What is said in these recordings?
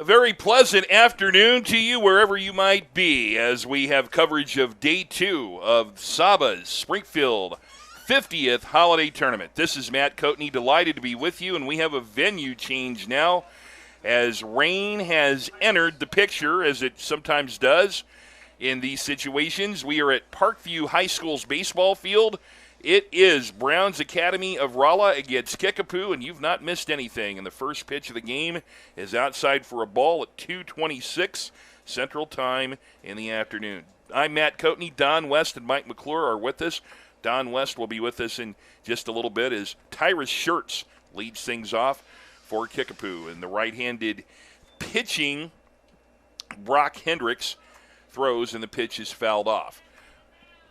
A very pleasant afternoon to you wherever you might be as we have coverage of Day 2 of SABA's Springfield 50th Holiday Tournament. This is Matt Coatney, delighted to be with you, and we have a venue change now as rain has entered the picture, as it sometimes does in these situations. We are at Parkview High School's baseball field. It is Browns Academy of Rolla against Kickapoo, and you've not missed anything. And the first pitch of the game is outside for a ball at 2:26 Central Time in the afternoon. I'm Matt Coatney. Don West and Mike McClure are with us. Don West will be with us in just a little bit as Tyrus Schertz leads things off for Kickapoo. And the right-handed pitching, Brock Hendricks, throws, and the pitch is fouled off.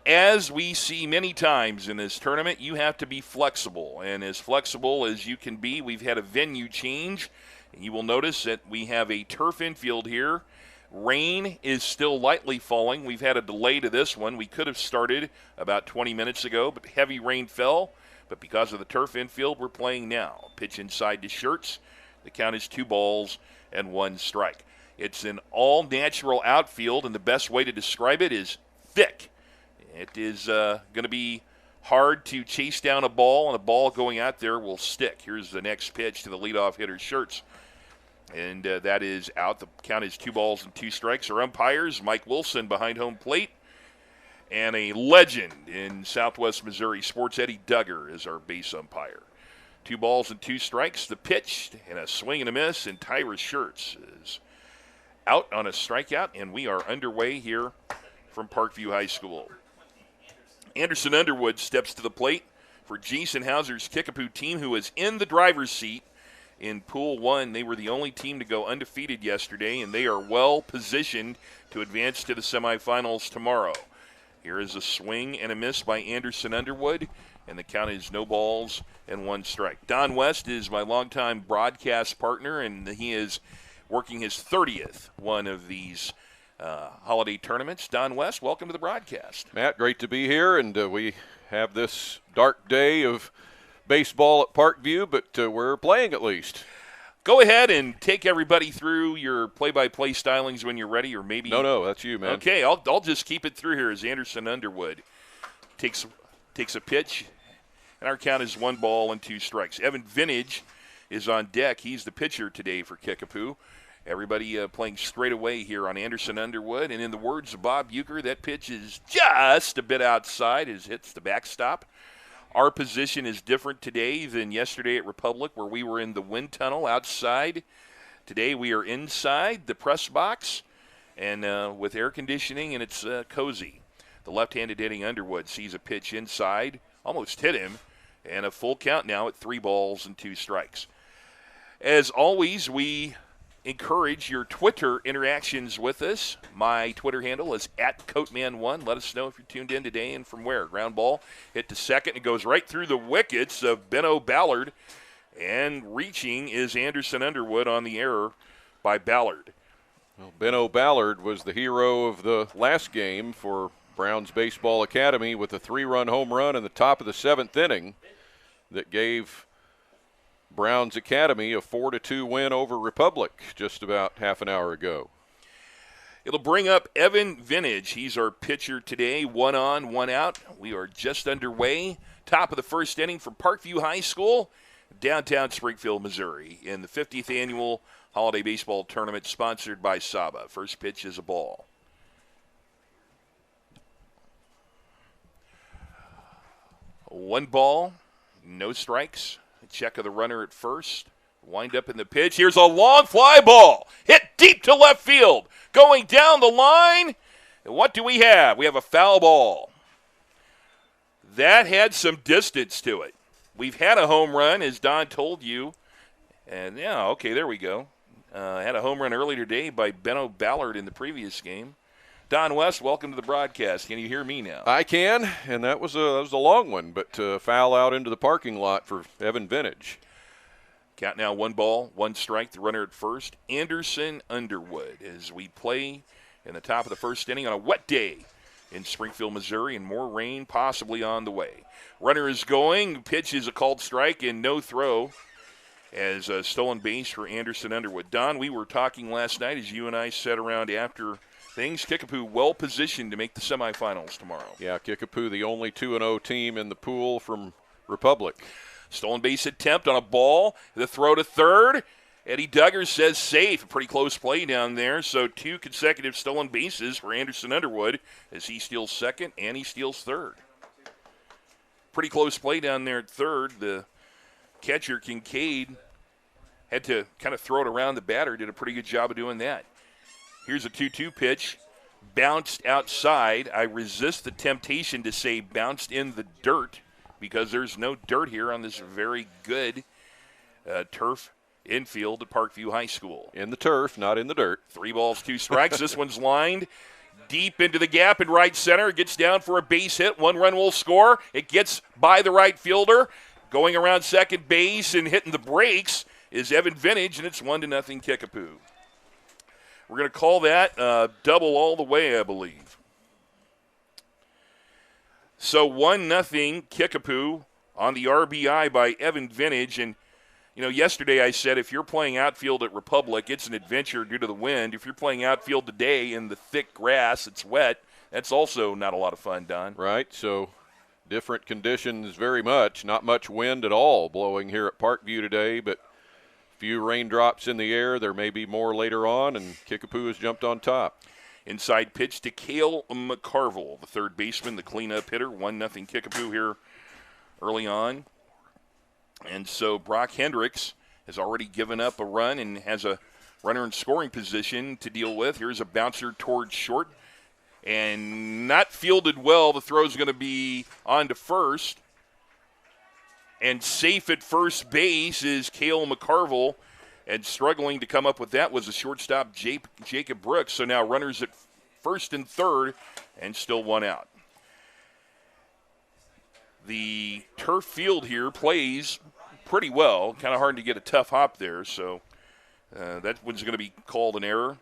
As we see many times in this tournament, you have to be flexible, and as flexible as you can be, we've had a venue change. You will notice that we have a turf infield here. Rain is still lightly falling. We've had a delay to this one. We could have started about 20 minutes ago, but heavy rain fell. But because of the turf infield, we're playing now. Pitch inside to Schertz. The count is 2-1 strike. It's an all-natural outfield, and the best way to describe it is thick. It is going to be hard to chase down a ball, and a ball going out there will stick. Here's the next pitch to the leadoff hitter, Schertz. And that is out. The count is 2-2 strikes. Our umpires, Mike Wilson behind home plate, and a legend in Southwest Missouri sports, Eddie Duggar, is our base umpire. 2-2 strikes. The pitch, and a swing and a miss, and Tyrus Schertz is out on a strikeout, and we are underway here from Parkview High School. Anderson Underwood steps to the plate for Jason Hauser's Kickapoo team, who is in the driver's seat in Pool 1. They were the only team to go undefeated yesterday, and they are well positioned to advance to the semifinals tomorrow. Here is a swing and a miss by Anderson Underwood, and the count is 0-1 strike. Don West is my longtime broadcast partner, and he is working his 30th one of these holiday tournaments. Don West, welcome to the broadcast. Matt, great to be here, and we have this dark day of baseball at Parkview, but we're playing at least. Go ahead and take everybody through your play-by-play stylings when you're ready, or maybe... No, that's you, man. Okay, I'll just keep it through here as Anderson Underwood takes a pitch, and our count is 1-2 strikes. Evan Vintage is on deck. He's the pitcher today for Kickapoo. Everybody playing straight away here on Anderson Underwood. And in the words of Bob Uecker, that pitch is just a bit outside as it hits the backstop. Our position is different today than yesterday at Republic, where we were in the wind tunnel outside. Today we are inside the press box and with air conditioning, and it's cozy. The left-handed hitting Underwood sees a pitch inside, almost hit him, and a full count now at 3-2 strikes. As always, we encourage your Twitter interactions with us. My Twitter handle is @Coatman1. Let us know if you're tuned in today and from where. Ground ball hit to second. It goes right through the wickets of Benno Ballard. And reaching is Anderson Underwood on the error by Ballard. Well, Benno Ballard was the hero of the last game for Browns Baseball Academy with a 3-run home run in the top of the 7th inning that gave Browns Academy a 4-2 win over Republic just about half an hour ago. It'll bring up Evan Vintage. He's our pitcher today, 1 on, 1 out. We are just underway. Top of the first inning for Parkview High School, downtown Springfield, Missouri, in the 50th annual Holiday Baseball Tournament sponsored by SABA. First pitch is a ball. One ball, no strikes. Check of the runner at first. Wind up in the pitch. Here's a long fly ball. Hit deep to left field. Going down the line. And what do we have? We have a foul ball. That had some distance to it. We've had a home run, as Don told you. And, yeah, okay, there we go. Had a home run earlier today by Benno Ballard in the previous game. Don West, welcome to the broadcast. Can you hear me now? I can, and that was a long one, but foul out into the parking lot for Evan Vintage. Count now 1-1 strike. The runner at first, Anderson Underwood, as we play in the top of the first inning on a wet day in Springfield, Missouri, and more rain possibly on the way. Runner is going. Pitch is a called strike and no throw. as a stolen base for Anderson Underwood. Don, we were talking last night as you and I sat around after things. Kickapoo well positioned to make the semifinals tomorrow. Yeah, Kickapoo, the only 2-0 team in the pool from Republic. Stolen base attempt on a ball. The throw to third. Eddie Duggar says safe. A pretty close play down there. So 2 consecutive stolen bases for Anderson Underwood as he steals second and he steals third. Pretty close play down there at third. The catcher, Kincaid, had to kind of throw it around the batter. Did a pretty good job of doing that. Here's a 2-2 pitch. Bounced outside. I resist the temptation to say bounced in the dirt because there's no dirt here on this very good turf infield at Parkview High School. In the turf, not in the dirt. 3 balls, 2 strikes. This one's lined deep into the gap in right center. It gets down for a base hit. 1 run will score. It gets by the right fielder. Going around second base and hitting the brakes is Evan Vintage, and it's 1-0 Kickapoo. We're going to call that double all the way, I believe. So 1-0 Kickapoo on the RBI by Evan Vintage. And, you know, yesterday I said if you're playing outfield at Republic, it's an adventure due to the wind. If you're playing outfield today in the thick grass, it's wet, that's also not a lot of fun, Don. Right, so different conditions very much. Not much wind at all blowing here at Parkview today, but few raindrops in the air. There may be more later on, and Kickapoo has jumped on top. Inside pitch to Cale McCarville, the third baseman, the cleanup hitter. 1-0 Kickapoo here early on. And so Brock Hendricks has already given up a run and has a runner in scoring position to deal with. Here's a bouncer towards short. And not fielded well. The throw is going to be on to first. And safe at first base is Cale McCarville. And struggling to come up with that was the shortstop, Jacob Brooks. So now runners at first and third and still 1 out. The turf field here plays pretty well. Kind of hard to get a tough hop there. So that one's going to be called an error.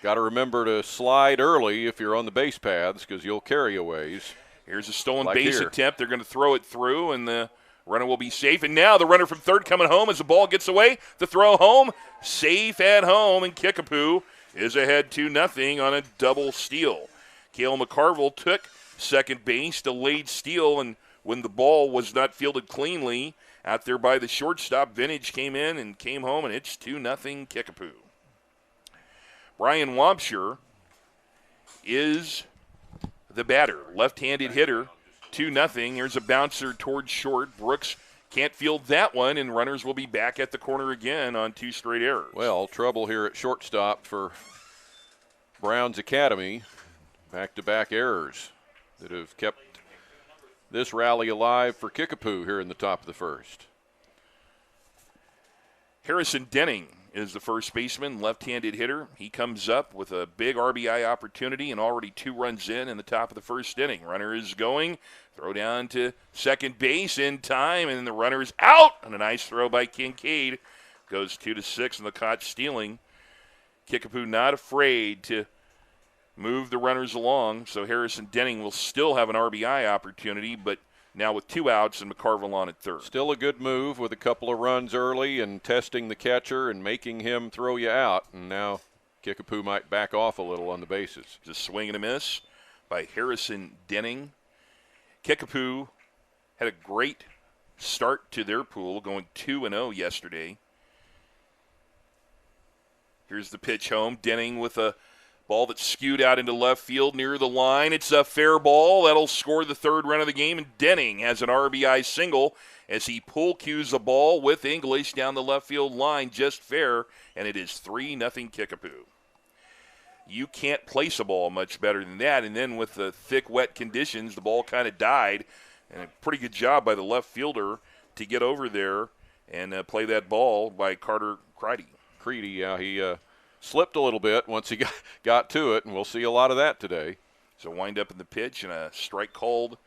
Got to remember to slide early if you're on the base paths because you'll carry a ways. Here's a stolen like base here. attempt. They're going to throw it through, and the runner will be safe. And now the runner from third coming home as the ball gets away. The throw home, safe at home, and Kickapoo is ahead 2-0 on a double steal. Cale McCarville took second base, delayed steal, and when the ball was not fielded cleanly out there by the shortstop, Vintage came in and came home, and it's 2-0 Kickapoo. Brian Wampsher is the batter, left-handed hitter, 2-0. Here's a bouncer towards short. Brooks can't field that one, and runners will be back at the corner again on 2 straight errors. Well, trouble here at shortstop for Brown's Academy. Back-to-back errors that have kept this rally alive for Kickapoo here in the top of the first. Harrison Denning is the first baseman, left-handed hitter. He comes up with a big RBI opportunity and already 2 runs in the top of the first inning. Runner is going, throw down to second base in time, and the runner is out. And a nice throw by Kincaid. Goes 2-6 in the caught stealing. Kickapoo not afraid to move the runners along, so Harrison Denning will still have an RBI opportunity, but now with 2 outs and McCarville on at third. Still a good move with a couple of runs early and testing the catcher and making him throw you out. And now Kickapoo might back off a little on the bases. Just swing and a miss by Harrison Denning. Kickapoo had a great start to their pool, going 2-0 yesterday. Here's the pitch home. Denning with a ball that's skewed out into left field near the line. It's a fair ball. That'll score the 3rd run of the game, and Denning has an RBI single as he pull cues the ball with English down the left field line, just fair, and it is 3-0 Kickapoo. You can't place a ball much better than that, and then with the thick, wet conditions, the ball kind of died, and a pretty good job by the left fielder to get over there and play that ball by Carter Creedy. Creedy, yeah, he slipped a little bit once he got to it, and we'll see a lot of that today. So wind up in the pitch and a strike called.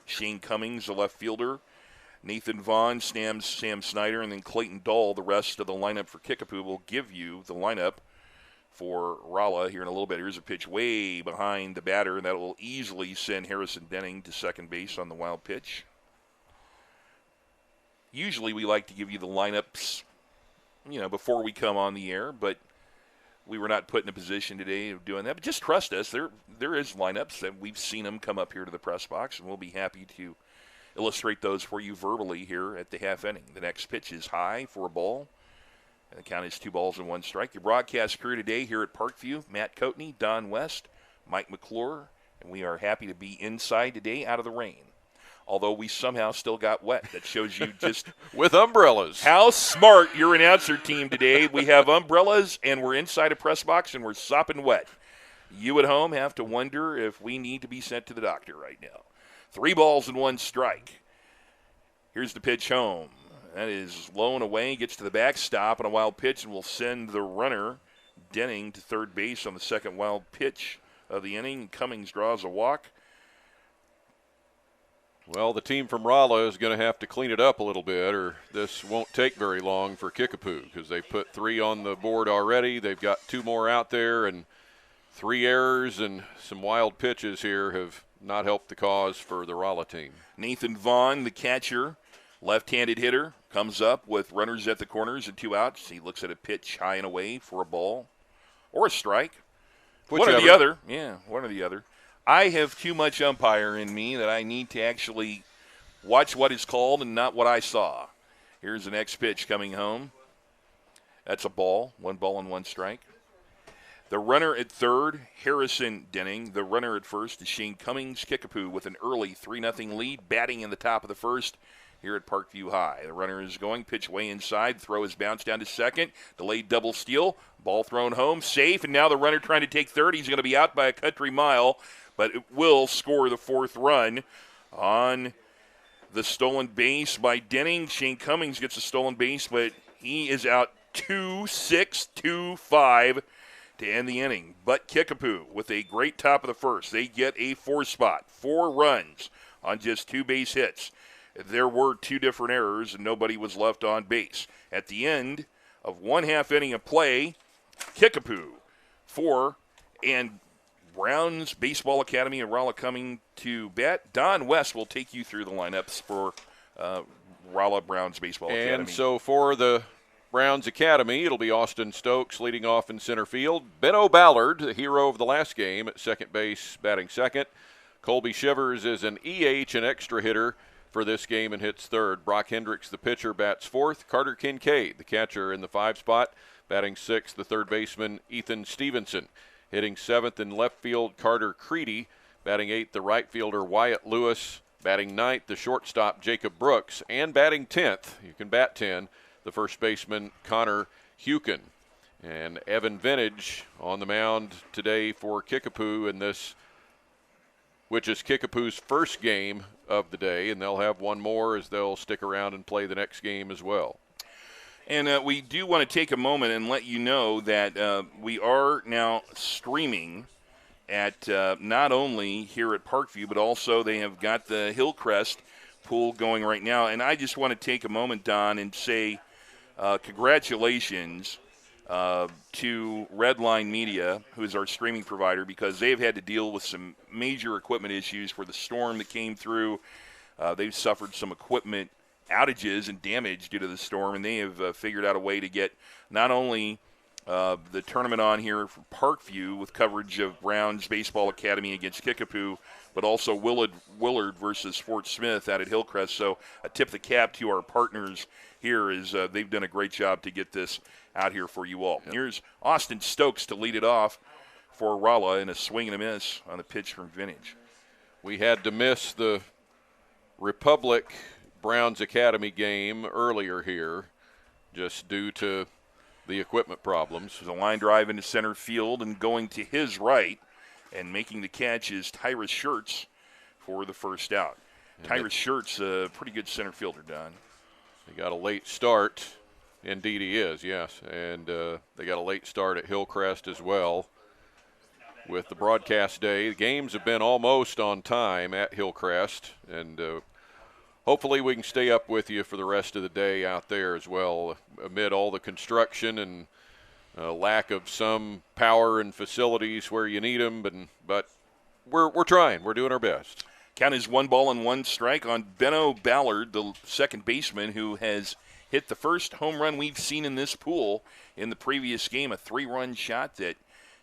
Shane Cummings, the left fielder. Nathan Vaughn, Sam Snyder, and then Clayton Dahl. The rest of the lineup for Kickapoo will give you the lineup for Rolla here in a little bit. Here's a pitch way behind the batter, and that will easily send Harrison Denning to second base on the wild pitch. Usually we like to give you the lineups before we come on the air, but we were not put in a position today of doing that. But just trust us. There is lineups that we've seen them come up here to the press box, and we'll be happy to illustrate those for you verbally here at the half inning. The next pitch is high for a ball. And the count is 2 balls and 1 strike. Your broadcast crew today here at Parkview, Matt Coatney, Don West, Mike McClure, and we are happy to be inside today out of the rain. Although we somehow still got wet. That shows you just with umbrellas. How smart your announcer team today. We have umbrellas, and we're inside a press box, and we're sopping wet. You at home have to wonder if we need to be sent to the doctor right now. 3 balls and 1 strike. Here's the pitch home. That is low and away, gets to the backstop on a wild pitch, and will send the runner, Denning, to third base on the second wild pitch of the inning. Cummings draws a walk. Well, the team from Rolla is going to have to clean it up a little bit, or this won't take very long for Kickapoo, because they put 3 on the board already. They've got 2 more out there, and 3 errors and some wild pitches here have not helped the cause for the Rolla team. Nathan Vaughn, the catcher, left-handed hitter, comes up with runners at the corners and 2 outs. He looks at a pitch high and away for a ball or a strike. Whichever. One or the other. Yeah, one or the other. I have too much umpire in me that I need to actually watch what is called and not what I saw. Here's the next pitch coming home. That's a ball. 1 ball and 1 strike. The runner at third, Harrison Denning. The runner at first is Shane Cummings. Kickapoo with an early 3-0 lead, batting in the top of the first here at Parkview High. The runner is going, pitch way inside, throw is bounced down to second, delayed double steal, ball thrown home, safe, and now the runner trying to take third. He's going to be out by a country mile, but it will score the 4th run on the stolen base by Denning. Shane Cummings gets a stolen base, but he is out 2-6, 2-5 to end the inning. But Kickapoo with a great top of the first. They get a 4 spot, 4 runs on just 2 base hits. There were 2 different errors, and nobody was left on base. At the end of 1/2 inning of play, Kickapoo 4, and Browns Baseball Academy and Rolla coming to bat. Don West will take you through the lineups for Rolla Browns Baseball Academy. And so for the Browns Academy, it'll be Austin Stokes leading off in center field. Benno Ballard, the hero of the last game, at second base, batting second. Colby Shivers is an EH, an extra hitter for this game, and hits third. Brock Hendricks, the pitcher, bats fourth. Carter Kincaid, the catcher, in the 5 spot, batting sixth. The third baseman, Ethan Stevenson. Hitting 7th in left field, Carter Creedy. Batting 8th, the right fielder, Wyatt Lewis. Batting 9th, the shortstop, Jacob Brooks. And batting 10th, you can bat 10, the first baseman, Connor Hukin. And Evan Vintage on the mound today for Kickapoo in this, which is Kickapoo's first game of the day, and they'll have one more as they'll stick around and play the next game as well. And we do want to take a moment and let you know that we are now streaming at not only here at Parkview, but also they have got the Hillcrest pool going right now. And I just want to take a moment, Don, and say congratulations to Redline Media, who is our streaming provider, because they've had to deal with some major equipment issues for the storm that came through. They've suffered some equipment outages and damage due to the storm, and they have figured out a way to get not only the tournament on here for Parkview with coverage of Browns Baseball Academy against Kickapoo, but also Willard versus Fort Smith out at Hillcrest. So a tip of the cap to our partners here is they've done a great job to get this out here for you all. Yep. Here's Austin Stokes to lead it off for Rolla in a swing and a miss on the pitch from Vintage. We had to miss the Republic Browns Academy game earlier here just due to the equipment problems. There's a line drive into center field, and going to his right and making the catch is Tyrus Schertz for the first out. Tyrus Schertz, a pretty good center fielder, Don. They got a late start. Indeed he is, yes. And they got a late start at Hillcrest as well with the broadcast day. The games have been almost on time at Hillcrest, and hopefully we can stay up with you for the rest of the day out there as well, amid all the construction and lack of some power and facilities where you need them. But we're trying. We're doing our best. Count is 1 ball and 1 strike on Benno Ballard, the second baseman, who has hit the first home run we've seen in this pool in the previous game, a 3-run shot that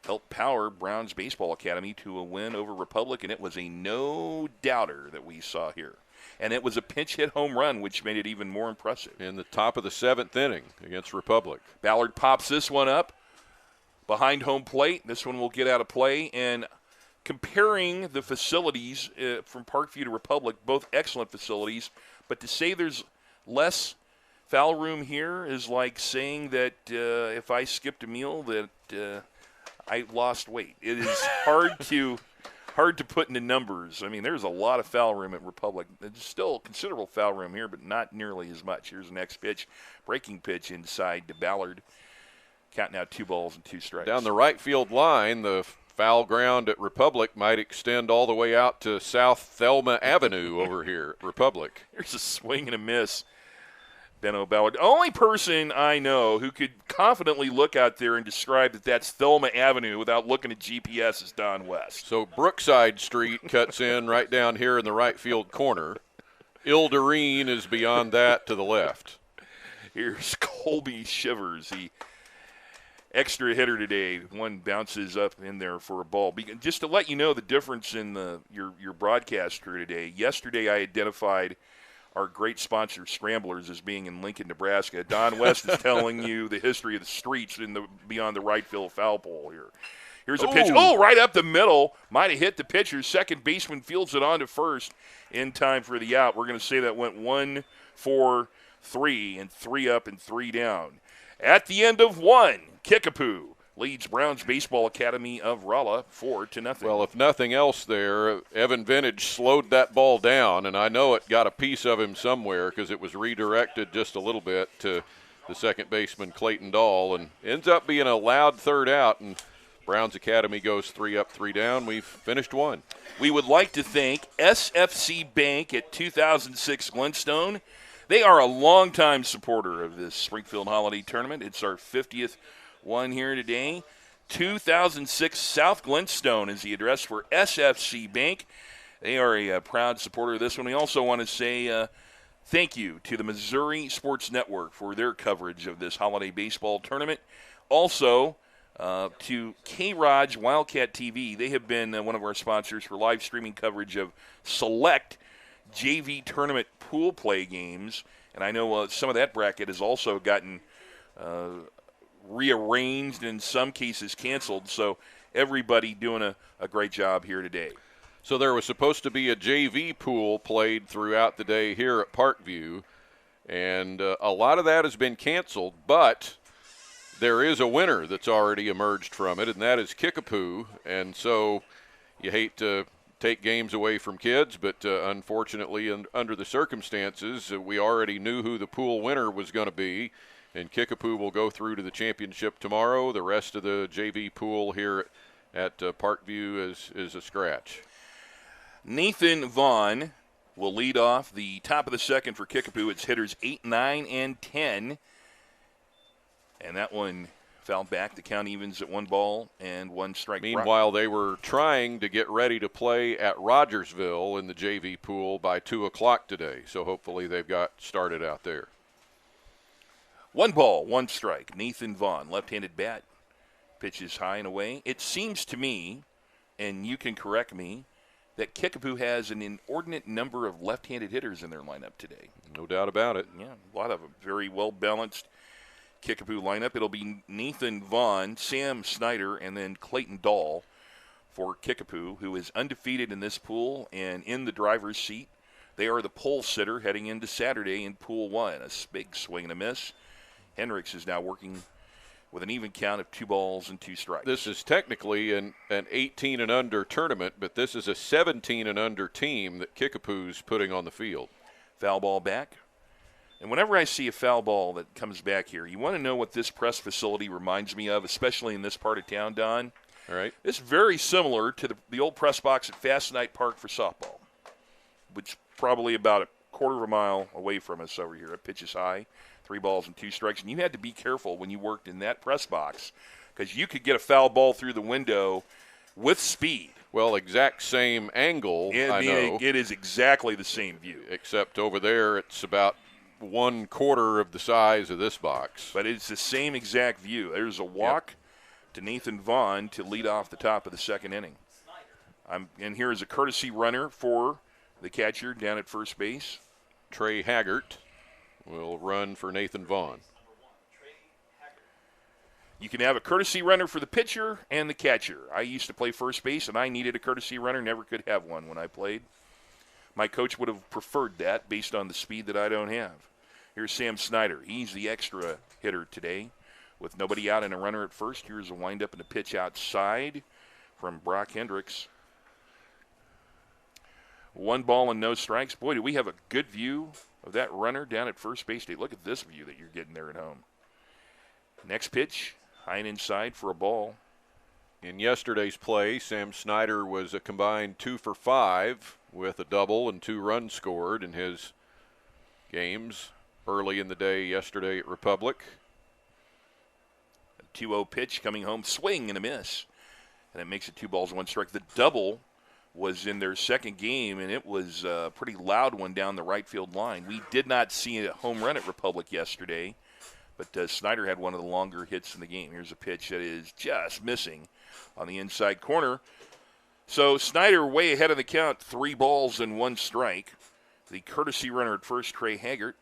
helped power Browns Baseball Academy to a win over Republic, and it was a no-doubter that we saw here. And it was a pinch hit home run, which made it even more impressive. In the top of the 7th inning against Republic. Ballard pops this one up behind home plate. This one will get out of play. And comparing the facilities from Parkview to Republic, both excellent facilities, but to say there's less foul room here is like saying that if I skipped a meal that I lost weight. It is hard to put into numbers. I mean, there's a lot of foul room at Republic. There's still considerable foul room here, but not nearly as much. Here's the next pitch, breaking pitch inside to Ballard. Counting out 2 balls and 2 strikes. Down the right field line, the foul ground at Republic might extend all the way out to South Thelma Avenue over here at Republic. Here's a swing and a miss. Benno Ballard. The only person I know who could confidently look out there and describe that that's Thelma Avenue without looking at GPS is Don West. So Brookside Street cuts in right down here in the right field corner. Ilderine is beyond that to the left. Here's Colby Shivers, the extra hitter today. One bounces up in there for a ball. Just to let you know the difference in your broadcast crew today. Yesterday I identified our great sponsor, Scramblers, as being in Lincoln, Nebraska. Don West is telling you the history of the streets beyond the right field foul pole here. Here's a pitch. Oh, right up the middle. Might have hit the pitcher. Second baseman fields it on to first in time for the out. We're going to say that went 1, 4, 3, and 3 up and 3 down. At the end of 1, Kickapoo leads Browns Baseball Academy of Rolla 4-0. Well, if nothing else there, Evan Vintage slowed that ball down, and I know it got a piece of him somewhere because it was redirected just a little bit to the second baseman, Clayton Dahl, and ends up being a loud third out, and Browns Academy goes 3 up, 3 down. We've finished 1. We would like to thank SFC Bank at 2006 Glenstone. They are a longtime supporter of this Springfield Holiday Tournament. It's our 50th one here today. 2006 South Glenstone is the address for SFC Bank. They are a proud supporter of this one. We also want to say thank you to the Missouri Sports Network for their coverage of this holiday baseball tournament. Also to K-Raj Wildcat TV. They have been one of our sponsors for live streaming coverage of select JV tournament pool play games. And I know some of that bracket has also gotten rearranged, in some cases canceled, so everybody doing a great job here today. So there was supposed to be a JV pool played throughout the day here at Parkview, and a lot of that has been canceled, but there is a winner that's already emerged from it, and that is Kickapoo. And so you hate to take games away from kids, but unfortunately, under the circumstances, we already knew who the pool winner was going to be. And Kickapoo will go through to the championship tomorrow. The rest of the JV pool here at Parkview is a scratch. Nathan Vaughn will lead off the top of the second for Kickapoo. It's hitters 8, 9, and 10. And that one fouled back. The count evens at 1 ball and 1 strike. Meanwhile, they were trying to get ready to play at Rogersville in the JV pool by 2 o'clock today. So hopefully they've got started out there. 1 ball, 1 strike. Nathan Vaughn, left-handed bat, pitches high and away. It seems to me, and you can correct me, that Kickapoo has an inordinate number of left-handed hitters in their lineup today. No doubt about it. Yeah, a lot of them. Very well-balanced Kickapoo lineup. It'll be Nathan Vaughn, Sam Snyder, and then Clayton Dahl for Kickapoo, who is undefeated in this pool and in the driver's seat. They are the pole sitter heading into Saturday in Pool 1. A big swing and a miss. Hendricks is now working with an even count of 2 balls and 2 strikes. This is technically an 18 and under tournament, but this is a 17 and under team that Kickapoo's putting on the field. Foul ball back. And whenever I see a foul ball that comes back here, you want to know what this press facility reminds me of, especially in this part of town, Don. All right. It's very similar to the old press box at Fast Night Park for softball, which is probably about a quarter of a mile away from us over here. It pitches high. 3 balls and 2 strikes, and you had to be careful when you worked in that press box because you could get a foul ball through the window with speed. Well, exact same angle, I know. It is exactly the same view. Except over there it's about 1/4 of the size of this box. But it's the same exact view. There's a walk to Nathan Vaughn to lead off the top of the second inning. And here is a courtesy runner for the catcher down at first base. Trey Haggart will run for Nathan Vaughn. You can have a courtesy runner for the pitcher and the catcher. I used to play first base, and I needed a courtesy runner. Never could have one when I played. My coach would have preferred that based on the speed that I don't have. Here's Sam Snyder. He's the extra hitter today. With nobody out and a runner at first, here's a windup and a pitch outside from Brock Hendricks. 1 ball and no strikes. Boy, do we have a good view of that runner down at first base. Look at this view that you're getting there at home. Next pitch, high and inside for a ball. In yesterday's play, Sam Snyder was a combined 2 for 5 with a double and 2 runs scored in his games early in the day yesterday at Republic. A 2-0 pitch coming home, swing and a miss. And it makes it 2 balls, 1 strike. The double was in their second game, and it was a pretty loud one down the right field line. We did not see a home run at Republic yesterday, but Snyder had one of the longer hits in the game. Here's a pitch that is just missing on the inside corner. So Snyder way ahead of the count, 3 balls and 1 strike. The courtesy runner at first, Trey Haggart.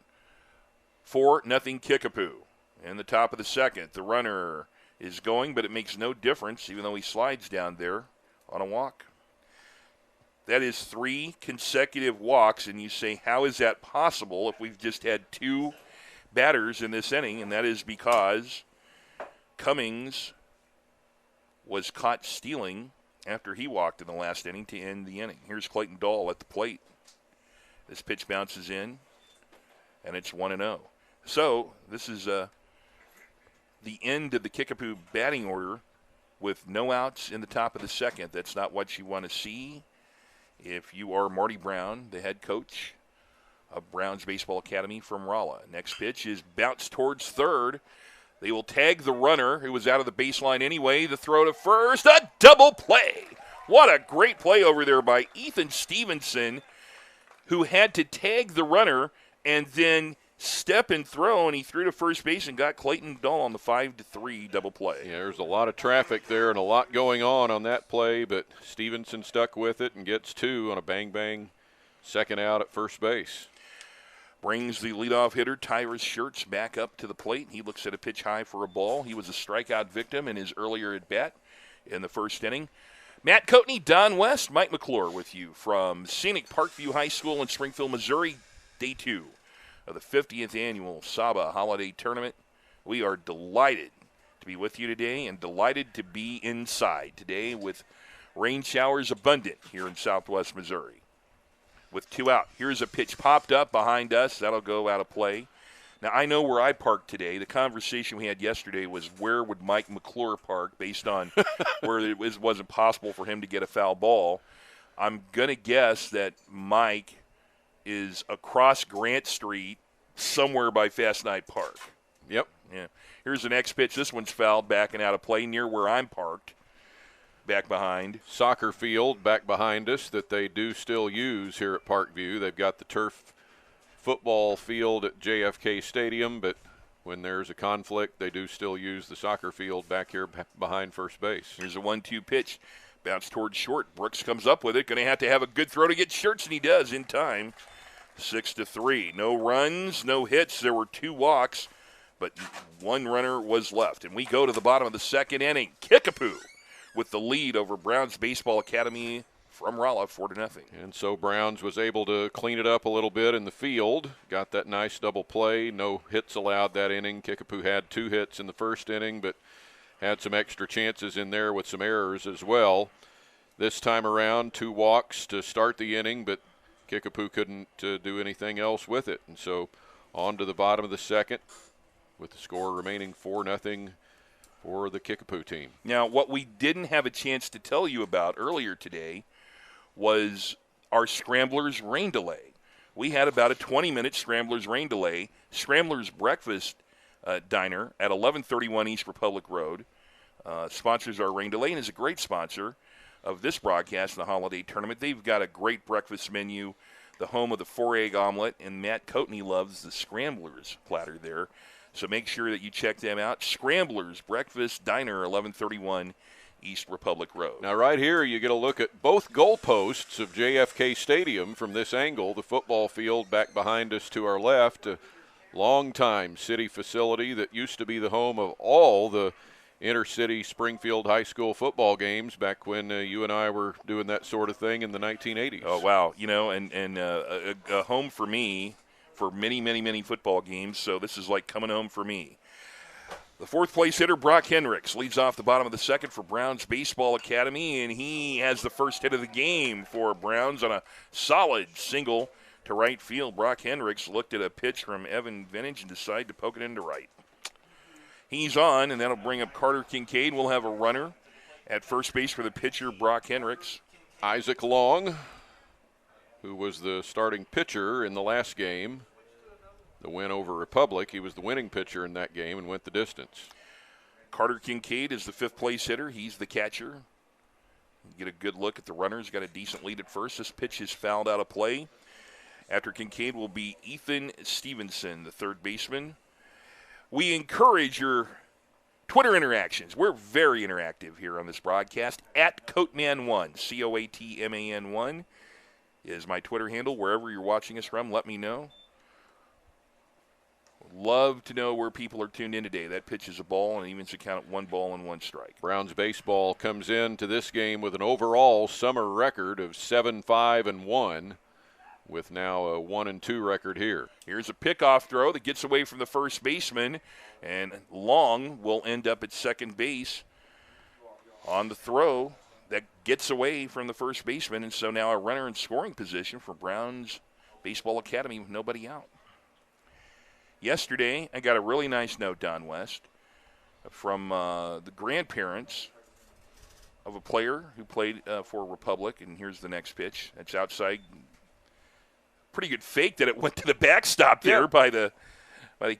4-0 Kickapoo. In the top of the second, the runner is going, but it makes no difference, even though he slides down there on a walk. That is 3 consecutive walks, and you say, how is that possible if we've just had 2 batters in this inning? And that is because Cummings was caught stealing after he walked in the last inning to end the inning. Here's Clayton Dahl at the plate. This pitch bounces in, and it's 1-0. So this is the end of the Kickapoo batting order with no outs in the top of the second. That's not what you want to see if you are Marty Brown, the head coach of Brown's Baseball Academy from Rolla. Next pitch is bounced towards third. They will tag the runner who was out of the baseline anyway. The throw to first, a double play. What a great play over there by Ethan Stevenson, who had to tag the runner and then step and throw, and he threw to first base and got Clayton Dahl on the 5-3 double play. Yeah, there's a lot of traffic there and a lot going on that play, but Stevenson stuck with it and gets 2 on a bang-bang second out at first base. Brings the leadoff hitter, Tyrus Schertz, back up to the plate. He looks at a pitch high for a ball. He was a strikeout victim in his earlier at-bat in the first inning. Matt Coatney, Don West, Mike McClure with you from Scenic Parkview High School in Springfield, Missouri, Day 2 of the 50th Annual SABA Holiday Tournament. We are delighted to be with you today and delighted to be inside today with rain showers abundant here in southwest Missouri. With 2 out, here's a pitch popped up behind us. That'll go out of play. Now, I know where I parked today. The conversation we had yesterday was where would Mike McClure park based on where it wasn't possible for him to get a foul ball. I'm going to guess that Mike is across Grant Street somewhere by Fast Night Park. Yep. Yeah. Here's the next pitch. This one's fouled, backing out of play near where I'm parked. Back behind. Soccer field back behind us that they do still use here at Parkview. They've got the turf football field at JFK Stadium, but when there's a conflict, they do still use the soccer field back here behind first base. Here's a 1-2 pitch. Bounce towards short. Brooks comes up with it. Going to have a good throw to get Schertz, and he does in time. 6-3. No runs, no hits. There were 2 walks, but 1 runner was left. And we go to the bottom of the second inning. Kickapoo with the lead over Brown's Baseball Academy from Rolla, 4-0. And so Browns was able to clean it up a little bit in the field. Got that nice double play. No hits allowed that inning. Kickapoo had 2 hits in the first inning, but had some extra chances in there with some errors as well. This time around, 2 walks to start the inning, but Kickapoo couldn't do anything else with it. And so on to the bottom of the second with the score remaining 4-0 for the Kickapoo team. Now, what we didn't have a chance to tell you about earlier today was our Scramblers rain delay. We had about a 20-minute Scramblers rain delay. Scramblers Breakfast Diner at 1131 East Republic Road sponsors our rain delay and is a great sponsor of this broadcast in the holiday tournament. They've got a great breakfast menu. the home of the 4-egg omelet, and Matt Coatney loves the Scramblers platter there. So make sure that you check them out. Scramblers Breakfast Diner, 1131 East Republic Road. Now, right here, you get a look at both goalposts of JFK Stadium from this angle. The football field back behind us to our left, a longtime city facility that used to be the home of all the inner-city Springfield High School football games back when you and I were doing that sort of thing in the 1980s. Oh, wow. You know, and a home for me for many, many, many football games, so this is like coming home for me. The fourth-place hitter, Brock Hendricks, leads off the bottom of the second for Browns Baseball Academy, and he has the first hit of the game for Browns on a solid single to right field. Brock Hendricks looked at a pitch from Evan Vintage and decided to poke it into right. He's on, and that'll bring up Carter Kincaid. We'll have a runner at first base for the pitcher, Brock Hendricks. Isaac Long, who was the starting pitcher in the last game, the win over Republic. He was the winning pitcher in that game and went the distance. Carter Kincaid is the fifth-place hitter. He's the catcher. Get a good look at the runners. Got a decent lead at first. This pitch is fouled out of play. After Kincaid will be Ethan Stevenson, the third baseman. We encourage your Twitter interactions. We're very interactive here on this broadcast. At Coatman1, Coatman1 is my Twitter handle. Wherever you're watching us from, let me know. Love to know where people are tuned in today. That pitch is a ball, and even to count 1 ball and 1 strike. Browns baseball comes into this game with an overall summer record of 7-5-1, with now a 1-2 record here. Here's a pickoff throw that gets away from the first baseman, and Long will end up at second base on the throw that gets away from the first baseman, and so now a runner in scoring position for Browns Baseball Academy with nobody out. Yesterday, I got a really nice note, Don West, from the grandparents of a player who played for Republic, and here's the next pitch. That's outside. Pretty good fake that it went to the backstop there by the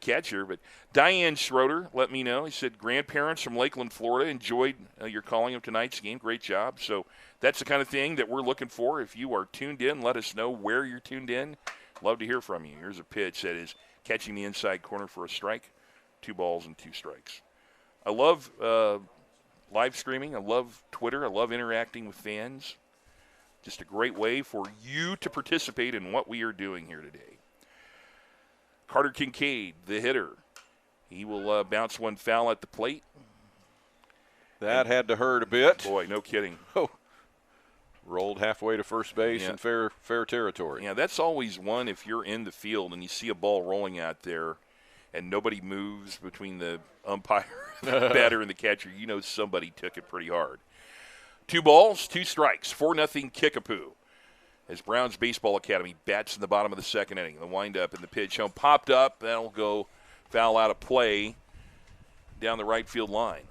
catcher. But Diane Schroeder let me know. He said, grandparents from Lakeland, Florida, enjoyed your calling of tonight's game. Great job. So that's the kind of thing that we're looking for. If you are tuned in, let us know where you're tuned in. Love to hear from you. Here's a pitch that is catching the inside corner for a strike. 2 balls and 2 strikes. I love live streaming. I love Twitter. I love interacting with fans. Just a great way for you to participate in what we are doing here today. Carter Kincaid, the hitter. He will bounce one foul at the plate. That had to hurt a bit. Boy, no kidding. Oh. Rolled halfway to first base in fair territory. Yeah, that's always one if you're in the field and you see a ball rolling out there and nobody moves between the umpire, the batter, and the catcher. You know somebody took it pretty hard. 2 balls, 2 strikes, 4-0 Kickapoo. As Browns Baseball Academy bats in the bottom of the second inning. The windup and the pitch home popped up. That'll go foul out of play down the right field line.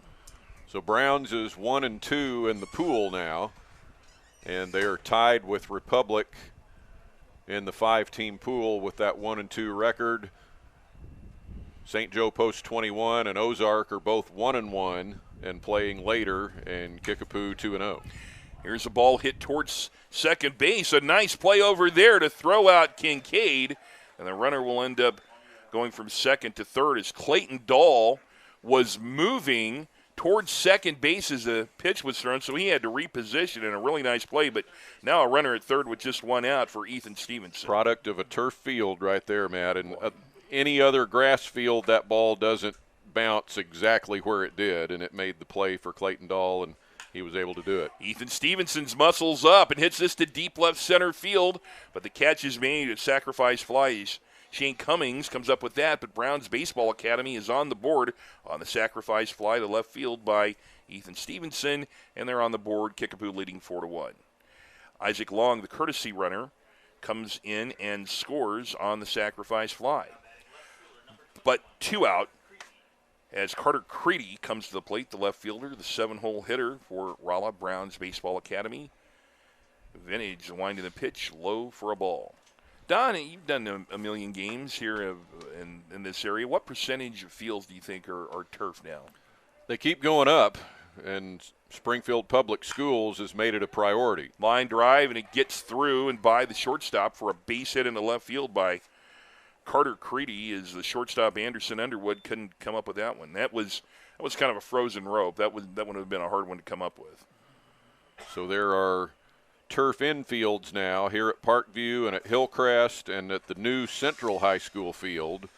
So Browns is 1-2 in the pool now, and they are tied with Republic in the 5-team pool with that 1-2 record. St. Joe Post 21 and Ozark are both 1-1 and playing later, and Kickapoo 2-0. Here's a ball hit towards second base. A nice play over there to throw out Kincaid, and the runner will end up going from second to third as Clayton Dahl was moving towards second base as the pitch was thrown, so he had to reposition in a really nice play, but now a runner at third with just 1 out for Ethan Stevenson. Product of a turf field right there, Matt, and any other grass field, that ball doesn't bounce exactly where it did, and it made the play for Clayton Dahl, and he was able to do it. Ethan Stevenson's muscles up and hits this to deep left center field, but the catch is made at sacrifice flies. Shane Cummings comes up with that, but Browns Baseball Academy is on the board on the sacrifice fly to left field by Ethan Stevenson, and they're on the board, Kickapoo leading 4-1. Isaac Long, the courtesy runner, comes in and scores on the sacrifice fly. But 2 out as Carter Creedy comes to the plate, the left fielder, the 7-hole hitter for Rolla Browns Baseball Academy. Vintage winding the pitch, low for a ball. Don, you've done a million games here in this area. What percentage of fields do you think are turf now? They keep going up. and Springfield Public Schools has made it a priority. Line drive, and it gets through and by the shortstop for a base hit into left field by Carter Creedy. As the shortstop Anderson Underwood couldn't come up with that one. That was kind of a frozen rope. That would have been a hard one to come up with. So there are turf infields now here at Parkview and at Hillcrest and at the new Central High School field,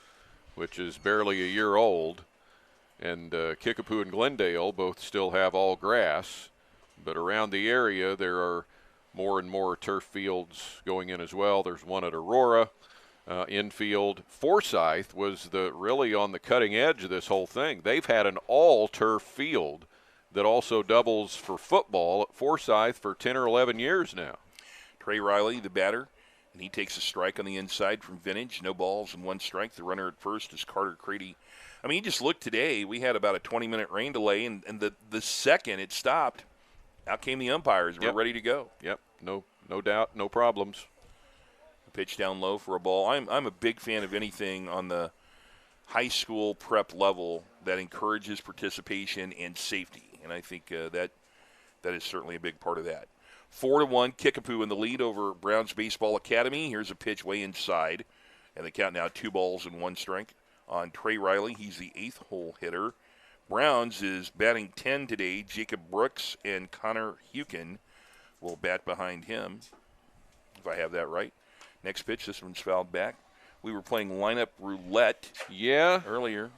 which is barely a year old. And Kickapoo and Glendale both still have all grass, but around the area there are more and more turf fields going in as well. There's one at Aurora infield. Forsyth was really on the cutting edge of this whole thing. They've had an all-turf field that also doubles for football at Forsyth for 10 or 11 years now. Trey Riley, the batter, and he takes a strike on the inside from Vintage. No balls and 1 strike. The runner at first is Carter Creedy. I mean, you just look today, we had about a 20-minute rain delay, and the second it stopped, out came the umpires. We're ready to go. Yep, no doubt, no problems. Pitch down low for a ball. I'm a big fan of anything on the high school prep level that encourages participation and safety, and I think that is certainly a big part of that. 4-1, Kickapoo in the lead over Browns Baseball Academy. Here's a pitch way inside, and the count now 2 balls and 1 strike on Trey Riley. He's the 8th hole hitter. Browns is batting 10 today. Jacob Brooks and Connor Hukin will bat behind him, if I have that right. Next pitch, this one's fouled back. We were playing lineup roulette earlier.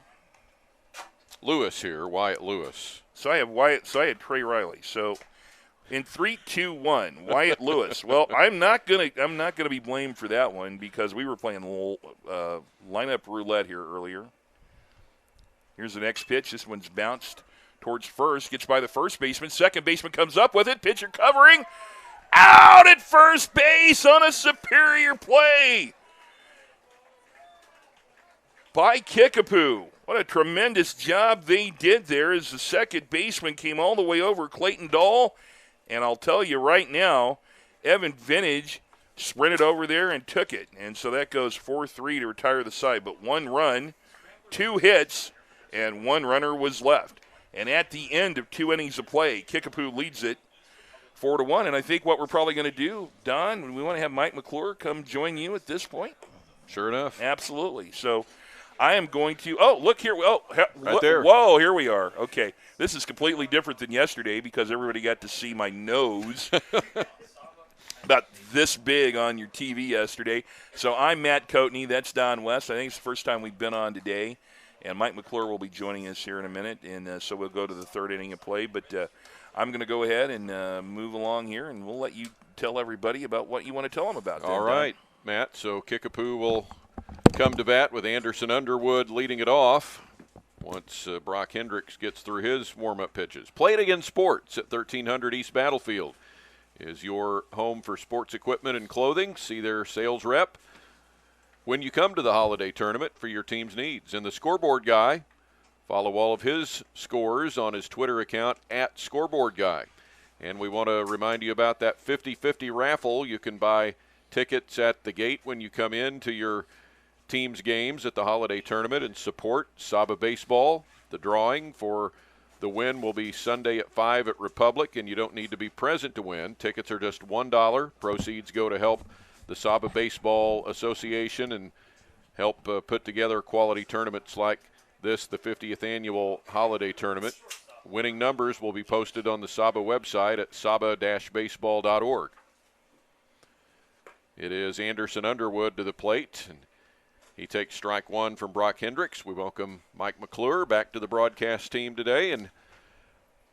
Lewis here, Wyatt Lewis. So I had Trey Riley. So in 3, 2, 1, Wyatt Lewis. Well, I'm not gonna be blamed for that one because we were playing lineup roulette here earlier. Here's the next pitch. This one's bounced towards first, gets by the first baseman. Second baseman comes up with it. Pitcher covering. Out at first base on a superior play by Kickapoo. What a tremendous job they did there as the second baseman came all the way over Clayton Dahl. And I'll tell you right now, Evan Vintage sprinted over there and took it. And so that goes 4-3 to retire the side. But 1 run, 2 hits, and 1 runner was left. And at the end of 2 innings of play, Kickapoo leads it 4-1. And I think what we're probably going to do, Don, we want to have Mike McClure come join you at this point. Sure enough. Absolutely. So I am going to – oh, look here. Oh, right there. Whoa, here we are. Okay. This is completely different than yesterday because everybody got to see my nose about this big on your TV yesterday. So I'm Matt Coatney. That's Don West. I think it's the first time we've been on today. And Mike McClure will be joining us here in a minute. And so we'll go to the 3rd inning of play. But I'm going to go ahead and move along here, and we'll let you tell everybody about what you want to tell them about. All right, Matt. So Kickapoo will come to bat with Anderson Underwood leading it off once Brock Hendricks gets through his warm-up pitches. Play It Again Sports at 1300 East Battlefield is your home for sports equipment and clothing. See their sales rep when you come to the holiday tournament for your team's needs. And the scoreboard guy, follow all of his scores on his Twitter account at Scoreboard Guy. And we want to remind you about that 50-50 raffle. You can buy tickets at the gate when you come in to your team's games at the holiday tournament and support SABA baseball. The drawing for the win will be Sunday at 5 at Republic, and you don't need to be present to win. Tickets are just $1. Proceeds go to help the SABA Baseball Association and help put together quality tournaments like this, the 50th annual holiday tournament. Winning numbers will be posted on the SABA website at saba-baseball.org. It is Anderson Underwood to the plate, and he takes strike 1 from Brock Hendricks. We welcome Mike McClure back to the broadcast team today. And,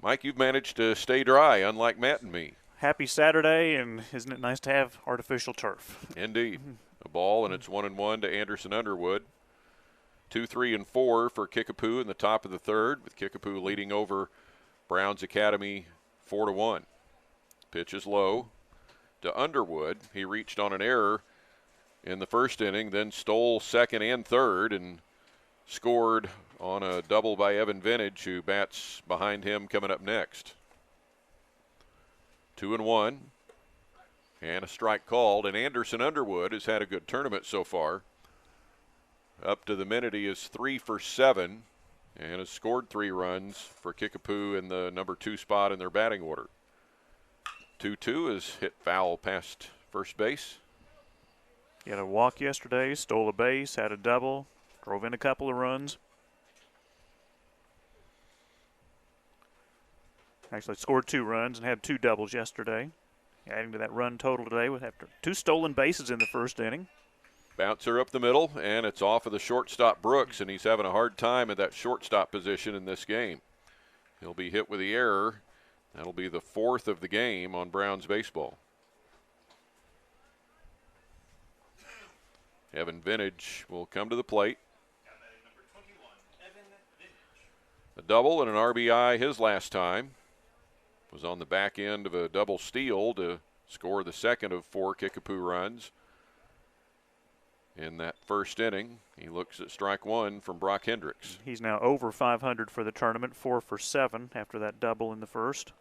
Mike, you've managed to stay dry, unlike Matt and me. Happy Saturday, and isn't it nice to have artificial turf? Indeed. A ball, and it's 1-1 to Anderson Underwood. 2, 3, and 4 for Kickapoo in the top of the 3rd, with Kickapoo leading over Browns Academy 4-1. Pitch is low to Underwood. He reached on an error in the first inning, then stole 2nd and 3rd and scored on a double by Evan Vintage, who bats behind him coming up next. 2-1 and a strike called, and Anderson Underwood has had a good tournament so far. Up to the minute, he is 3 for 7 and has scored 3 runs for Kickapoo in the number 2 spot in their batting order. 2-2 is hit foul past first base. He had a walk yesterday, stole a base, had a double, drove in a couple of runs. Actually scored 2 runs and had 2 doubles yesterday. Adding to that run total today with after 2 stolen bases in the first inning. Bouncer up the middle, and it's off of the shortstop Brooks, and he's having a hard time at that shortstop position in this game. He'll be hit with the error. That'll be the 4th of the game on Browns baseball. Evan Vintage will come to the plate. A double and an RBI his last time. Was on the back end of a double steal to score the second of 4 Kickapoo runs. In that first inning, he looks at strike 1 from Brock Hendricks. He's now over 500 for the tournament, 4 for 7 after that double in the first.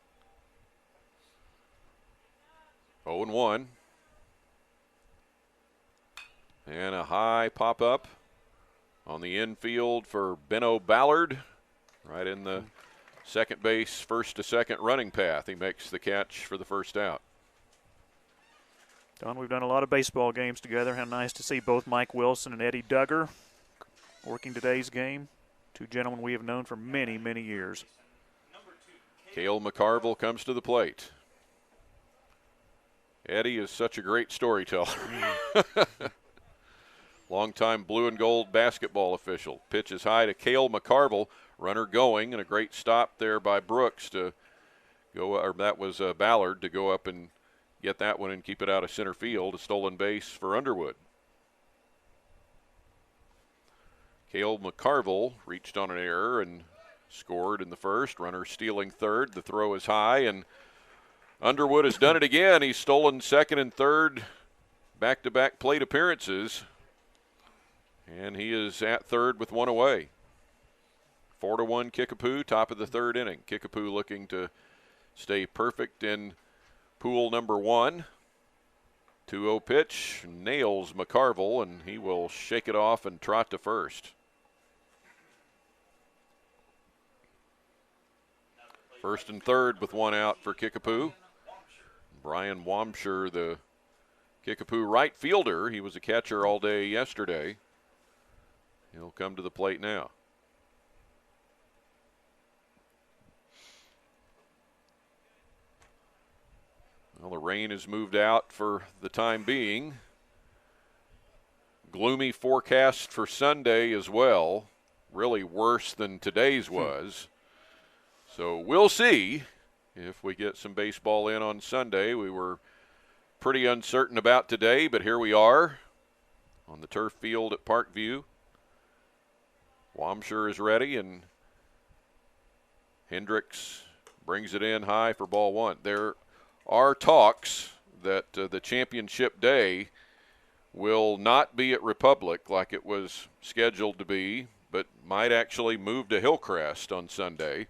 0-1. And a high pop-up on the infield for Benno Ballard, right in the second base, first to second running path. He makes the catch for the first out. Don, we've done a lot of baseball games together. How nice to see both Mike Wilson and Eddie Duggar working today's game. 2 gentlemen we have known for many, many years. Cale McCarville comes to the plate. Eddie is such a great storyteller. Longtime blue and gold basketball official. Pitch is high to Cale McCarville. Runner going, and a great stop there by Brooks to go, or that was Ballard, to go up and get that one and keep it out of center field. A stolen base for Underwood. Cale McCarville reached on an error and scored in the first. Runner stealing third. The throw is high, and Underwood has done it again. He's stolen second and third, back-to-back plate appearances. And he is at third with 1 away. 4-1 Kickapoo, top of the third inning. Kickapoo looking to stay perfect in pool number 1. 2-0 pitch, nails McCarville, and he will shake it off and trot to first. First and third with 1 out for Kickapoo. Brian Wamsher, the Kickapoo right fielder. He was a catcher all day yesterday. He'll come to the plate now. Well, the rain has moved out for the time being. Gloomy forecast for Sunday as well. Really worse than today's was. So we'll see if we get some baseball in on Sunday. We were pretty uncertain about today, but here we are on the turf field at Parkview. Wamsher is ready, and Hendricks brings it in high for ball 1. There are talks that the championship day will not be at Republic like it was scheduled to be, but might actually move to Hillcrest on Sunday.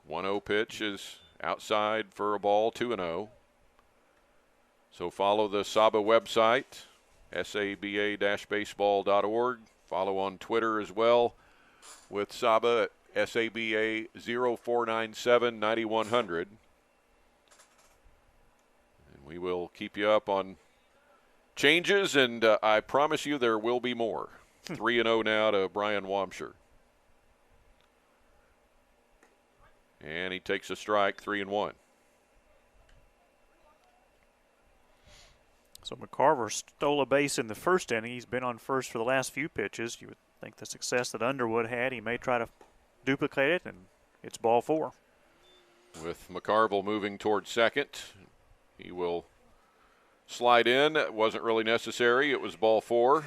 1-0 pitch is outside for a ball, 2-0. So follow the SABA website, saba-baseball.org. Follow on Twitter as well with SABA at SABA 0497 9100. And we will keep you up on changes, and I promise you there will be more. 3-0 now to Brian Wamsher. And he takes a strike, 3-1. So McCarver stole a base in the first inning. He's been on first for the last few pitches. You would think the success that Underwood had, he may try to duplicate it, and it's ball 4. With McCarville moving toward second, he will slide in. It wasn't really necessary. It was ball 4.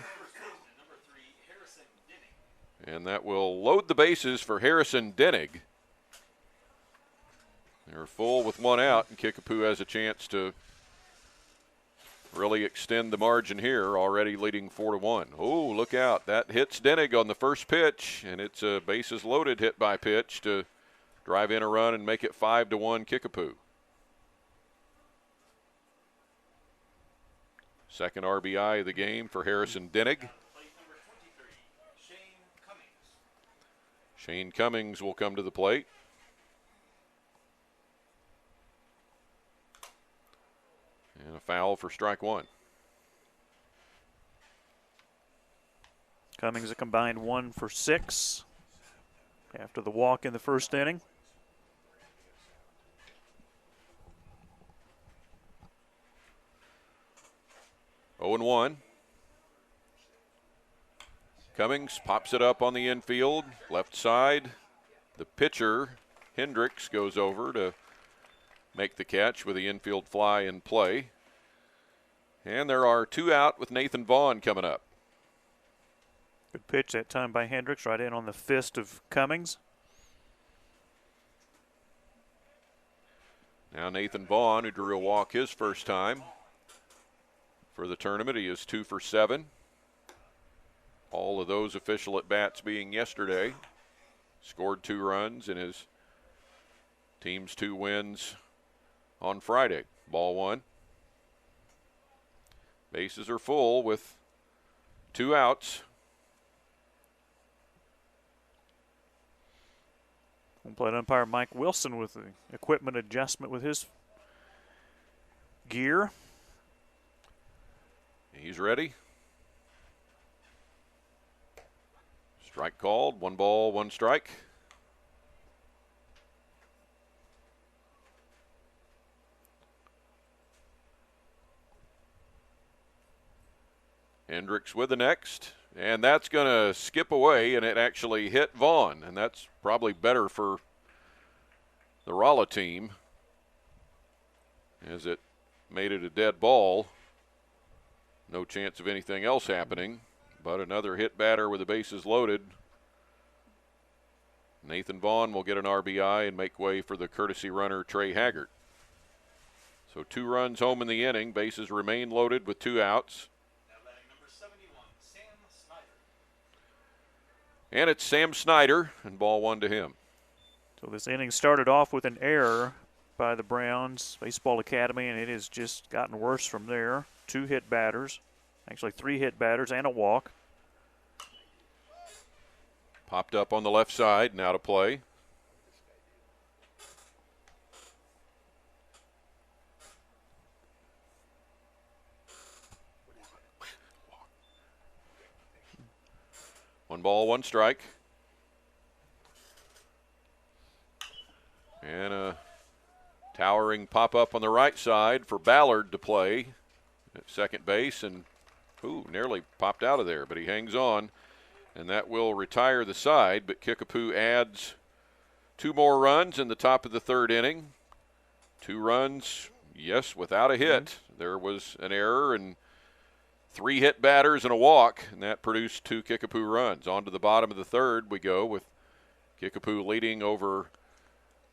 And that will load the bases for Harrison Denig. They're full with 1 out, and Kickapoo has a chance to really extend the margin here, already leading 4-1. Oh, look out. That hits Denig on the first pitch, and it's a bases loaded hit by pitch to drive in a run and make it 5-1 Kickapoo. Second RBI of the game for Harrison Denig. Shane Cummings will come to the plate. And a foul for strike one. Cummings a combined 1 for 6 after the walk in the first inning. Oh and 1. Cummings pops it up on the infield, left side. The pitcher, Hendricks, goes over to make the catch with the infield fly in play. And there are 2 out with Nathan Vaughn coming up. Good pitch that time by Hendricks, right in on the fist of Cummings. Now Nathan Vaughn, who drew a walk his first time for the tournament, he is 2 for 7. All of those official at-bats being yesterday. Scored 2 runs in his team's 2 wins on Friday. Ball 1. Bases are full with 2 outs. Home plate umpire Mike Wilson with the equipment adjustment with his gear. He's ready. Strike called. 1 ball, 1 strike. Hendricks with the next. And that's going to skip away, and it actually hit Vaughn. And that's probably better for the Rolla team, as it made it a dead ball. No chance of anything else happening, but another hit batter with the bases loaded. Nathan Vaughn will get an RBI and make way for the courtesy runner Trey Haggart. So 2 runs home in the inning. Bases remain loaded with 2 outs. And it's Sam Snyder, and ball 1 to him. So this inning started off with an error by the Browns Baseball Academy, and it has just gotten worse from there. 2 hit batters, actually 3 hit batters and a walk. Popped up on the left side, now to play. One ball, 1 strike. And a towering pop-up on the right side for Ballard to play at second base. And, nearly popped out of there, but he hangs on. And that will retire the side, but Kickapoo adds 2 more runs in the top of the 3rd inning. 2 runs, yes, without a hit. There was an error and 3 hit batters and a walk, and that produced 2 Kickapoo runs. On to the bottom of the 3rd we go, with Kickapoo leading over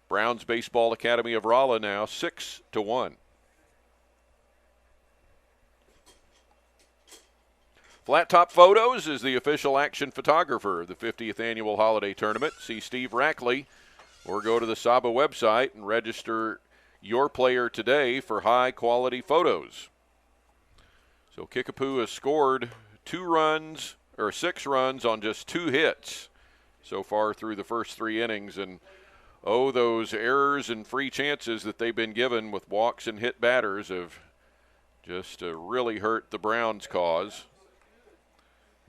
Browns Baseball Academy of Rolla now 6-1. Flat Top Photos is the official action photographer of the 50th Annual Holiday Tournament. See Steve Rackley or go to the SABA website and register your player today for high-quality photos. So Kickapoo has scored 6 runs on just 2 hits so far through the first 3 innings. And, those errors and free chances that they've been given with walks and hit batters have just really hurt the Browns' cause.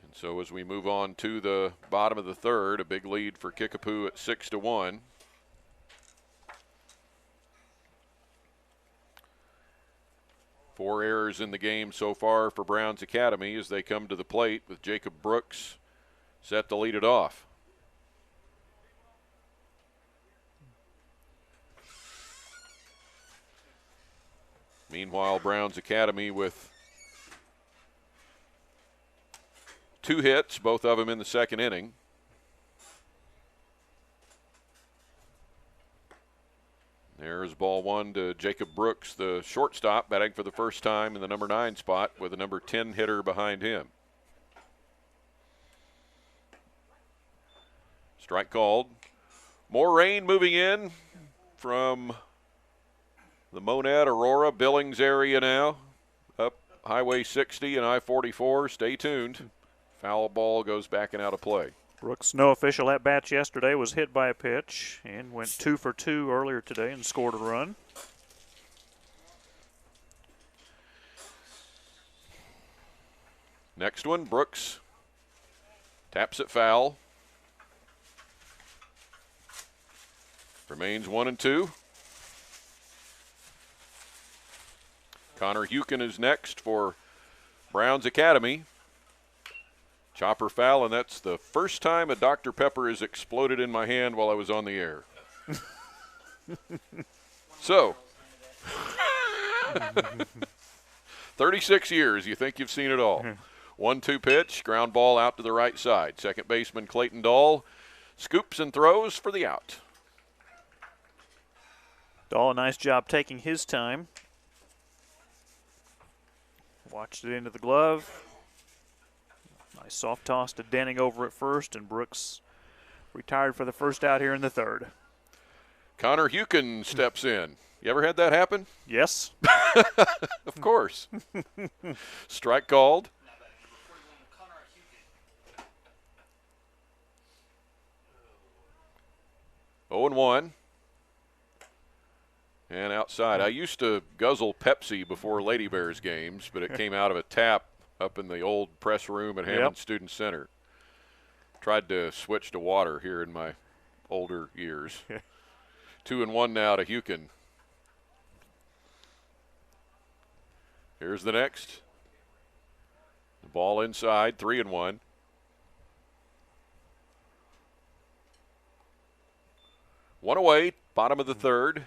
And so as we move on to the bottom of the 3rd, a big lead for Kickapoo at 6-1. Four errors in the game so far for Browns Academy as they come to the plate with Jacob Brooks set to lead it off. Meanwhile, Browns Academy with 2 hits, both of them in the 2nd inning. There's ball 1 to Jacob Brooks, the shortstop, batting for the first time in the number 9 spot with a number 10 hitter behind him. Strike called. More rain moving in from the Monad, Aurora, Billings area now. Up Highway 60 and I-44. Stay tuned. Foul ball goes back and out of play. Brooks, no official at-bats yesterday, was hit by a pitch and went 2 for 2 earlier today and scored a run. Next one, Brooks taps it foul. Remains 1-2. Connor Hukin is next for Browns Academy. Chopper foul, and that's the first time a Dr. Pepper has exploded in my hand while I was on the air. So, 36 years, you think you've seen it all. 1-2 pitch, ground ball out to the right side. Second baseman Clayton Dahl scoops and throws for the out. Dahl, a nice job taking his time. Watched it into the glove. Nice soft toss to Denning over at first, and Brooks retired for the first out here in the third. Connor Hukin steps in. You ever had that happen? Yes. Of course. Strike called. Oh and 1. And outside. I used to guzzle Pepsi before Lady Bears games, but it came out of a tap up in the old press room at Hammond Student Center. Tried to switch to water here in my older years. 2-1 now to Hukin. Here's the next. The ball inside, 3-1. One away, bottom of the third.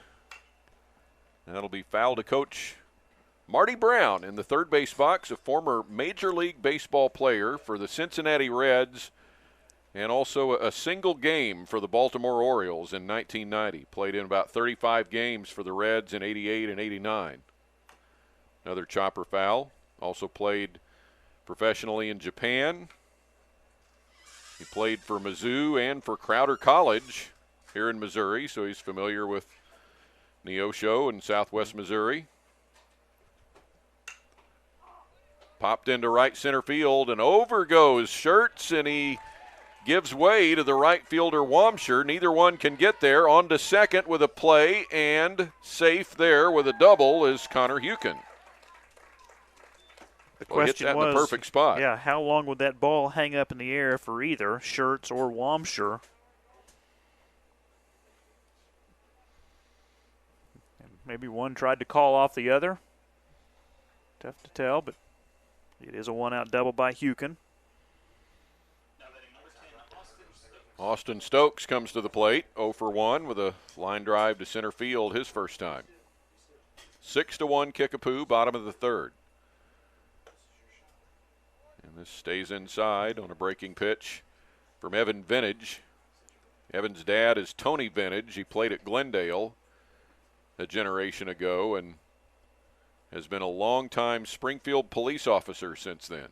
And that'll be foul to coach Marty Brown in the third base box, a former Major League Baseball player for the Cincinnati Reds and also a single game for the Baltimore Orioles in 1990. Played in about 35 games for the Reds in 88 and 89. Another chopper foul. Also played professionally in Japan. He played for Mizzou and for Crowder College here in Missouri, so he's familiar with Neosho in southwest Missouri. Popped into right center field, and over goes Schertz, and he gives way to the right fielder Wamsher. Neither one can get there. On to second with a play, and safe there with a double is Connor Hukin. The question hits that was, in the perfect spot. Yeah, how long would that ball hang up in the air for either Schertz or Wamsher? Maybe one tried to call off the other. Tough to tell, but it is a one-out double by Hukin. Austin Stokes comes to the plate, 0 for 1 with a line drive to center field his first time. 6-1 Kickapoo, bottom of the third. And this stays inside on a breaking pitch from Evan Vintage. Evan's dad is Tony Vintage. He played at Glendale a generation ago and has been a long-time Springfield police officer since then.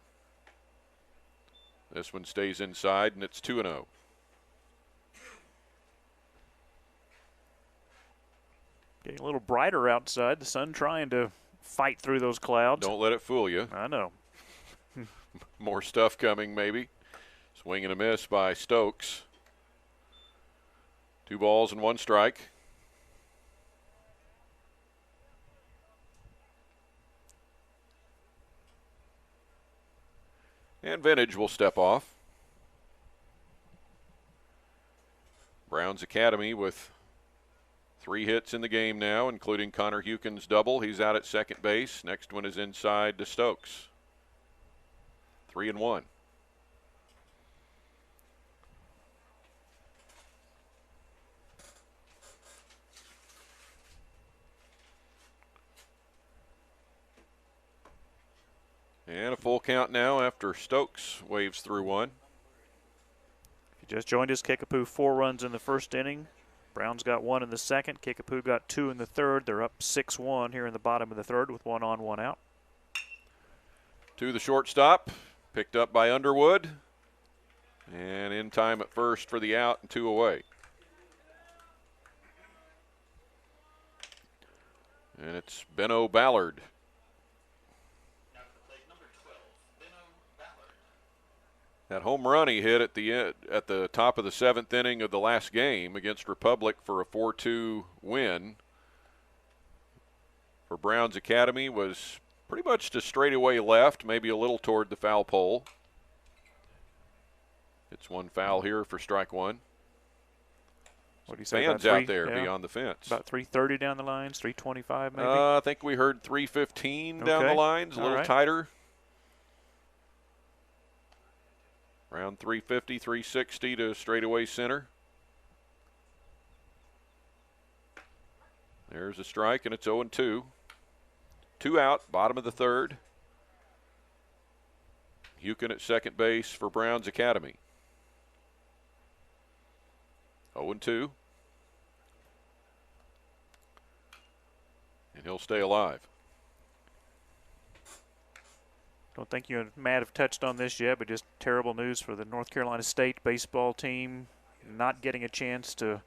This one stays inside, and it's 2-0. Getting a little brighter outside. The sun trying to fight through those clouds. Don't let it fool you. I know. More stuff coming, maybe. Swing and a miss by Stokes. 2 balls and 1 strike. And Vintage will step off. Browns Academy with 3 hits in the game now, including Connor Hukin's double. He's out at second base. Next one is inside to Stokes. 3-1. And a full count now after Stokes waves through one. If you just joined us, Kickapoo 4 runs in the first inning. Browns got 1 in the second. Kickapoo got 2 in the third. They're up 6-1 here in the bottom of the third with 1 on, 1 out. To the shortstop, picked up by Underwood. And in time at first for the out and 2 away. And it's Benno Ballard. That home run he hit at the top of the 7th inning of the last game against Republic for a 4-2 win for Browns Academy was pretty much to straightaway left, maybe a little toward the foul pole. It's one foul here for strike one. What do you say? Fans out there beyond the fence. About 330 down the lines, 325 maybe? I think we heard 315 down the lines, a little tighter. Around 350, 360 to straightaway center. There's a strike, and it's 0-2. 2 out, bottom of the 3rd. Hukin at second base for Browns Academy. 0-2. And he'll stay alive. Don't think you and Matt have touched on this yet, but just terrible news for the North Carolina State baseball team. Not getting a chance to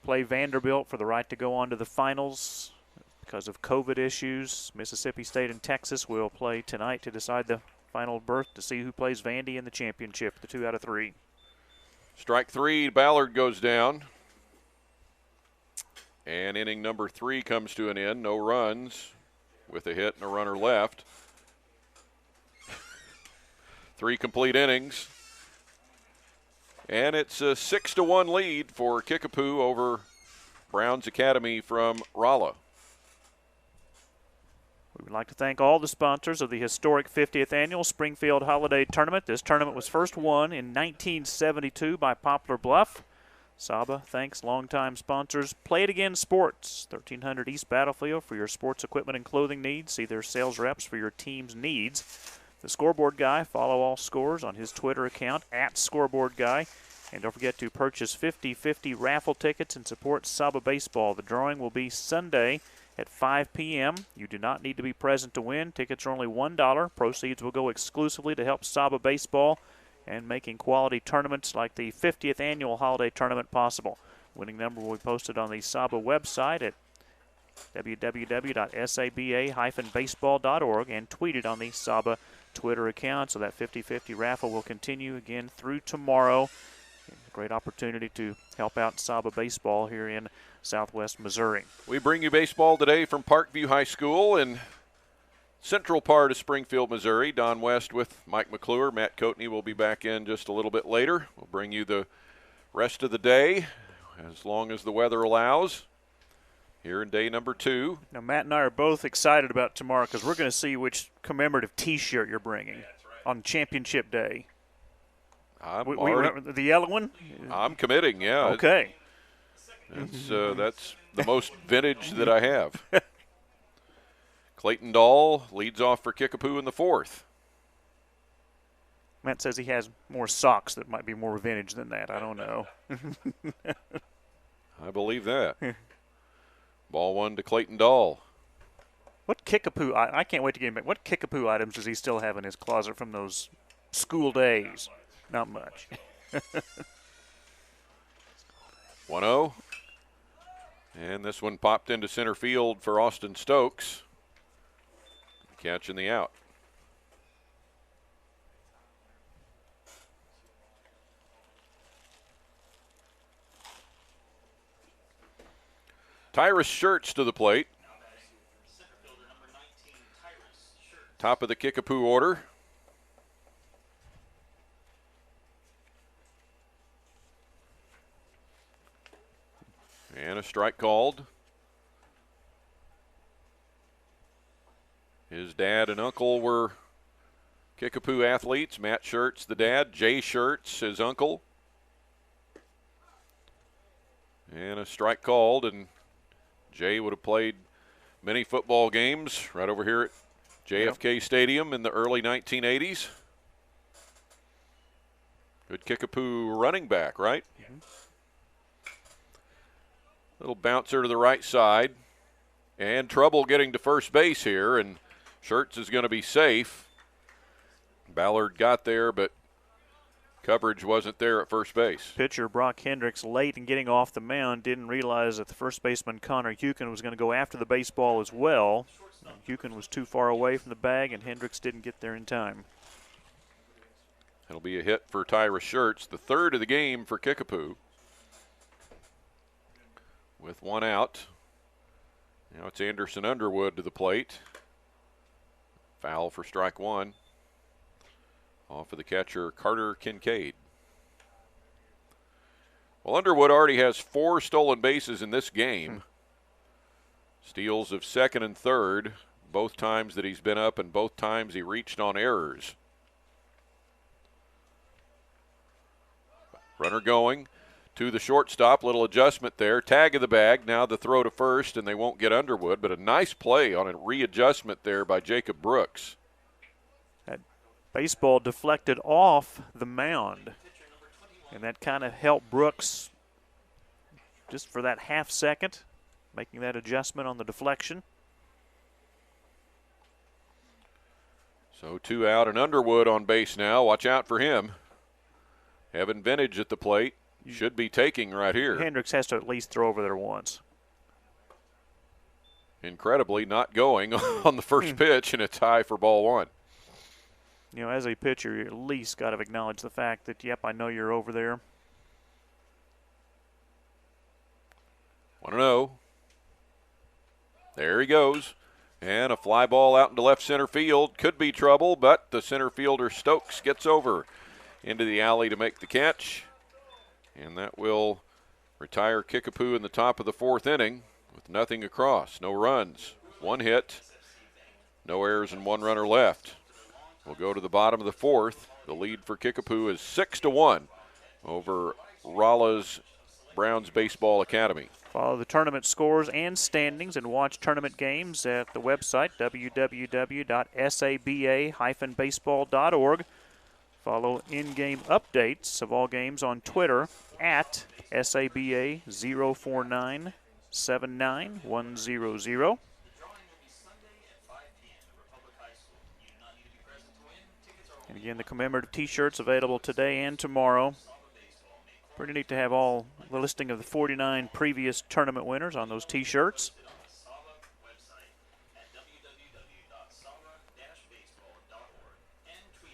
play Vanderbilt for the right to go on to the finals because of COVID issues. Mississippi State and Texas will play tonight to decide the final berth to see who plays Vandy in the championship, the 2 out of 3. Strike 3, Ballard goes down. And inning number 3 comes to an end. No runs with a hit and a runner left. 3 complete innings. And it's a 6-1 lead for Kickapoo over Browns Academy from Rolla. We would like to thank all the sponsors of the historic 50th Annual Springfield Holiday Tournament. This tournament was first won in 1972 by Poplar Bluff. SABA thanks longtime sponsors. Play It Again Sports, 1300 East Battlefield for your sports equipment and clothing needs. See their sales reps for your team's needs. The Scoreboard Guy, follow all scores on his Twitter account, @ScoreboardGuy. And don't forget to purchase 50/50 raffle tickets and support SABA Baseball. The drawing will be Sunday at 5 p.m. You do not need to be present to win. Tickets are only $1. Proceeds will go exclusively to help SABA Baseball and making quality tournaments like the 50th Annual Holiday Tournament possible. Winning number will be posted on the SABA website at www.saba-baseball.org and tweeted on the SABA Twitter account. So that 50/50 raffle will continue again through tomorrow. A great opportunity to help out SABA Baseball here in Southwest Missouri. We bring you baseball today from Parkview High School in central part of Springfield, Missouri. Don West with Mike McClure. Matt Coatney will be back in just a little bit later. We'll bring you the rest of the day as long as the weather allows here in day number 2. Now, Matt and I are both excited about tomorrow because we're going to see which commemorative T-shirt you're bringing on Championship Day. The yellow one? I'm committing, yeah. Okay. That's the most vintage that I have. Clayton Dahl leads off for Kickapoo in the 4th. Matt says he has more socks that might be more vintage than that. I don't know. I believe that. Ball 1 to Clayton Dahl. What Kickapoo? I can't wait to get him back. What Kickapoo items does he still have in his closet from those school days? Not much. 1-0. And this one popped into center field for Austin Stokes. Catching the out. Tyrus Shirts to the plate. Top of the Kickapoo order. And a strike called. His dad and uncle were Kickapoo athletes. Matt Shirts, the dad. Jay Shirts, his uncle. And a strike called, and Jay would have played many football games right over here at JFK Stadium in the early 1980s. Good Kickapoo running back, right? Mm-hmm. Little bouncer to the right side. And trouble getting to first base here, and Shirts is going to be safe. Ballard got there, but coverage wasn't there at first base. Pitcher Brock Hendricks, late in getting off the mound, didn't realize that the first baseman Connor Hukin was going to go after the baseball as well. Hukin was too far away from the bag, and Hendricks didn't get there in time. That'll be a hit for Tyra Schertz, the third of the game for Kickapoo. With one out. Now it's Anderson Underwood to the plate. Foul for strike one. Off of the catcher, Carter Kincaid. Well, Underwood already has 4 stolen bases in this game. Steals of second and third, both times that he's been up and both times he reached on errors. Runner going to the shortstop, little adjustment there. Tag of the bag, now the throw to first, and they won't get Underwood, but a nice play on a readjustment there by Jacob Brooks. That baseball deflected off the mound, and that kind of helped Brooks just for that half second, making that adjustment on the deflection. So 2 out and Underwood on base now. Watch out for him. Evan Vintage at the plate. Should be taking right here. Hendricks has to at least throw over there once. Incredibly not going on the first pitch, and a tie for ball one. You know, as a pitcher, you at least got to acknowledge the fact that, yep, I know you're over there. 1-0. There he goes. And a fly ball out into left center field. Could be trouble, but the center fielder Stokes gets over into the alley to make the catch. And that will retire Kickapoo in the top of the 4th inning with nothing across. No runs, 1 hit, no errors, and 1 runner left. We'll go to the bottom of the 4th. The lead for Kickapoo is 6-1 over Rolla's Browns Baseball Academy. Follow the tournament scores and standings and watch tournament games at the website, www.saba-baseball.org. Follow in-game updates of all games on Twitter at SABA049791100. And again, the commemorative T-shirts available today and tomorrow. Pretty neat to have all the listing of the 49 previous tournament winners on those T-shirts.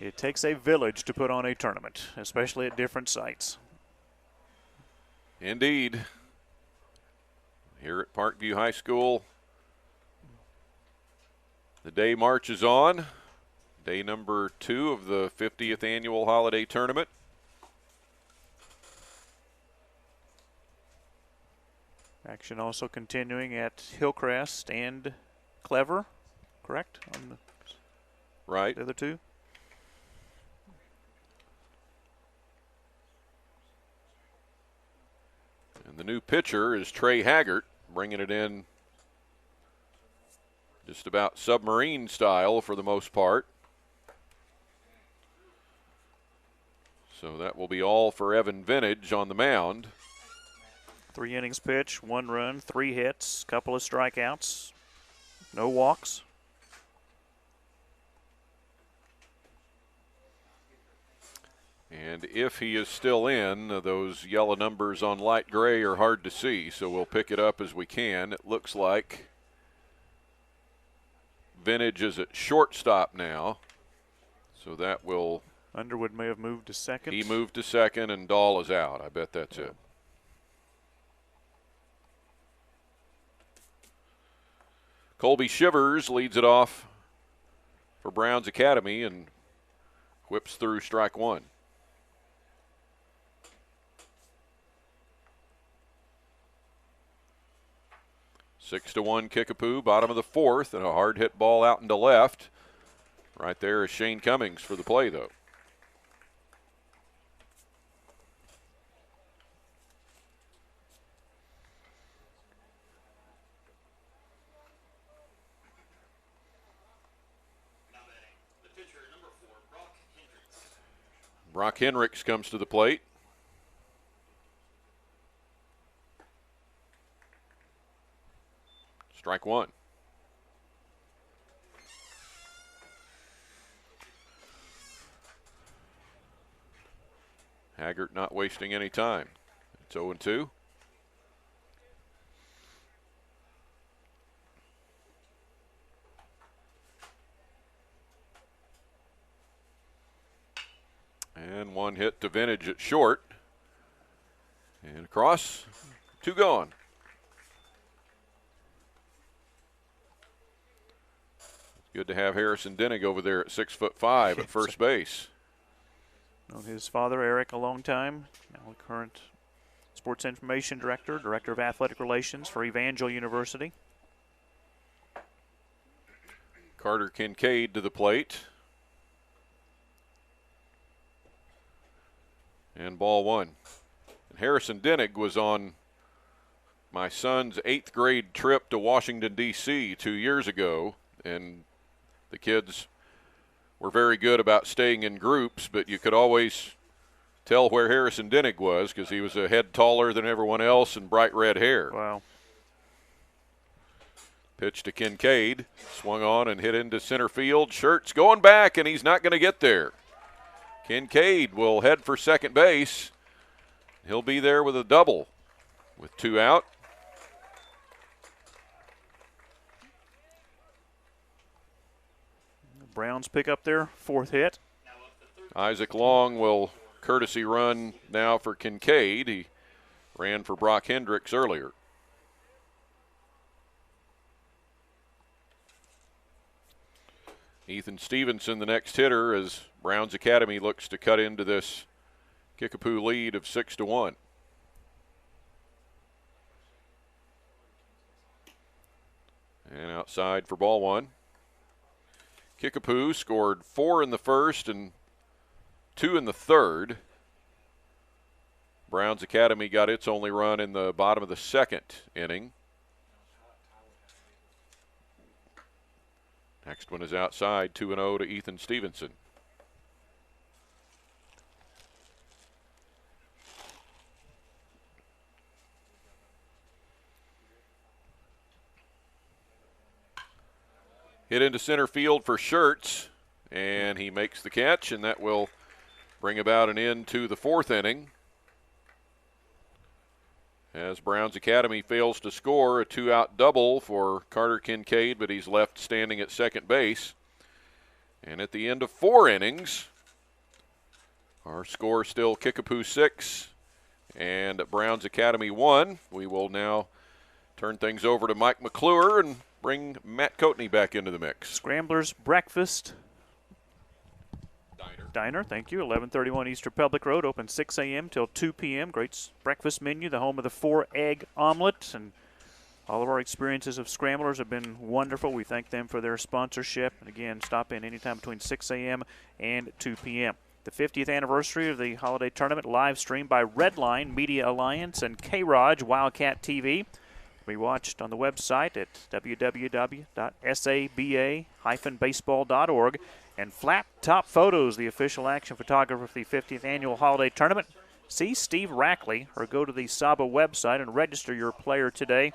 It takes a village to put on a tournament, especially at different sites. Indeed. Here at Parkview High School, the day marches on. Day number 2 of the 50th annual holiday tournament. Action also continuing at Hillcrest and Clever, correct? On the Right. other two? And the new pitcher is Trey Haggart, bringing it in just about submarine style for the most part. So that will be all for Evan Vintage on the mound. 3 innings pitch, 1 run, 3 hits, couple of strikeouts, no walks. And if he is still in, those yellow numbers on light gray are hard to see, so we'll pick it up as we can. It looks like Vintage is at shortstop now, so that will... Underwood may have moved to second. He moved to second, and Dahl is out. I bet that's it. Colby Shivers leads it off for Browns Academy and whips through strike 1. Six to 1 Kickapoo, bottom of the 4th, and a hard hit ball out into left. Right there is Shane Cummings for the play, though. Brock Hendricks comes to the plate. Strike 1. Haggart not wasting any time. It's 0-2. And one hit to Vintage at short. And across, 2 gone. Good to have Harrison Dennig over there at 6'5" at first base. Known his father, Eric, a long time. Now the current Sports Information Director, Director of Athletic Relations for Evangel University. Carter Kincaid to the plate. And ball 1. And Harrison Dennig was on my son's 8th grade trip to Washington, D.C. 2 years ago. And the kids were very good about staying in groups, but you could always tell where Harrison Dennig was because he was a head taller than everyone else and bright red hair. Wow. Pitch to Kincaid, swung on and hit into center field. Shirt's going back, and he's not going to get there. Kincaid will head for second base. He'll be there with a double with 2 out. Browns pick up their 4th hit. Isaac Long will courtesy run now for Kincaid. He ran for Brock Hendricks earlier. Ethan Stevenson, the next hitter, as Browns Academy looks to cut into this Kickapoo lead of 6-1. And outside for ball 1. Kickapoo scored 4 in the first and 2 in the third. Browns Academy got its only run in the bottom of the 2nd inning. Next one is outside, 2-0 to Ethan Stevenson. Hit into center field for Shirts, and he makes the catch, and that will bring about an end to the 4th inning. As Browns Academy fails to score, a 2-out double for Carter Kincaid, but he's left standing at second base. And at the end of 4 innings, our score still Kickapoo 6 and Browns Academy 1. We will now turn things over to Mike McClure and bring Matt Coatney back into the mix. Scramblers Breakfast Diner, thank you. 1131 East Republic Road, open 6 a.m. till 2 p.m. Great breakfast menu, the home of the 4-egg omelet, and all of our experiences of Scramblers have been wonderful. We thank them for their sponsorship. And again, stop in anytime between 6 a.m. and 2 p.m. The 50th anniversary of the holiday tournament, live streamed by Redline Media Alliance and K-Raj Wildcat TV. We watched on the website at www.saba-baseball.org. And Flat Top Photos, the official action photographer for the 50th annual holiday tournament. See Steve Rackley or go to the SABA website and register your player today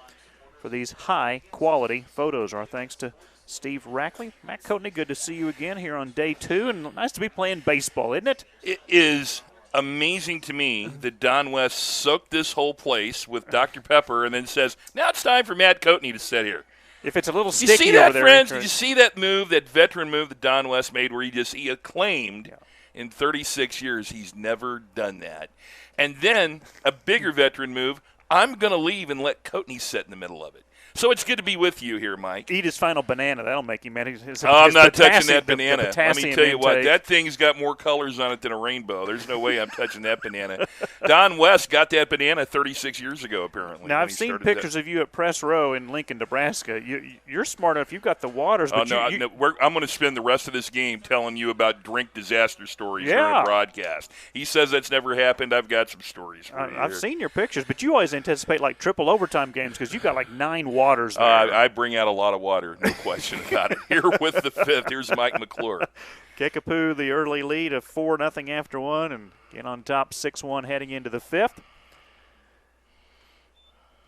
for these high-quality photos. Our thanks to Steve Rackley. Matt Coatney, good to see you again here on day 2, and nice to be playing baseball, isn't it? It is amazing to me that Don West soaked this whole place with Dr. Pepper and then says, now it's time for Matt Coatney to sit here. If it's a little Did sticky you see that, over there, friends? Did you see that move, that veteran move that Don West made where he acclaimed in 36 years he's never done that. And then a bigger veteran move, I'm going to leave and let Coatney sit in the middle of it. So it's good to be with you here, Mike. Eat his final banana. That'll make him mad. I'm not touching that banana. Let me tell you what, intake. that thing's got more colors on it than a rainbow. There's no way I'm touching that banana. Don West got that banana 36 years ago, apparently. Now, I've seen pictures of you at Press Row in Lincoln, Nebraska. You're smart enough. You've got the waters. But I'm going to spend the rest of this game telling you about drink disaster stories during a broadcast. He says that's never happened. I've got some stories for you. I've seen your pictures, but you always anticipate like triple overtime games because you've got like 9 waters there. I bring out a lot of water, no question about it. Here with the 5th, here's Mike McClure. Kickapoo, the early lead of 4-0 after 1, and get on top 6-1 heading into the 5th.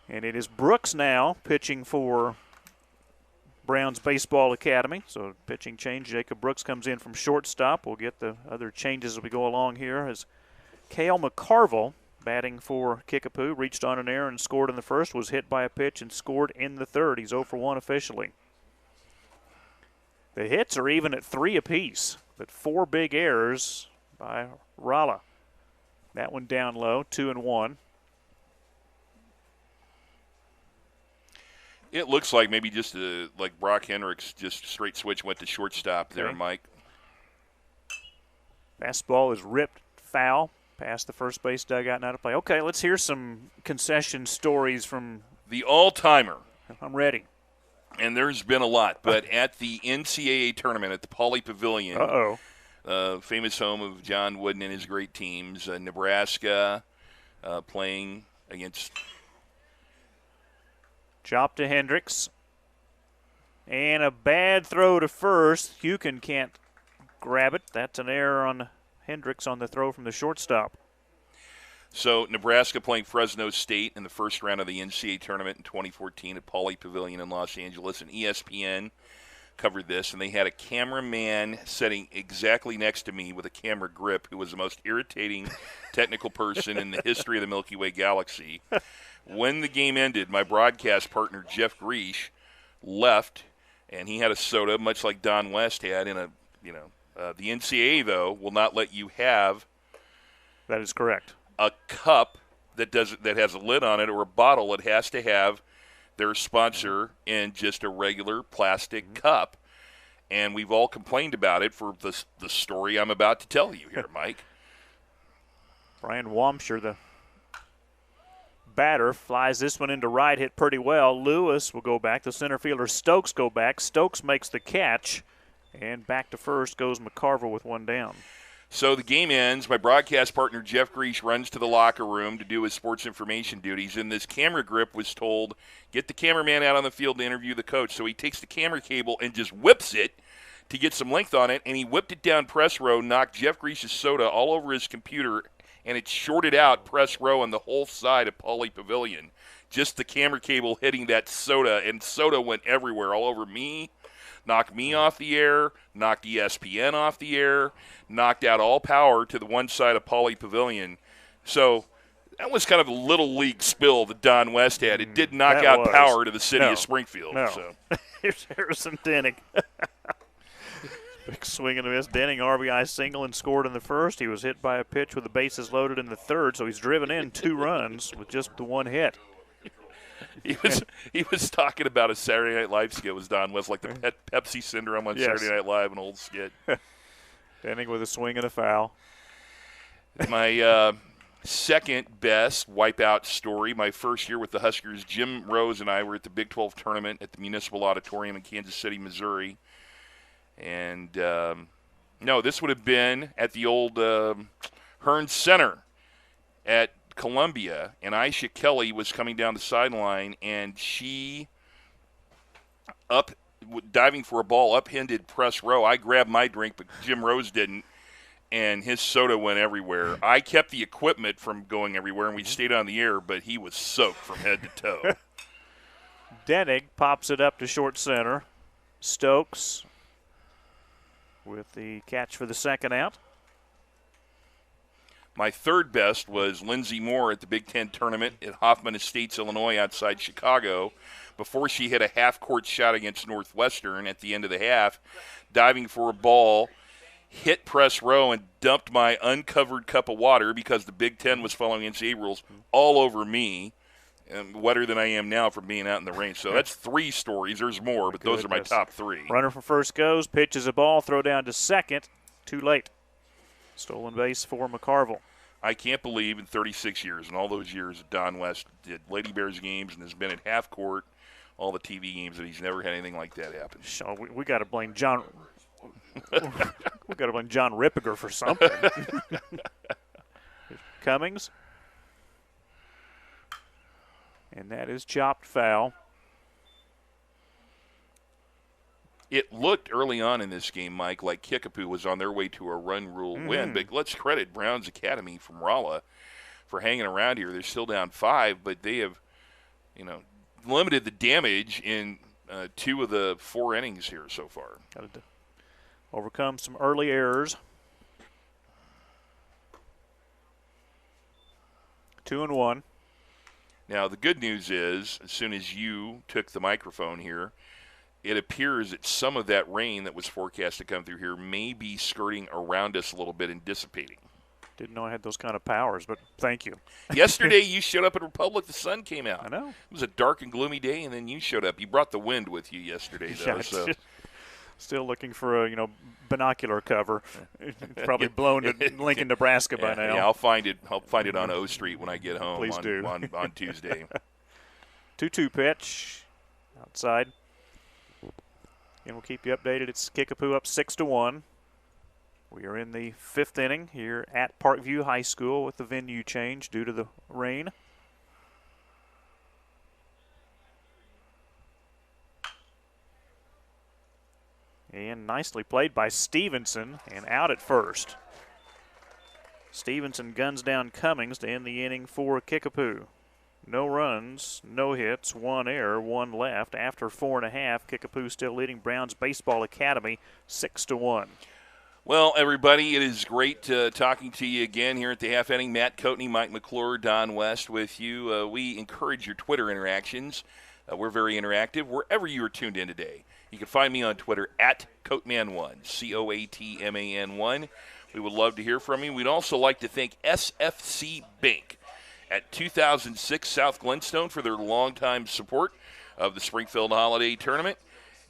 And it is Brooks now pitching for Browns Baseball Academy. So pitching change, Jacob Brooks comes in from shortstop. We'll get the other changes as we go along here as Cale McCarville, batting for Kickapoo, reached on an error and scored in the first, was hit by a pitch and scored in the third. He's 0 for 1 officially. The hits are even at 3 apiece, but 4 big errors by Rolla. That one down low, 2-1. It looks like maybe just like Brock Hendricks just straight switch went to shortstop there, Mike. Fastball is ripped foul past the first base dugout and out of play. Okay, let's hear some concession stories from the all-timer. I'm ready. And there's been a lot, but at the NCAA tournament at the Pauley Pavilion, famous home of John Wooden and his great teams, Nebraska playing against. Chop to Hendricks. And a bad throw to first. Hukin can't grab it. That's an error on Hendricks on the throw from the shortstop. So Nebraska playing Fresno State in the first round of the NCAA tournament in 2014 at Pauley Pavilion in Los Angeles, and ESPN covered this, and they had a cameraman sitting exactly next to me with a camera grip who was the most irritating technical person in the history of the Milky Way galaxy. When the game ended, my broadcast partner, Jeff Greesh, left, and he had a soda, much like Don West had in a, the NCAA, though, will not let you have. That is correct. A cup that has a lid on it or a bottle. It has to have their sponsor in just a regular plastic cup. And we've all complained about it for the story I'm about to tell you here, Mike. Brian Wamsher, the batter, flies this one into right, hit pretty well. Lewis will go back. The center fielder Stokes go back. Stokes makes the catch. And back to first goes McCarville with one down. So the game ends. My broadcast partner, Jeff Greesh, runs to the locker room to do his sports information duties. And this camera grip was told, get the cameraman out on the field to interview the coach. So he takes the camera cable and just whips it to get some length on it. And he whipped it down press row, knocked Jeff Greesh's soda all over his computer, and it shorted out press row on the whole side of Pauley Pavilion. Just the camera cable hitting that soda, and soda went everywhere, all over me. Knocked me off the air, knocked ESPN off the air, knocked out all power to the one side of Pauley Pavilion. So that was kind of a little league spill that Don West had. It did knock out power to the city of Springfield. No. So. Here's Harrison Denning. Big swing and a miss. Denning RBI single and scored in the first. He was hit by a pitch with the bases loaded in the third, so he's driven in 2 runs with just the one hit. He was talking about a Saturday Night Live skit with Don West, like the Pepsi syndrome on Saturday Night Live, an old skit. Denning with a swing and a foul. My second best wipeout story, my first year with the Huskers, Jim Rose and I were at the Big 12 tournament at the Municipal Auditorium in Kansas City, Missouri. And, no, this would have been at the old Hearns Center at Columbia, and Aisha Kelly was coming down the sideline, and she diving for a ball, upended press row. I grabbed my drink, but Jim Rose didn't, and his soda went everywhere. I kept the equipment from going everywhere, and we stayed on the air, but he was soaked from head to toe. Denning pops it up to short center. Stokes with the catch for the second out. My third best was Lindsey Moore at the Big Ten tournament at Hoffman Estates, Illinois, outside Chicago, before she hit a half-court shot against Northwestern at the end of the half, diving for a ball, hit press row, and dumped my uncovered cup of water because the Big Ten was following NCAA rules all over me, and wetter than I am now from being out in the rain. So that's 3 stories. There's more, but those are my top 3. Runner from first goes, pitches a ball, throw down to second, too late. Stolen base for McCarville. I can't believe in 36 years, and all those years that Don West did Lady Bears games and has been at half court, all the TV games, that he's never had anything like that happen. So we got to blame John. We got to blame John Rippiger for something. Cummings, and that is chopped foul. It looked early on in this game, Mike, like Kickapoo was on their way to a run rule win. But let's credit Brown's Academy from Rolla for hanging around here. They're still down 5, but they have, limited the damage in 2 of the 4 innings here so far. Got to overcome some early errors. 2-1. Now, the good news is, as soon as you took the microphone here, it appears that some of that rain that was forecast to come through here may be skirting around us a little bit and dissipating. Didn't know I had those kind of powers, but thank you. Yesterday you showed up at Republic, the sun came out. I know. It was a dark and gloomy day, and then you showed up. You brought the wind with you yesterday, though. Yeah, So. Still looking for a binocular cover. It's probably blown to Lincoln, Nebraska by now. Yeah, I'll find it. I'll find it on O Street when I get home. Please do. on Tuesday. 2-2 pitch outside. And we'll keep you updated. It's Kickapoo up 6-1. We are in the 5th inning here at Parkview High School with the venue change due to the rain. And nicely played by Stevenson, and out at first. Stevenson guns down Cummings to end the inning for Kickapoo. No runs, no hits, 1 error, 1 left. After 4.5, Kickapoo still leading Browns Baseball Academy 6-1. Well, everybody, it is great talking to you again here at the half inning. Matt Coatney, Mike McClure, Don West with you. We encourage your Twitter interactions. We're very interactive wherever you are tuned in today. You can find me on Twitter at Coatman1, COATMAN1. We would love to hear from you. We'd also like to thank SFC Bank at 2006 South Glenstone for their longtime support of the Springfield Holiday Tournament.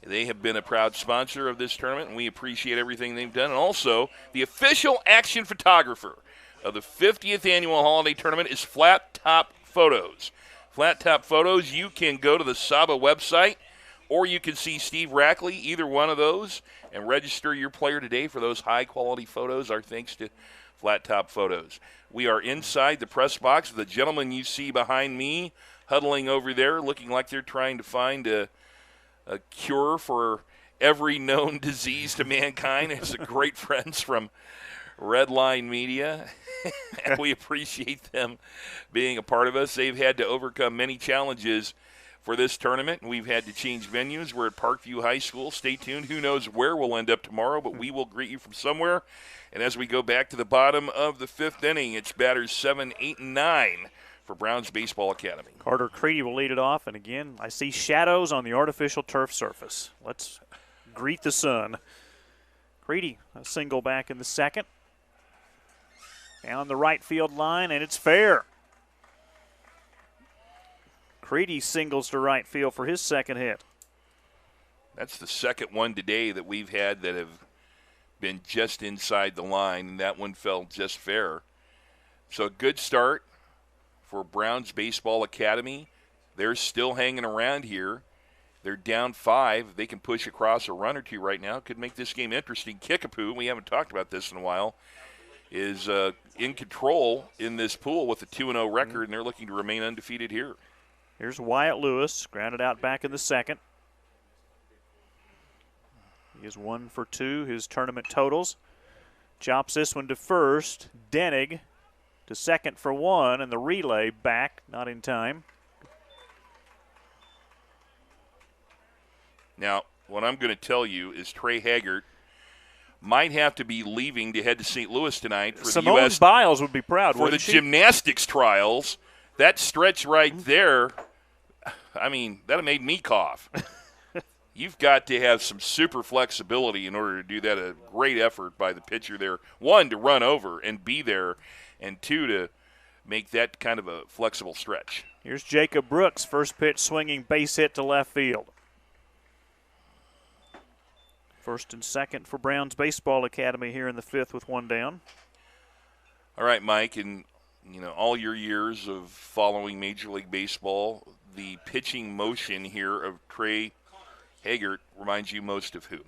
They have been a proud sponsor of this tournament, and we appreciate everything they've done. And also, the official action photographer of the 50th Annual Holiday Tournament is Flat Top Photos. Flat Top Photos, you can go to the SABA website, or you can see Steve Rackley, either one of those, and register your player today for those high-quality photos. Our thanks to Flat Top Photos. We are inside the press box. The gentleman you see behind me huddling over there, looking like they're trying to find a cure for every known disease to mankind. It's the great friends from Red Line Media. And we appreciate them being a part of us. They've had to overcome many challenges for this tournament, and we've had to change venues. We're at Parkview High School. Stay tuned. Who knows where we'll end up tomorrow, but we will greet you from somewhere. And as we go back to the bottom of the 5th inning, it's batters 7, 8, and 9 for Browns Baseball Academy. Carter Creedy will lead it off, and again, I see shadows on the artificial turf surface. Let's greet the sun. Creedy, a single back in the 2nd. Down the right field line, and it's fair. Creedy singles to right field for his 2nd hit. That's the 2nd one today that we've had that have been just inside the line, and that one fell just fair. So a good start for Browns Baseball Academy. They're still hanging around here. They're down 5. They can push across a run or two right now. Could make this game interesting. Kickapoo, we haven't talked about this in a while, is in control in this pool with a 2-0 record, and they're looking to remain undefeated here. Here's Wyatt Lewis, grounded out back in the 2nd. He is 1 for 2, his tournament totals. Chops this one to first. Denig to 2nd for 1, and the relay back, not in time. Now, what I'm going to tell you is Trey Haggart might have to be leaving to head to St. Louis tonight for Simone the U.S. Biles would be proud, for the gymnastics trials. That stretch right there, I mean, that made me cough. You've got to have some super flexibility in order to do that. A great effort by the pitcher there. 1, to run over and be there, and 2, to make that kind of a flexible stretch. Here's Jacob Brooks, first pitch swinging, base hit to left field. First and 2nd for Browns Baseball Academy here in the 5th with 1 down. All right, Mike, and all your years of following Major League Baseball, the pitching motion here of Trey Haggart reminds you most of whom?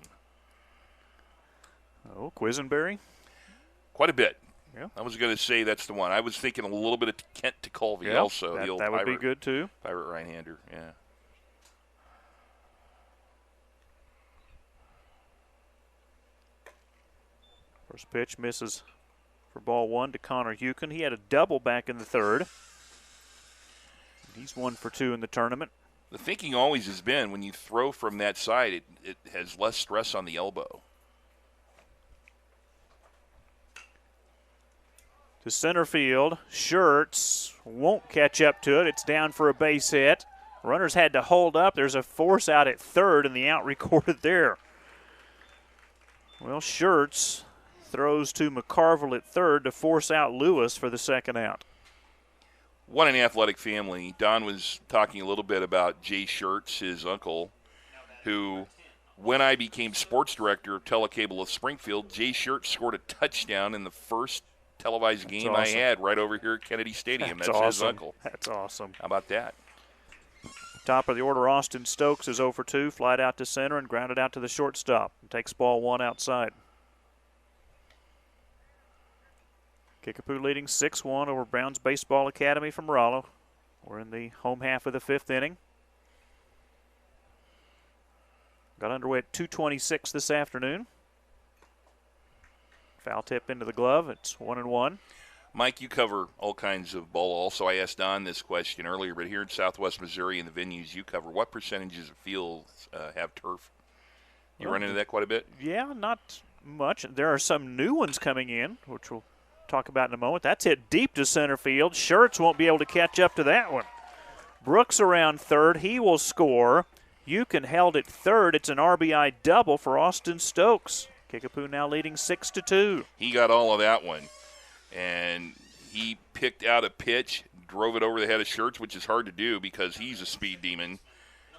Oh, Quisenberry? Quite a bit. Yeah. I was going to say that's the one. I was thinking a little bit of Kent TeColvey also. The old that would be good, too. Pirate right-hander, yeah. First pitch misses for ball 1 to Connor Hukin. He had a double back in the 3rd. He's 1 for 2 in the tournament. The thinking always has been when you throw from that side, it has less stress on the elbow. To center field. Schertz won't catch up to it. It's down for a base hit. Runners had to hold up. There's a force out at third, and the out recorded there. Well, Schertz throws to McCarville at third to force out Lewis for the second out. What an athletic family. Don was talking a little bit about Jay Schertz, his uncle, who, when I became sports director of Telecable of Springfield, Jay Schertz scored a touchdown in the first televised game I had right over here at Kennedy Stadium. That's awesome. his uncle. That's awesome. How about that? Top of the order, Austin Stokes is 0 for 2, flied out to center and grounded out to the shortstop. Takes ball one outside. Kickapoo leading 6-1 over Browns Baseball Academy from Rollo. We're in the home half of the fifth inning. Got underway at 2:26 this afternoon. Foul tip into the glove. It's 1-1. Mike, you cover all kinds of ball also. I asked Don this question earlier, but here in Southwest Missouri and the venues you cover, what percentages of fields have turf? You run into that quite a bit? Yeah, not much. There are some new ones coming in, which we'll talk about in a moment. That's hit deep to center field. Schertz won't be able to catch up to that one. Brooks around third. He will score. Euchen held at third. It's an RBI double for Austin Stokes. Kickapoo now leading 6-2. He got all of that one, and he picked out a pitch, drove it over the head of Schertz, which is hard to do because he's a speed demon.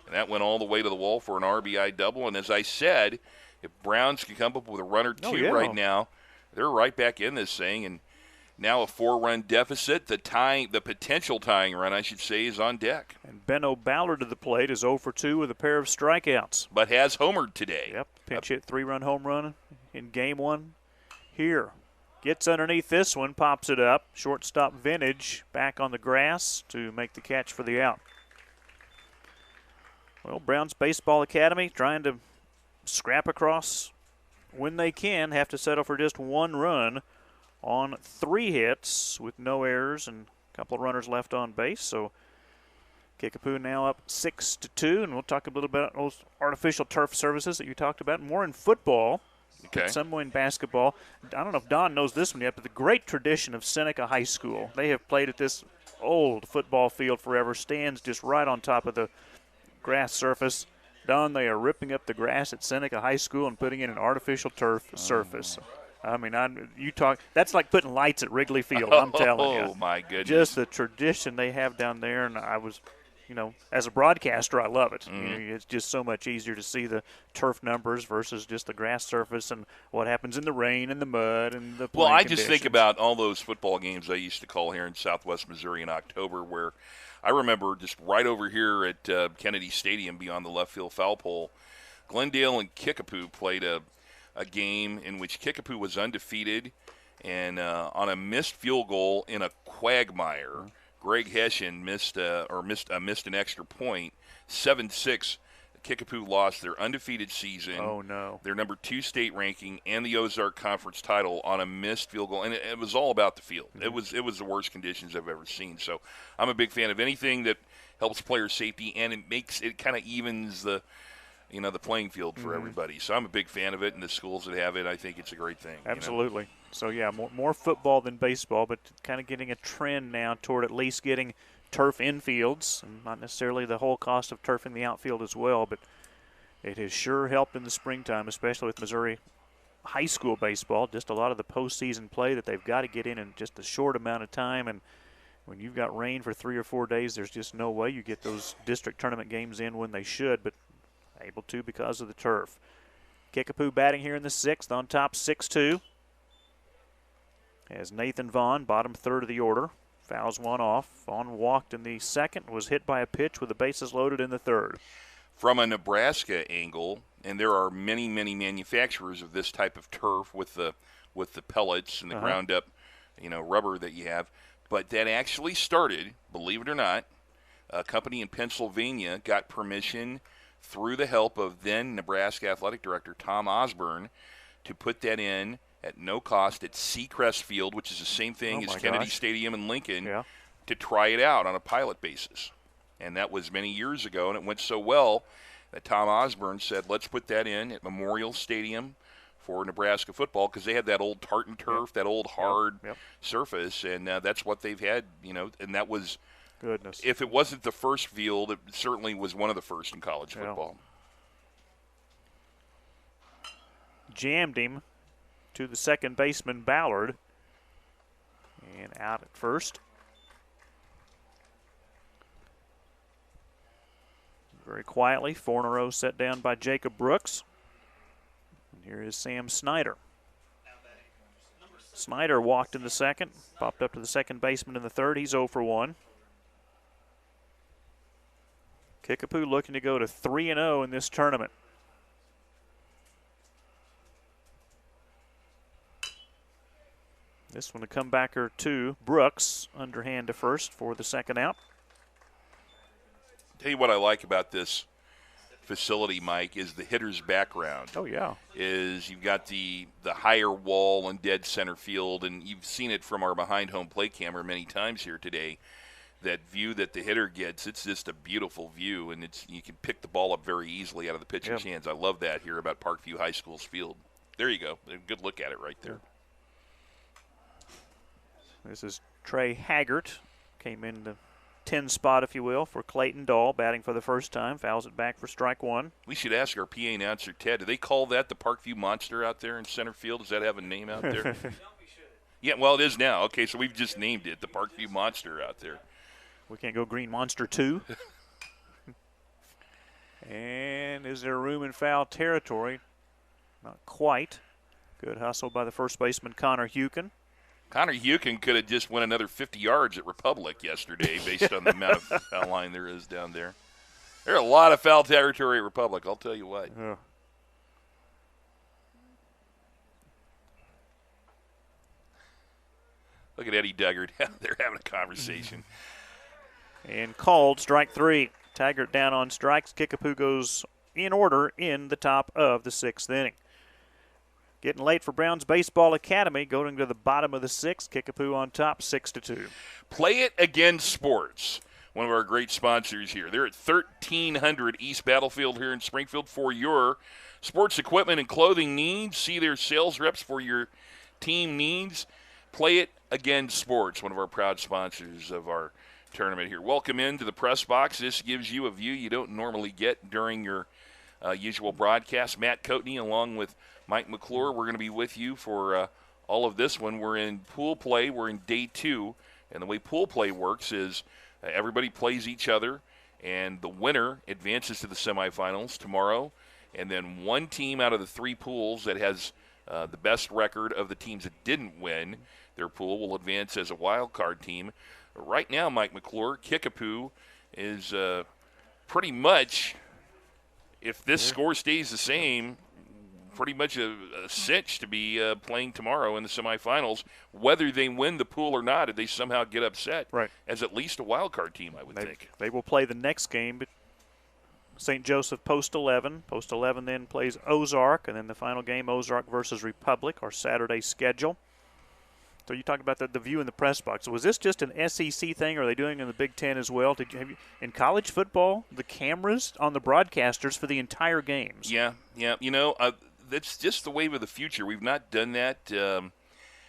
And that went all the way to the wall for an RBI double. And as I said, if Browns can come up with a run or two right now, they're right back in this thing. And now a 4-run deficit. The potential tying run, I should say, is on deck. And Benno Ballard to the plate is 0 for 2 with a pair of strikeouts. But has homered today. Yep, pinch hit 3-run home run in game one here. Gets underneath this one, pops it up. Shortstop Vintage back on the grass to make the catch for the out. Well, Browns Baseball Academy trying to scrap across when they can. Have to settle for just 1 run on 3 hits with no errors and a couple of runners left on base. So Kickapoo now up 6-2, and we'll talk a little bit about those artificial turf services that you talked about. More in football. Okay. Some way in basketball. I don't know if Don knows this one yet, but the great tradition of Seneca High School. They have played at this old football field forever. Stands just right on top of the grass surface. Don, they are ripping up the grass at Seneca High School and putting in an artificial turf surface. I mean, that's like putting lights at Wrigley Field, I'm telling you. Oh, my goodness. Just the tradition they have down there, and I was, as a broadcaster, I love it. It's just so much easier to see the turf numbers versus just the grass surface and what happens in the rain and the mud and the Well, playing I just think conditions. about all those football games I used to call here in Southwest Missouri in October, where I remember just right over here at Kennedy Stadium beyond the left field foul pole, Glendale and Kickapoo played a game in which Kickapoo was undefeated, and on a missed field goal in a quagmire, Greg Hessian missed an extra point. 7-6, Kickapoo lost their undefeated season. Oh, no. Their number 2 state ranking and the Ozark Conference title on a missed field goal, and it was all about the field. It was the worst conditions I've ever seen. So I'm a big fan of anything that helps player safety, and it kind of evens the playing field for everybody. So I'm a big fan of it, and the schools that have it, I think it's a great thing. Absolutely. So, yeah, more football than baseball, but kind of getting a trend now toward at least getting turf infields, and not necessarily the whole cost of turfing the outfield as well, but it has sure helped in the springtime, especially with Missouri high school baseball. Just a lot of the postseason play that they've got to get in just a short amount of time, and when you've got rain for 3 or 4 days, there's just no way you get those district tournament games in when they should, but able to because of the turf. Kickapoo batting here in the 6th, on top 6-2. As Nathan Vaughn, bottom third of the order, fouls one off. Vaughn walked in the 2nd, was hit by a pitch with the bases loaded in the 3rd. From a Nebraska angle, and there are many, many manufacturers of this type of turf with the pellets and the ground up, rubber that you have, but that actually started, believe it or not, a company in Pennsylvania got permission through the help of then Nebraska Athletic Director Tom Osborne to put that in at no cost at Seacrest Field, which is the same thing as Kennedy Stadium in Lincoln, to try it out on a pilot basis. And that was many years ago, and it went so well that Tom Osborne said, let's put that in at Memorial Stadium for Nebraska football, because they had that old tartan turf, that old hard surface, and that's what they've had, and that was goodness. If it wasn't the first field, it certainly was one of the first in college Yeah. football. Jammed him to the second baseman, Ballard. And out at first. Very quietly, 4 in a row set down by Jacob Brooks. And here is Sam Snyder. Snyder walked in the second, popped up to the second baseman in the third. He's 0 for 1. Kickapoo looking to go to 3-0 in this tournament. This one a comebacker to Brooks, underhand to first for the second out. Tell you what I like about this facility, Mike, is the hitter's background. Oh, yeah. Is you've got the higher wall and dead center field, and you've seen it from our behind home plate camera many times here today. That view that the hitter gets, it's just a beautiful view, and you can pick the ball up very easily out of the pitcher's hands. I love that here about Parkview High School's field. There you go. A good look at it right there. This is Trey Haggart. Came in the 10 spot, if you will, for Clayton Dahl, batting for the first time. Fouls it back for strike one. We should ask our PA announcer, Ted, do they call that the Parkview Monster out there in center field? Does that have a name out there? Yeah, well, it is now. Okay, so we've just named it the Parkview Monster out there. We can't go Green Monster 2. And is there room in foul territory? Not quite. Good hustle by the first baseman, Connor Hukin. Connor Hukin could have just went another 50 yards at Republic yesterday based on the amount of foul line there is down there. There are a lot of foul territory at Republic, I'll tell you what. Yeah. Look at Eddie Duggard. They're having a conversation. And called strike 3. Taggart down on strikes. Kickapoo goes in order in the top of the 6th inning. Getting late for Browns Baseball Academy, going to the bottom of the 6th. Kickapoo on top, 6-2. Play It Again Sports, one of our great sponsors here. They're at 1300 East Battlefield here in Springfield for your sports equipment and clothing needs. See their sales reps for your team needs. Play It Again Sports, one of our proud sponsors of our tournament here. Welcome into the press box. This gives you a view you don't normally get during your usual broadcast. Matt Coatney along with Mike McClure, we're going to be with you for all of this one. We're in pool play. We're in day 2. And the way pool play works is everybody plays each other, and the winner advances to the semifinals tomorrow. And then one team out of the 3 pools that has the best record of the teams that didn't win their pool will advance as a wild card team. Right now, Mike McClure, Kickapoo is pretty much, if this score stays the same, pretty much a cinch to be playing tomorrow in the semifinals. Whether they win the pool or not, if they somehow get upset, right, as at least a wild card team, I would think. They will play the next game, but St. Joseph Post 11. Post 11 then plays Ozark, and then the final game, Ozark versus Republic, our Saturday schedule. So you talk about the view in the press box. Was this just an SEC thing, or are they doing it in the Big Ten as well? In college football, the cameras on the broadcasters for the entire games? Yeah. You know, that's just the wave of the future. We've not done that.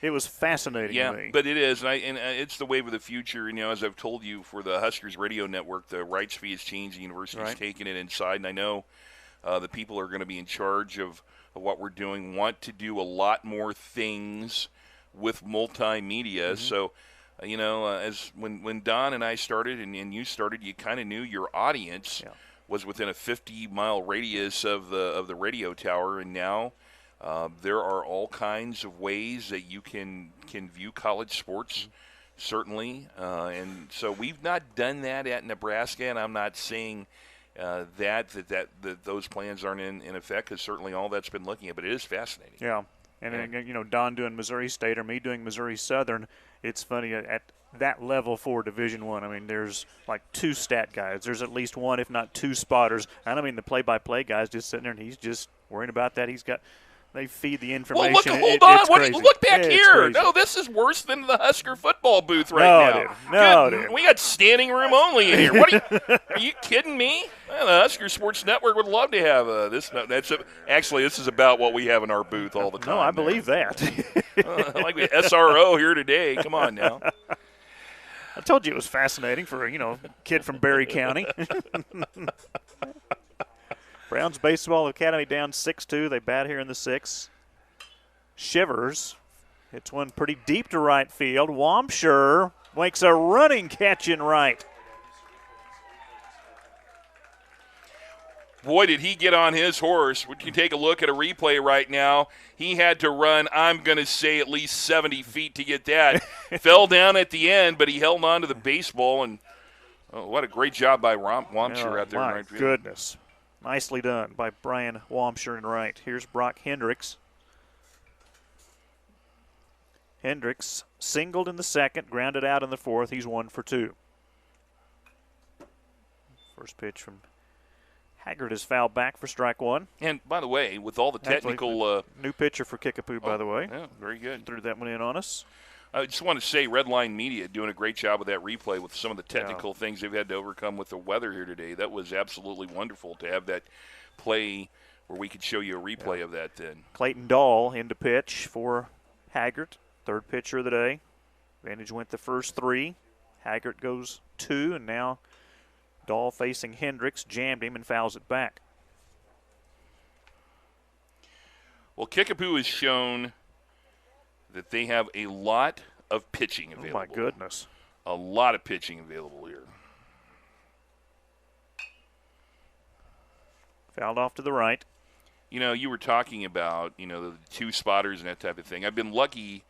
It was fascinating to me. But it is, and it's the wave of the future. You know, as I've told you, for the Huskers radio network, the rights fee has changed. The university's taking it inside, and I know the people are going to be in charge of what we're doing want to do a lot more things with multimedia. So, you know, as when Don and I started and you started, you kind of knew your audience was within a 50-mile radius of the radio tower, and now there are all kinds of ways that you can view college sports, certainly. And so we've not done that at Nebraska, and I'm not saying that those plans aren't in effect, because certainly all that's been looking at, but it is fascinating. Yeah. And then, you know, Don doing Missouri State or me doing Missouri Southern, it's funny at that level for Division I. I mean, there's like 2 stat guys. There's at least 1, if not 2 spotters. I don't mean the play-by-play guys just sitting there and he's just worrying about that. They feed the information. Well, hold on. Look back here. Crazy. No, this is worse than the Husker football booth right now. Dude. We got standing room only in here. Are you kidding me? Well, the Husker Sports Network would love to have this. Actually, this is about what we have in our booth all the time. No, I believe that. Like we SRO here today. Come on now. I told you it was fascinating for a kid from Berry County. Browns Baseball Academy down 6-2. They bat here in the 6th. Shivers hits one pretty deep to right field. Wampshire makes a running catch in right. Boy, did he get on his horse. Would you take a look at a replay right now? He had to run, I'm going to say, at least 70 feet to get that. Fell down at the end, but he held on to the baseball, and what a great job by Wampshire out there in right field. My goodness. Nicely done by Brian Wampshire in right. Here's Brock Hendricks. Hendricks singled in the 2nd, grounded out in the 4th. He's 1 for 2. First pitch from Haggard is fouled back for strike 1. And, by the way, with all the technical new pitcher for Kickapoo, by the way. Yeah, very good. Threw that one in on us. I just want to say Redline Media doing a great job with that replay with some of the technical things they've had to overcome with the weather here today. That was absolutely wonderful to have that play where we could show you a replay of that then. Clayton Dahl in to pitch for Haggard, 3rd pitcher of the day. Vantage went the first 3. Haggard goes 2, and now Dahl facing Hendricks, jammed him and fouls it back. Well, Kickapoo has shown that they have a lot of pitching available. Oh, my goodness. A lot of pitching available here. Fouled off to the right. You were talking about, the 2 spotters and that type of thing. I've been lucky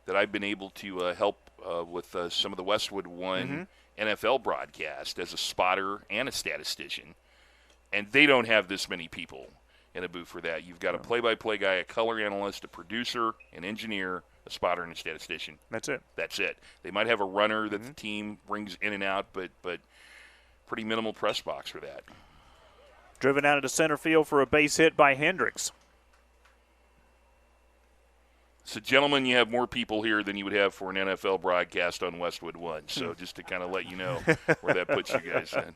that I've been able to help with some of the Westwood One NFL broadcast as a spotter and a statistician. And they don't have this many people in a booth for that. You've got a play-by-play guy, a color analyst, a producer, an engineer, a spotter, and a statistician. That's it. That's it. They might have a runner that the team brings in and out, but pretty minimal press box for that. Driven out into center field for a base hit by Hendricks. So, gentlemen, you have more people here than you would have for an NFL broadcast on Westwood One. So just to kind of let you know where that puts you guys in.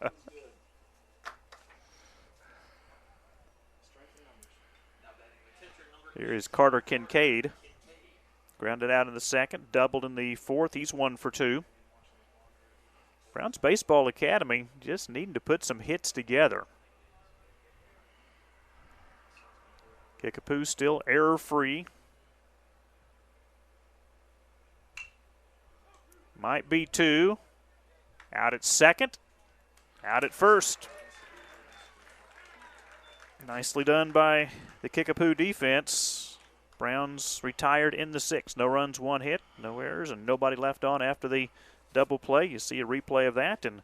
Here is Carter Kincaid. Grounded out in the 2nd, doubled in the 4th. He's 1 for 2. Browns Baseball Academy just needing to put some hits together. Kickapoo still error-free. Might be 2. Out at 2nd. Out at 1st. Nicely done by the Kickapoo defense. Browns retired in the 6th. No runs, 1 hit, no errors, and nobody left on after the double play. You see a replay of that, and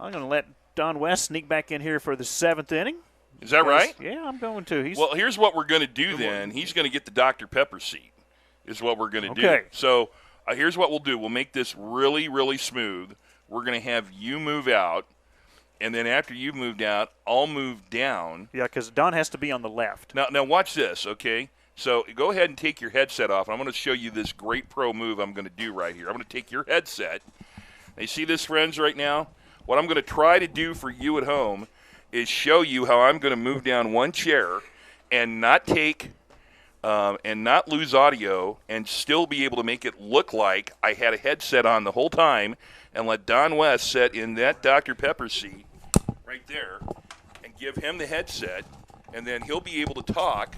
I'm going to let Don West sneak back in here for the 7th inning. Is that right? Yeah, I'm going to. Well, here's what we're going to do then. He's going to get the Dr. Pepper seat is what we're going to do. So here's what we'll do. We'll make this really, really smooth. We're going to have you move out, and then after you've moved out, I'll move down. Yeah, because Don has to be on the left. Now watch this, okay? So go ahead and take your headset off. I'm going to show you this great pro move I'm going to do right here. I'm going to take your headset. You see this, friends, right now? What I'm going to try to do for you at home is show you how I'm going to move down one chair and not take and not lose audio and still be able to make it look like I had a headset on the whole time and let Don West sit in that Dr. Pepper seat right there and give him the headset, and then he'll be able to talk.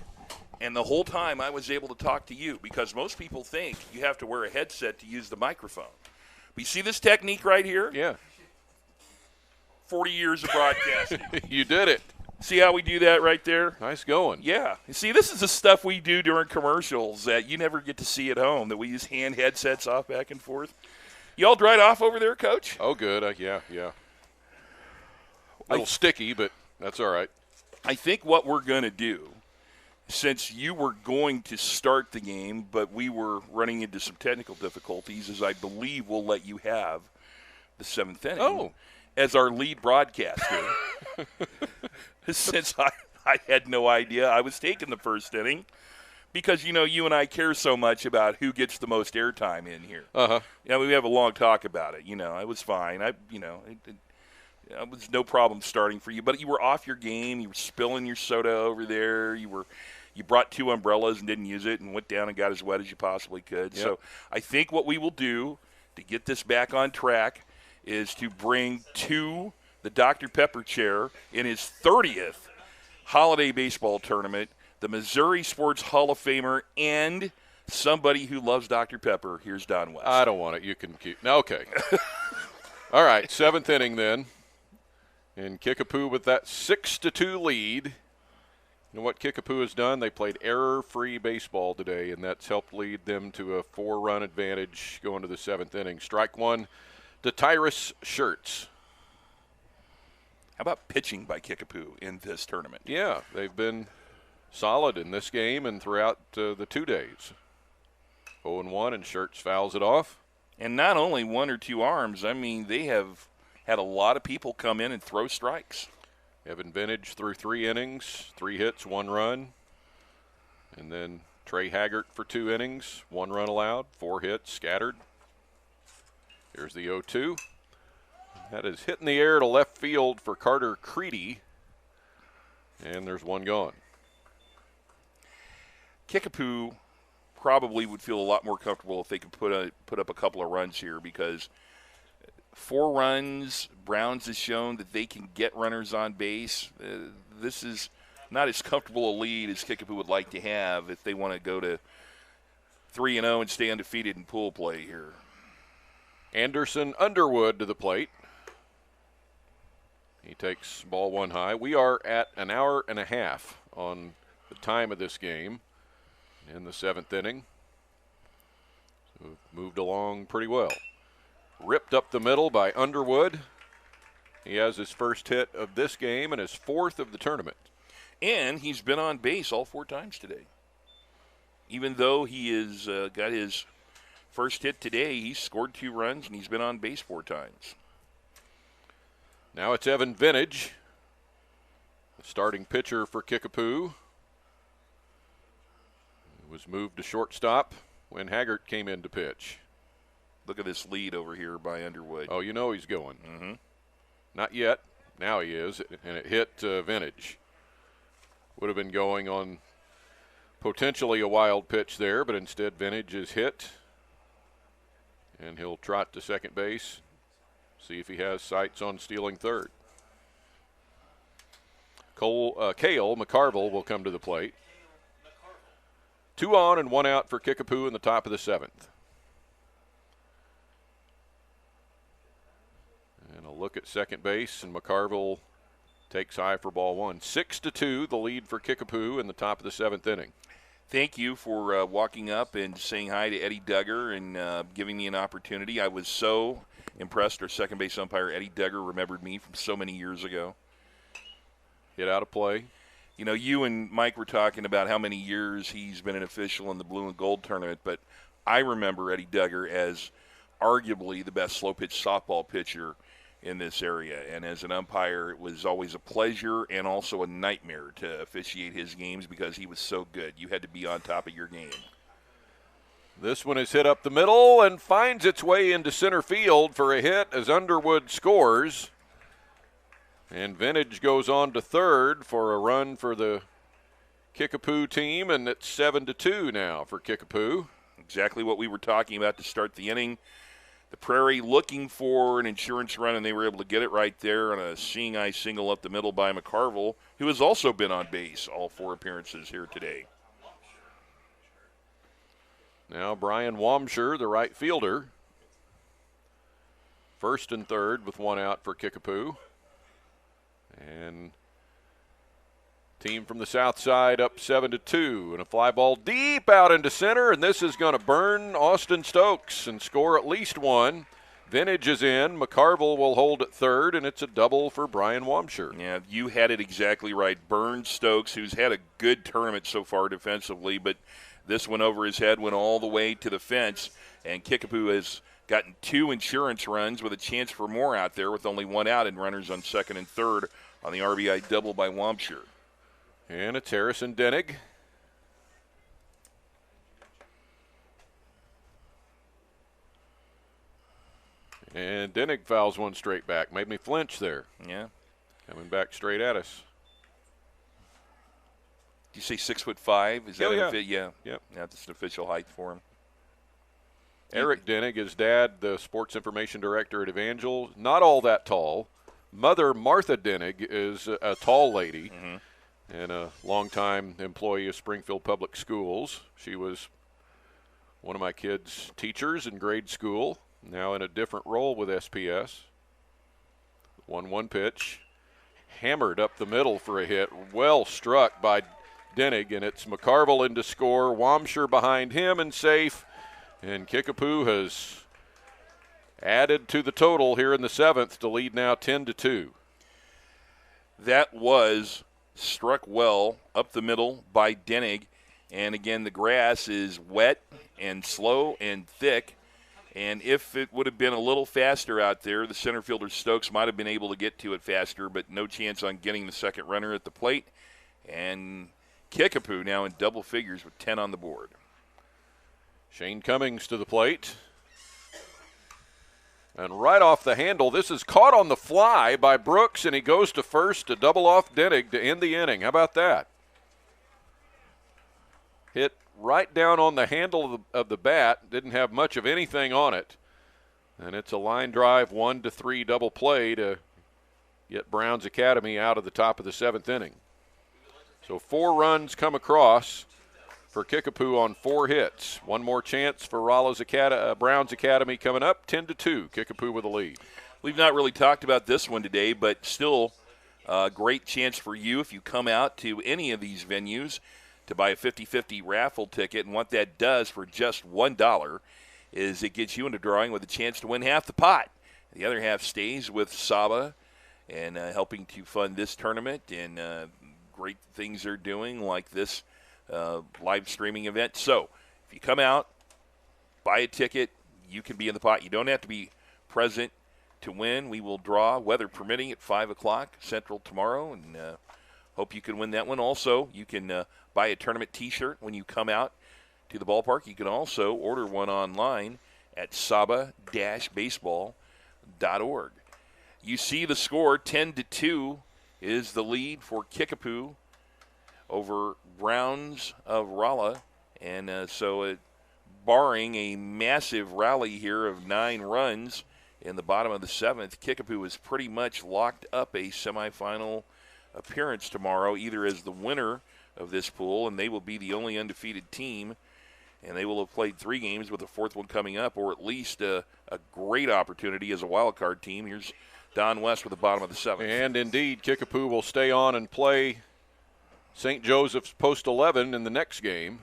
And the whole time I was able to talk to you, because most people think you have to wear a headset to use the microphone. But you see this technique right here? Yeah. 40 years of broadcasting. You did it. See how we do that right there? Nice going. Yeah. You see, this is the stuff we do during commercials that you never get to see at home, that we use hand headsets off back and forth. You all dried off over there, Coach? Oh, good. Yeah. A little sticky, but that's all right. I think what we're going to do, since you were going to start the game, but we were running into some technical difficulties, is I believe we'll let you have the 7th inning as our lead broadcaster. Since I had no idea I was taking the 1st inning, because, you and I care so much about who gets the most airtime in here. We have a long talk about it. I was fine. It was no problem starting for you, but you were off your game. You were spilling your soda over there. You brought 2 umbrellas and didn't use it and went down and got as wet as you possibly could. Yep. So I think what we will do to get this back on track is to bring to the Dr. Pepper chair in his 30th holiday baseball tournament the Missouri Sports Hall of Famer and somebody who loves Dr. Pepper. Here's Don West. I don't want it. You can keep. No, okay. All right, 7th inning then. And Kickapoo with that 6-2 lead. You know what Kickapoo has done? They played error-free baseball today, and that's helped lead them to a 4-run advantage going to the 7th inning. Strike one to Tyrus Schertz. How about pitching by Kickapoo in this tournament? Yeah, they've been solid in this game and throughout the 2 days. 0-1, and Schertz fouls it off. And not only 1 or 2 arms, I mean, they have had a lot of people come in and throw strikes. Evan Vintage through 3 innings, 3 hits, 1 run. And then Trey Haggart for 2 innings, 1 run allowed, 4 hits, scattered. Here's the 0-2. That is hit in the air to left field for Carter Creedy. And there's 1 gone. Kickapoo probably would feel a lot more comfortable if they could put up a couple of runs here, because 4 runs, Browns has shown that they can get runners on base. This is not as comfortable a lead as Kickapoo would like to have if they want to go to 3-0 and stay undefeated in pool play here. Anderson Underwood to the plate. He takes ball 1 high. We are at an hour and a half on the time of this game in the 7th inning. So moved along pretty well. Ripped up the middle by Underwood. He has his first hit of this game and his 4th of the tournament. And he's been on base all 4 times today. Even though he has got his first hit today, he's scored 2 runs and he's been on base 4 times. Now it's Evan Vintage, the starting pitcher for Kickapoo. He was moved to shortstop when Haggart came in to pitch. Look at this lead over here by Underwood. Oh, you know he's going. Mm-hmm. Not yet. Now he is, and it hit Vintage. Would have been going on potentially a wild pitch there, but instead Vintage is hit, and he'll trot to second base, see if he has sights on stealing third. Cale McCarville will come to the plate. 2 on and 1 out for Kickapoo in the top of the 7th. And a look at second base, and McCarville takes high for ball 1. 6-2, the lead for Kickapoo in the top of the 7th inning. Thank you for walking up and saying hi to Eddie Duggar and giving me an opportunity. I was so impressed. Our second base umpire, Eddie Duggar, remembered me from so many years ago. Hit out of play. You know, you and Mike were talking about how many years he's been an official in the blue and gold tournament, but I remember Eddie Duggar as arguably the best slow-pitch softball pitcher in this area. And as an umpire, it was always a pleasure and also a nightmare to officiate his games because he was so good. You had to be on top of your game. This one is hit up the middle and finds its way into center field for a hit as Underwood scores. And Vintage goes on to third for a run for the Kickapoo team, and it's 7-2 now for Kickapoo. Exactly what we were talking about to start the inning. The Prairie looking for an insurance run, and they were able to get it right there on a seeing-eye single up the middle by McCarville, who has also been on base all 4 appearances here today. Now Brian Wamsher, the right fielder. First and third with 1 out for Kickapoo. And team from the south side up 7-2, and a fly ball deep out into center, and this is going to burn Austin Stokes and score at least 1. Vintage is in. McCarville will hold at third, and it's a double for Brian Wamsher. Yeah, you had it exactly right. Burn Stokes, who's had a good tournament so far defensively, but this one over his head went all the way to the fence, and Kickapoo has gotten 2 insurance runs with a chance for more out there with only 1 out and runners on second and third on the RBI double by Wamsher. And it's Harrison Denig. And Denig fouls one straight back. Made me flinch there. Yeah. Coming back straight at us. Did you say 6'5"? Is that yeah. an yeah. Yep. Yeah, that's an official height for him. Eric Denig, his dad, the sports information director at Evangel, not all that tall. Mother, Martha Denig, is a tall lady and a longtime employee of Springfield Public Schools. She was one of my kids' teachers in grade school, now in a different role with SPS. 1-1 pitch, hammered up the middle for a hit, well struck by Denig, and it's McCarville in to score. Wamsher behind him and safe, and Kickapoo has added to the total here in the 7th to lead now 10-2. That was struck well up the middle by Denig. And again, the grass is wet and slow and thick. And if it would have been a little faster out there, the center fielder Stokes might have been able to get to it faster, but no chance on getting the second runner at the plate. And Kickapoo now in double figures with 10 on the board. Shane Cummings to the plate. And right off the handle, this is caught on the fly by Brooks, and he goes to first to double off Denig to end the inning. How about that? Hit right down on the handle of the bat. Didn't have much of anything on it. And it's a line drive 1-3 double play to get Browns Academy out of the top of the 7th inning. So 4 runs come across for Kickapoo on 4 hits. One more chance for Browns Academy coming up, 10-2. Kickapoo with a lead. We've not really talked about this one today, but still a great chance for you if you come out to any of these venues to buy a 50-50 raffle ticket. And what that does for just $1 is it gets you into drawing with a chance to win half the pot. The other half stays with SABA and helping to fund this tournament and great things they're doing like this live streaming event. So if you come out, buy a ticket, you can be in the pot. You don't have to be present to win. We will draw, weather permitting, at 5 o'clock Central tomorrow, and hope you can win that one. Also, you can buy a tournament T-shirt when you come out to the ballpark. You can also order one online at saba-baseball.org. You see the score, 10-2 is the lead for Kickapoo over Browns of Rolla. And so barring a massive rally here of 9 runs in the bottom of the 7th, Kickapoo is pretty much locked up a semifinal appearance tomorrow, either as the winner of this pool, and they will be the only undefeated team, and they will have played 3 games with a 4th one coming up, or at least a great opportunity as a wild card team. Here's Don West with the bottom of the 7th. And indeed, Kickapoo will stay on and play St. Joseph's Post 11 in the next game.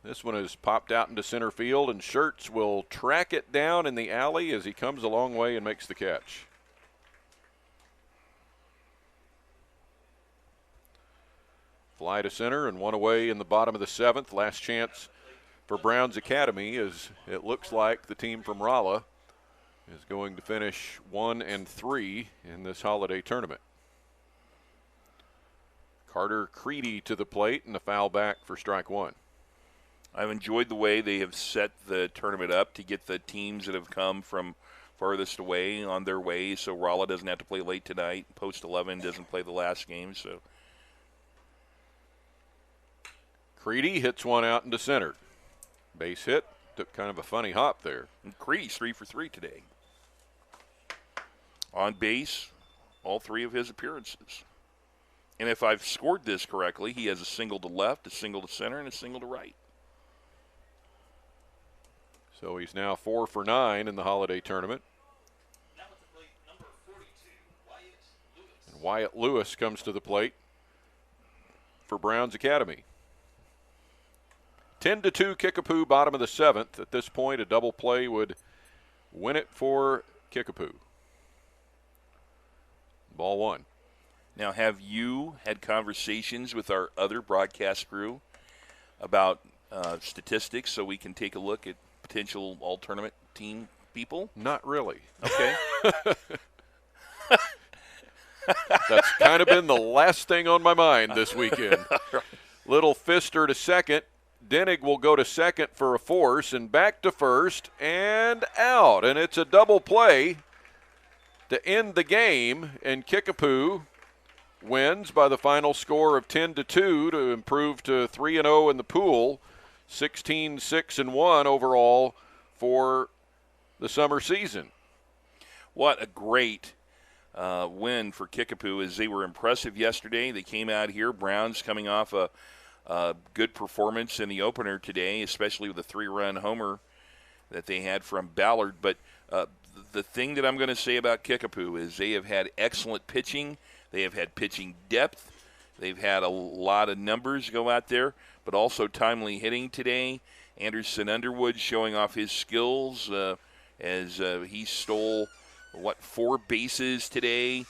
This one is popped out into center field, and Schertz will track it down in the alley as he comes a long way and makes the catch. Fly to center and one away in the bottom of the 7th. Last chance for Browns Academy, as it looks like the team from Rolla is going to finish 1-3 in this holiday tournament. Carter Creedy to the plate and a foul back for strike 1. I've enjoyed the way they have set the tournament up to get the teams that have come from farthest away on their way, so Rolla doesn't have to play late tonight. Post 11 doesn't play the last game, so. Creedy hits one out into center. Base hit. Took kind of a funny hop there. And Creedy's 3 for 3 today. On base, all 3 of his appearances. And if I've scored this correctly, he has a single to left, a single to center, and a single to right. So he's now 4 for 9 in the holiday tournament. And Wyatt Lewis comes to the plate for Browns Academy. 10-2 Kickapoo, bottom of the 7th. At this point, a double play would win it for Kickapoo. Ball 1. Now, have you had conversations with our other broadcast crew about statistics so we can take a look at potential all-tournament team people? Not really. Okay. That's kind of been the last thing on my mind this weekend. Little Fister to second. Denig will go to second for a force and back to first and out. And it's a double play to end the game, and Kickapoo wins by the final score of 10-2 to improve to 3-0 in the pool, 16-6-1 overall for the summer season. What a great win for Kickapoo, as they were impressive yesterday. They came out here, Browns coming off a good performance in the opener today, especially with a 3-run homer that they had from Ballard. But the thing that I'm going to say about Kickapoo is they have had excellent pitching. They have had pitching depth. They've had a lot of numbers go out there, but also timely hitting today. Anderson Underwood showing off his skills as he stole, 4 bases today.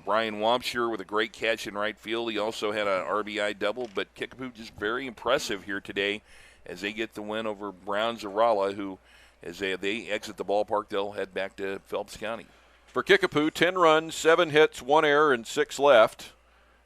Brian Wampscher with a great catch in right field. He also had an RBI double, but Kickapoo just very impressive here today as they get the win over Browns of Rolla, who, as they exit the ballpark, they'll head back to Phelps County. For Kickapoo, 10 runs, 7 hits, 1 error, and 6 left.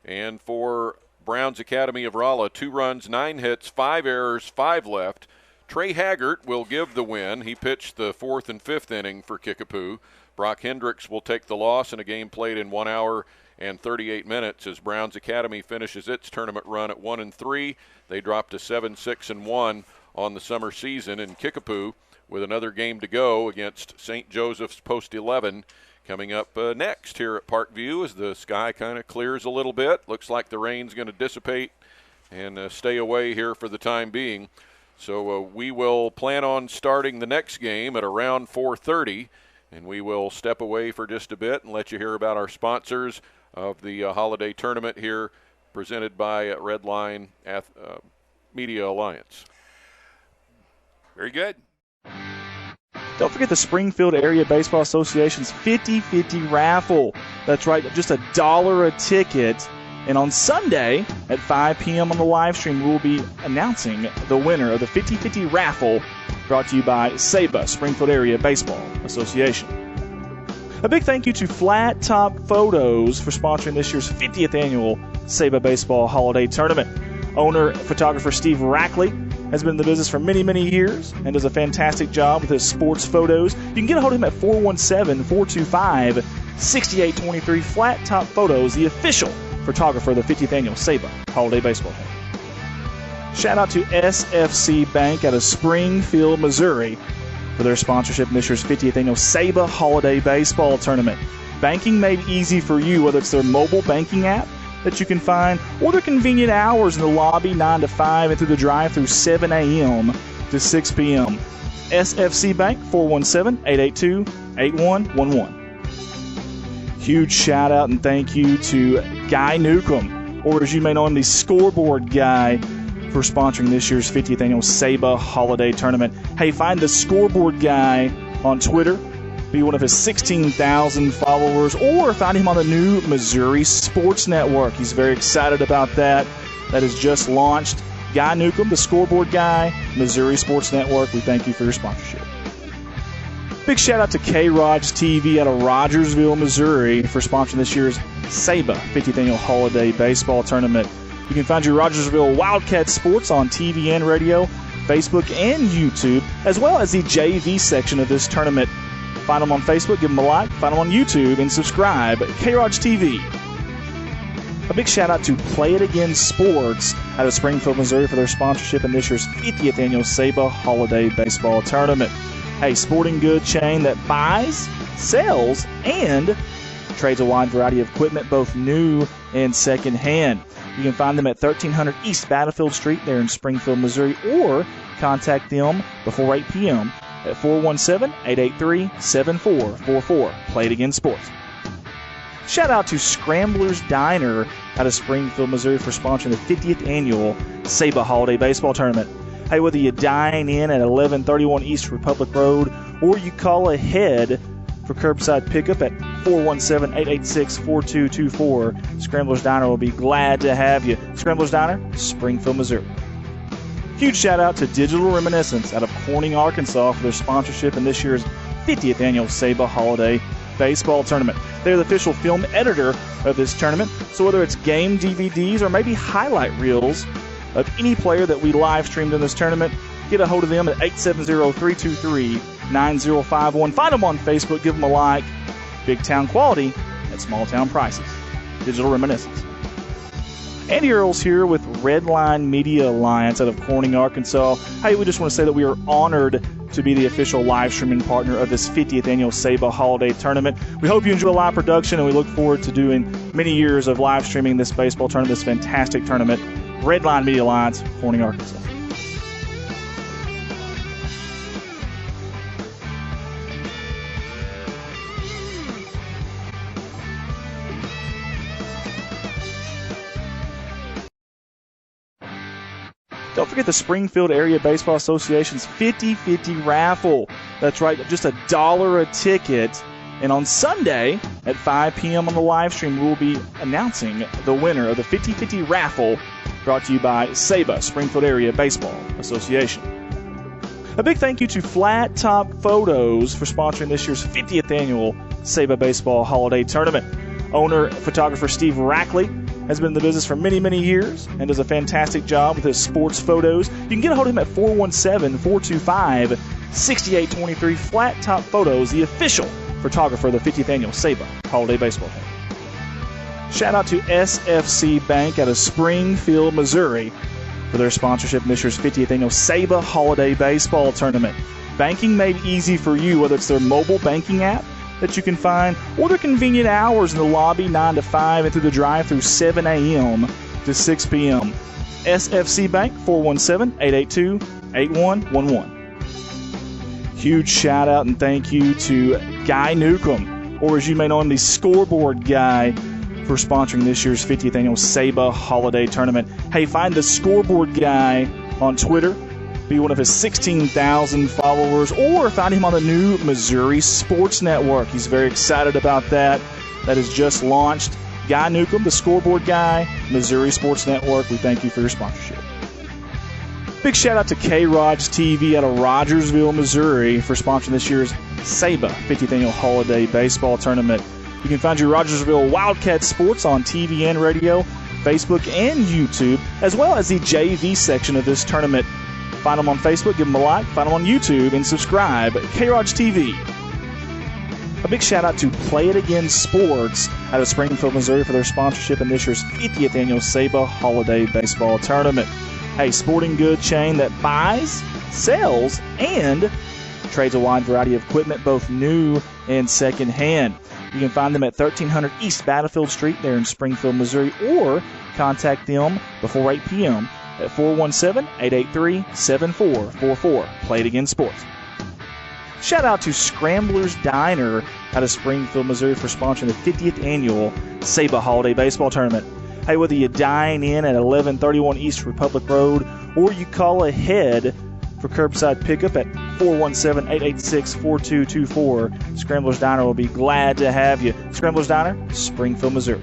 And for Browns Academy of Rolla, 2 runs, 9 hits, 5 errors, 5 left. Trey Haggart will give the win. He pitched the 4th and 5th inning for Kickapoo. Brock Hendricks will take the loss in a game played in 1 hour and 38 minutes as Browns Academy finishes its tournament run at 1-3. They dropped to 7-6-1 on the summer season. And Kickapoo, with another game to go against St. Joseph's Post 11, coming up next here at Parkview as the sky kind of clears a little bit. Looks like the rain's going to dissipate and stay away here for the time being. So we will plan on starting the next game at around 4:30, and we will step away for just a bit and let you hear about our sponsors of the holiday tournament here, presented by Redline Media Alliance. Very good. Don't forget the Springfield Area Baseball Association's 50-50 raffle. That's right, just $1 a ticket. And on Sunday at 5 p.m. on the live stream, we'll be announcing the winner of the 50-50 raffle, brought to you by SABA, Springfield Area Baseball Association. A big thank you to Flat Top Photos for sponsoring this year's 50th annual SABA Baseball Holiday Tournament. Owner, photographer Steve Rackley has been in the business for many, many years and does a fantastic job with his sports photos. You can get a hold of him at 417-425-6823. Flat Top Photos, the official photographer of the 50th annual SABA Holiday Baseball Tournament. Shout out to SFC Bank out of Springfield, Missouri for their sponsorship in this year's 50th annual SABA Holiday Baseball Tournament. Banking made easy for you, whether it's their mobile banking app that you can find, or their convenient hours in the lobby 9 to 5 and through the drive-through 7 a.m. to 6 p.m. SFC Bank, 417-882-8111. Huge shout out and thank you to Guy Newcomb, or as you may know him, the Scoreboard Guy, for sponsoring this year's 50th annual SABA Holiday Tournament. Hey, find the Scoreboard Guy on Twitter. Be one of his 16,000 followers, or find him on the new Missouri Sports Network. He's very excited about that. That has just launched. Guy Newcomb, the Scoreboard Guy, Missouri Sports Network. We thank you for your sponsorship. Big shout out to K-Rod's TV out of Rogersville, Missouri for sponsoring this year's SABA 50th Annual Holiday Baseball Tournament. You can find your Rogersville Wildcat Sports on TV and radio, Facebook and YouTube, as well as the JV section of this tournament. Find them on Facebook, give them a like, find them on YouTube, and subscribe. K-Rod's TV. A big shout out to Play It Again Sports out of Springfield, Missouri for their sponsorship in this year's 50th Annual SABA Holiday Baseball Tournament. A sporting good chain that buys, sells, and trades a wide variety of equipment, both new and secondhand. You can find them at 1300 East Battlefield Street there in Springfield, Missouri, or contact them before 8 p.m. at 417-883-7444. Play It Again Sports. Shout out to Scrambler's Diner out of Springfield, Missouri for sponsoring the 50th Annual SABA Holiday Baseball Tournament. Hey, whether you dine in at 1131 East Republic Road or you call ahead for curbside pickup at 417-886-4224, Scrambler's Diner will be glad to have you. Scrambler's Diner, Springfield, Missouri. Huge shout out to Digital Reminiscence out of Corning, Arkansas for their sponsorship in this year's 50th Annual SABA Holiday Baseball Tournament. They're the official film editor of this tournament, so whether it's game DVDs or maybe highlight reels of any player that we live streamed in this tournament, get a hold of them at 870-323-9051. Find them on Facebook, give them a like. Big town quality at small town prices. Digital Reminiscence. Andy Earls here with Redline Media Alliance out of Corning, Arkansas. Hey, we just want to say that we are honored to be the official live streaming partner of this 50th annual SABA Holiday Tournament. We hope you enjoy live production, and we look forward to doing many years of live streaming this baseball tournament, this fantastic tournament. Redline Media Alliance, Corning, Arkansas. Don't forget the Springfield Area Baseball Association's 50-50 raffle. That's right, just $1 a ticket. And on Sunday at 5 p.m. on the live stream, we'll be announcing the winner of the 50-50 raffle, brought to you by SABA, Springfield Area Baseball Association. A big thank you to Flat Top Photos for sponsoring this year's 50th annual SABA Baseball Holiday Tournament. Owner, photographer Steve Rackley has been in the business for many, many years and does a fantastic job with his sports photos. You can get a hold of him at 417-425-6823. Flat Top Photos, the official photographer of the 50th annual SABA Holiday Baseball Tournament. Shout out to SFC Bank out of Springfield, Missouri for their sponsorship in this year's 50th annual SABA Holiday Baseball Tournament. Banking made easy for you, whether it's their mobile banking app that you can find, or their convenient hours in the lobby 9 to 5 and through the drive-through 7 a.m. to 6 p.m. SFC Bank, 417-882-8111. Huge shout out and thank you to Guy Newcomb, or as you may know him, the Scoreboard Guy, for sponsoring this year's 50th annual SABA Holiday Tournament. Hey, find the Scoreboard Guy on Twitter. Be one of his 16,000 followers, or find him on the new Missouri Sports Network. He's very excited about that. That has just launched. Guy Newcomb, the Scoreboard Guy, Missouri Sports Network. We thank you for your sponsorship. Big shout out to K-Rod's TV out of Rogersville, Missouri for sponsoring this year's SABA 50th Annual Holiday Baseball Tournament. You can find your Rogersville Wildcat Sports on TV and radio, Facebook and YouTube, as well as the JV section of this tournament. Find them on Facebook, give them a like, find them on YouTube, and subscribe. K-Rod's TV. A big shout out to Play It Again Sports out of Springfield, Missouri for their sponsorship in this year's 50th Annual SABA Holiday Baseball Tournament. A sporting good chain that buys, sells, and trades a wide variety of equipment, both new and secondhand. You can find them at 1300 East Battlefield Street there in Springfield, Missouri, or contact them before 8 p.m. at 417-883-7444. Play It Again Sports. Shout out to Scrambler's Diner out of Springfield, Missouri for sponsoring the 50th Annual SABA Holiday Baseball Tournament. Hey, whether you dine in at 1131 East Republic Road or you call ahead for curbside pickup at 417-886-4224, Scrambler's Diner will be glad to have you. Scrambler's Diner, Springfield, Missouri.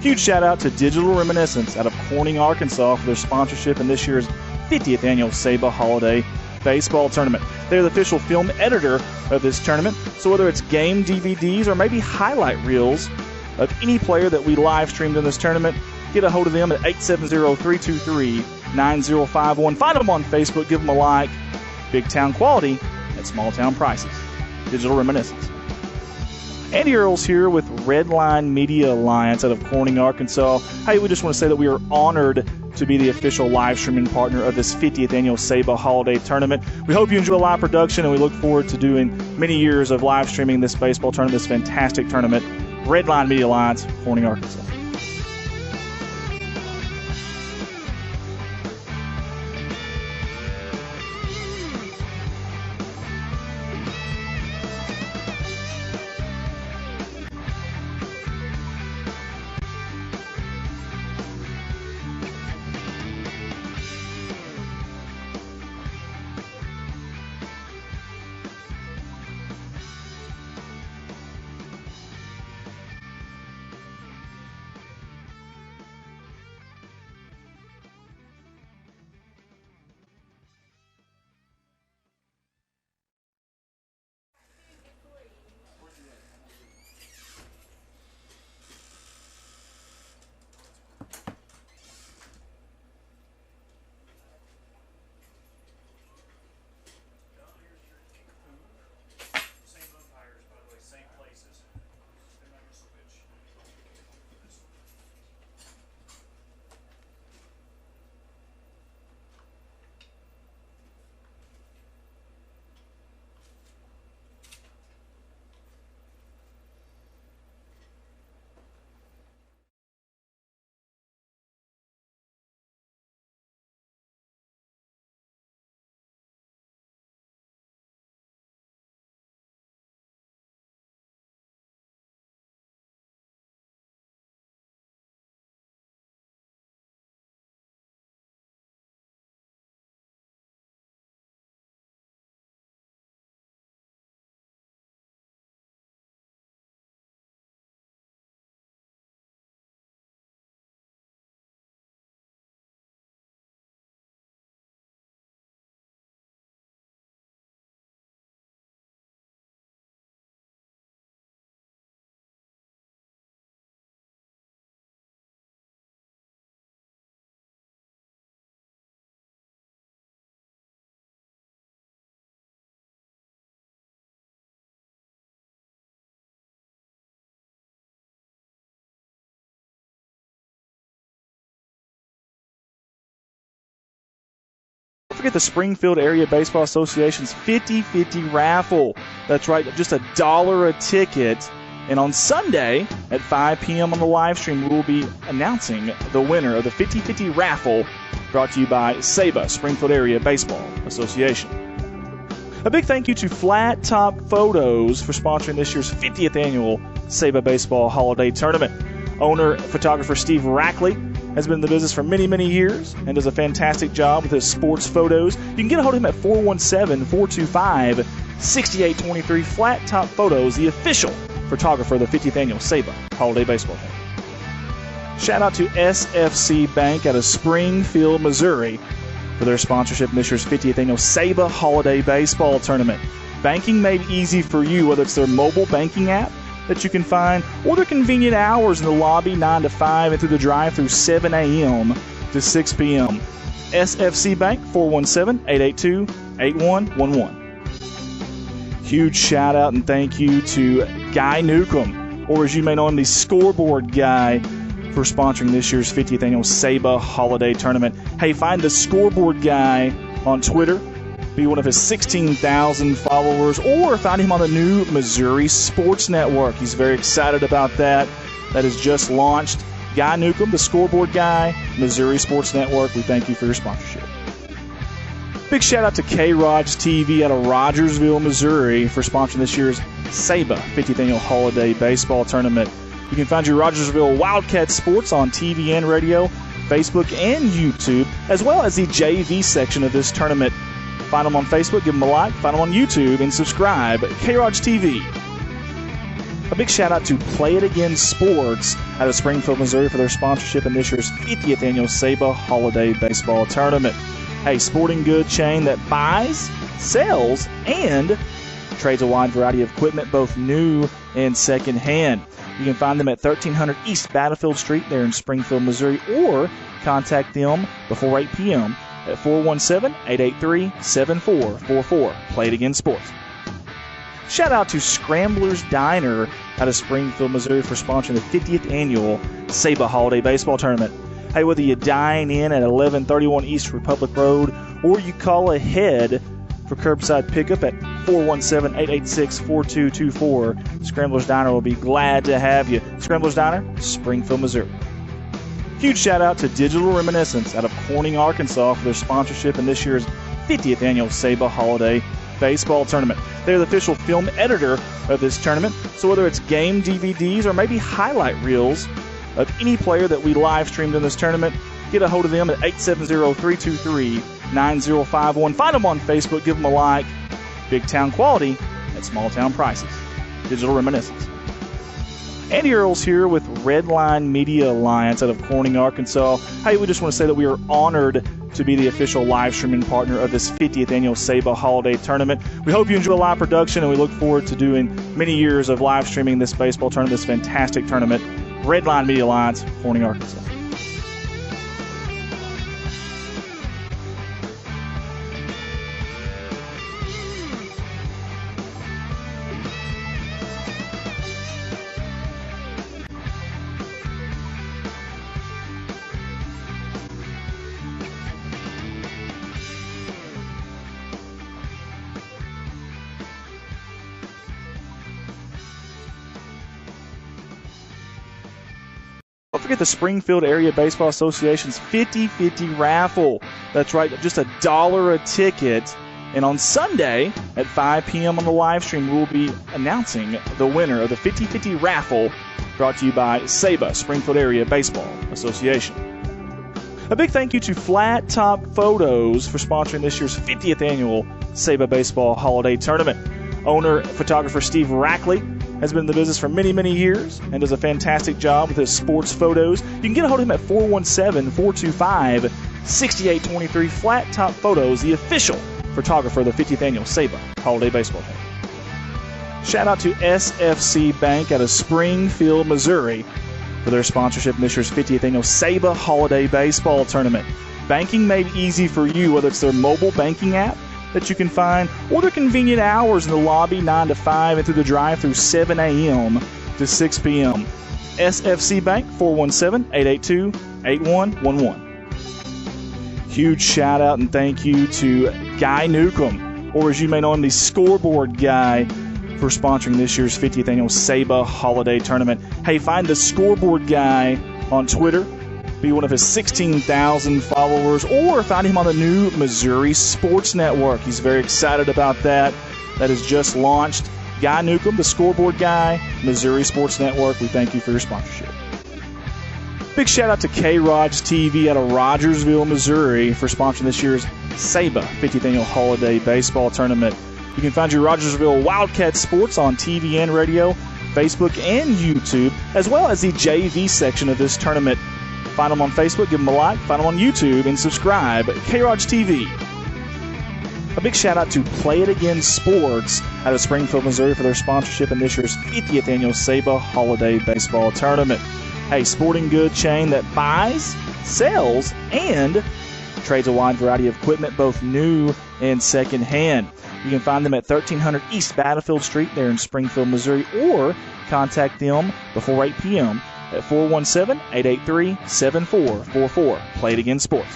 Huge shout out to Digital Reminiscence out of Corning, Arkansas for their sponsorship in this year's 50th Annual SABA Holiday Baseball Tournament. They're the official film editor of this tournament, so whether it's game DVDs or maybe highlight reels of any player that we live streamed in this tournament, get a hold of them at 870-323-9051. Find them on Facebook, give them a like. Big town quality at small town prices. Digital Reminiscence. Andy Earls here with Redline Media Alliance out of Corning, Arkansas. Hey, we just want to say that we are honored to be the official live streaming partner of this 50th Annual SABA Holiday Tournament. We hope you enjoy live production, and we look forward to doing many years of live streaming this baseball tournament, this fantastic tournament. Redline Media Alliance, Corning, Arkansas. forget the Springfield Area Baseball Association's 50-50 raffle. That's right, just $1 a ticket. And on Sunday at 5 p.m. on the live stream, we will be announcing the winner of the 50-50 raffle, brought to you by SABA, Springfield Area Baseball Association. A big thank you to Flat Top Photos for sponsoring this year's 50th annual SABA Baseball Holiday Tournament. Owner, photographer Steve Rackley has been in the business for many, many years and does a fantastic job with his sports photos. You can get a hold of him at 417-425-6823. Flat Top Photos, the official photographer of the 50th annual SABA Holiday Baseball Tournament. Shout out to SFC Bank out of Springfield, Missouri for their sponsorship in this year's 50th annual SABA Holiday Baseball Tournament. Banking made easy for you, whether it's their mobile banking app that you can find or their convenient hours in the lobby 9 to 5 and through the drive-through 7 a.m. to 6 p.m. SFC Bank, 417-882-8111. Huge shout out and thank you to Guy Newcomb, or as you may know him, the Scoreboard Guy, for sponsoring this year's 50th annual SABA Holiday Tournament. Hey, find the Scoreboard Guy on Twitter, be one of his 16,000 followers, or find him on the new Missouri Sports Network. He's very excited about that. That has just launched. Guy Newcomb, the Scoreboard Guy, Missouri Sports Network. We thank you for your sponsorship. Big shout out to K-Rod's TV out of Rogersville, Missouri for sponsoring this year's SABA 50th Annual Holiday Baseball Tournament. You can find your Rogersville Wildcat Sports on TV and radio, Facebook and YouTube, as well as the JV section of this tournament. Find them on Facebook, give them a like, find them on YouTube, and subscribe. K-Rod's TV. A big shout out to Play It Again Sports out of Springfield, Missouri for their sponsorship in this year's 50th Annual SABA Holiday Baseball Tournament. A sporting goods chain that buys, sells, and trades a wide variety of equipment, both new and second-hand. You can find them at 1300 East Battlefield Street there in Springfield, Missouri, or contact them before 8 p.m. at 417-883-7444. Play It Again Sports. Shout out to Scrambler's Diner out of Springfield, Missouri for sponsoring the 50th Annual SABA Holiday Baseball Tournament. Hey, whether you dine in at 1131 East Republic Road or you call ahead for curbside pickup at 417-886-4224, Scrambler's Diner will be glad to have you. Scrambler's Diner, Springfield, Missouri. Huge shout out to Digital Reminiscence out of Corning, Arkansas for their sponsorship in this year's 50th Annual SABA Holiday Baseball Tournament. They're the official film editor of this tournament, so whether it's game DVDs or maybe highlight reels of any player that we live streamed in this tournament, get a hold of them at 870-323-9051. Find them on Facebook, give them a like. Big town quality at small town prices. Digital Reminiscence. Andy Earls here with Redline Media Alliance out of Corning, Arkansas. Hey, we just want to say that we are honored to be the official live streaming partner of this 50th Annual SABA Holiday Tournament. We hope you enjoy the live production, and we look forward to doing many years of live streaming this baseball tournament, this fantastic tournament. Redline Media Alliance, Corning, Arkansas. Don't forget the Springfield Area Baseball Association's 50-50 raffle. That's right, just $1 a ticket. And on Sunday at 5 p.m. on the live stream, we will be announcing the winner of the 50-50 raffle, brought to you by SABA, Springfield Area Baseball Association. A big thank you to Flat Top Photos for sponsoring this year's 50th Annual SABA Baseball Holiday Tournament. Owner, photographer Steve Rackley has been in the business for many, many years and does a fantastic job with his sports photos. You can get a hold of him at 417-425-6823. Flat Top Photos, the official photographer of the 50th Annual SABA Holiday Baseball Tournament. Shout out to SFC Bank out of Springfield, Missouri for their sponsorship in this year's 50th Annual SABA Holiday Baseball Tournament. Banking made easy for you, whether it's their mobile banking app that you can find or their convenient hours in the lobby 9 to 5 and through the drive-through 7 a.m. to 6 p.m. SFC Bank, 417-882-8111. Huge shout out and thank you to Guy Newcomb, or as you may know him, the Scoreboard Guy, for sponsoring this year's 50th Annual SABA Holiday Tournament. Hey, find the Scoreboard Guy on Twitter, be one of his 16,000 followers, or find him on the new Missouri Sports Network. He's very excited about that. That has just launched. Guy Newcomb, the Scoreboard Guy, Missouri Sports Network. We thank you for your sponsorship. Big shout out to K-Rod's TV out of Rogersville, Missouri, for sponsoring this year's SABA 50th Annual Holiday Baseball Tournament. You can find your Rogersville Wildcat Sports on TV and radio, Facebook and YouTube, as well as the JV section of this tournament. Find them on Facebook, give them a like, find them on YouTube, and subscribe. K-Rod's TV. A big shout out to Play It Again Sports out of Springfield, Missouri, for their sponsorship in this year's 50th Annual SABA Holiday Baseball Tournament. A sporting good chain that buys, sells, and trades a wide variety of equipment, both new and second-hand. You can find them at 1300 East Battlefield Street there in Springfield, Missouri, or contact them before 8 p.m. at 417-883-7444. Play It Again Sports.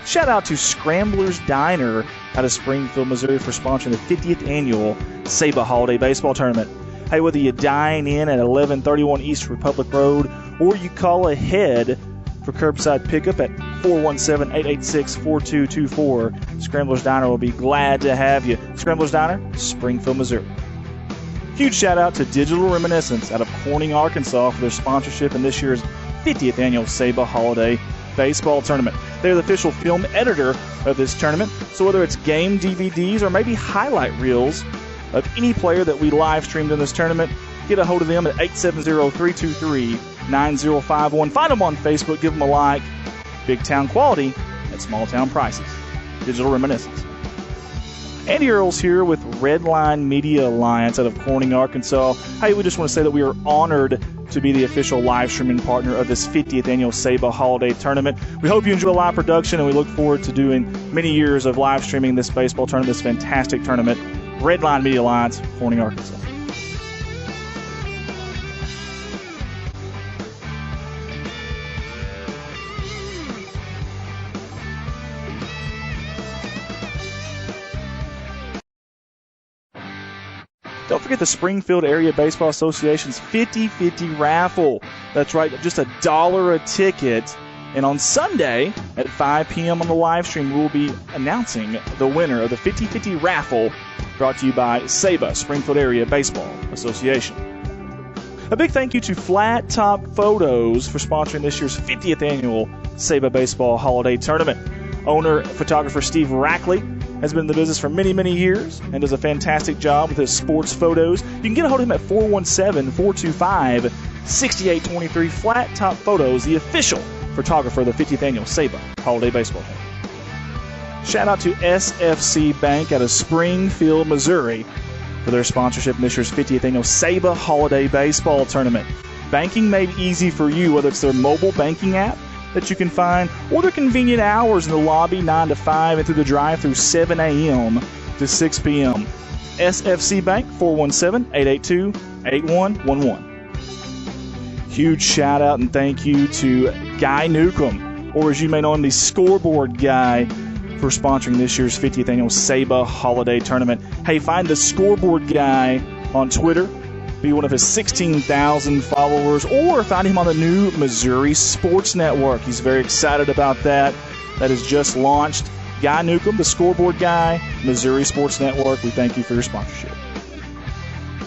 Shout out to Scrambler's Diner out of Springfield, Missouri, for sponsoring the 50th Annual SABA Holiday Baseball Tournament. Hey, whether you dine in at 1131 East Republic Road or you call ahead for curbside pickup at 417-886-4224, Scrambler's Diner will be glad to have you. Scrambler's Diner, Springfield, Missouri. Huge shout out to Digital Reminiscence out of Corning, Arkansas, for their sponsorship in this year's 50th Annual SABA Holiday Baseball Tournament. They're the official film editor of this tournament, so whether it's game DVDs or maybe highlight reels of any player that we live streamed in this tournament, get a hold of them at 870-323-9051. Find them on Facebook, give them a like. Big town quality at small town prices. Digital Reminiscence. Andy Earls here with Redline Media Alliance out of Corning, Arkansas. Hey, we just want to say that we are honored to be the official live streaming partner of this 50th Annual SABA Holiday Tournament. We hope you enjoy live production, and we look forward to doing many years of live streaming this baseball tournament, this fantastic tournament. Redline Media Alliance, Corning, Arkansas. Don't forget the Springfield Area Baseball Association's 50-50 raffle. That's right, just $1 a ticket. And on Sunday at 5 p.m. on the live stream, we'll be announcing the winner of the 50-50 raffle, brought to you by SABA, Springfield Area Baseball Association. A big thank you to Flat Top Photos for sponsoring this year's 50th Annual SABA Baseball Holiday Tournament. Owner, photographer Steve Rackley has been in the business for many, many years and does a fantastic job with his sports photos. You can get a hold of him at 417-425-6823. Flat Top Photos, the official photographer of the 50th Annual SABA Holiday Baseball Tournament. Shout out to SFC Bank out of Springfield, Missouri, for their sponsorship in this year's 50th Annual SABA Holiday Baseball Tournament. Banking made easy for you, whether it's their mobile banking app that you can find, or their convenient hours in the lobby 9 to 5 and through the drive-through 7 a.m. to 6 p.m. SFC Bank, 417-882-8111. Huge shout out and thank you to Guy Newcomb, or as you may know him, the Scoreboard Guy, for sponsoring this year's 50th Annual SABA Holiday Tournament. Hey, find the Scoreboard Guy on Twitter, be one of his 16,000 followers, or find him on the new Missouri Sports Network. He's very excited about that. That has just launched. Guy Newcomb, the Scoreboard Guy, Missouri Sports Network. We thank you for your sponsorship.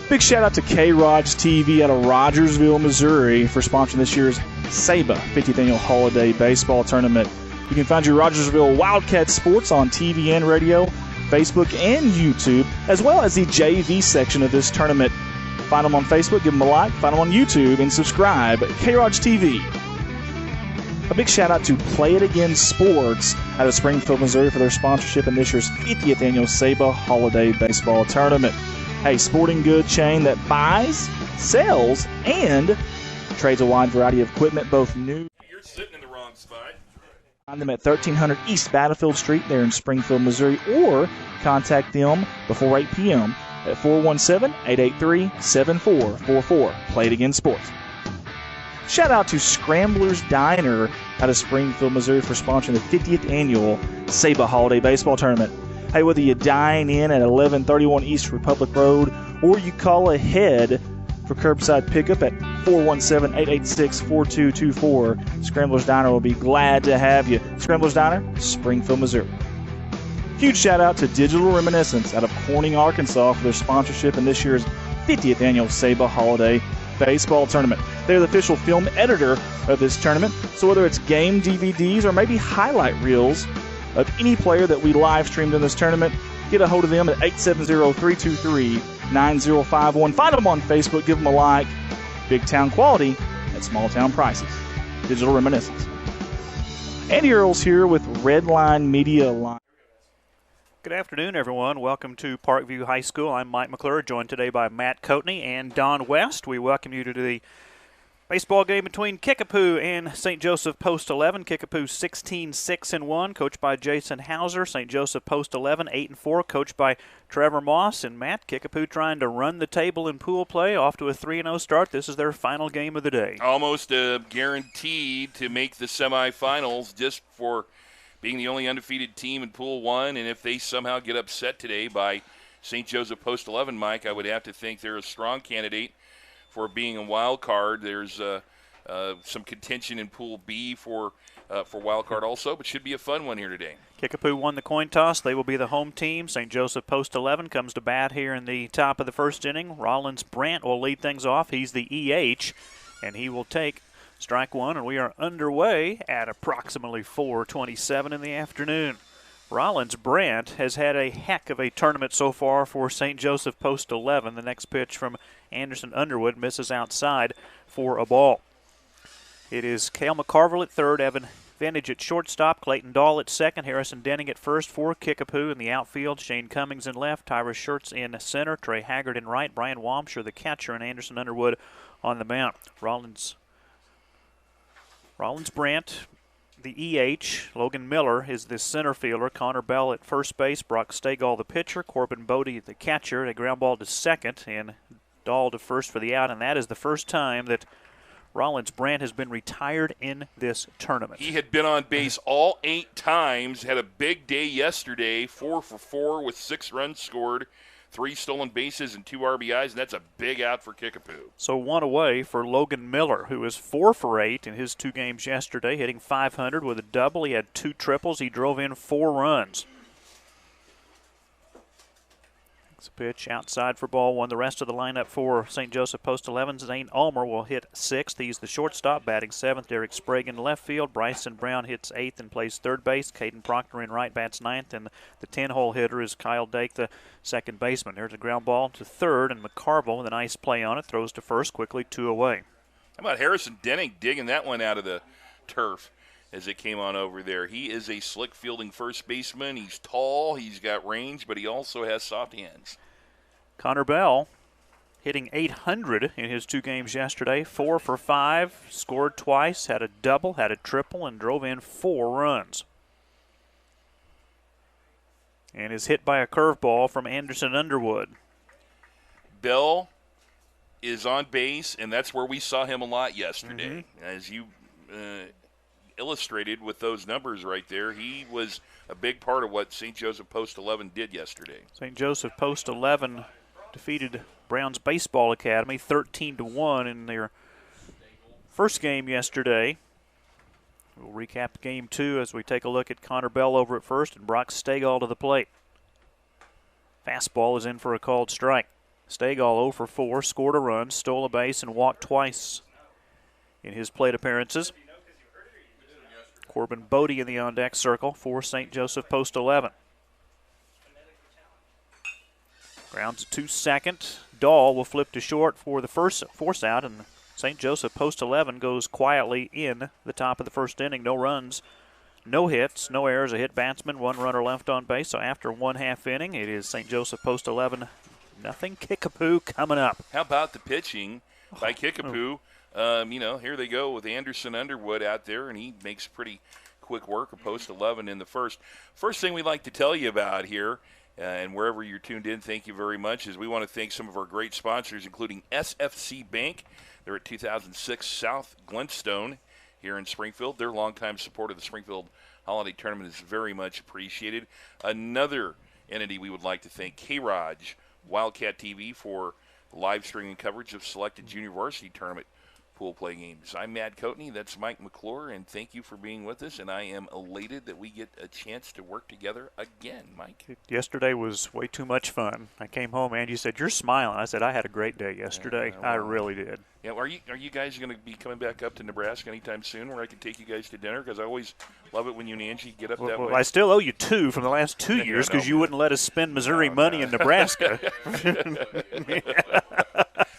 Big shout out to K-Rod's TV out of Rogersville, Missouri, for sponsoring this year's SABA 50th Annual Holiday Baseball Tournament. You can find your Rogersville Wildcat Sports on TV and radio, Facebook and YouTube, as well as the JV section of this tournament. Find them on Facebook, give them a like, find them on YouTube, and subscribe. K-Rod's TV. A big shout out to Play It Again Sports out of Springfield, Missouri, for their sponsorship in this year's 50th Annual SABA Holiday Baseball Tournament. A sporting good chain that buys, sells, and trades a wide variety of equipment, both new. You're sitting in the wrong spot. Find them at 1300 East Battlefield Street there in Springfield, Missouri, or contact them before 8 p.m. at 417-883-7444. Play It Again Sports. Shout out to Scramblers Diner out of Springfield, Missouri for sponsoring the 50th annual SABA Holiday Baseball Tournament. Hey, whether you dine in at 1131 East Republic Road or you call ahead for curbside pickup at 417-886-4224, Scramblers Diner will be glad to have you. Scramblers Diner, Springfield, Missouri. Huge shout out to Digital Reminiscence out of Corning, Arkansas for their sponsorship in this year's 50th annual SABA Holiday Baseball Tournament. They're the official film editor of this tournament, so whether it's game DVDs or maybe highlight reels of any player that we live streamed in this tournament, get a hold of them at 870-323-9051. Find them on Facebook, give them a like. Big town quality at small town prices. Digital Reminiscence. Andy Earls here with Redline Media Line. Good afternoon, everyone. Welcome to Parkview High School. I'm Mike McClure, joined today by Matt Coatney and Don West. We welcome you to the baseball game between Kickapoo and St. Joseph Post 11. Kickapoo 16-6-1, coached by Jason Hauser. St. Joseph Post 11 8-4, coached by Trevor Moss. And Matt, Kickapoo trying to run the table in pool play, off to a 3-0 start. This is their final game of the day. Almost a guarantee to make the semifinals just for being the only undefeated team in Pool 1, and if they somehow get upset today by St. Joseph Post 11, Mike, I would have to think they're a strong candidate for being a wild card. There's some contention in Pool B for wild card also, but should be a fun one here today. Kickapoo won the coin toss. They will be the home team. St. Joseph Post 11 comes to bat here in the top of the first inning. Rollins Brandt will lead things off. He's the EH, and he will take strike one, and we are underway at approximately 4:27 in the afternoon. Rollins Brandt has had a heck of a tournament so far for St. Joseph Post 11. The next pitch from Anderson Underwood misses outside for a ball. It is Cale McCarville at third, Evan Vintage at shortstop, Clayton Dahl at second, Harrison Denning at first for Kickapoo. In the outfield, Shane Cummings in left, Tyra Schertz in center, Trey Haggard in right, Brian Wamsher the catcher, and Anderson Underwood on the mound. Rollins Brandt, the EH. Logan Miller is the center fielder. Connor Bell at first base. Brock Stegall the pitcher. Corbin Bodie the catcher. A ground ball to second, and Dahl to first for the out. And that is the first time that Rollins Brandt has been retired in this tournament. He had been on base all 8 times. Had a big day yesterday. 4 for 4 with 6 runs scored. 3 stolen bases and 2 RBIs, and that's a big out for Kickapoo. So 1 away for Logan Miller, who is 4 for 8 in his 2 games yesterday, hitting .500 with a double. He had 2 triples. He drove in 4 runs. It's a pitch outside for ball 1. The rest of the lineup for St. Joseph Post 11, Zane Ulmer will hit 6th. He's the shortstop, batting 7th. Derek Sprague in left field. Bryson Brown hits 8th and plays third base. Caden Proctor in right, bats 9th. And the 10-hole hitter is Kyle Dake, the second baseman. There's a ground ball to third, and McCarville with a nice play on it. Throws to first, quickly 2 away. How about Harrison Denning digging that one out of the turf as it came on over there? He is a slick fielding first baseman. He's tall, he's got range, but he also has soft hands. Connor Bell hitting .800 in his 2 games yesterday. 4 for 5, scored twice, had a double, had a triple, and drove in 4 runs. And is hit by a curveball from Anderson Underwood. Bell is on base, and that's where we saw him a lot yesterday. As you illustrated with those numbers right there, he was a big part of what St. Joseph Post 11 did yesterday. St. Joseph Post 11 defeated Browns Baseball Academy 13-1 in their first game yesterday. We'll recap game 2 as we take a look at Connor Bell over at first and Brock Stegall to the plate. Fastball is in for a called strike. Stegall 0 for 4, scored a run, stole a base, and walked twice in his plate appearances. Corbin Bodie in the on-deck circle for St. Joseph Post 11. Grounds to second. Dahl will flip to short for the first force out, and St. Joseph Post 11 goes quietly in the top of the first inning. No runs, no hits, no errors, a hit batsman, 1 runner left on base. So after 1/2 inning, it is St. Joseph Post 11, nothing. Kickapoo coming up. How about the pitching by Kickapoo? Here they go with Anderson Underwood out there, and he makes pretty quick work of Post 11 in the first. First thing we'd like to tell you about here, and wherever you're tuned in, thank you very much, is we want to thank some of our great sponsors, including SFC Bank. They're at 2006 South Glenstone here in Springfield. Their longtime support of the Springfield Holiday Tournament is very much appreciated. Another entity we would like to thank, K-Raj, Wildcat TV, for live streaming coverage of selected junior varsity tournament pool play games. I'm Matt Coatney. That's Mike McClure, and thank you for being with us. And I am elated that we get a chance to work together again, Mike. Yesterday was way too much fun. I came home, and you said, "You're smiling." I said, "I had a great day yesterday." I really did. Yeah, are you guys going to be coming back up to Nebraska anytime soon where I can take you guys to dinner? Because I always love it when you and Angie get up that way. I still owe you 2 from the last 2 years because you wouldn't let us spend Missouri money in Nebraska.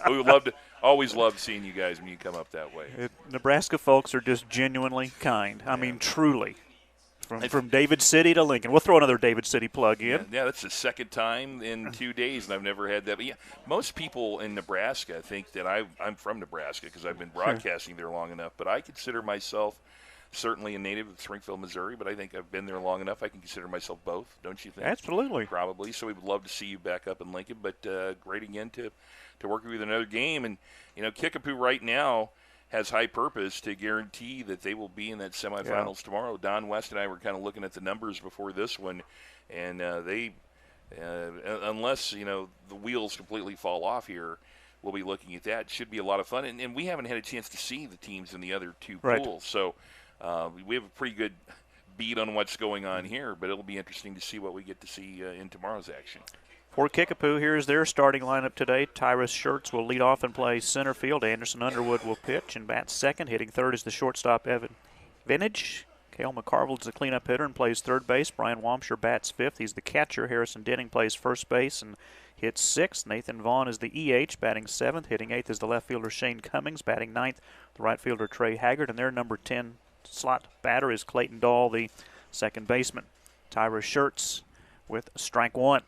We would always love seeing you guys when you come up that way. Nebraska folks are just genuinely kind. I mean, truly. From David City to Lincoln. We'll throw another David City plug in. Yeah, that's the second time in 2 days, and I've never had that. But yeah, most people in Nebraska think that I'm from Nebraska because I've been broadcasting there long enough. But I consider myself certainly a native of Springfield, Missouri, but I think I've been there long enough. I can consider myself both, don't you think? Absolutely. Probably. So we would love to see you back up in Lincoln, but great again to work with another game. And, Kickapoo right now has high purpose to guarantee that they will be in that semifinals tomorrow. Don West and I were kind of looking at the numbers before this one, and they, unless, the wheels completely fall off here, we'll be looking at that. Should be a lot of fun. And we haven't had a chance to see the teams in the other 2 pools. So we have a pretty good beat on what's going on here, but it'll be interesting to see what we get to see in tomorrow's action. For Kickapoo, here's their starting lineup today. Tyrus Schertz will lead off and play center field. Anderson Underwood will pitch and bat second. Hitting third is the shortstop, Evan Vintage. Cale McCarville is the cleanup hitter and plays third base. Brian Wamsher bats fifth. He's the catcher. Harrison Denning plays first base and hits sixth. Nathan Vaughn is the EH, batting seventh. Hitting eighth is the left fielder Shane Cummings, batting ninth. The right fielder Trey Haggard, and their number 10 slot batter is Clayton Dahl, the second baseman. Tyrus Schertz with strike one.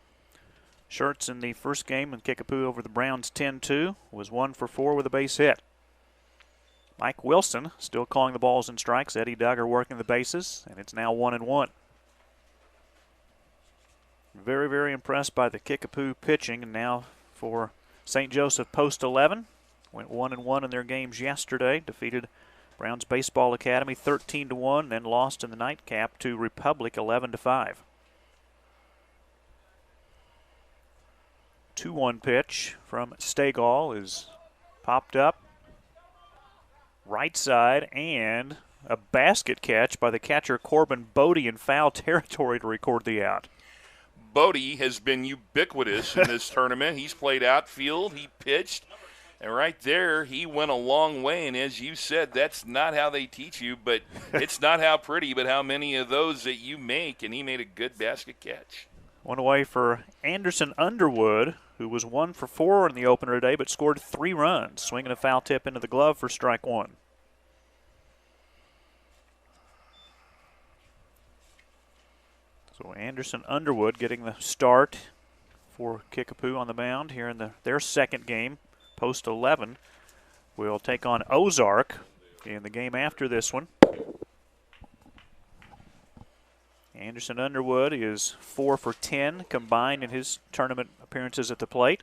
Schertz in the first game in Kickapoo over the Browns 10-2 was 1 for 4 with a base hit. Mike Wilson still calling the balls and strikes. Eddie Duggar working the bases, and it's now 1-1. Very, very impressed by the Kickapoo pitching. And now for St. Joseph Post 11. Went 1-1 in their games yesterday. Defeated Browns Baseball Academy 13-1, then lost in the nightcap to Republic 11-5. 2-1 pitch from Stegall is popped up. Right side, and a basket catch by the catcher Corbin Bodie in foul territory to record the out. Bodie has been ubiquitous in this tournament. He's played outfield, he pitched, and right there he went a long way. And as you said, that's not how they teach you, but it's not how pretty, but how many of those that you make, and he made a good basket catch. One away for Anderson Underwood, who was 1 for 4 in the opener today, but scored 3 runs, swinging a foul tip into the glove for strike one. So Anderson Underwood getting the start for Kickapoo on the mound here in their second game. Post 11 will take on Ozark in the game after this one. Anderson Underwood is 4 for 10 combined in his tournament appearances at the plate.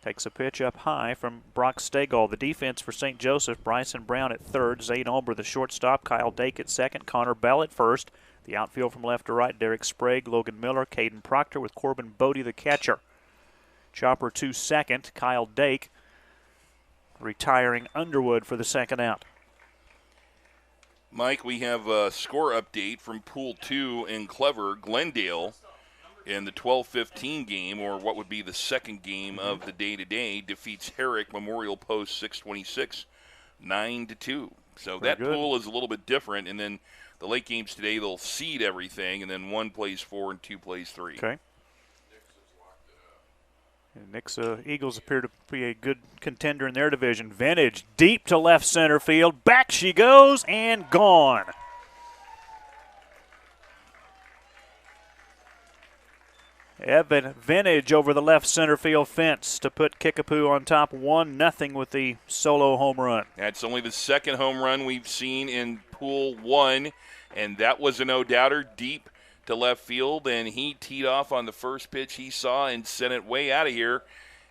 Takes a pitch up high from Brock Stegall. The defense for St. Joseph, Bryson Brown at third, Zane Ulber the shortstop, Kyle Dake at second, Connor Bell at first. The outfield from left to right, Derek Sprague, Logan Miller, Caden Proctor with Corbin Bodie the catcher. Chopper to second, Kyle Dake retiring Underwood for the second out. Mike, we have a score update from Pool 2 in Clever. Glendale in the 12-15 game, or what would be the second game of the day-to-day, defeats Herrick Memorial Post 626, 9-2. So that pool is a little bit different, and then the late games today, they'll seed everything, and then 1 plays 4 and 2 plays 3. Okay. And Nick's Eagles appear to be a good contender in their division. Vintage deep to left center field. Back she goes and gone. Evan Vintage over the left center field fence to put Kickapoo on top 1-0 with the solo home run. That's only the second home run we've seen in Pool 1, and that was a no-doubter deep to left field, and he teed off on the first pitch he saw and sent it way out of here.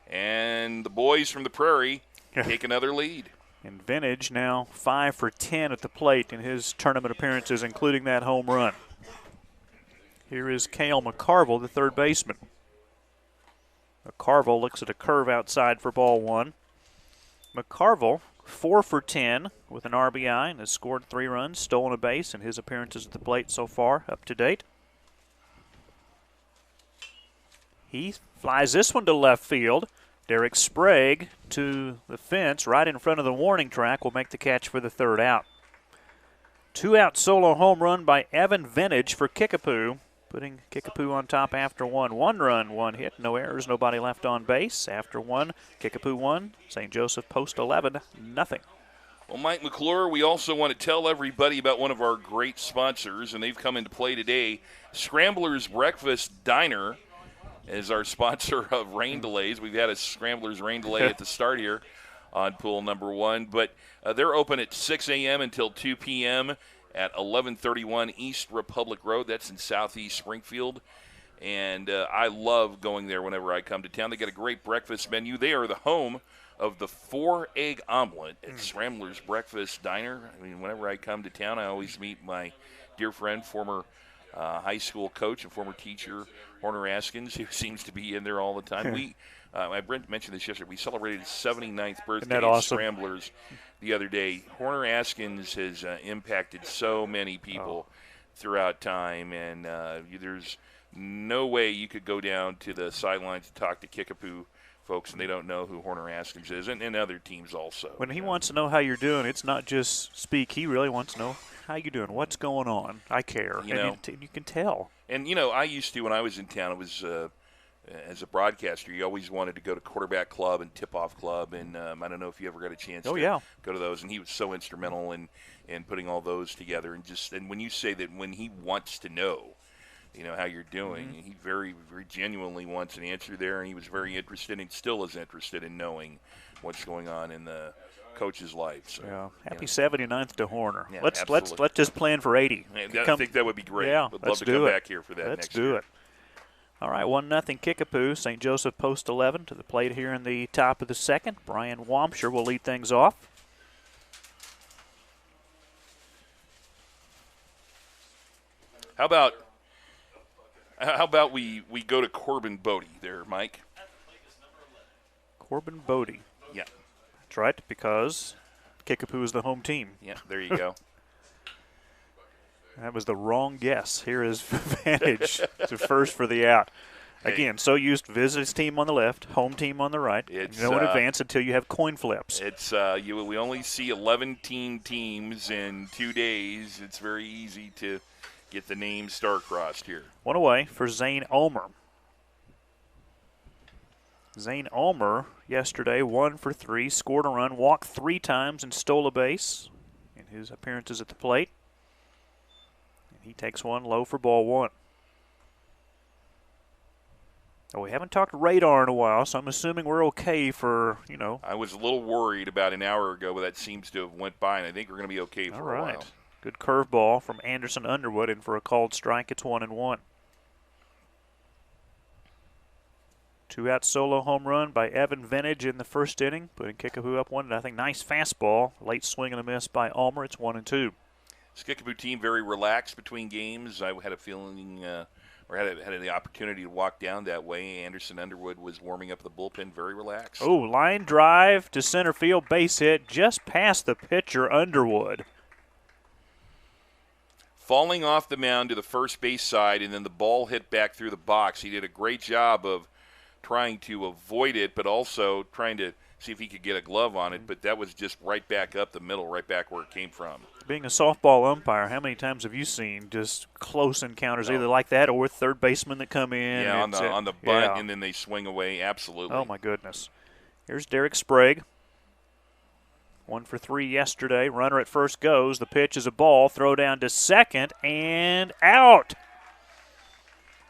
And the boys from the Prairie take another lead. And Vintage now 5 for 10 at the plate in his tournament appearances, including that home run. Here is Cale McCarville, the third baseman. McCarville looks at a curve outside for ball one. McCarville 4 for 10 with an RBI and has scored 3 runs, stolen a base in his appearances at the plate so far, up to date. He flies this one to left field. Derek Sprague to the fence right in front of the warning track will make the catch for the third out. 2-out solo home run by Evan Vintage for Kickapoo, putting Kickapoo on top after one. 1 run, 1 hit, no errors, nobody left on base. After one, Kickapoo 1, St. Joseph Post 11, nothing. Well, Mike McClure, we also want to tell everybody about one of our great sponsors, and they've come into play today. Scrambler's Breakfast Diner is our sponsor of rain delays. We've had a Scrambler's rain delay at the start here on pool number 1, but they're open at 6 a.m. until 2 p.m. at 1131 East Republic Road. That's in southeast Springfield, and I love going there whenever I come to town. They got a great breakfast menu. They are the home of the 4-egg omelet at Scrambler's Breakfast Diner. I mean, whenever I come to town, I always meet my dear friend, former high school coach and former teacher, Horner Askins, who seems to be in there all the time. I mentioned this yesterday. We celebrated his 79th birthday at Scramblers the other day. Horner Askins has impacted so many people throughout time, and there's no way you could go down to the sidelines to talk to Kickapoo folks and they don't know who Horner Askins is, and other teams also. When he wants to know how you're doing, it's not just speak. He really wants to know how you doing, what's going on. I care, and you can tell. And, I used to, when I was in town, it was as a broadcaster, you always wanted to go to quarterback club and tip-off club, and I don't know if you ever got a chance to go to those. And he was so instrumental in putting all those together. And when you say that when he wants to know, how you're doing, he very, very genuinely wants an answer there, and he was very interested and still is interested in knowing what's going on in the coach's life. So, happy 79th to Horner. Yeah, let's just plan for 80. I think that would be great. Yeah, Would love to come back here for that next year. Let's do it. All right, 1-0 Kickapoo. St. Joseph Post 11 to the plate here in the top of the second. Brian Wamsher will lead things off. How about we go to Corbin Bodie there, Mike? Corbin Bodie. Yeah. That's right, because Kickapoo is the home team. Yeah, there you go. That was the wrong guess. Here is Vantage to first for the out. Again, so used to visit his team on the left, home team on the right. It's, no in advance until you have coin flips. It's we only see 11 teams in 2 days. It's very easy to get the name star-crossed here. One away for Zane Ulmer. Zane Ulmer yesterday 1 for 3, scored a run, walked 3 times, and stole a base in his appearances at the plate. And he takes one low for ball 1. Oh, we haven't talked radar in a while, so I'm assuming we're okay for, I was a little worried about an hour ago, but that seems to have went by, and I think we're going to be okay for a while. Good curveball from Anderson Underwood, and for a called strike, it's 1-1. 2-out solo home run by Evan Vintage in the first inning, putting Kickapoo up 1-0. Nice fastball, late swing and a miss by Ulmer. It's 1-2. This Kickapoo team very relaxed between games. I had a feeling, or had the opportunity to walk down that way. Anderson Underwood was warming up the bullpen, very relaxed. Oh, line drive to center field, base hit, just past the pitcher, Underwood. Falling off the mound to the first base side, and then the ball hit back through the box. He did a great job of trying to avoid it, but also trying to see if he could get a glove on it. But that was just right back up the middle, right back where it came from. Being a softball umpire, how many times have you seen just close encounters, either like that or with third basemen that come in? Yeah, on the bunt, and then they swing away. Absolutely. Oh, my goodness. Here's Derek Sprague. 1 for 3 yesterday. Runner at first goes. The pitch is a ball. Throw down to second and out.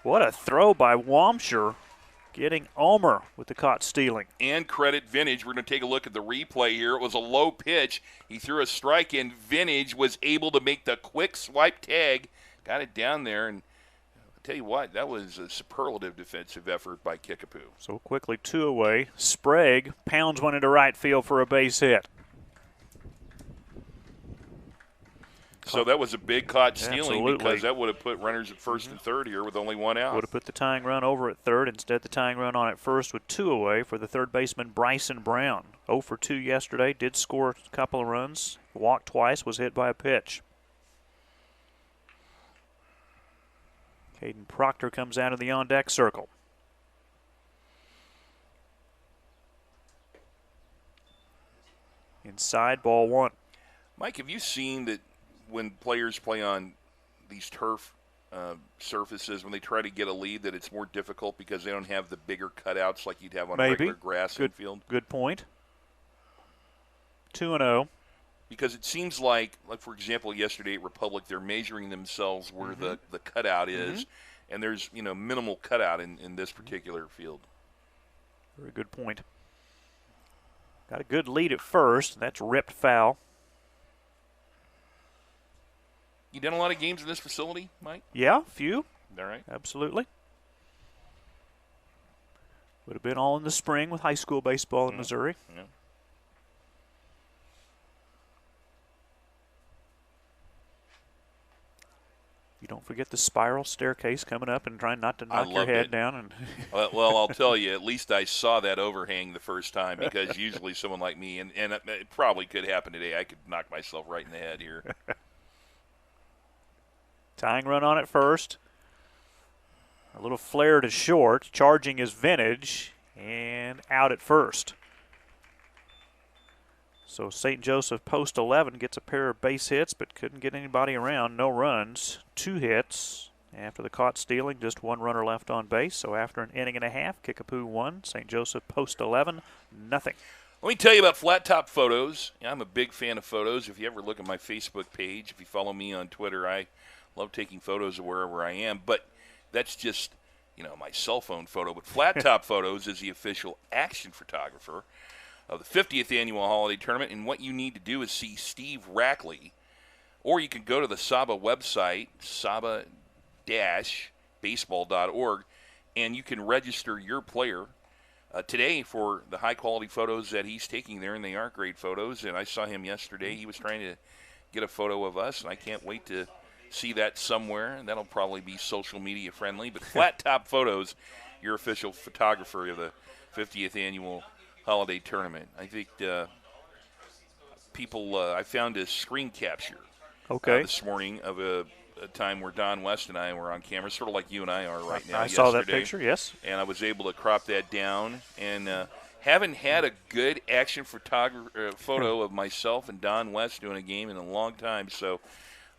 What a throw by Wamsher, getting Ulmer with the caught stealing. And credit Vintage. We're going to take a look at the replay here. It was a low pitch. He threw a strike in. Vintage was able to make the quick swipe tag. Got it down there, and tell you what, that was a superlative defensive effort by Kickapoo. So quickly 2 away. Sprague pounds one into right field for a base hit. So that was a big caught stealing. Absolutely. Because that would have put runners at first and third here with only one out. Would have put the tying run over at third. Instead, the tying run on at first with 2 away for the third baseman, Bryson Brown. 0 for 2 yesterday, did score a couple of runs, walked twice, was hit by a pitch. Caden Proctor comes out of the on-deck circle. Inside, ball 1. Mike, have you seen that when players play on these turf surfaces, when they try to get a lead, that it's more difficult because they don't have the bigger cutouts like you'd have on regular grass infield? Good point. 2-0. Because it seems like for example, yesterday at Republic, they're measuring themselves where the cutout is, and there's minimal cutout in this particular field. Very good point. Got a good lead at first. That's ripped foul. You done a lot of games in this facility, Mike? Yeah, a few. All right. Absolutely. Would have been all in the spring with high school baseball in Missouri. Yeah. You don't forget the spiral staircase coming up and trying not to knock your head down. And well, I'll tell you, at least I saw that overhang the first time, because usually someone like me, and it probably could happen today, I could knock myself right in the head here. Tying run on at first. A little flare to short. Charging is Vintage. And out at first. So St. Joseph post 11 gets a pair of base hits, but couldn't get anybody around. No runs. 2 hits. After the caught stealing, just 1 runner left on base. So after an inning and a half, Kickapoo 1, St. Joseph post 11, nothing. Let me tell you about Flat Top Photos. I'm a big fan of photos. If you ever look at my Facebook page, if you follow me on Twitter, I love taking photos of wherever I am. But that's just, my cell phone photo. But Flat Top Photos is the official action photographer of the 50th Annual Holiday Tournament. And what you need to do is see Steve Rackley, or you can go to the SABA website, saba-baseball.org, and you can register your player today for the high-quality photos that he's taking there, and they are great photos. And I saw him yesterday. He was trying to get a photo of us, and I can't wait to see that somewhere, and that'll probably be social media friendly. But Flat Top Photos, your official photographer of the 50th Annual Holiday Tournament. I think I found a screen capture this morning of a time where Don West and I were on camera, sort of like you and I are right now. I saw that picture, yes. And I was able to crop that down, and haven't had a good action photo of myself and Don West doing a game in a long time, so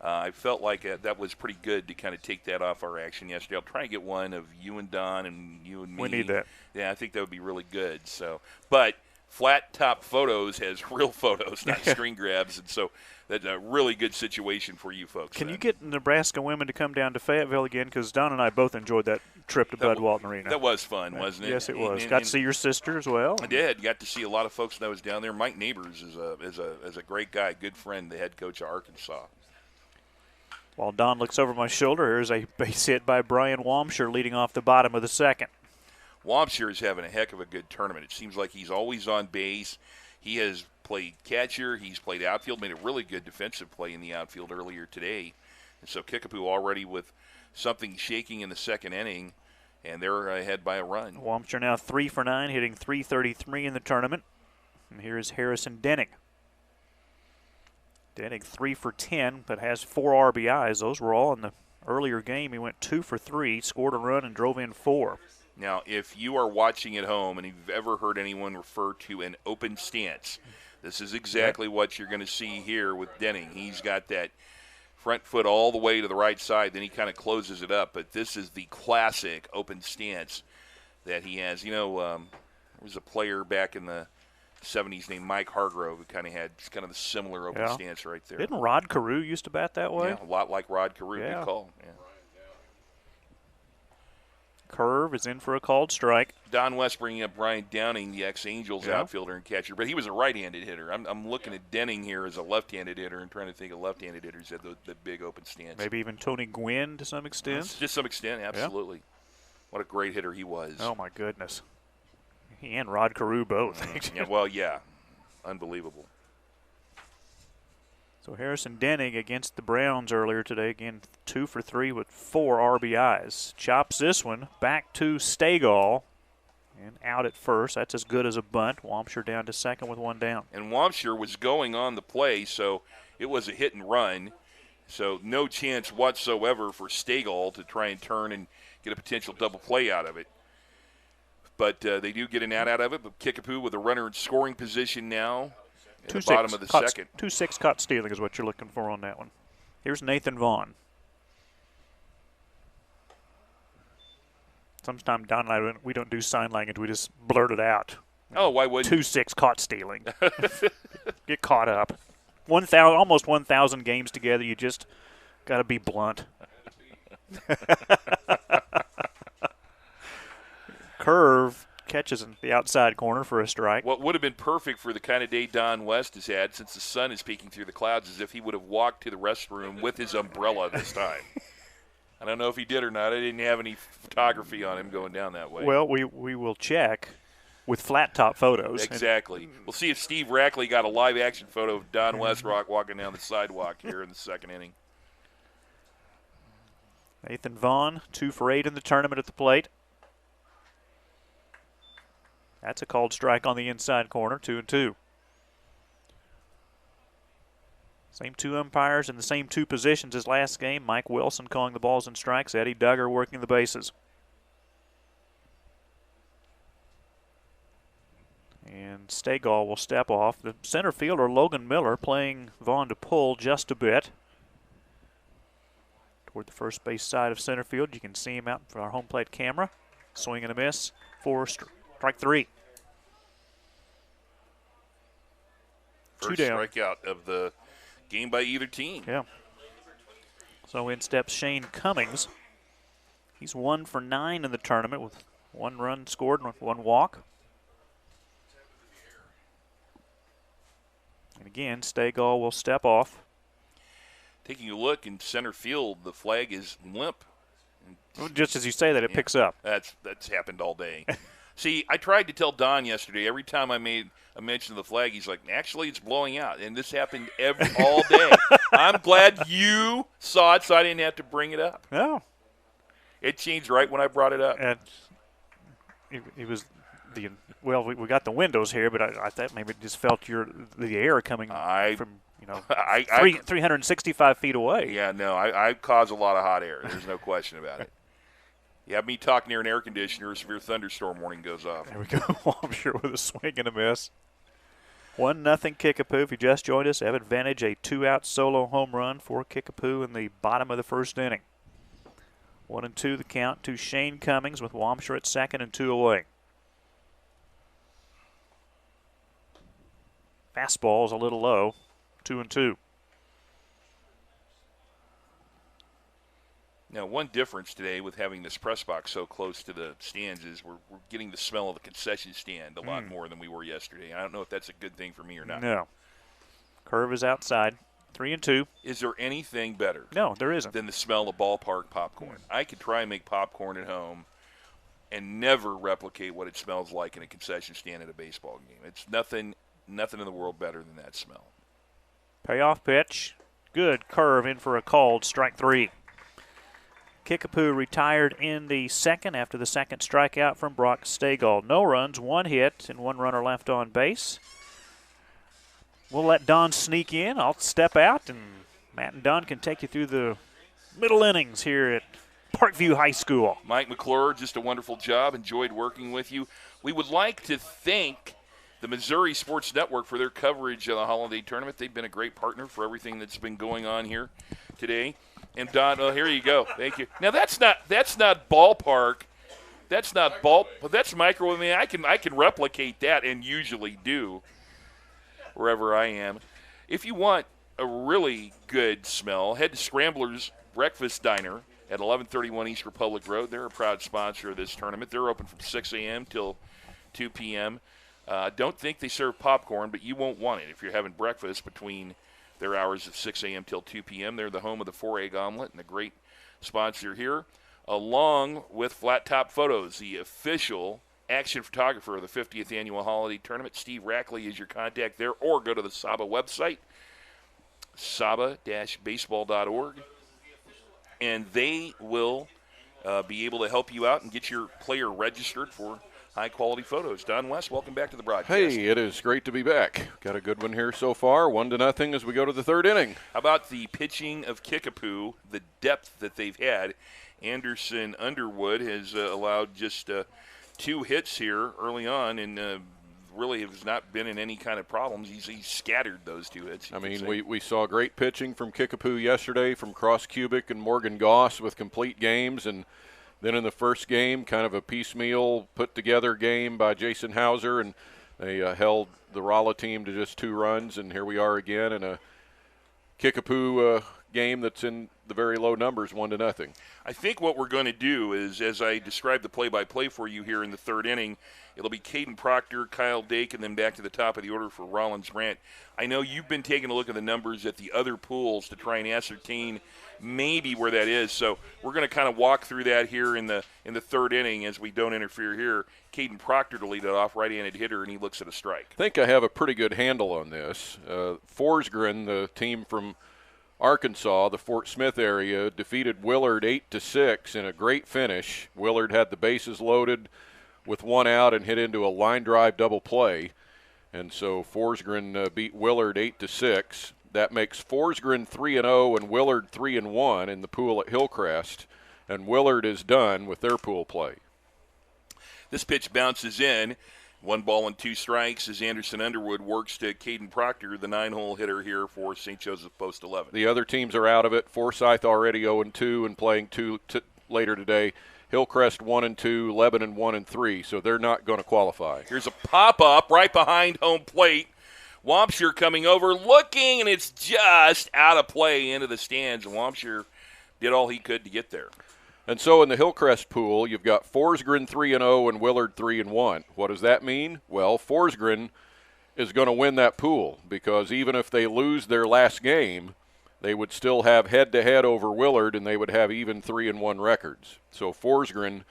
I felt like that was pretty good to kind of take that off our action yesterday. I'll try to get one of you and Don and you and me. We need that. Yeah, I think that would be really good. So, but Flat Top Photos has real photos, not screen grabs, and so that's a really good situation for you folks. Can you get Nebraska women to come down to Fayetteville again? Because Don and I both enjoyed that trip to Bud Walton Arena. That was fun, wasn't it? Yes, it was. Got to see your sister as well. I did. Got to see a lot of folks that was down there. Mike Neighbors is a great guy, good friend, the head coach of Arkansas. While Don looks over my shoulder, here's a base hit by Brian Wamsher leading off the bottom of the second. Wamsher is having a heck of a good tournament. It seems like he's always on base. He has played catcher. He's played outfield, made a really good defensive play in the outfield earlier today. And so Kickapoo already with something shaking in the second inning, and they're ahead by a run. Wamsher now 3 for 9, hitting .333 in the tournament. And here's Harrison Denning. Denning 3 for 10, but has 4 RBIs. Those were all in the earlier game. He went 2 for 3, scored a run, and drove in 4. Now, if you are watching at home and you've ever heard anyone refer to an open stance, this is exactly what you're going to see here with Denning. He's got that front foot all the way to the right side, then he kind of closes it up. But this is the classic open stance that he has. There was a player back in the 70s named Mike Hargrove who kind of had kind of the similar open stance right there. Didn't Rod Carew used to bat that way? Yeah, a lot like Rod Carew. Yeah. Good call. Yeah. Curve is in for a called strike. Don West bringing up Brian Downing, the ex-Angels Yeah. outfielder and catcher, but he was a right-handed hitter. I'm looking at Denning here as a left-handed hitter and trying to think of left-handed hitters at the big open stance. Maybe even Tony Gwynn to some extent. To some extent, absolutely. What a great hitter he was. Oh, my goodness. He and Rod Carew both. Yeah. Unbelievable. So Harrison Denning against the Browns earlier today. Again, 2 for 3 with 4 RBIs. Chops this one back to Stegall and out at first. That's as good as a bunt. Wampshire down to second with 1 down. And Wampshire was going on the play, so it was a hit and run. So no chance whatsoever for Stegall to try and turn and get a potential double play out of it. But they do get an out of it. But Kickapoo with a runner in scoring position now at the bottom of the second. 2-6 caught stealing is what you're looking for on that one. Here's Nathan Vaughn. Sometimes Don and I, we don't do sign language. We just blurt it out. Oh, why wouldn't you? 2-6 caught stealing. Get caught up. 1,000, almost 1,000 games together. You just got to be blunt. Curve catches in the outside corner for a strike. What would have been perfect for the kind of day Don West has had, since the sun is peeking through the clouds, is if he would have walked to the restroom with his umbrella this time. I don't know if he did or not. I didn't have any photography on him going down that way. Well, we will check with flat top photos. Exactly. We'll see if Steve Rackley got a live action photo of Don Westrock walking down the sidewalk here in the second inning. Nathan Vaughn, 2 for 8 in the tournament at the plate. That's a called strike on the inside corner, 2-2. Same 2 umpires in the same 2 positions as last game. Mike Wilson calling the balls and strikes. Eddie Duggar working the bases. And Stegall will step off. The center fielder, Logan Miller, playing Vaughn to pull just a bit. Toward the first base side of center field. You can see him out for our home plate camera. Swing and a miss for strike 3. First 2 down. strikeout of the game by either team. Yeah. So in steps Shane Cummings. He's 1 for 9 in the tournament with 1 run scored and 1 walk. And again, Stegall will step off. Taking a look in center field, the flag is limp. Just as you say that, it picks up. That's happened all day. See, I tried to tell Don yesterday, every time I made a mention of the flag, he's like, actually, it's blowing out. And this happened all day. I'm glad you saw it, so I didn't have to bring it up. No. It changed right when I brought it up. And it was the, well, we got the windows here, but I thought maybe it just felt the air coming from, 365 feet away. Yeah, no, I cause a lot of hot air. There's no question about it. You have me talk near an air conditioner, a severe thunderstorm warning goes off. There we go. I'm sure with a swing and a miss. 1-0 Kickapoo. If you just joined us, Evan Vantage, a 2-out solo home run for Kickapoo in the bottom of the first inning. 1-2 the count to Shane Cummings with Wampshire at second and 2 away. Fastball's a little low. 2-2. Now, one difference today with having this press box so close to the stands is we're getting the smell of the concession stand a lot more than we were yesterday. I don't know if that's a good thing for me or not. No. Curve is outside. 3-2. Is there anything better? No, there isn't. Than the smell of ballpark popcorn. I could try and make popcorn at home and never replicate what it smells like in a concession stand at a baseball game. It's nothing in the world better than that smell. Payoff pitch. Good curve in for a called strike 3. Kickapoo retired in the second after the second strikeout from Brock Stegall. No runs, 1 hit, and 1 runner left on base. We'll let Don sneak in. I'll step out, and Matt and Don can take you through the middle innings here at Parkview High School. Mike McClure, just a wonderful job. Enjoyed working with you. We would like to thank the Missouri Sports Network for their coverage of the holiday tournament. They've been a great partner for everything that's been going on here today. And Don, oh, here you go. Thank you. Now that's not ballpark. That's not ball. But that's micro. I mean, I can replicate that and usually do wherever I am. If you want a really good smell, head to Scrambler's Breakfast Diner at 1131 East Republic Road. They're a proud sponsor of this tournament. They're open from 6 a.m. till 2 p.m. Don't think they serve popcorn, but you won't want it if you're having breakfast between their hours of 6 a.m. till 2 p.m. They're the home of the 4-egg omelet and a great sponsor here, along with Flat Top Photos, the official action photographer of the 50th Annual Holiday Tournament. Steve Rackley is your contact there, or go to the SABA website, saba-baseball.org, and they will be able to help you out and get your player registered for high-quality photos. Don West, welcome back to the broadcast. Hey, it is great to be back. Got a good one here so far, 1-0 as we go to the third inning. How about the pitching of Kickapoo, the depth that they've had? Anderson Underwood has allowed just 2 hits here early on, and really has not been in any kind of problems. He's scattered those 2 hits. I mean, we saw great pitching from Kickapoo yesterday, from Cross Cubic and Morgan Goss with complete games, and then in the first game, kind of a piecemeal put-together game by Jason Hauser, and they held the Rolla team to just 2 runs, and here we are again in a Kickapoo game that's in the very low numbers, 1-0. I think what we're going to do is, as I describe the play-by-play for you here in the third inning, it'll be Caden Proctor, Kyle Dake, and then back to the top of the order for Rollins Brandt. I know you've been taking a look at the numbers at the other pools to try and ascertain maybe where that is. So we're going to kind of walk through that here in the third inning as we don't interfere here. Caden Proctor to lead it off, right-handed hitter, and he looks at a strike. I think I have a pretty good handle on this. Forsgren, the team from Arkansas, the Fort Smith area, defeated Willard 8-6 in a great finish. Willard had the bases loaded with 1 out and hit into a line drive double play. And so Forsgren beat Willard 8-6. That makes Forsgren 3-0 and Willard 3-1 in the pool at Hillcrest. And Willard is done with their pool play. This pitch bounces in. 1 ball and 2 strikes as Anderson Underwood works to Caden Proctor, the 9-hole hitter here for St. Joseph Post 11. The other teams are out of it. Forsyth already 0-2 and playing 2 later today. Hillcrest 1-2, Lebanon 1-3, so they're not going to qualify. Here's a pop-up right behind home plate. Wampshire coming over, looking, and it's just out of play into the stands. And Wampshire did all he could to get there. And so in the Hillcrest pool, you've got Forsgren 3-0 and Willard 3-1. What does that mean? Well, Forsgren is going to win that pool because even if they lose their last game, they would still have head-to-head over Willard, and they would have even 3-1 records. So Forsgren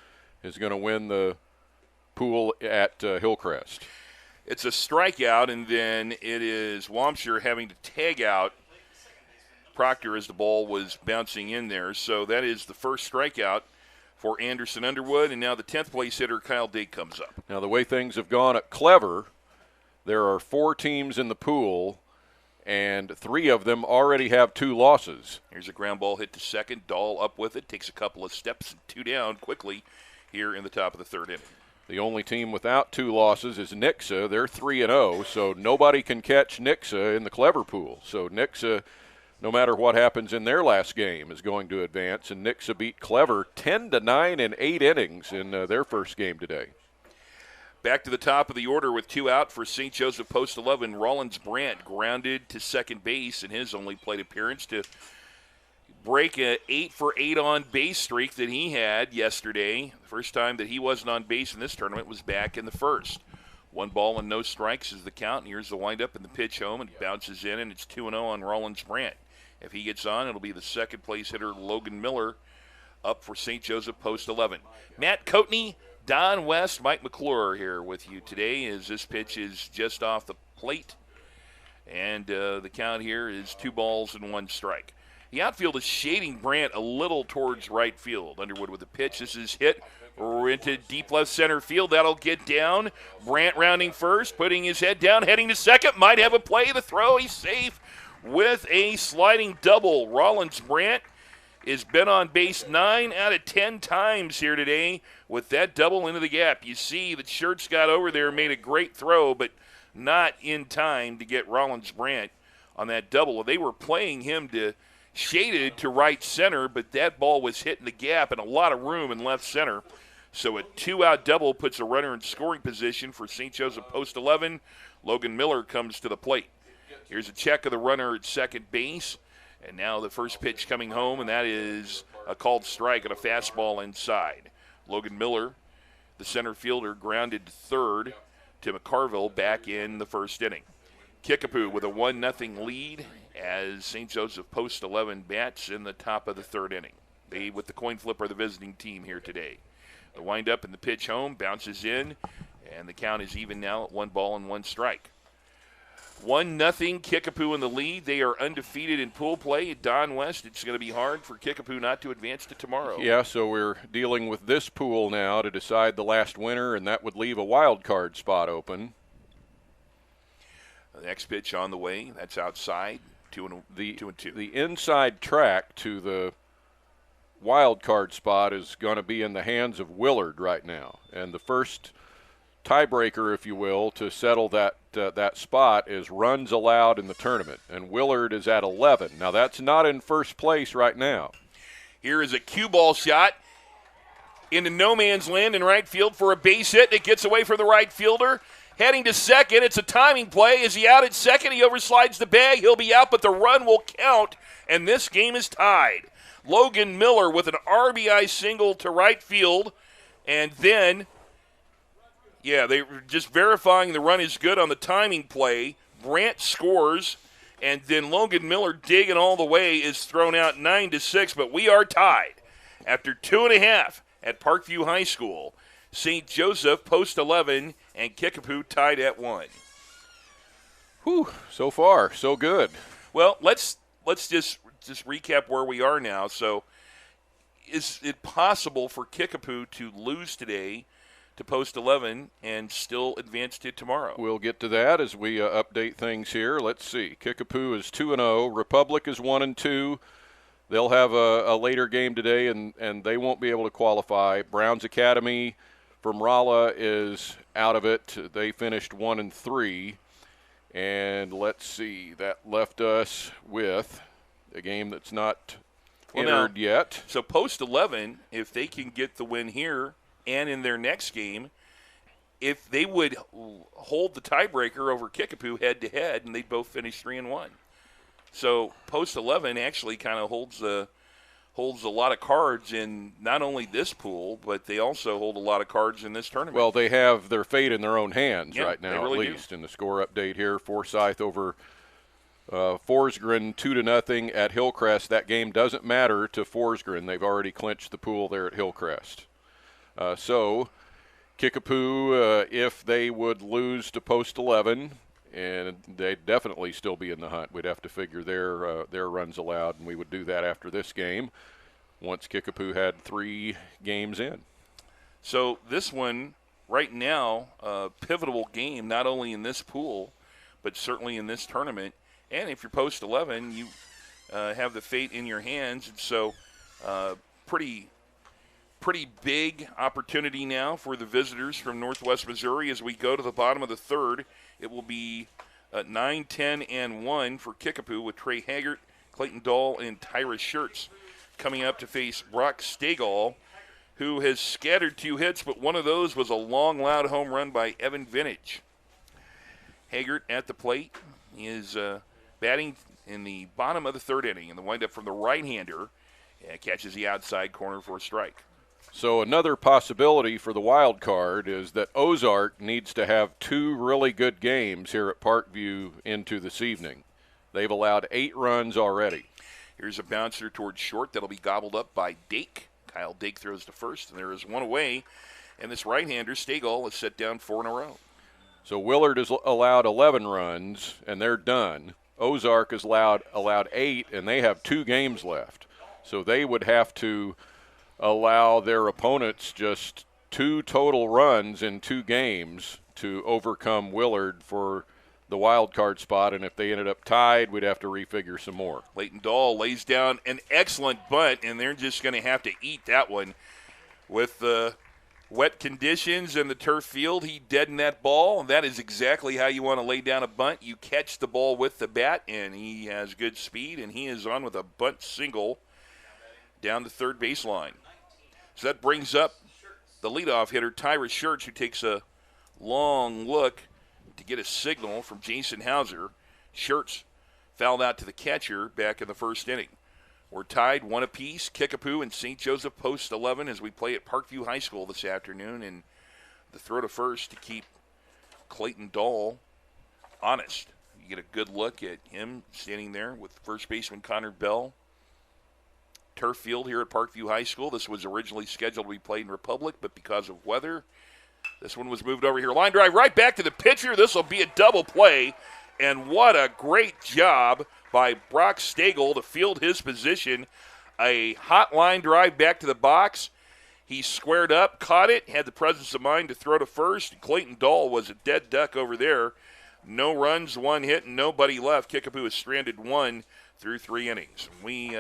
is going to win the pool at Hillcrest. It's a strikeout, and then it is Wampshire having to tag out Proctor as the ball was bouncing in there. So that is the first strikeout for Anderson Underwood, and now the 10th place hitter, Kyle Dake, comes up. Now the way things have gone at Clever, there are 4 teams in the pool, and 3 of them already have 2 losses. Here's a ground ball hit to second. Dahl up with it, takes a couple of steps and 2 down quickly here in the top of the third inning. The only team without 2 losses is Nixa. They're 3-0, so nobody can catch Nixa in the Clever pool. So Nixa, no matter what happens in their last game, is going to advance. And Nixa beat Clever 10-9 in 8 innings in their first game today. Back to the top of the order with 2 out for St. Joseph Post 11. Rollins Brandt grounded to second base in his only plate appearance to break a 8-for-8 on base streak that he had yesterday. The first time that he wasn't on base in this tournament was back in the first. 1 ball and no strikes is the count. And here's the windup and the pitch home, and it bounces in, and it's 2-0 on Rollins Brandt. If he gets on, it'll be the second place hitter, Logan Miller, up for St. Joseph Post 11. Matt Coatney, Don West, Mike McClure here with you today as this pitch is just off the plate. And the count here is 2 balls and 1 strike. The outfield is shading Brandt a little towards right field. Underwood with the pitch. This is hit into deep left center field. That'll get down. Brandt rounding first, putting his head down, heading to second. Might have a play. The throw. He's safe with a sliding double. Rollins Brandt has been on base 9 out of 10 times here today with that double into the gap. You see that Schertz got over there, made a great throw, but not in time to get Rollins Brandt on that double. They were playing him to shaded to right center, but that ball was hitting the gap and a lot of room in left center. So a 2-out double puts a runner in scoring position for St. Joseph Post 11. Logan Miller comes to the plate. Here's a check of the runner at second base. And now the first pitch coming home, and that is a called strike and a fastball inside. Logan Miller, the center fielder, grounded to third to McCarville back in the first inning. Kickapoo with a 1-0 lead as St. Joseph Post 11 bats in the top of the third inning. They, with the coin flip, are the visiting team here today. The windup and the pitch home, bounces in, and the count is even now at 1-1 strike. 1-0 Kickapoo in the lead. They are undefeated in pool play at Don West. It's going to be hard for Kickapoo not to advance to tomorrow. Yeah, so we're dealing with this pool now to decide the last winner, and that would leave a wild card spot open. The next pitch on the way. That's outside. 2-2. The inside track to the wild card spot is going to be in the hands of Willard right now, and the first tiebreaker, if you will, to settle that spot is runs allowed in the tournament, and Willard is at 11. Now that's not in first place right now. Here is a cue ball shot into no man's land in right field for a base hit. It gets away from the right fielder. Heading to second, it's a timing play. Is he out at second? He overslides the bag. He'll be out, but the run will count, and this game is tied. Logan Miller with an RBI single to right field, and then, they were just verifying the run is good on the timing play. Brant scores, and then Logan Miller digging all the way is thrown out 9-6, but we are tied after 2.5 at Parkview High School. St. Joseph, Post 11, and Kickapoo tied at 1. Whew, so far, so good. Well, let's just recap where we are now. So is it possible for Kickapoo to lose today to Post 11 and still advance to tomorrow? We'll get to that as we update things here. Let's see. Kickapoo is 2-0. Republic is 1-2. They'll have a later game today, and they won't be able to qualify. Browns Academy from Rolla is out of it. They finished 1-3. And let's see. That left us with a game that's not entered yet. So Post 11, if they can get the win here and in their next game, if they would hold the tiebreaker over Kickapoo head-to-head, and they'd both finish 3-1. So Post 11 actually kind of holds a lot of cards in not only this pool, but they also hold a lot of cards in this tournament. Well, they have their fate in their own hands right now, really at least. In the score update here, Forsyth over Forsgren 2-0 at Hillcrest. That game doesn't matter to Forsgren. They've already clinched the pool there at Hillcrest. So Kickapoo, if they would lose to Post 11, and they'd definitely still be in the hunt. We'd have to figure their runs allowed, and we would do that after this game once Kickapoo had 3 games in. So this one, right now, a pivotal game, not only in this pool, but certainly in this tournament. And if you're Post 11, you have the fate in your hands. And so pretty big opportunity now for the visitors from Northwest Missouri as we go to the bottom of the third. It will be 9, 10, and 1 for Kickapoo with Trey Haggart, Clayton Dahl, and Tyra Schertz coming up to face Brock Stegall, who has scattered 2 hits, but one of those was a long, loud home run by Evan Vintage. Haggart at the plate. He is batting in the bottom of the third inning, and the windup from the right-hander catches the outside corner for a strike. So another possibility for the wild card is that Ozark needs to have 2 really good games here at Parkview into this evening. They've allowed 8 runs already. Here's a bouncer towards short that'll be gobbled up by Dake. Kyle Dake throws to first, and there is one away. And this right-hander, Stegall, has set down 4 in a row. So Willard has allowed 11 runs, and they're done. Ozark has allowed 8, and they have 2 games left. So they would have to allow their opponents just 2 total runs in 2 games to overcome Willard for the wild card spot, and if they ended up tied, we'd have to refigure some more. Clayton Dahl lays down an excellent bunt, and they're just going to have to eat that one. With the wet conditions and the turf field, he deadened that ball, and that is exactly how you want to lay down a bunt. You catch the ball with the bat, and he has good speed, and he is on with a bunt single down the third baseline. So that brings up the leadoff hitter, Tyra Schertz, who takes a long look to get a signal from Jason Hauser. Schertz fouled out to the catcher back in the first inning. We're tied 1 apiece. Kickapoo and St. Joseph Post 11 as we play at Parkview High School this afternoon. And the throw to first to keep Clayton Dahl honest. You get a good look at him standing there with first baseman Connor Bell. Turf field here at Parkview High School. This was originally scheduled to be played in Republic, but because of weather, this one was moved over here. Line drive right back to the pitcher. This will be a double play. And what a great job by Brock Stagel to field his position. A hot line drive back to the box. He squared up, caught it, had the presence of mind to throw to first. Clayton Dahl was a dead duck over there. No runs, 1 hit, and nobody left. Kickapoo is stranded 1 through 3 innings. We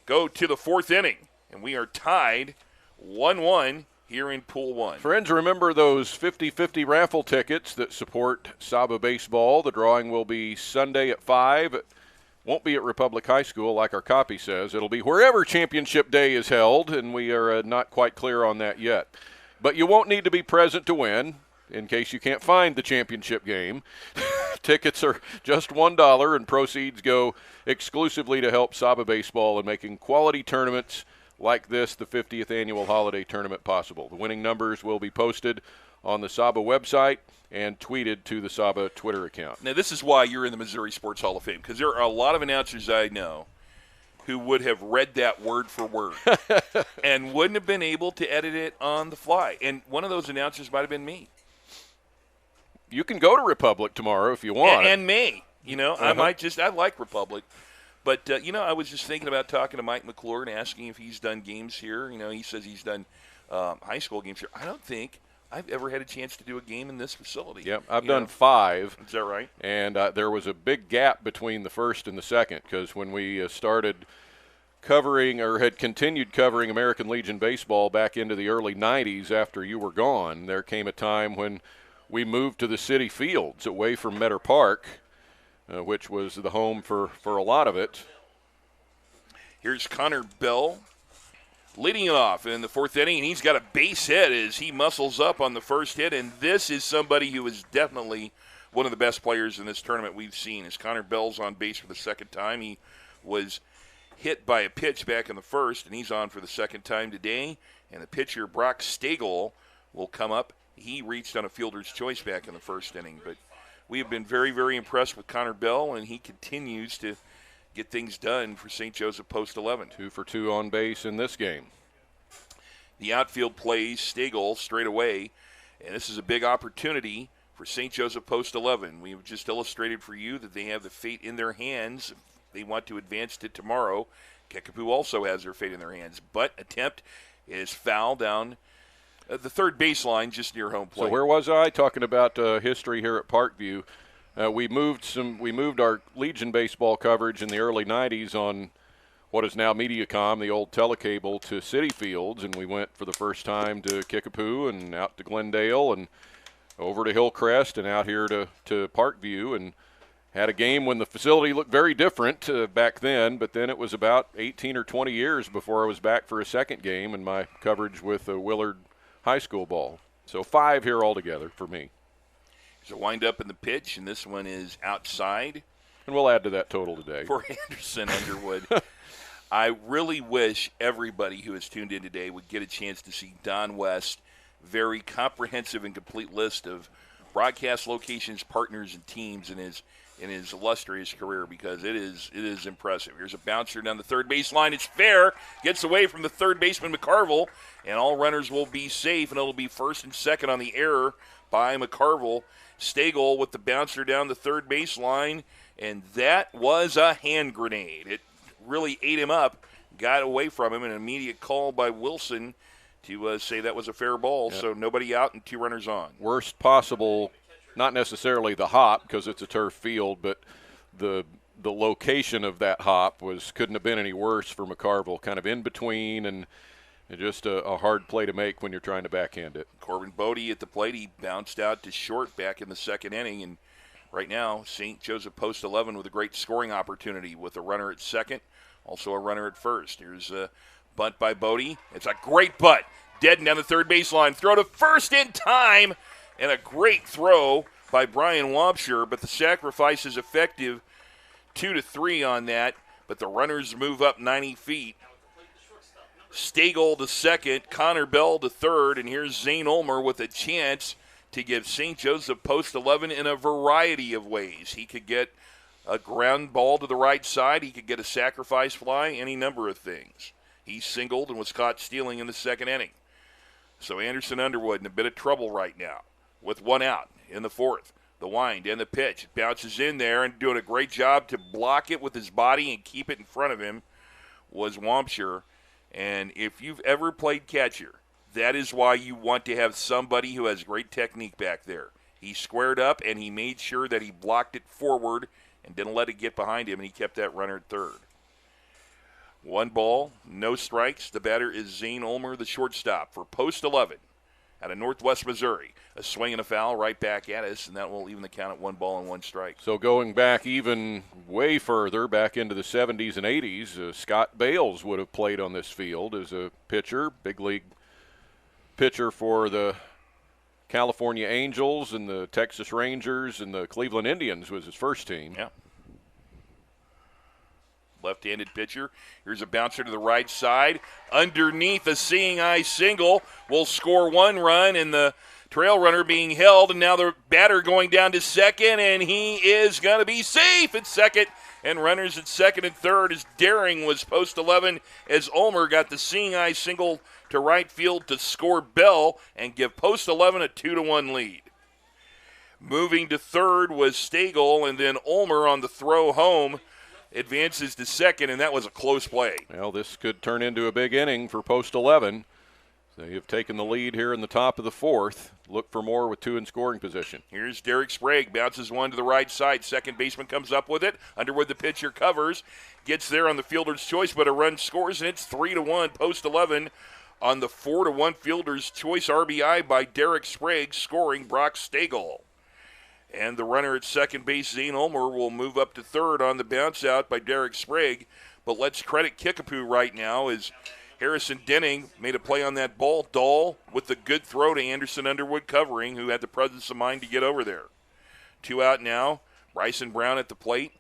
go to the 4th inning, and we are tied 1-1 here in Pool 1. Friends, remember those 50-50 raffle tickets that support SABA baseball. The drawing will be Sunday at 5. It won't be at Republic High School like our copy says. It'll be wherever Championship Day is held, and we are not quite clear on that yet. But you won't need to be present to win in case you can't find the championship game. Tickets are just $1, and proceeds go exclusively to help SABA baseball in making quality tournaments like this, the 50th annual holiday tournament, possible. The winning numbers will be posted on the SABA website and tweeted to the SABA Twitter account. Now, this is why you're in the Missouri Sports Hall of Fame, because there are a lot of announcers I know who would have read that word for word and wouldn't have been able to edit it on the fly. And one of those announcers might have been me. You can go to Republic tomorrow if you want. And me. You know, I like Republic. But, I was just thinking about talking to Mike McClure and asking if he's done games here. You know, he says he's done high school games here. I don't think I've ever had a chance to do a game in this facility. Yep, I've done 5. Is that right? And there was a big gap between the first and the second because when we started covering or had continued covering American Legion baseball back into the early 90s after you were gone, there came a time when we moved to the city fields away from Metter Park, which was the home for a lot of it. Here's Connor Bell leading it off in the 4th inning, and he's got a base hit as he muscles up on the first hit, and this is somebody who is definitely one of the best players in this tournament we've seen. As Connor Bell's on base for the second time, he was hit by a pitch back in the first, and he's on for the second time today, and the pitcher, Brock Stagel, will come up. He reached on a fielder's choice back in the first inning, but we have been very, very impressed with Connor Bell, and he continues to get things done for St. Joseph Post 11. 2 for 2 on base in this game. The outfield plays Stagel straight away, and this is a big opportunity for St. Joseph Post 11. We have just illustrated for you that they have the fate in their hands. They want to advance to tomorrow. Kickapoo also has their fate in their hands, but attempt is foul down the third baseline just near home plate. So where was I? Talking about history here at Parkview. We moved our Legion baseball coverage in the early 90s on what is now Mediacom, the old telecable, to City Fields, and we went for the first time to Kickapoo and out to Glendale and over to Hillcrest and out here to Parkview, and had a game when the facility looked very different back then, but then it was about 18 or 20 years before I was back for a second game in my coverage with Willard High School ball. So 5 here altogether for me. There's a wind-up in the pitch, and this one is outside. And we'll add to that total today. For Anderson Underwood. I really wish everybody who has tuned in today would get a chance to see Don West's very comprehensive and complete list of broadcast locations, partners, and teams in his illustrious career, because it is impressive. Here's a bouncer down the third baseline. It's fair. Gets away from the third baseman, McCarville, and all runners will be safe, and it'll be first and second on the error by McCarville. Stagel with the bouncer down the third baseline, and that was a hand grenade. It really ate him up, got away from him, an immediate call by Wilson to say that was a fair ball. Yep. So nobody out and 2 runners on. Worst possible, not necessarily the hop because it's a turf field, but the location of that hop couldn't have been any worse for McCarville, kind of in between and just a hard play to make when you're trying to backhand it. Corbin Bodie at the plate. He bounced out to short back in the second inning, and right now St. Joseph Post 11 with a great scoring opportunity with a runner at second, also a runner at first. Here's a bunt by Bodie. It's a great butt. Dead down the third baseline. Throw to first in time, and a great throw by Brian Wobsher, but the sacrifice is effective. 2-3 on that. but the runners move up 90 feet. Stagel to second, Connor Bell to third, and here's Zane Ulmer with a chance to give St. Joseph post 11 in a variety of ways. He could get a ground ball to the right side. He could get a sacrifice fly, any number of things. He singled and was caught stealing in the second inning. So Anderson Underwood in a bit of trouble right now with one out in the fourth. The wind and the pitch. It bounces in there and doing a great job to block it with his body and keep it in front of him was Wampshire. And if you've ever played catcher, that is why you want to have somebody who has great technique back there. He squared up and he made sure that he blocked it forward and didn't let it get behind him, and he kept that runner at third. 1 ball, no strikes. The batter is Zane Ulmer, the shortstop, for post 11 out of Northwest Missouri. A swing and a foul right back at us, and that will even the count at 1 ball and 1 strike. So going back even way further, back into the 70s and 80s, Scott Bales would have played on this field as a pitcher, big league pitcher for the California Angels and the Texas Rangers and the Cleveland Indians was his first team. Yeah. Left-handed pitcher. Here's a bouncer to the right side. Underneath a seeing eye single will score 1 run, and the trail runner being held, and now the batter going down to second, and he is going to be safe at second. And runners at second and third as Daring was post 11 as Ulmer got the seeing eye single to right field to score Bell and give post 11 a 2-1 lead. Moving to third was Stagel, and then Ulmer on the throw home advances to second, and that was a close play. Well, this could turn into a big inning for post 11. They have taken the lead here in the top of the fourth. Look for more with 2 in scoring position. Here's Derek Sprague, bounces one to the right side. Second baseman comes up with it. Underwood, the pitcher, covers. Gets there on the fielder's choice, but a run scores, and it's 3-1. Post 11 on the 4-1 fielder's choice RBI by Derek Sprague, scoring Brock Stagel. And the runner at second base, Zane Ulmer, will move up to third on the bounce out by Derek Sprague. But let's credit Kickapoo right now as Harrison Denning made a play on that ball. Dahl with the good throw to Anderson Underwood covering, who had the presence of mind to get over there. 2 out now. Bryson Brown at the plate.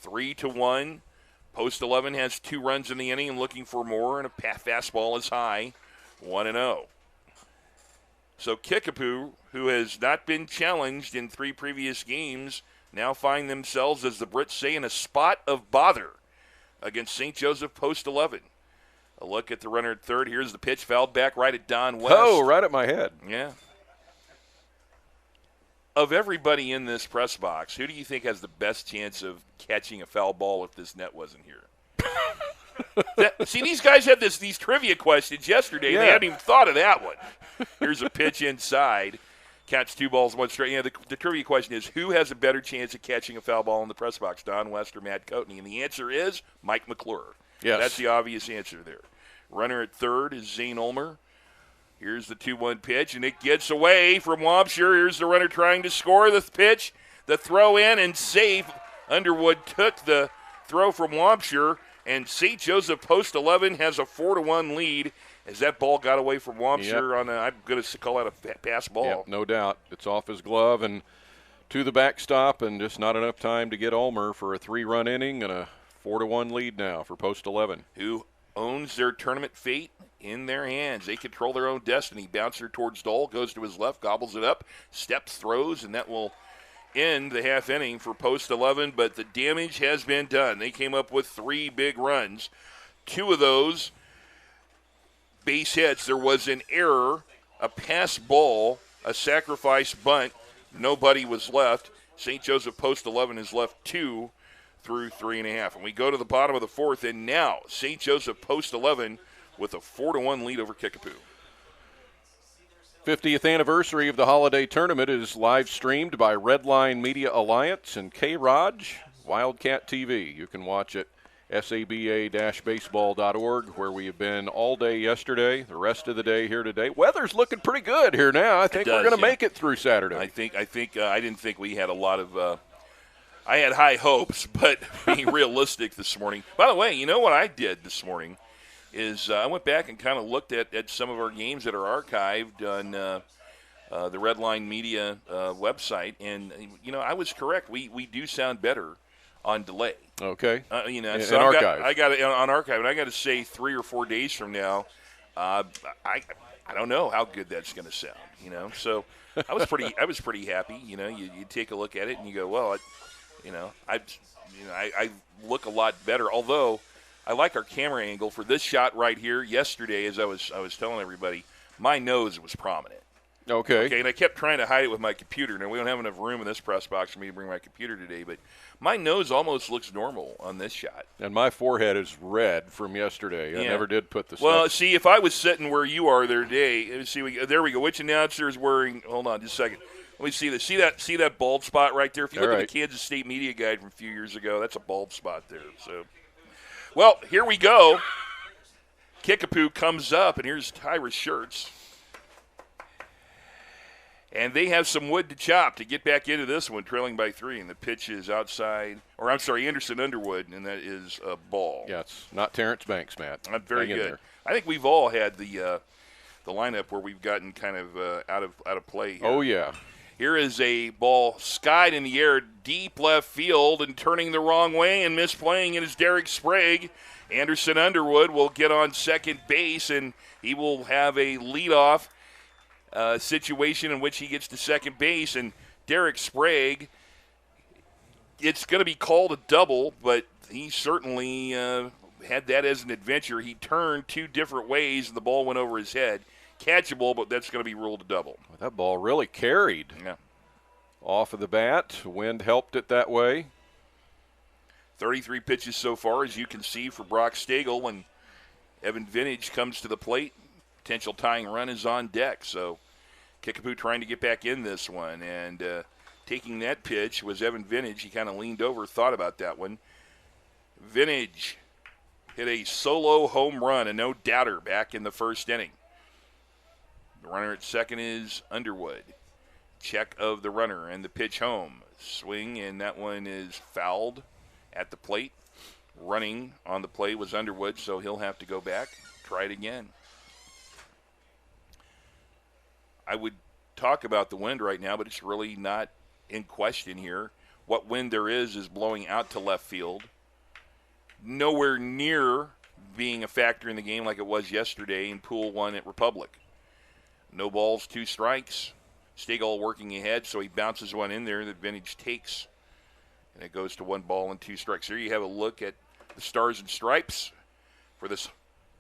3-1. Post 11 has 2 runs in the inning and looking for more, and a fastball is high. 1-0. So Kickapoo, who has not been challenged in 3 previous games, now find themselves, as the Brits say, in a spot of bother against St. Joseph post 11. A look at the runner at third. Here's the pitch, fouled back right at Don West. Oh, right at my head. Yeah. Of everybody in this press box, who do you think has the best chance of catching a foul ball if this net wasn't here? See, these guys had these trivia questions yesterday. Yeah. They hadn't even thought of that one. Here's a pitch inside. Catch 2 balls, 1 strike. You know, the trivia question is, who has a better chance of catching a foul ball in the press box, Don West or Matt Coatney? And the answer is Mike McClure. Yes. That's the obvious answer there. Runner at third is Zane Ulmer. Here's the 2-1 pitch, and it gets away from Wampshire. Here's the runner trying to score the pitch. The throw in and safe. Underwood took the throw from Wampshire, and St. Joseph post 11 has a 4-1 lead as that ball got away from Wampshire on I'm going to call that a pass ball. Yep, no doubt. It's off his glove and to the backstop, and just not enough time to get Ulmer for a 3-run inning and a 4-1 lead now for post 11. Who owns their tournament fate in their hands. They control their own destiny. Bouncer towards Dahl, goes to his left, gobbles it up, steps, throws, and that will end the half inning for post 11, but the damage has been done. They came up with 3 big runs. 2 of those base hits. There was an error, a pass ball, a sacrifice bunt. Nobody was left. St. Joseph post 11 has left 2 through 3.5. And we go to the bottom of the fourth, and now St. Joseph post 11 with a 4-1 lead over Kickapoo. 50th anniversary of the holiday tournament is live streamed by Redline Media Alliance and K-Raj Wildcat TV. You can watch it saba-baseball.org, where we have been all day yesterday, the rest of the day here today. Weather's looking pretty good here now. I think we're going to make it through Saturday. I didn't think we had a lot of I had high hopes, but being realistic this morning. By the way, you know what I did this morning is I went back and kind of looked at some of our games that are archived on the Redline Media website, and, you know, I was correct. We do sound better on delay. Okay. In so archive. I got it on archive, and I got to say 3 or 4 days from now, I don't know how good that's going to sound. So I was pretty happy. You take a look at it and you go, well, I look a lot better. Although I like our camera angle for this shot right here. Yesterday, as I was telling everybody, my nose was prominent. Okay, and I kept trying to hide it with my computer. Now, we don't have enough room in this press box for me to bring my computer today, but my nose almost looks normal on this shot. And my forehead is red from yesterday. I never did put the stuff. Well, see, if I was sitting where you are there today, there we go. Which announcer is wearing – hold on just a second. Let me see this. See that bald spot right there? If you look at the Kansas State Media Guide from a few years ago, that's a bald spot there. So, well, here we go. Kickapoo comes up, and here's Tyra's shirts. And they have some wood to chop to get back into this one, trailing by 3. And the pitch is outside, or I'm sorry, Anderson Underwood, and that is a ball. Yeah, it's not Terrence Banks, Matt. Very good. I think we've all had the lineup where we've gotten kind of out of play here. Oh, yeah. Here is a ball skied in the air, deep left field, and turning the wrong way and misplaying it is Derek Sprague. Anderson Underwood will get on second base, and he will have a leadoff situation in which he gets to second base, and Derek Sprague, it's going to be called a double, but he certainly had that as an adventure. He turned 2 different ways, and the ball went over his head. Catchable, but that's going to be ruled a double. Well, that ball really carried off of the bat. Wind helped it that way. 33 pitches so far, as you can see, for Brock Stagel. When Evan Vintage comes to the plate, potential tying run is on deck. So Kickapoo trying to get back in this one. And taking that pitch was Evan Vintage. He kind of leaned over, thought about that one. Vintage hit a solo home run, a no-doubter back in the first inning. The runner at second is Underwood. Check of the runner and the pitch home. Swing, and that one is fouled at the plate. Running on the plate was Underwood, so he'll have to go back, try it again. I would talk about the wind right now, but it's really not in question here. What wind there is blowing out to left field. Nowhere near being a factor in the game like it was yesterday in Pool 1 at Republic. No balls, 2 strikes. Stagel working ahead, so he bounces one in there that Vintage takes. And it goes to 1 ball and 2 strikes. Here you have a look at the Stars and Stripes for this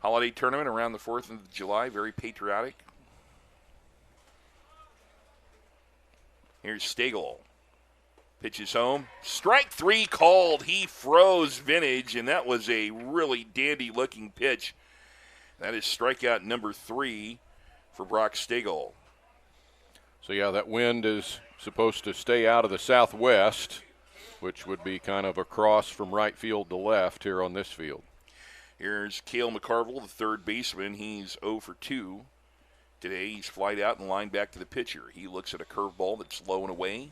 holiday tournament around the 4th of July. Very patriotic. Here's Stagel. Pitches home. Strike 3 called. He froze Vintage, and that was a really dandy-looking pitch. That is strikeout number 3 for Brock Stagel. So, yeah, that wind is supposed to stay out of the southwest, which would be kind of across from right field to left here on this field. Here's Cale McCarville, the third baseman. He's 0 for 2 today. He's flied out and lined back to the pitcher. He looks at a curveball that's low and away.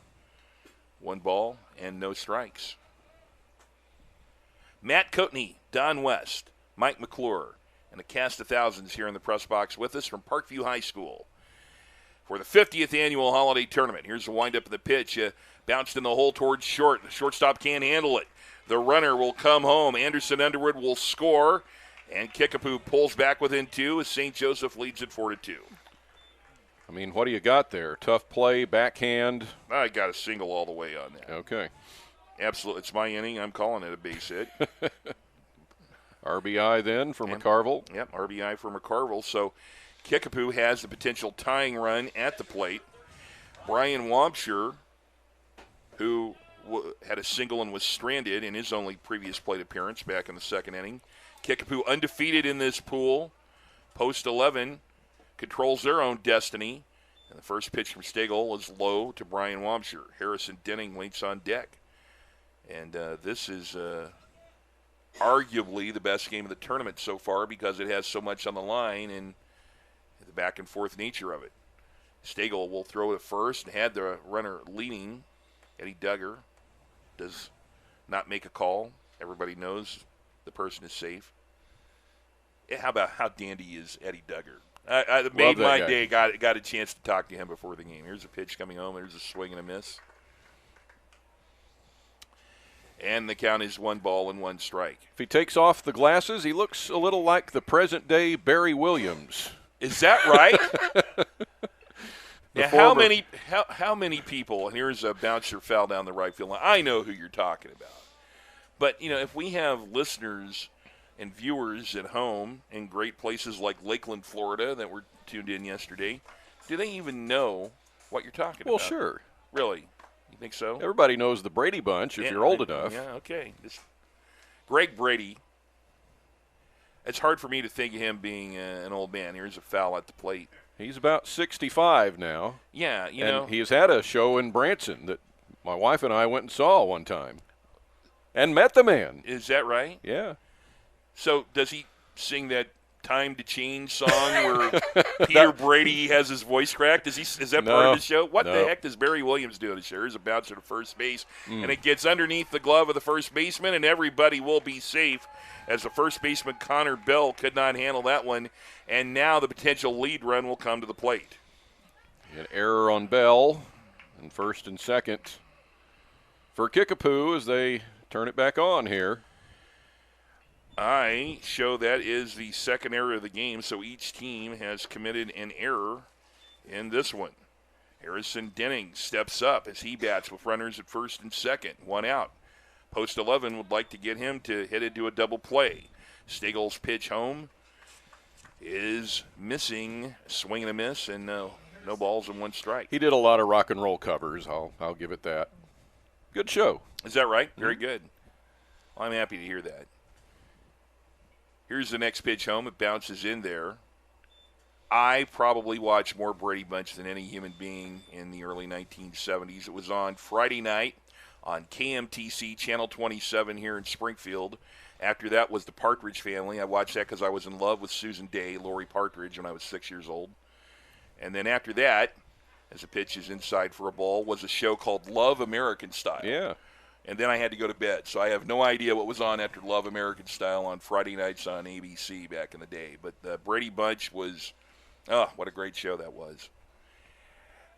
1 ball and no strikes. Matt Coatney, Don West, Mike McClure, and a cast of thousands here in the press box with us from Parkview High School for the 50th annual holiday tournament. Here's the windup of the pitch. Bounced in the hole towards short. The shortstop can't handle it. The runner will come home. Anderson Underwood will score, and Kickapoo pulls back within 2 as St. Joseph leads it 4-2. I mean, what do you got there? Tough play, backhand. I got a single all the way on that. Okay. Absolutely. It's my inning. I'm calling it a base hit. RBI then for McCarville. Yep, RBI for McCarville. So Kickapoo has the potential tying run at the plate. Brian Wampsher, who had a single and was stranded in his only previous plate appearance back in the 2nd inning. Kickapoo undefeated in this pool. Post 11 controls their own destiny. And the first pitch from Stagel is low to Brian Wampsher. Harrison Denning waits on deck. And this is arguably the best game of the tournament so far because it has so much on the line and the back and forth nature of it. Stagel will throw it first and had the runner leaning. Eddie Duggar does not make a call. Everybody knows the person is safe. How dandy is Eddie Duggar? I made my day. Got a chance to talk to him before the game. Here's a pitch coming home. There's a swing and a miss. And the count is 1-1 strike. If he takes off the glasses, he looks a little like the present-day Barry Williams. Is that right? Now, former- how many people, and here's a bouncer foul down the right field line. I know who you're talking about. But, if we have listeners and viewers at home in great places like Lakeland, Florida, that were tuned in yesterday, do they even know what you're talking Well, about? sure. Really? You think so? Everybody knows the Brady Bunch if you're old enough. Yeah, okay. Greg Brady. It's hard for me to think of him being an old man. Here's a foul at the plate. He's about 65 now. Yeah, and he's had a show in Branson that my wife and I went and saw one time and met the man. Is that right? Yeah. So does he sing that Time to Change song where Peter Brady has his voice cracked? Is that part of the show? What the heck does Barry Williams do on the show? Here's a bouncer to first base, and it gets underneath the glove of the first baseman, and everybody will be safe as the first baseman, Connor Bell, could not handle that one, and now the potential lead run will come to the plate. An error on Bell in first and second for Kickapoo as they turn it back on here. I show that is the second error of the game, so each team has committed an error in this one. Harrison Denning steps up as he bats with runners at first and second, one out. Post 11 would like to get him to hit it to a double play. Stegel's pitch home is missing, swing and a miss, and no balls and one strike. He did a lot of rock and roll covers. I'll give it that. Good show. Is that right? Very good. Well, I'm happy to hear that. Here's the next pitch home. It bounces in there. I probably watched more Brady Bunch than any human being in the early 1970s. It was on Friday night on KMTC Channel 27 here in Springfield. After that was the Partridge Family. I watched that because I was in love with Susan Day, Lori Partridge, when I was 6 years old. And then after that, as the pitch is inside for a ball, was a show called Love American Style. Yeah. And then I had to go to bed, so I have no idea what was on after Love American Style on Friday nights on ABC back in the day. But the Brady Bunch was, what a great show that was.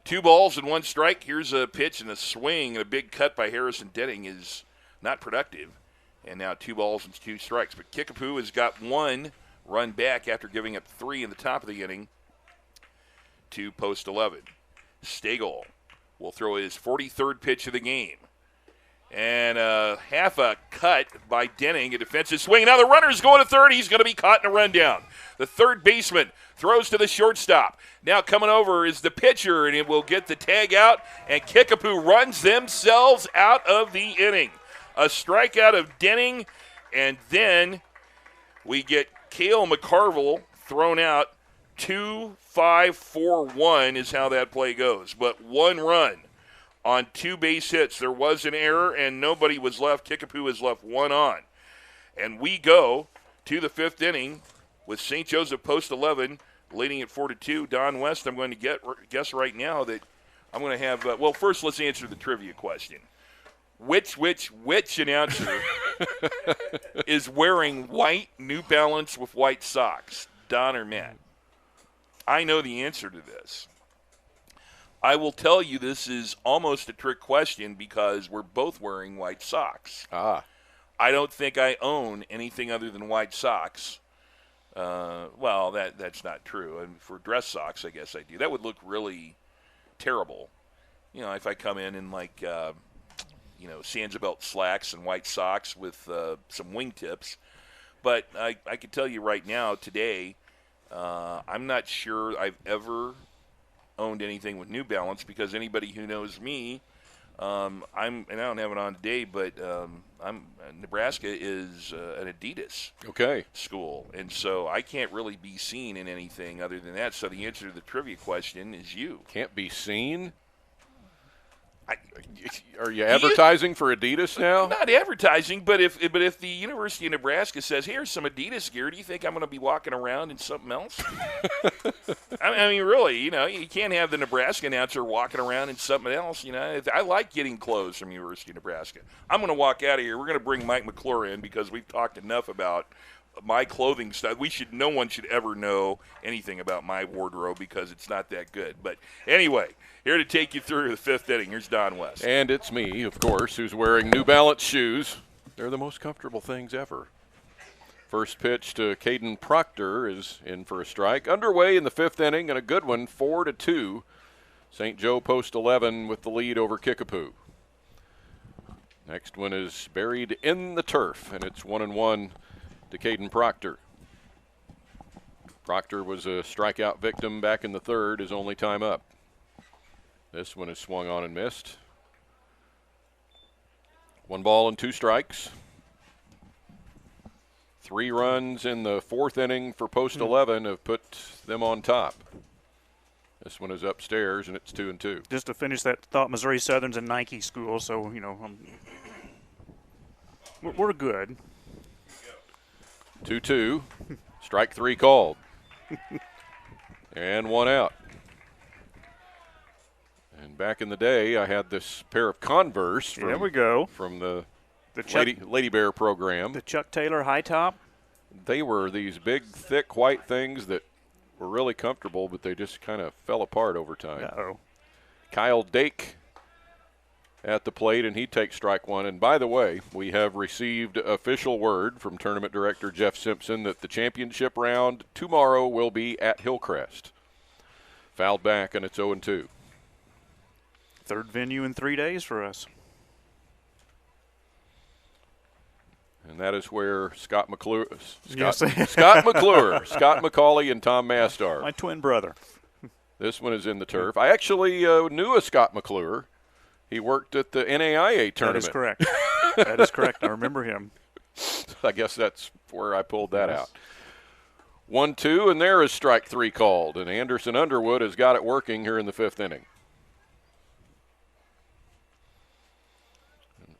2-1 strike. Here's a pitch and a swing, and a big cut by Harrison Denning is not productive. And now 2 strikes. But Kickapoo has got one run back after giving up 3 in the top of the inning to post 11. Stegel will throw his 43rd pitch of the game. And half a cut by Denning, a defensive swing. Now the runner's going to third. He's going to be caught in a rundown. The third baseman throws to the shortstop. Now coming over is the pitcher, and it will get the tag out, and Kickapoo runs themselves out of the inning. A strikeout of Denning, and then we get Cale McCarville thrown out. 2-5-4-1 is how that play goes. But one run on 2 base hits. There was an error, and nobody was left. Kickapoo is left one on. And we go to the 5th inning with St. Joseph post 11 leading at 4-2. Don West, I'm going to guess right now that I'm going to have first let's answer the trivia question. Which announcer is wearing white New Balance with white socks, Don or Matt? I know the answer to this. I will tell you this is almost a trick question because we're both wearing white socks. Ah. I don't think I own anything other than white socks. That's not true. And for dress socks, I guess I do. That would look really terrible. If I come in Sansa-belt slacks and white socks with some wingtips. But I can tell you right now, today, I'm not sure I've ever owned anything with New Balance because anybody who knows me, and I don't have it on today, but Nebraska is an Adidas school, and so I can't really be seen in anything other than that. So the answer to the trivia question is you. Can't be seen? Are you advertising for Adidas now? Not advertising, but if the University of Nebraska says, here's some Adidas gear, do you think I'm going to be walking around in something else? I mean, really, you can't have the Nebraska announcer walking around in something else. I like getting clothes from University of Nebraska. I'm going to walk out of here. We're going to bring Mike McClure in because we've talked enough about my clothing style. No one should ever know anything about my wardrobe because it's not that good. But anyway, here to take you through the fifth inning, here's Don West. And it's me, of course, who's wearing New Balance shoes. They're the most comfortable things ever. First pitch to Caden Proctor is in for a strike. Underway in the fifth inning, and a good one, 4-2. St. Joe post 11 with the lead over Kickapoo. Next one is buried in the turf, and it's 1-1 to Caden Proctor. Proctor was a strikeout victim back in the third, his only time up. This one is swung on and missed. 1 ball and 2 strikes. 3 runs in the fourth inning for post 11 have put them on top. This one is upstairs, and it's 2-2. Just to finish that thought, Missouri Southern's a Nike school, so, you know, we're good. 2-2. Strike 3 called. And 1 out. And back in the day, I had this pair of Converse There we go. from the Chuck, Lady Bear program. the Chuck Taylor high top. They were these big, thick, white things that were really comfortable, but they just kind of fell apart over time. Uh-oh. Kyle Dake at the plate, and he takes strike 1. And by the way, we have received official word from tournament director Jeff Simpson that the championship round tomorrow will be at Hillcrest. Fouled back, and it's 0-2. Third venue in 3 days for us. And that is where Scott McClure, Yes. Scott McClure, Scott McCauley, and Tom Mastar. My twin brother. This one is in the turf. I actually knew a Scott McClure. He worked at the NAIA tournament. That is correct. That is correct. I remember him. I guess that's where I pulled that out. 1-2, and there is strike 3 called. And Anderson Underwood has got it working here in the fifth inning.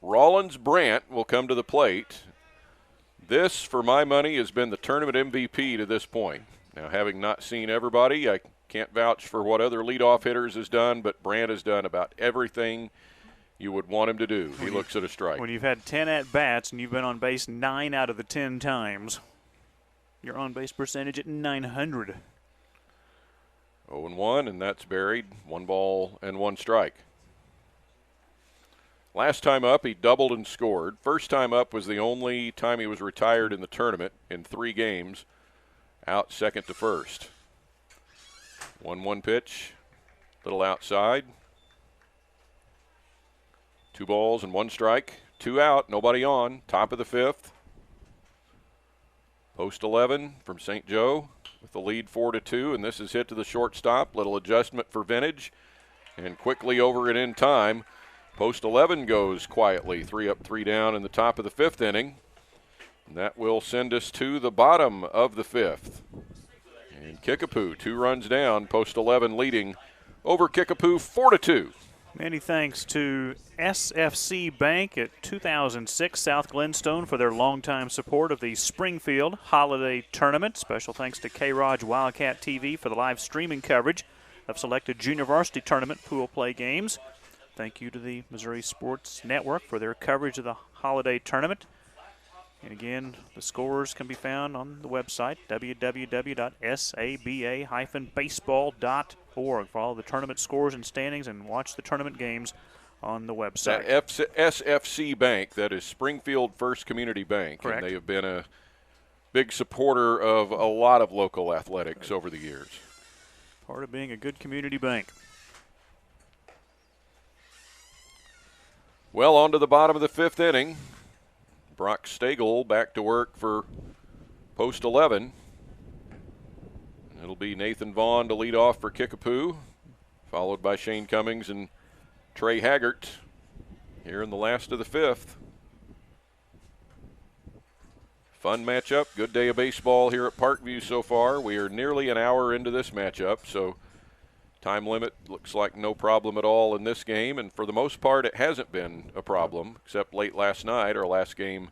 Rollins Brandt will come to the plate. This, for my money, has been the tournament MVP to this point. Now, having not seen everybody, I can't vouch for what other leadoff hitters has done, but Brandt has done about everything you would want him to do. He looks at a strike. When you've had 10 at-bats and you've been on base 9 out of the 10 times, your on-base percentage at 900. 0-1, and that's buried. 1 ball and 1 strike. Last time up, he doubled and scored. First time up was the only time he was retired in the tournament in 3 games, out second to first. 1-1 pitch, little outside. 2 balls and 1 strike. 2 out, nobody on, top of the fifth. Post 11 from St. Joe with the lead 4-2, and this is hit to the shortstop. Little adjustment for Vintage, and quickly over it in time. Post 11 goes quietly, 3 up, 3 down in the top of the fifth inning. And that will send us to the bottom of the fifth. And Kickapoo, 2 runs down, post 11 leading over Kickapoo 4-2. Many thanks to SFC Bank at 2006 South Glenstone for their longtime support of the Springfield Holiday Tournament. Special thanks to K-Raj Wildcat TV for the live streaming coverage of selected junior varsity tournament pool play games. Thank you to the Missouri Sports Network for their coverage of the Holiday Tournament. And again, the scores can be found on the website, www.saba-baseball.org. Follow the tournament scores and standings and watch the tournament games on the website. That SFC Bank, that is Springfield First Community Bank. Correct. And they have been a big supporter of a lot of local athletics over the years. Part of being a good community bank. Well, on to the bottom of the fifth inning. Brock Stagel back to work for post 11. It'll be Nathan Vaughn to lead off for Kickapoo, followed by Shane Cummings and Trey Haggart here in the last of the fifth. Fun matchup. Good day of baseball here at Parkview so far. We are nearly an hour into this matchup, so time limit looks like no problem at all in this game, and for the most part it hasn't been a problem, except late last night. Our last game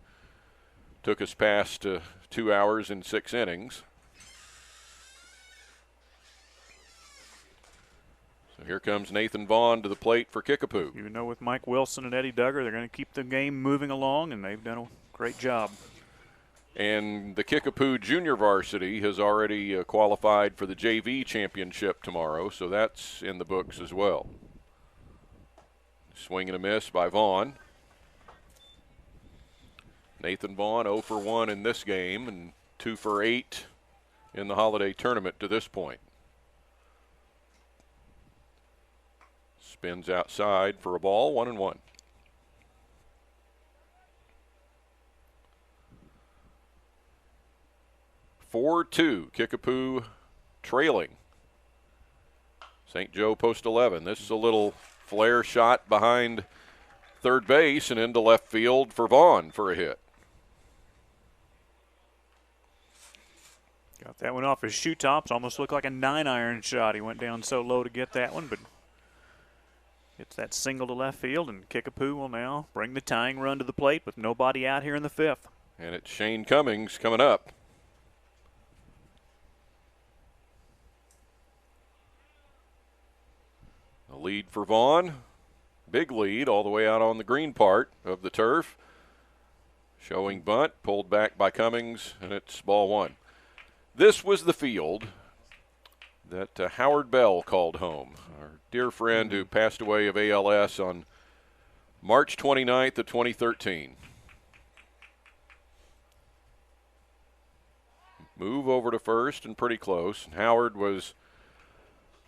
took us past 2 hours and 6 innings. So here comes Nathan Vaughn to the plate for Kickapoo. You know, with Mike Wilson and Eddie Duggar, they're going to keep the game moving along, and they've done a great job. And the Kickapoo Junior Varsity has already qualified for the JV championship tomorrow, so that's in the books as well. Swing and a miss by Vaughn. Nathan Vaughn 0 for 1 in this game and 2 for 8 in the holiday tournament to this point. Spins outside for a ball, 1-1. (4-2), Kickapoo trailing. St. Joe post 11. This is a little flare shot behind third base and into left field for Vaughn for a hit. Got that one off his shoe tops. Almost looked like a 9-iron shot. He went down so low to get that one, but it's that single to left field, and Kickapoo will now bring the tying run to the plate with nobody out here in the fifth. And it's Shane Cummings coming up. A lead for Vaughn. Big lead all the way out on the green part of the turf. Showing bunt, pulled back by Cummings, and it's ball 1. This was the field that Howard Bell called home, our dear friend who passed away of ALS on March 29th of 2013. Move over to first and pretty close. Howard was,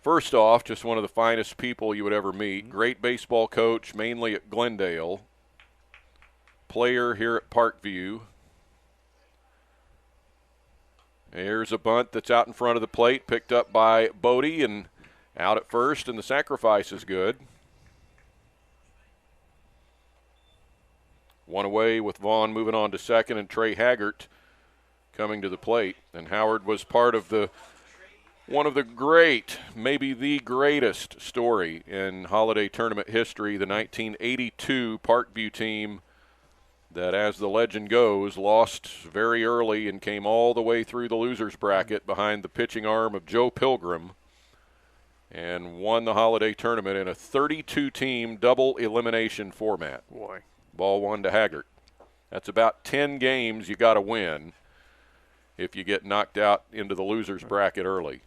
first off, just one of the finest people you would ever meet. Great baseball coach, mainly at Glendale. Player here at Parkview. Here's a bunt that's out in front of the plate, picked up by Bodie and out at first, and the sacrifice is good. One away with Vaughn moving on to second, and Trey Haggart coming to the plate. And Howard was part of one of the great, maybe the greatest story in holiday tournament history, the 1982 Parkview team that, as the legend goes, lost very early and came all the way through the loser's bracket behind the pitching arm of Joe Pilgrim and won the holiday tournament in a 32-team double elimination format. Boy. Ball 1 to Haggart. That's about 10 games you got to win if you get knocked out into the loser's bracket early.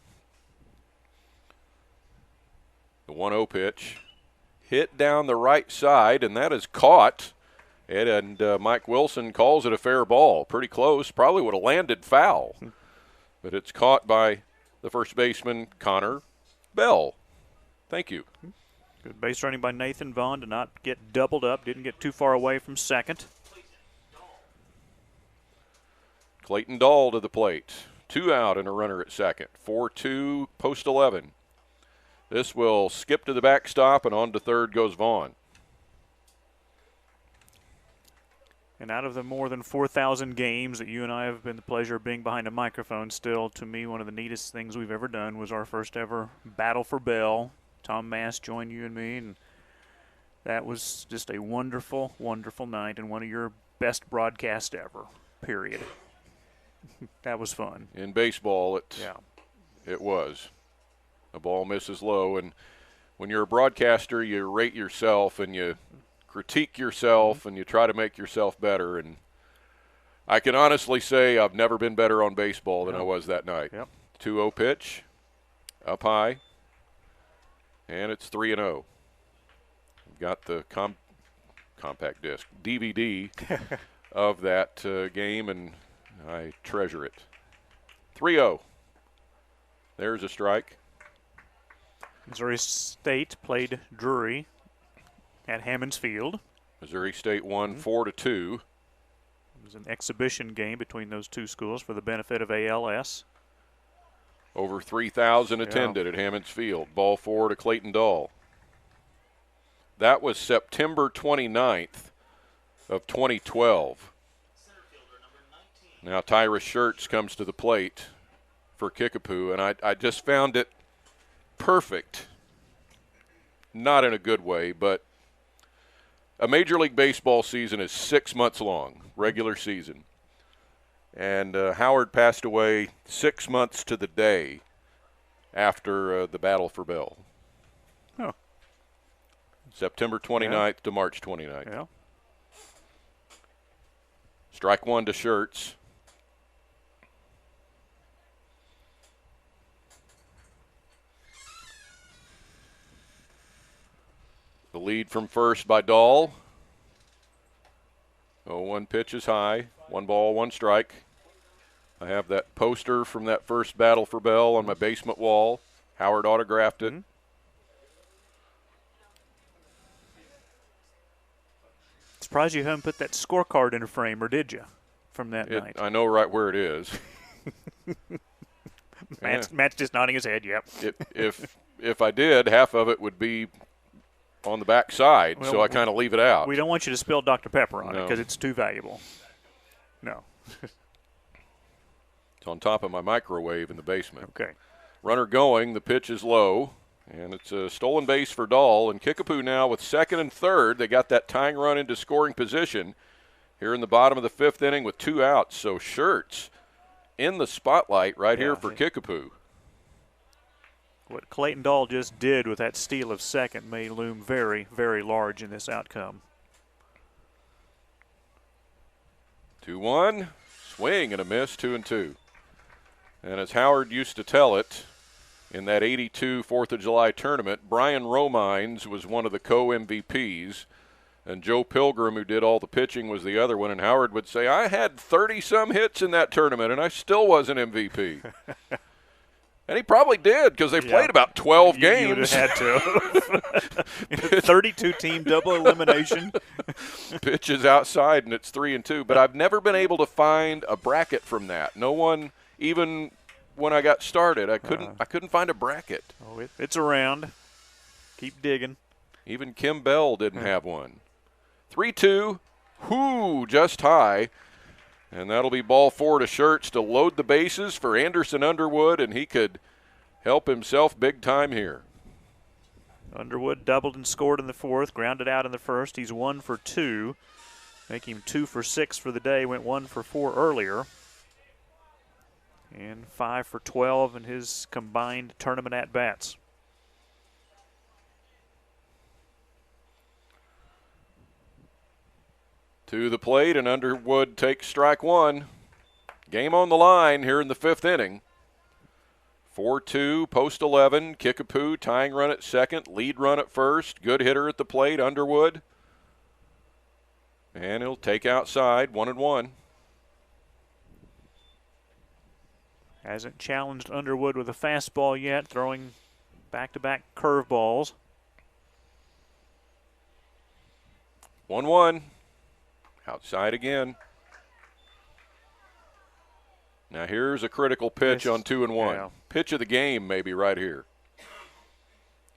The 1-0 pitch hit down the right side, and that is caught. And Mike Wilson calls it a fair ball. Pretty close. Probably would have landed foul. But it's caught by the first baseman, Connor Bell. Thank you. Good base running by Nathan Vaughn to not get doubled up. Didn't get too far away from second. Clayton Dahl to the plate. 2 out and a runner at second. 4-2, post 11. This will skip to the backstop, and on to third goes Vaughn. And out of the more than 4,000 games that you and I have been the pleasure of being behind a microphone, still, to me, one of the neatest things we've ever done was our first ever Battle for Bell. Tom Mass joined you and me, and that was just a wonderful, wonderful night and one of your best broadcasts ever, period. That was fun. In baseball, Yeah. It was. A ball misses low, and when you're a broadcaster, you rate yourself and you critique yourself and you try to make yourself better. And I can honestly say I've never been better on baseball than I was that night. Yep. 2-0 pitch, up high, and it's 3-0. We've got the compact disc, DVD of that game, and I treasure it. 3-0. There's a strike. Missouri State played Drury at Hammonds Field. Missouri State won 4-2. It was an exhibition game between those two schools for the benefit of ALS. Over 3,000 attended at Hammonds Field. Ball 4 to Clayton Dahl. That was September 29th of 2012. Now Tyra Schertz comes to the plate for Kickapoo, and I just found it perfect. Not in a good way, but a Major League Baseball season is 6 months long, regular season. And Howard passed away 6 months to the day after the Battle for Bell. Oh. September 29th to March 29th. Yeah. Strike 1 to Schertz. lead from first by Dahl. 0-1 pitch is high. 1 ball, 1 strike. I have that poster from that first battle for Bell on my basement wall. Howard autographed it. Surprised you haven't put that scorecard in a frame, or did you, from that night? I know right where it is. Matt's just nodding his head, yep. If I did, half of it would be on the back side, so I kind of leave it out. We don't want you to spill Dr. Pepper on it No. because it's too valuable. No. It's on top of my microwave in the basement. Okay. Runner going, the pitch is low, and it's a stolen base for Dahl. And Kickapoo now with second and third. They got that tying run into scoring position here in the bottom of the 5th inning with 2 outs. So Schertz in the spotlight right here for Kickapoo. What Clayton Dahl just did with that steal of second may loom very, very large in this outcome. 2-1, swing and a miss, 2-2. And as Howard used to tell it, in that 82 4th of July tournament, Brian Romines was one of the co-MVPs, and Joe Pilgrim, who did all the pitching, was the other one. And Howard would say, I had 30-some hits in that tournament, and I still wasn't MVP. And he probably did, because they played about 12 games. You would have had to. 32-team double elimination. Pitches outside, and it's 3-2. But I've never been able to find a bracket from that. No one, even when I got started, I couldn't find a bracket. Oh, it's around. Keep digging. Even Kim Bell didn't have one. 3-2, just high. And that'll be ball 4 to Schertz to load the bases for Anderson Underwood, and he could help himself big time here. Underwood doubled and scored in the 4th, grounded out in the 1st. He's 1 for 2, making him 2 for 6 for the day. Went 1 for 4 earlier. And 5 for 12 in his combined tournament at-bats. To the plate, and Underwood takes strike 1. Game on the line here in the 5th inning. 4-2, post 11. Kickapoo tying run at second, lead run at first. Good hitter at the plate, Underwood. And he'll take outside, 1-1. Hasn't challenged Underwood with a fastball yet, throwing back-to-back curveballs. 1-1. Outside again. Now here's a critical pitch on 2-1. Yeah. Pitch of the game maybe right here.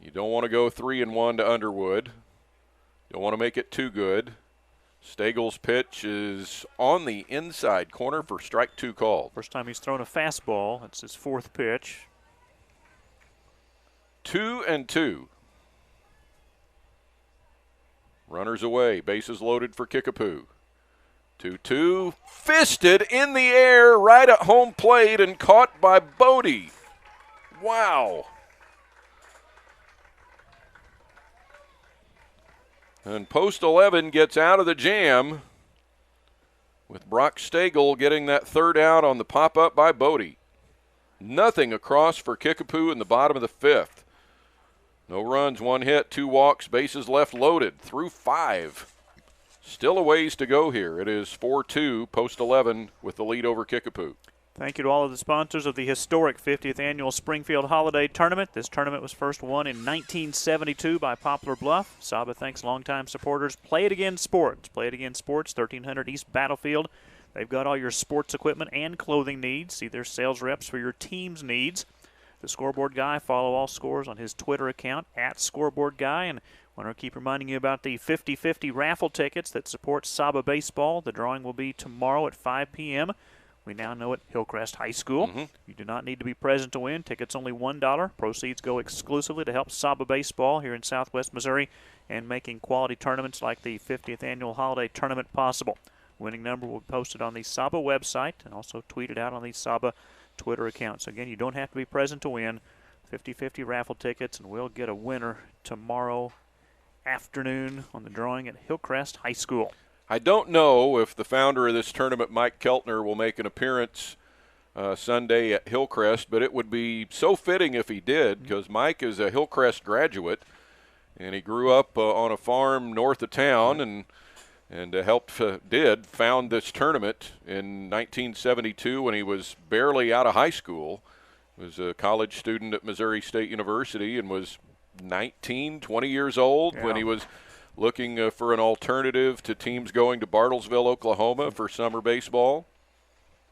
You don't want to go 3-1 to Underwood. You don't want to make it too good. Stagel's pitch is on the inside corner for strike 2 called. First time he's thrown a fastball. It's his 4th pitch. 2-2. Runners away. Bases loaded for Kickapoo. 2-2. Fisted in the air right at home plate and caught by Bodie. Wow. And post 11 gets out of the jam with Brock Stagel getting that 3rd out on the pop-up by Bodie. Nothing across for Kickapoo in the bottom of the 5th. No runs, 1 hit, 2 walks, bases left loaded through 5. Still a ways to go here. It is 4-2, post 11 with the lead over Kickapoo. Thank you to all of the sponsors of the historic 50th Annual Springfield Holiday Tournament. This tournament was first won in 1972 by Poplar Bluff. SABA thanks longtime supporters. Play It Again Sports. Play It Again Sports, 1300 East Battlefield. They've got all your sports equipment and clothing needs. See their sales reps for your team's needs. The Scoreboard Guy, follow all scores on his Twitter account, @ScoreboardGuy. And I want to keep reminding you about the 50-50 raffle tickets that support SABA baseball. The drawing will be tomorrow at 5 p.m. We now know at Hillcrest High School. You do not need to be present to win. Tickets only $1. Proceeds go exclusively to help SABA baseball here in Southwest Missouri and making quality tournaments like the 50th Annual Holiday Tournament possible. Winning number will be posted on the SABA website and also tweeted out on the SABA Twitter account. So again, you don't have to be present to win. 50-50 raffle tickets, and we'll get a winner tomorrow afternoon on the drawing at Hillcrest High School. I don't know if the founder of this tournament, Mike Keltner, will make an appearance Sunday at Hillcrest, but it would be so fitting if he did, because Mike is a Hillcrest graduate, And he grew up on a farm north of town and found this tournament in 1972 when he was barely out of high school. He was a college student at Missouri State University and was 19, 20 years old when he was looking for an alternative to teams going to Bartlesville, Oklahoma for summer baseball,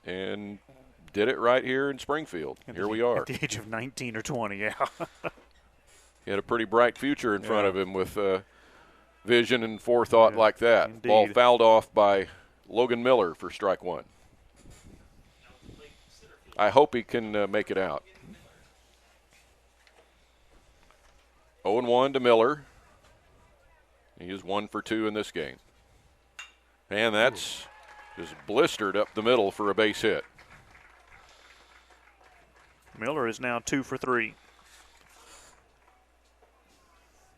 and did it right here in Springfield. Here we are. At the age of 19 or 20, yeah. He had a pretty bright future in front of him with vision and forethought like that. Indeed. Ball fouled off by Logan Miller for strike one. I hope he can make it out. 0-1 to Miller. He is 1 for 2 in this game. And that's just blistered up the middle for a base hit. Miller is now 2 for 3.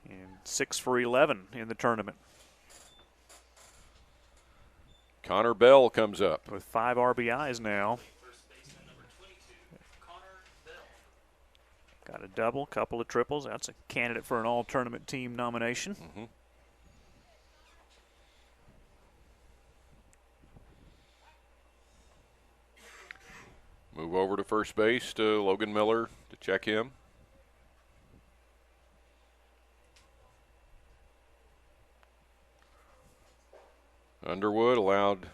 And 6 for 11 in the tournament. Connor Bell comes up. With 5 RBIs now. Got a double, couple of triples. That's a candidate for an all-tournament team nomination. Mm-hmm. Move over to first base to Logan Miller to check him. Underwood allowed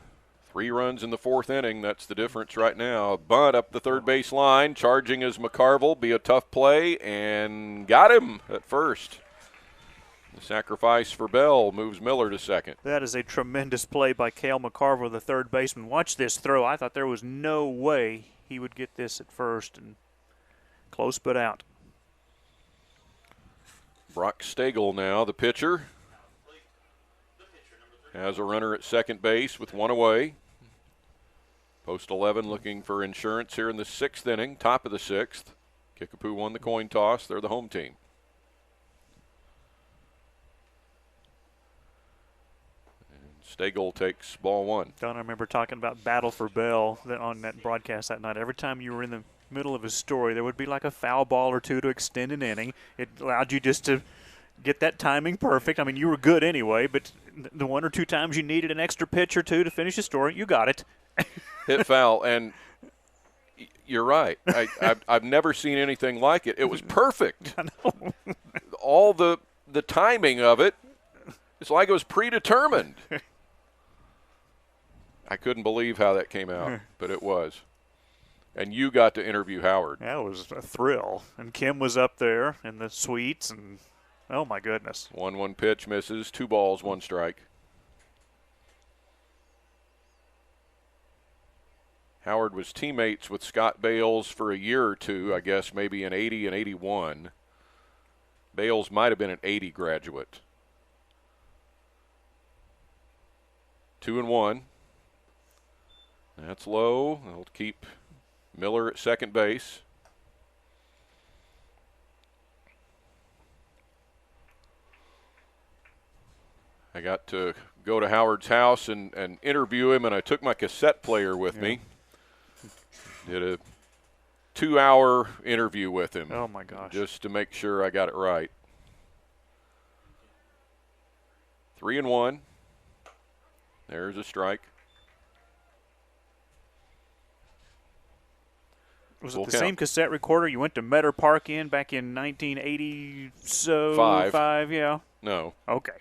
3 runs in the 4th inning. That's the difference right now. A bunt up the third base line. Charging is McCarville. Be a tough play, and got him at first. The sacrifice for Bell moves Miller to second. That is a tremendous play by Cale McCarville, the third baseman. Watch this throw. I thought there was no way he would get this at first, and close but out. Brock Stagel now, the pitcher. Has a runner at second base with 1 away. Post 11 looking for insurance here in the 6th inning, top of the 6th. Kickapoo won the coin toss. They're the home team. And Stagel takes ball 1. Don, I remember talking about Battle for Bell on that broadcast that night. Every time you were in the middle of a story, there would be like a foul ball or two to extend an inning. It allowed you just to get that timing perfect. I mean, you were good anyway, but the 1 or 2 times you needed an extra pitch or two to finish a story, you got it. Hit foul, and you're right. I've never seen anything like it. It was perfect. I know. All the timing of it, it's like it was predetermined. I couldn't believe how that came out, but it was. And you got to interview Howard. That was a thrill. And Kim was up there in the suites, and oh, my goodness. 1-1 pitch misses. 2 balls, 1 strike. Howard was teammates with Scott Bales for a year or two, I guess, maybe in 80 and 81. Bales might have been an 80 graduate. 2-1. That's low. They'll keep Miller at second base. I got to go to Howard's house and interview him, and I took my cassette player with me. Did a 2-hour interview with him. Oh, my gosh. Just to make sure I got it right. 3-1. There's a strike. Was it the same cassette recorder you went to Metter Park in back in 1985? Yeah. No. Okay.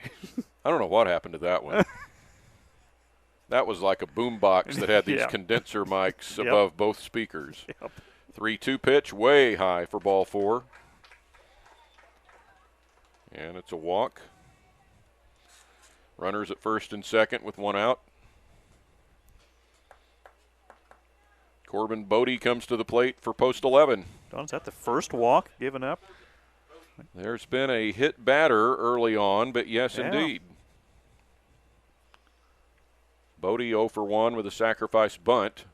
I don't know what happened to that one. That was like a boom box that had these condenser mics above both speakers. 3-2 pitch, way high for ball 4. And it's a walk. Runners at first and second with 1 out. Corbin Bodie comes to the plate for post 11. Don, is that the first walk given up? There's been a hit batter early on, but yes, indeed. Bodie 0 for 1 with a sacrifice bunt.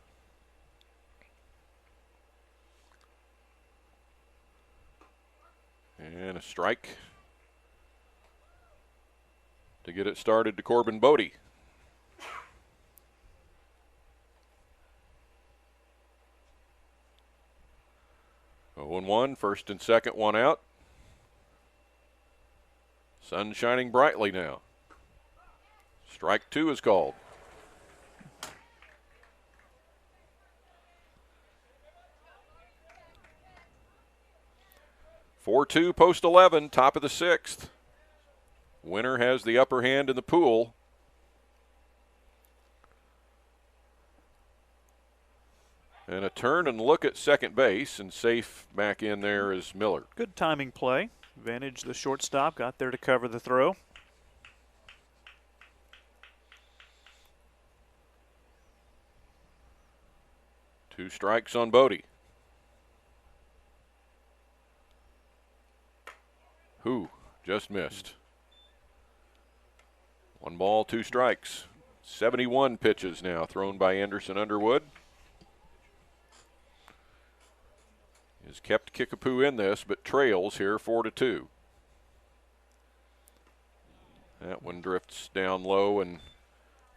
And a strike to get it started to Corbin Bodie. Oh, 0-1, first and second, 1 out. Sun shining brightly now. Strike 2 is called. 4-2 post 11, top of the 6th. Winner has the upper hand in the pool. And a turn and look at second base, and safe back in there is Miller. Good timing play. Advantage the shortstop, got there to cover the throw. Two strikes on Bodie. Who just missed. 1 ball, 2 strikes. 71 pitches now thrown by Anderson Underwood. Has kept Kickapoo in this, but trails here 4-2. That one drifts down low, and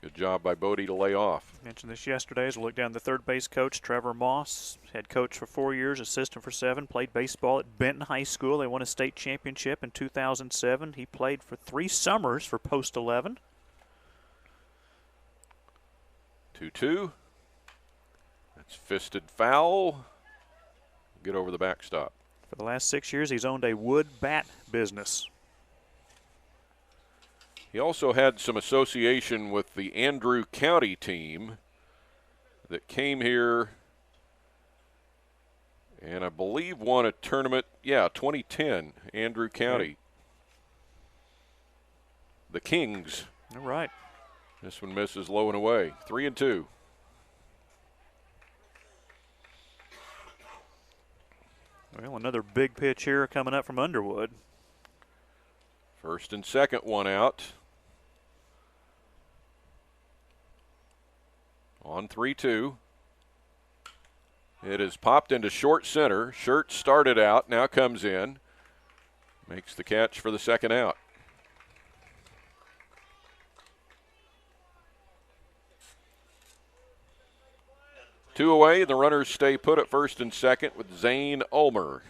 good job by Bodie to lay off. Mentioned this yesterday as we look down the third base coach, Trevor Moss, head coach for 4 years, assistant for 7, played baseball at Benton High School. They won a state championship in 2007. He played for 3 summers for post 11. 2-2. That's fisted foul. Get over the backstop. For the last 6 years, he's owned a wood bat business. He also had some association with the Andrew County team that came here and I believe won a tournament, 2010, Andrew County. The Kings. All right. This one misses low and away. 3-2. Well, another big pitch here coming up from Underwood. First and second one out. On 3-2. It is popped into short center. Shirt started out, now comes in. Makes the catch for the second out. Two away, and the runners stay put at first and second with Zane Ulmer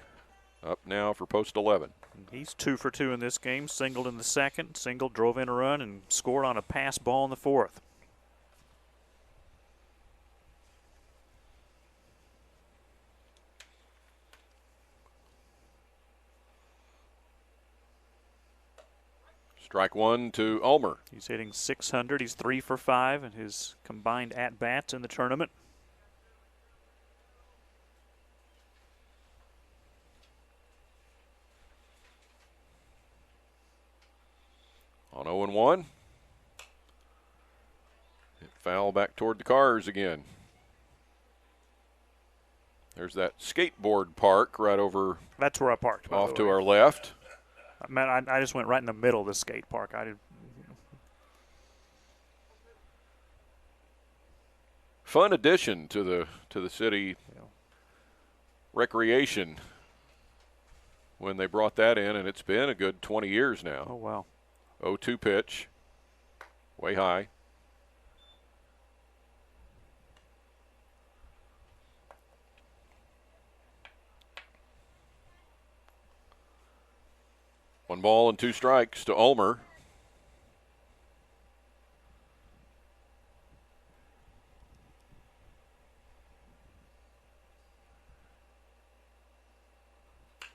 up now for post 11. He's 2 for 2 in this game. Singled in the second, singled, drove in a run, and scored on a pass ball in the fourth. Strike 1 to Ulmer. He's hitting .600. He's 3 for 5 in his combined at-bats in the tournament. On 0-1. Hit foul back toward the cars again. There's that skateboard park right over. That's where I parked. Off to our left. Man, I just went right in the middle of the skate park. I did. Fun addition to the city recreation when they brought that in, and it's been a good 20 years now. Oh, wow. 0-2 pitch, way high. One ball and 2 strikes to Ulmer.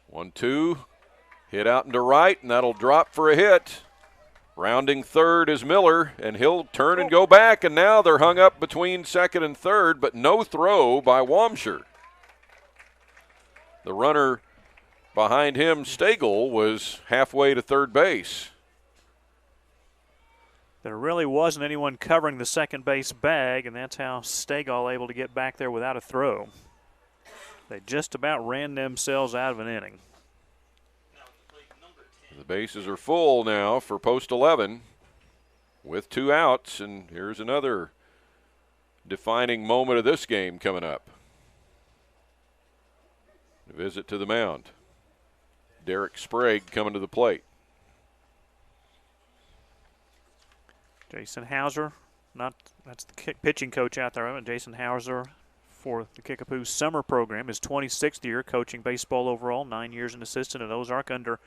One, 2, hit out into right, and that'll drop for a hit. Rounding third is Miller, and he'll turn and go back, and now they're hung up between second and third, but no throw by Wamsher. The runner behind him, Stagel, was halfway to third base. There really wasn't anyone covering the second base bag, and that's how Stagel able to get back there without a throw. They just about ran themselves out of an inning. The bases are full now for post 11 with 2 outs, and here's another defining moment of this game coming up. A visit to the mound. Derek Sprague coming to the plate. Jason Hauser, that's the pitching coach out there. Jason Hauser for the Kickapoo summer program, his 26th year coaching baseball overall, 9 years an assistant at Ozark under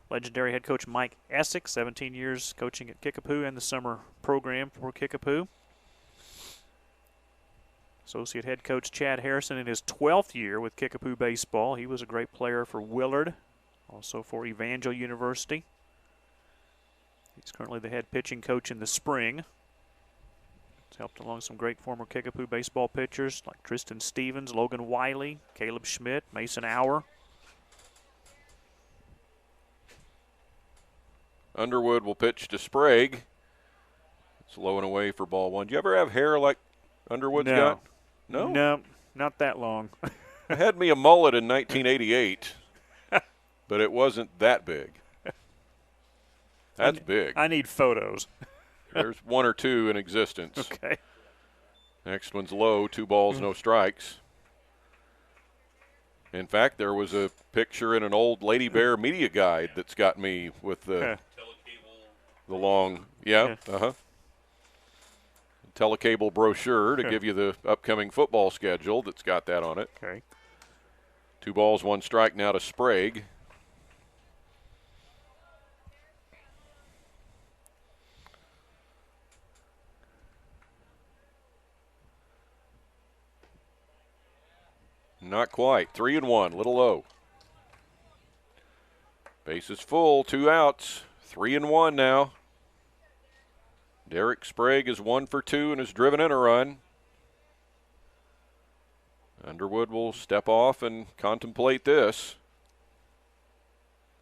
Legendary head coach Mike Essex, 17 years coaching at Kickapoo and the summer program for Kickapoo. Associate head coach Chad Harrison in his 12th year with Kickapoo baseball. He was a great player for Willard, also for Evangel University. He's currently the head pitching coach in the spring. He's helped along some great former Kickapoo baseball pitchers like Tristan Stevens, Logan Wiley, Caleb Schmidt, Mason Auer. Underwood will pitch to Sprague. It's low and away for ball one. Do you ever have hair like Underwood's got? No? No, not that long. I had me a mullet in 1988, but it wasn't that big. That's big. I need photos. There's one or two in existence. Okay. Next one's low, 2 balls, no strikes. In fact, there was a picture in an old Lady Bear media guide that's got me with the long, telecable brochure to give you the upcoming football schedule that's got that on it. Okay. 2 balls, 1 strike now to Sprague. Not quite. 3-1, little low. Base is full, 2 outs. 3-1 now. Derek Sprague is 1 for 2 and has driven in a run. Underwood will step off and contemplate this.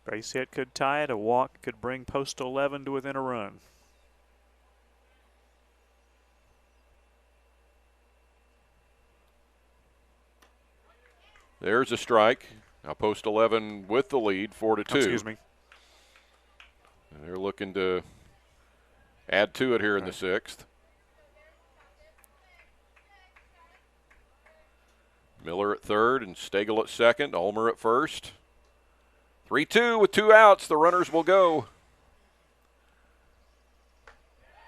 Base hit could tie it. A walk could bring Post 11 to within a run. There's a strike. Now Post 11 with the lead, 4-2. Excuse me. And they're looking to add to it here in the 6th. Miller at third and Stagel at second. Ulmer at first. 3-2 with 2 outs. The runners will go.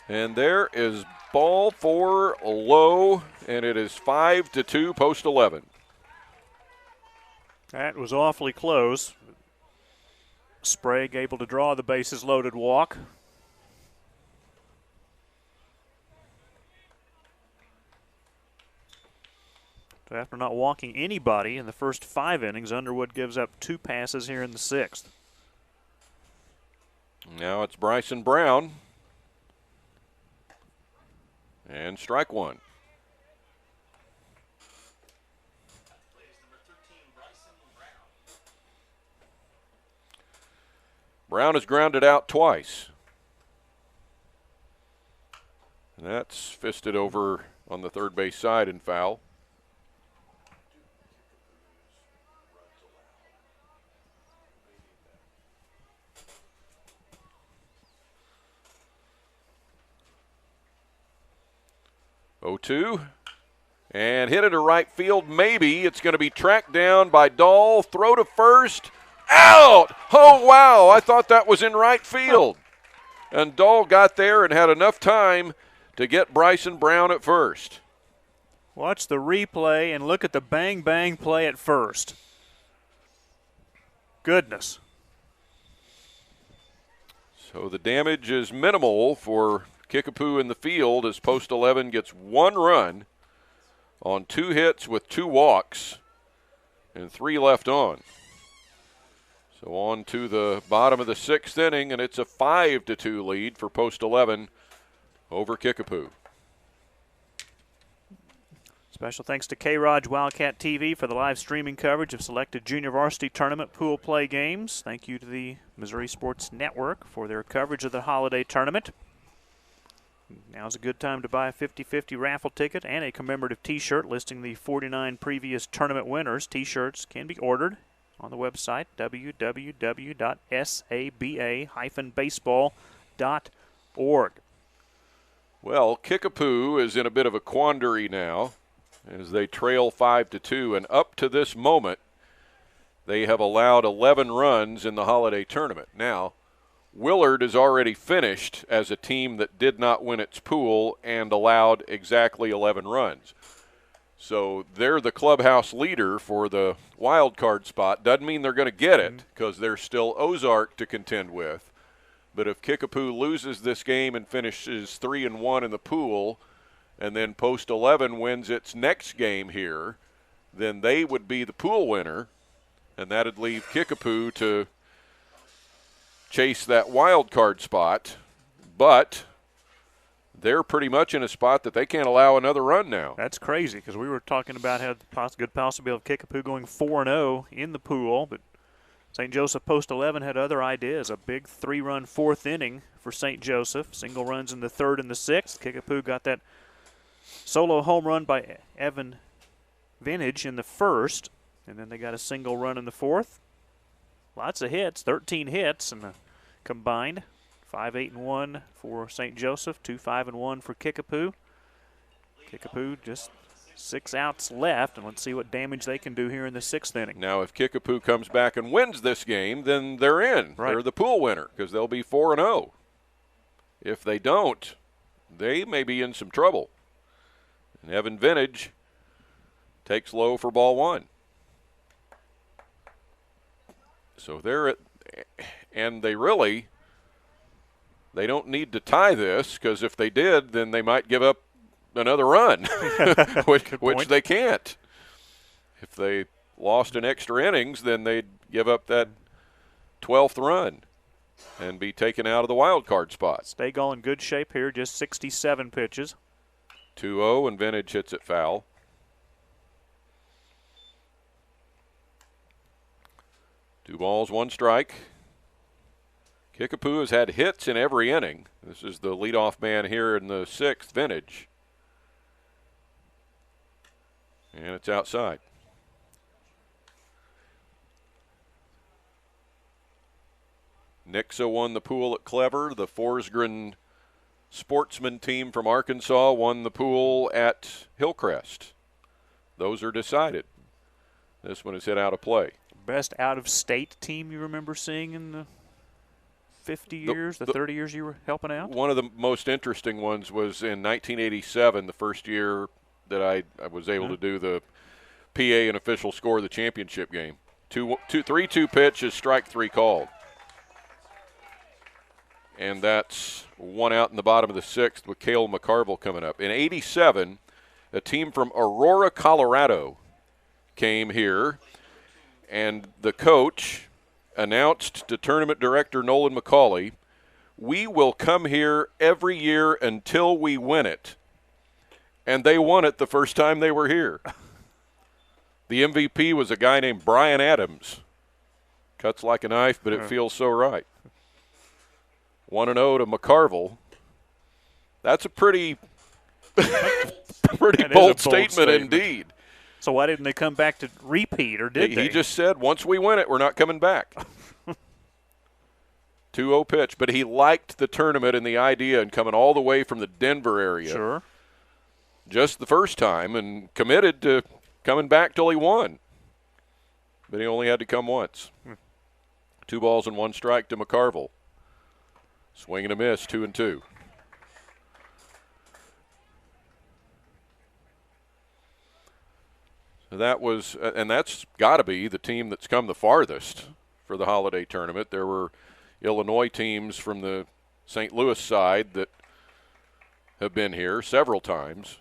And there is ball 4 low, and it is 5-2 Post 11. That was awfully close. Sprague able to draw the bases loaded walk. So after not walking anybody in the first 5 innings, Underwood gives up 2 passes here in the 6th. Now it's Bryson Brown. And strike 1. Brown has grounded out twice. And that's fisted over on the third base side and foul. Oh-2. And hit it to right field, maybe. It's going to be tracked down by Dahl. Throw to first. Out! Oh, wow, I thought that was in right field. And Dahl got there and had enough time to get Bryson Brown at first. Watch the replay and look at the bang-bang play at first. Goodness. So the damage is minimal for Kickapoo in the field as Post 11 gets 1 run on 2 hits with 2 walks and 3 left on. So on to the bottom of the 6th inning, and it's a 5-2 lead for Post 11 over Kickapoo. Special thanks to K-Raj Wildcat TV for the live streaming coverage of selected junior varsity tournament pool play games. Thank you to the Missouri Sports Network for their coverage of the holiday tournament. Now's a good time to buy a 50-50 raffle ticket and a commemorative T-shirt listing the 49 previous tournament winners. T-shirts can be ordered on the website www.saba-baseball.org. Well, Kickapoo is in a bit of a quandary now as they trail 5-2, and up to this moment, they have allowed 11 runs in the holiday tournament. Now, Willard is already finished as a team that did not win its pool and allowed exactly 11 runs. So they're the clubhouse leader for the wild card spot. Doesn't mean they're going to get it because there's still Ozark to contend with. But if Kickapoo loses this game and finishes 3-1 in the pool, and then Post 11 wins its next game here, then they would be the pool winner, and that would leave Kickapoo to chase that wild card spot. But they're pretty much in a spot that they can't allow another run now. That's crazy because we were talking about how the good possibility of Kickapoo going 4-0 in the pool, but St. Joseph Post 11 had other ideas. A big 3-run fourth inning for St. Joseph. Single runs in the third and the sixth. Kickapoo got that solo home run by Evan Vintage in the first, and then they got a single run in the fourth. Lots of hits, 13 hits, and combined 5-8-1 for St. Joseph, 2-5-1 for Kickapoo. Kickapoo just 6 outs left, and let's see what damage they can do here in the sixth inning. Now, if Kickapoo comes back and wins this game, then they're in. Right. They're the pool winner because they'll be 4-0. If they don't, they may be in some trouble. And Evan Vintage takes low for ball one. So they're at, and they don't need to tie this because if they did, then they might give up another run, which they can't. If they lost in extra innings, then they'd give up that 12th run and be taken out of the wild card spot. Stegall in good shape here, just 67 pitches. 2-0, and Vintage hits it foul. Two balls, one strike. Kickapoo has had hits in every inning. This is the leadoff man here in the sixth, Vintage. And it's outside. Nixa won the pool at Clever. The Forsgren Sportsman team from Arkansas won the pool at Hillcrest. Those are decided. This one is hit out of play. Best out-of-state team you remember seeing in the 50 years, the 30 years you were helping out? One of the most interesting ones was in 1987, the first year that I was able to do the PA and official score of the championship game. 3-2 pitch is strike three called. And that's one out in the bottom of the sixth with Cale McCarville coming up. In 87, a team from Aurora, Colorado came here, and the coach announced to tournament director Nolan McCauley, "We will come here every year until we win it." And they won it the first time they were here. The MVP was a guy named Brian Adams. Cuts like a knife, but it feels so right. 1-0 to McCarville. That's a pretty bold statement indeed. So why didn't they come back to repeat, or did they? He just said, once we win it, we're not coming back. 2-0 pitch, but he liked the tournament and the idea and coming all the way from the Denver area. Sure. Just the first time and committed to coming back till he won. But he only had to come once. 2 balls and 1 strike to McCarville. Swing and a miss, 2-2. So that was, and that's got to be the team that's come the farthest for the holiday tournament. There were Illinois teams from the St. Louis side that have been here several times,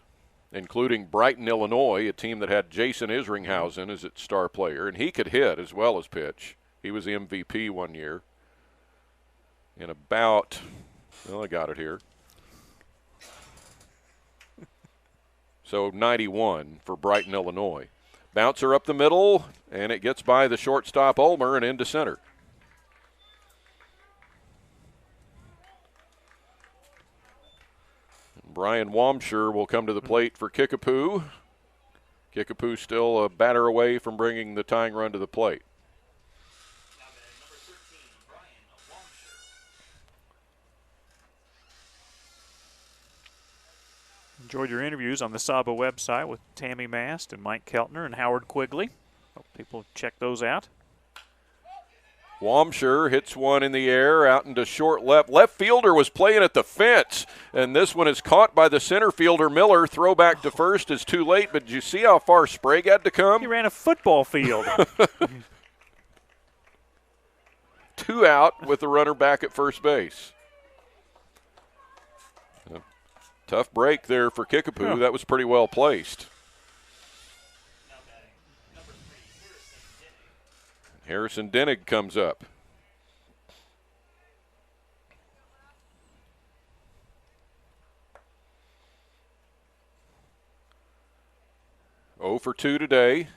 including Brighton, Illinois, a team that had Jason Isringhausen as its star player, and he could hit as well as pitch. He was the MVP one year. In about, well, I got it here. So 91 for Brighton, Illinois. Bouncer up the middle, and it gets by the shortstop Ulmer and into center. Brian Wamsher will come to the plate for Kickapoo. Kickapoo still a batter away from bringing the tying run to the plate. Enjoyed your interviews on the SABA website with Tammy Mast and Mike Keltner and Howard Quigley. Hope people check those out. Wamsher hits one in the air out into short left. Left fielder was playing at the fence, and this one is caught by the center fielder, Miller. Throw back to first is too late, but did you see how far Sprague had to come? He ran a football field. 2 out with the runner back at first base. Tough break there for Kickapoo. Huh. That was pretty well placed. Harrison Dennig comes up. Oh for 2 today.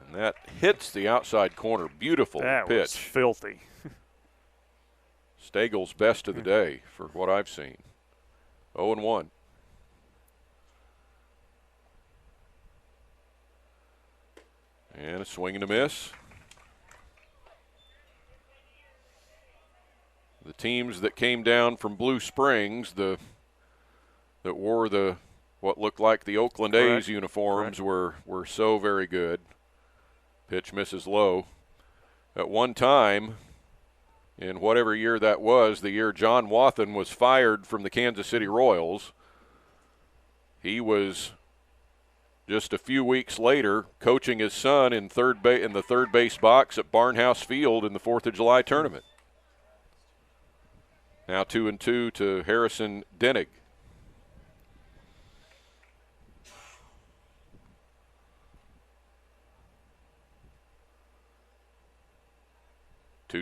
And that hits the outside corner. Beautiful That pitch. was filthy. Stagel's best of the day for what I've seen. 0-1. And a swing and a miss. The teams that came down from Blue Springs, that wore the what looked like the Oakland A's uniforms, were so very good. Pitch misses low. At one time, in whatever year that was, the year John Wathen was fired from the Kansas City Royals, he was just a few weeks later coaching his son in the third base box at Barnhouse Field in the 4th of July tournament. Now 2-2 to Harrison Dennig.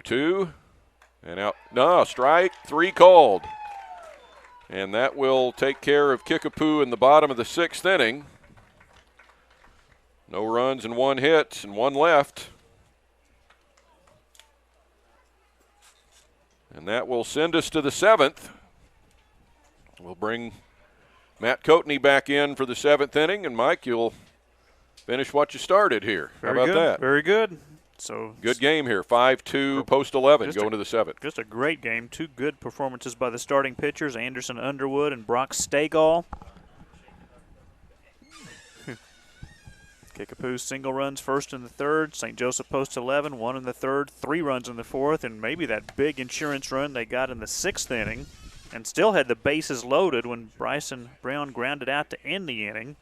Two, and out. No, strike 3 called. And that will take care of Kickapoo in the bottom of the 6th inning. No runs and 1 hit and 1 left. And that will send us to the 7th. We'll bring Matt Coatney back in for the 7th inning. And, Mike, you'll finish what you started here. Very How about good. that? Very good. So Good game here. 5-2 post 11 going to the 7th. Just a great game. 2 good performances by the starting pitchers, Anderson Underwood and Brock Stegall. Kickapoo single runs first and the 3rd. St. Joseph post 11, 1 in the 3rd, 3 runs in the 4th, and maybe that big insurance run they got in the 6th inning, and still had the bases loaded when Bryson Brown grounded out to end the inning.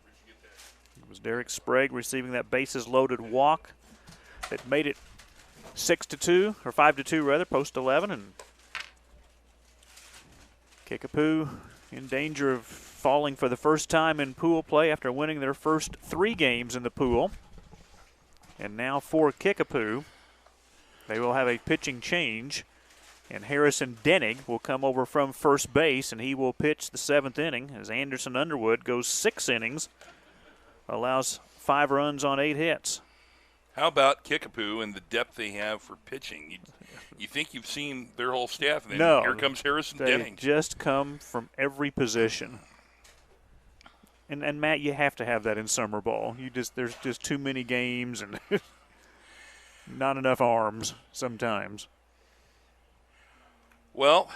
It was Derek Sprague receiving that bases loaded walk that made it 6-2, or 5-2 rather, post 11, and Kickapoo in danger of falling for the first time in pool play after winning their first 3 games in the pool. And now for Kickapoo, they will have a pitching change, and Harrison Dennig will come over from first base, and he will pitch the 7th inning as Anderson Underwood goes 6 innings, allows 5 runs on 8 hits. How about Kickapoo and the depth they have for pitching? You think you've seen their whole staff, and then No, here comes Harrison they Denning. just come from every position. And Matt, you have to have that in summer ball. There's just too many games and not enough arms sometimes. Well,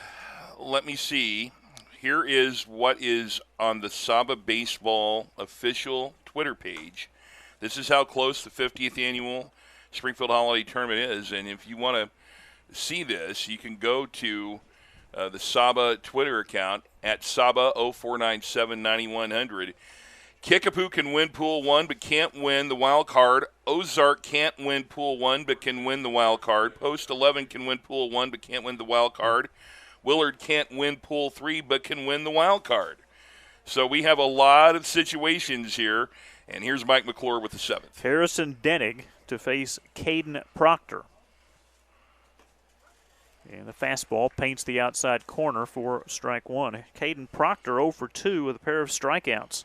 let me see. Here is what is on the SABA Baseball official Twitter page. This is how close the 50th annual Springfield Holiday Tournament is, and if you want to see this, you can go to the SABA Twitter account at SABA 04979100. Kickapoo can win Pool 1 but can't win the wild card. Ozark can't win Pool 1 but can win the wild card. Post 11 can win Pool 1 but can't win the wild card. Willard can't win Pool 3 but can win the wild card. So we have a lot of situations here. And here's Mike McClure with the 7th. Harrison Dennig to face Caden Proctor. And the fastball paints the outside corner for strike 1. Caden Proctor 0 for 2 with a pair of strikeouts.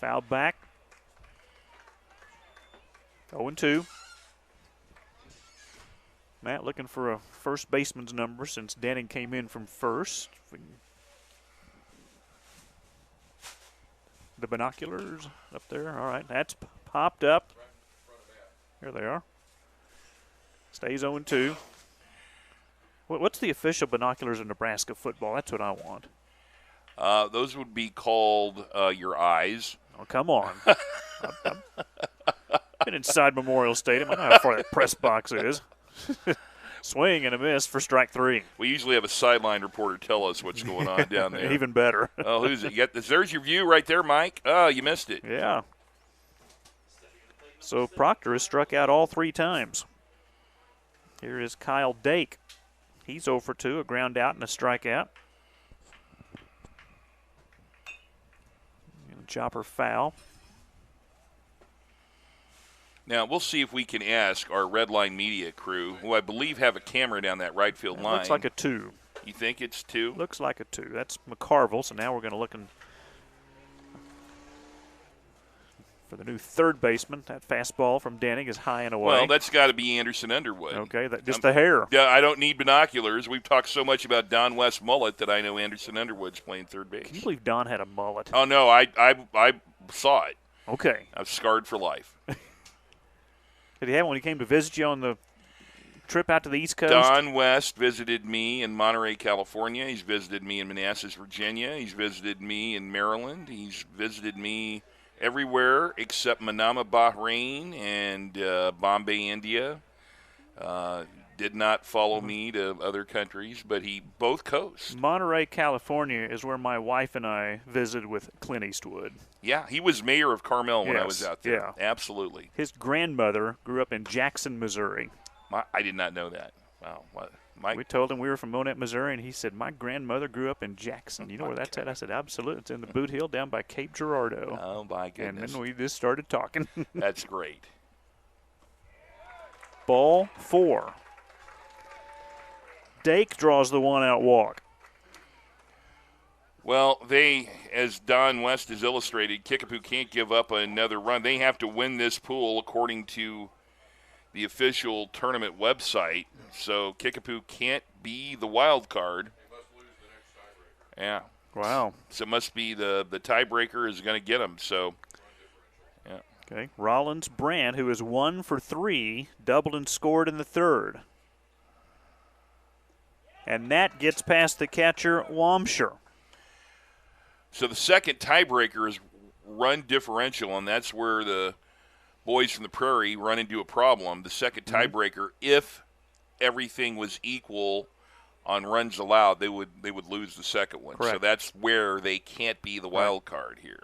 Foul back. 0-2. Matt looking for a first baseman's number since Denning came in from first. The binoculars up there. All right, that's popped up. Here they are. Stays 0-2. What's the official binoculars in Nebraska football? That's what I want. Those would be called your eyes. Oh, come on. I've been inside Memorial Stadium. I know how far that press box is. Swing and a miss for strike 3. We usually have a sideline reporter tell us what's going on down there. Even better. Oh, who's it? There's your view right there, Mike. Oh, you missed it. Yeah. So Proctor has struck out all 3 times. Here is Kyle Dake. He's 0 for 2, a ground out and a strikeout. And chopper foul. Now, we'll see if we can ask our Red Line Media crew, who I believe have a camera down that right field line. Looks like a 2. You think it's 2? Looks like a 2. That's McCarville, so now we're going to look for the new third baseman. That fastball from Denning is high and away. Well, that's got to be Anderson Underwood. Okay, just the hair. Yeah, I don't need binoculars. We've talked so much about Don West mullet that I know Anderson Underwood's playing third base. Can you believe Don had a mullet? Oh, no, I saw it. Okay. I'm scarred for life. Did he have when he came to visit you on the trip out to the East Coast? Don West visited me in Monterey, California. He's visited me in Manassas, Virginia. He's visited me in Maryland. He's visited me everywhere except Manama, Bahrain, and Bombay, India. Did not follow me to other countries, but both coasts. Monterey, California is where my wife and I visited with Clint Eastwood. Yeah, he was mayor of Carmel when I was out there. Yeah. Absolutely. His grandmother grew up in Jackson, Missouri. I did not know that. Wow. Mike? We told him we were from Monette, Missouri, and he said, my grandmother grew up in Jackson. You know where that's at? I said, absolutely. It's in the Boot Hill down by Cape Girardeau. Oh, my goodness. And then we just started talking. That's great. Ball 4. Dake draws the 1-out walk. Well, as Don West has illustrated, Kickapoo can't give up another run. They have to win this pool according to the official tournament website. So Kickapoo can't be the wild card. They must lose the next tiebreaker. Yeah. Wow. So it must be the tiebreaker is going to get them. So, yeah. Okay. Rollins Brand, who is 1 for 3, doubled and scored in the third. And that gets past the catcher, Wamsher. So the second tiebreaker is run differential, and that's where the boys from the Prairie run into a problem. The second tiebreaker, if everything was equal on runs allowed, they would lose the second one. Correct. So that's where they can't be the wild card here.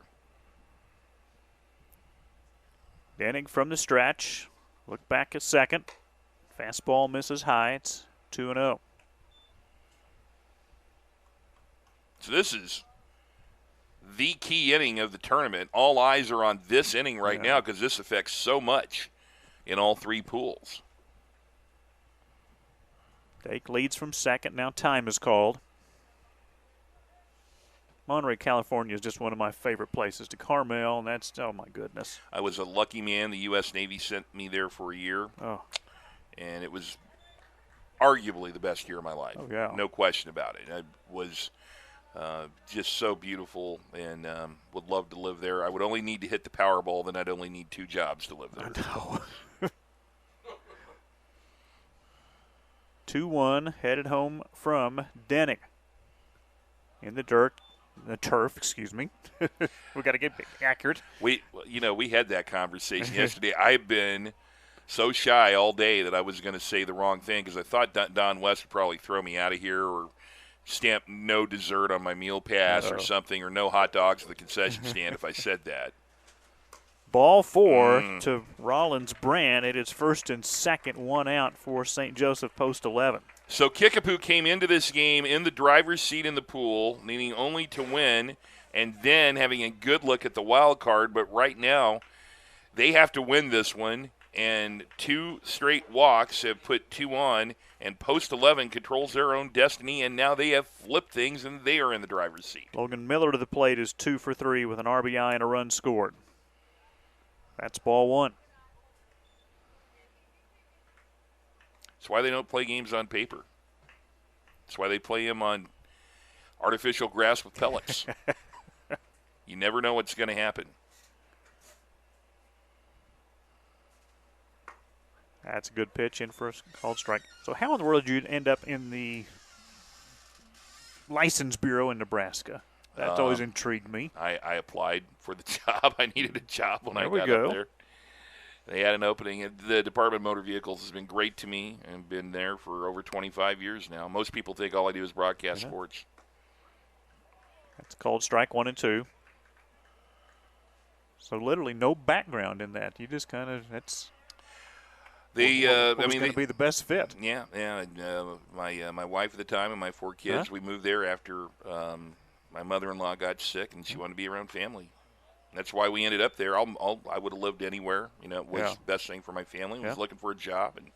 Denning from the stretch. Look back at second. Fastball misses high. It's 2-0. So this is the key inning of the tournament. All eyes are on this inning right now because this affects so much in all 3 pools. Dake leads from second. Now time is called. Monterey, California is just one of my favorite places. To Carmel, and that's, oh my goodness. I was a lucky man. The U.S. Navy sent me there for a year. Oh. And it was arguably the best year of my life. Oh, yeah. No question about it. It was just so beautiful, and would love to live there. I would only need to hit the Powerball, then I'd only need 2 jobs to live there. I know. 2-1, headed home from Denning. In the turf, excuse me. We got to get accurate. We had that conversation yesterday. I've been so shy all day that I was going to say the wrong thing because I thought Don West would probably throw me out of here or stamp no dessert on my meal pass or something, or no hot dogs at the concession stand if I said that. Ball 4 to Rollins Brand. It is first and second, 1 out for St. Joseph post 11. So Kickapoo came into this game in the driver's seat in the pool, needing only to win, and then having a good look at the wild card. But right now, they have to win this one, and 2 straight walks have put 2 on, and post 11 controls their own destiny, and now they have flipped things, and they are in the driver's seat. Logan Miller to the plate is 2 for 3 with an RBI and a run scored. That's ball 1. That's why they don't play games on paper. That's why they play them on artificial grass with pellets. You never know what's going to happen. That's a good pitch in for a called strike. So how in the world did you end up in the License Bureau in Nebraska? That's always intrigued me. I applied for the job. I needed a job when I got go. up there. They had an opening. The Department of Motor Vehicles has been great to me and been there for over 25 years now. Most people think all I do is broadcast sports. That's called strike 1 and 2. So literally no background in that. You just kind of that's. What was going to be the best fit? Yeah. My wife at the time and my 4 kids, we moved there after my mother-in-law got sick, and she wanted to be around family. That's why we ended up there. I would have lived anywhere. You know, it was the best thing for my family. I was looking for a job and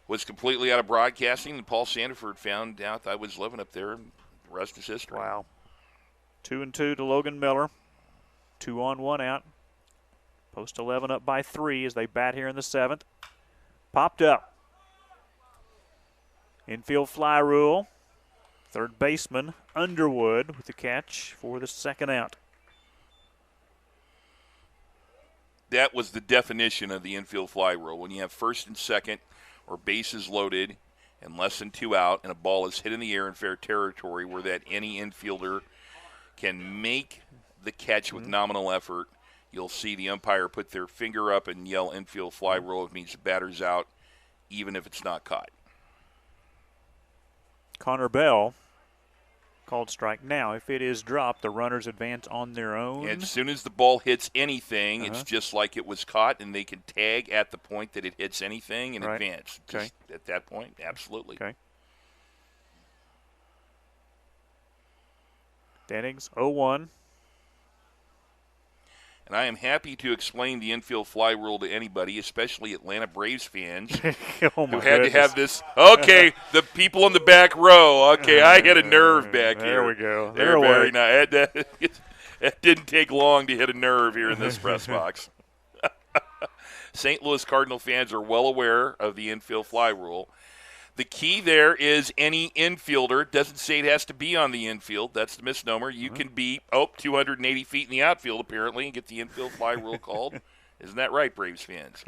was completely out of broadcasting. And Paul Sandiford found out that I was living up there, and the rest is history. Wow. 2 and 2 to Logan Miller. 2 on, 1 out. Post 11 up by 3 as they bat here in the 7th. Popped up. Infield fly rule. Third baseman Underwood with the catch for the 2nd out. That was the definition of the infield fly rule. When you have first and second or bases loaded and less than 2 out and a ball is hit in the air in fair territory where that any infielder can make the catch with nominal effort, you'll see the umpire put their finger up and yell infield fly rule. It means the batter's out even if it's not caught. Connor Bell called strike. Now, if it is dropped, the runners advance on their own. And as soon as the ball hits anything, it's just like it was caught, and they can tag at the point that it hits anything and advance. Okay. Just at that point, absolutely. Okay. Dennings, 0-1. And I am happy to explain the infield fly rule to anybody, especially Atlanta Braves fans who had to have this. Okay, the people in the back row. Okay, I hit a nerve back here. There we go. They're very nice. That didn't take long to hit a nerve here in this press box. St. Louis Cardinal fans are well aware of the infield fly rule. The key there is any infielder. It doesn't say it has to be on the infield. That's the misnomer. You can be, 280 feet in the outfield, apparently, and get the infield fly rule called. Isn't that right, Braves fans?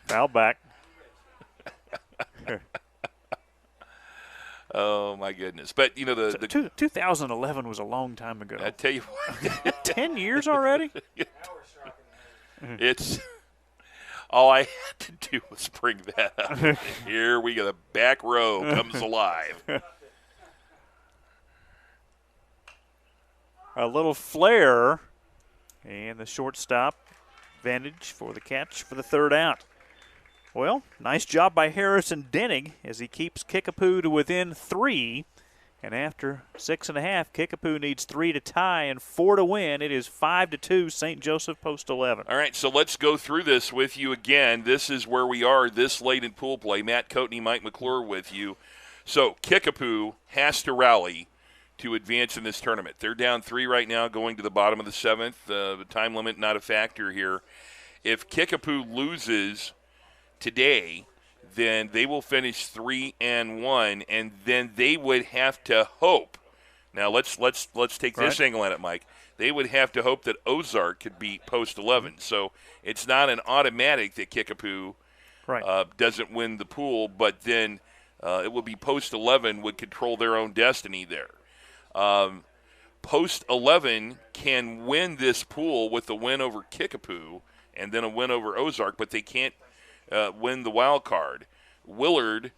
Foul back. Oh, my goodness. But, you know, the 2011 was a long time ago. I tell you what. 10 years already? It's all I had to do was bring that up. Here we go. The back row comes alive. A little flare, and the shortstop advantage for the catch for the 3rd out. Well, nice job by Harrison Denning as he keeps Kickapoo to within 3. And after 6.5, Kickapoo needs 3 to tie and 4 to win. It is 5-2 St. Joseph post 11. All right, so let's go through this with you again. This is where we are this late in pool play. Matt Coatney, Mike McClure with you. So Kickapoo has to rally to advance in this tournament. They're down 3 right now going to the bottom of the 7th. The time limit not a factor here. If Kickapoo loses today, then they will finish 3-1, and then they would have to hope. Now let's take this angle at it, Mike. They would have to hope that Ozark could beat post 11. So it's not an automatic that Kickapoo doesn't win the pool, but then it would be post 11 would control their own destiny there. Post 11 can win this pool with a win over Kickapoo and then a win over Ozark, but they can't win the wild card. Willard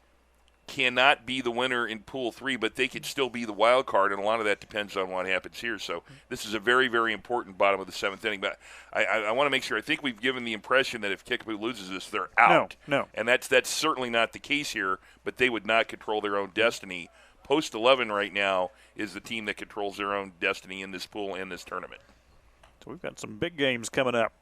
cannot be the winner in Pool 3, but they could still be the wild card, and a lot of that depends on what happens here. So this is a very, very important bottom of the 7th inning. But I want to make sure. I think we've given the impression that if Kickapoo loses this, they're out. No. And that's certainly not the case here, but they would not control their own destiny. Post 11 right now is the team that controls their own destiny in this pool and this tournament. So we've got some big games coming up.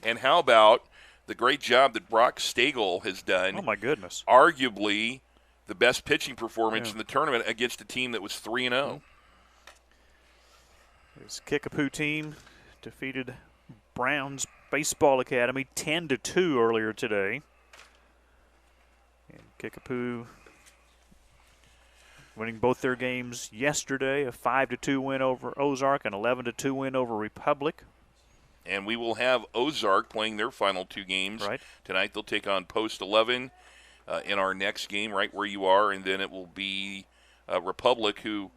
And how about the great job that Brock Stagel has done? Oh, my goodness. Arguably the best pitching performance in the tournament against a team that was 3-0. His Kickapoo team defeated Browns Baseball Academy 10-2 earlier today. And Kickapoo winning both their games yesterday, a 5-2 win over Ozark, an 11-2 win over Republic. And we will have Ozark playing their final 2 games tonight. They'll take on Post 11. in our next game, right where you are, and then it will be Republic, who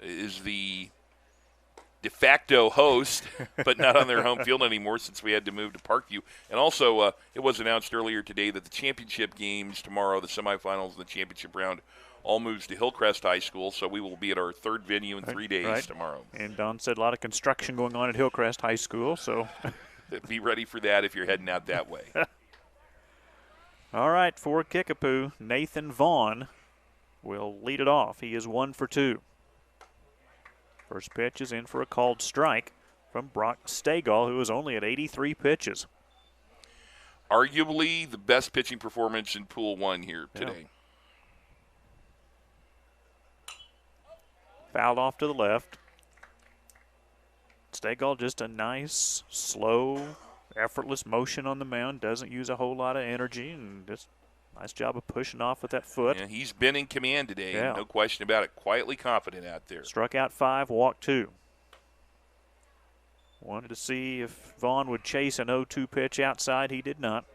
is the de facto host, but not on their home field anymore since we had to move to Parkview. And also, it was announced earlier today that the championship games tomorrow, the semifinals and the championship round, all moves to Hillcrest High School, so we will be at our third venue in 3 days tomorrow. And Don said a lot of construction going on at Hillcrest High School, so be ready for that if you're heading out that way. All right, for Kickapoo, Nathan Vaughn will lead it off. He is 1 for 2. First pitch is in for a called strike from Brock Stegall, who is only at 83 pitches. Arguably the best pitching performance in Pool 1 here today. Fouled off to the left. Stegall just a nice, slow, effortless motion on the mound. Doesn't use a whole lot of energy, and just nice job of pushing off with that foot. Yeah, he's been in command today, no question about it. Quietly confident out there. Struck out 5, walked 2. Wanted to see if Vaughn would chase an 0-2 pitch outside. He did not.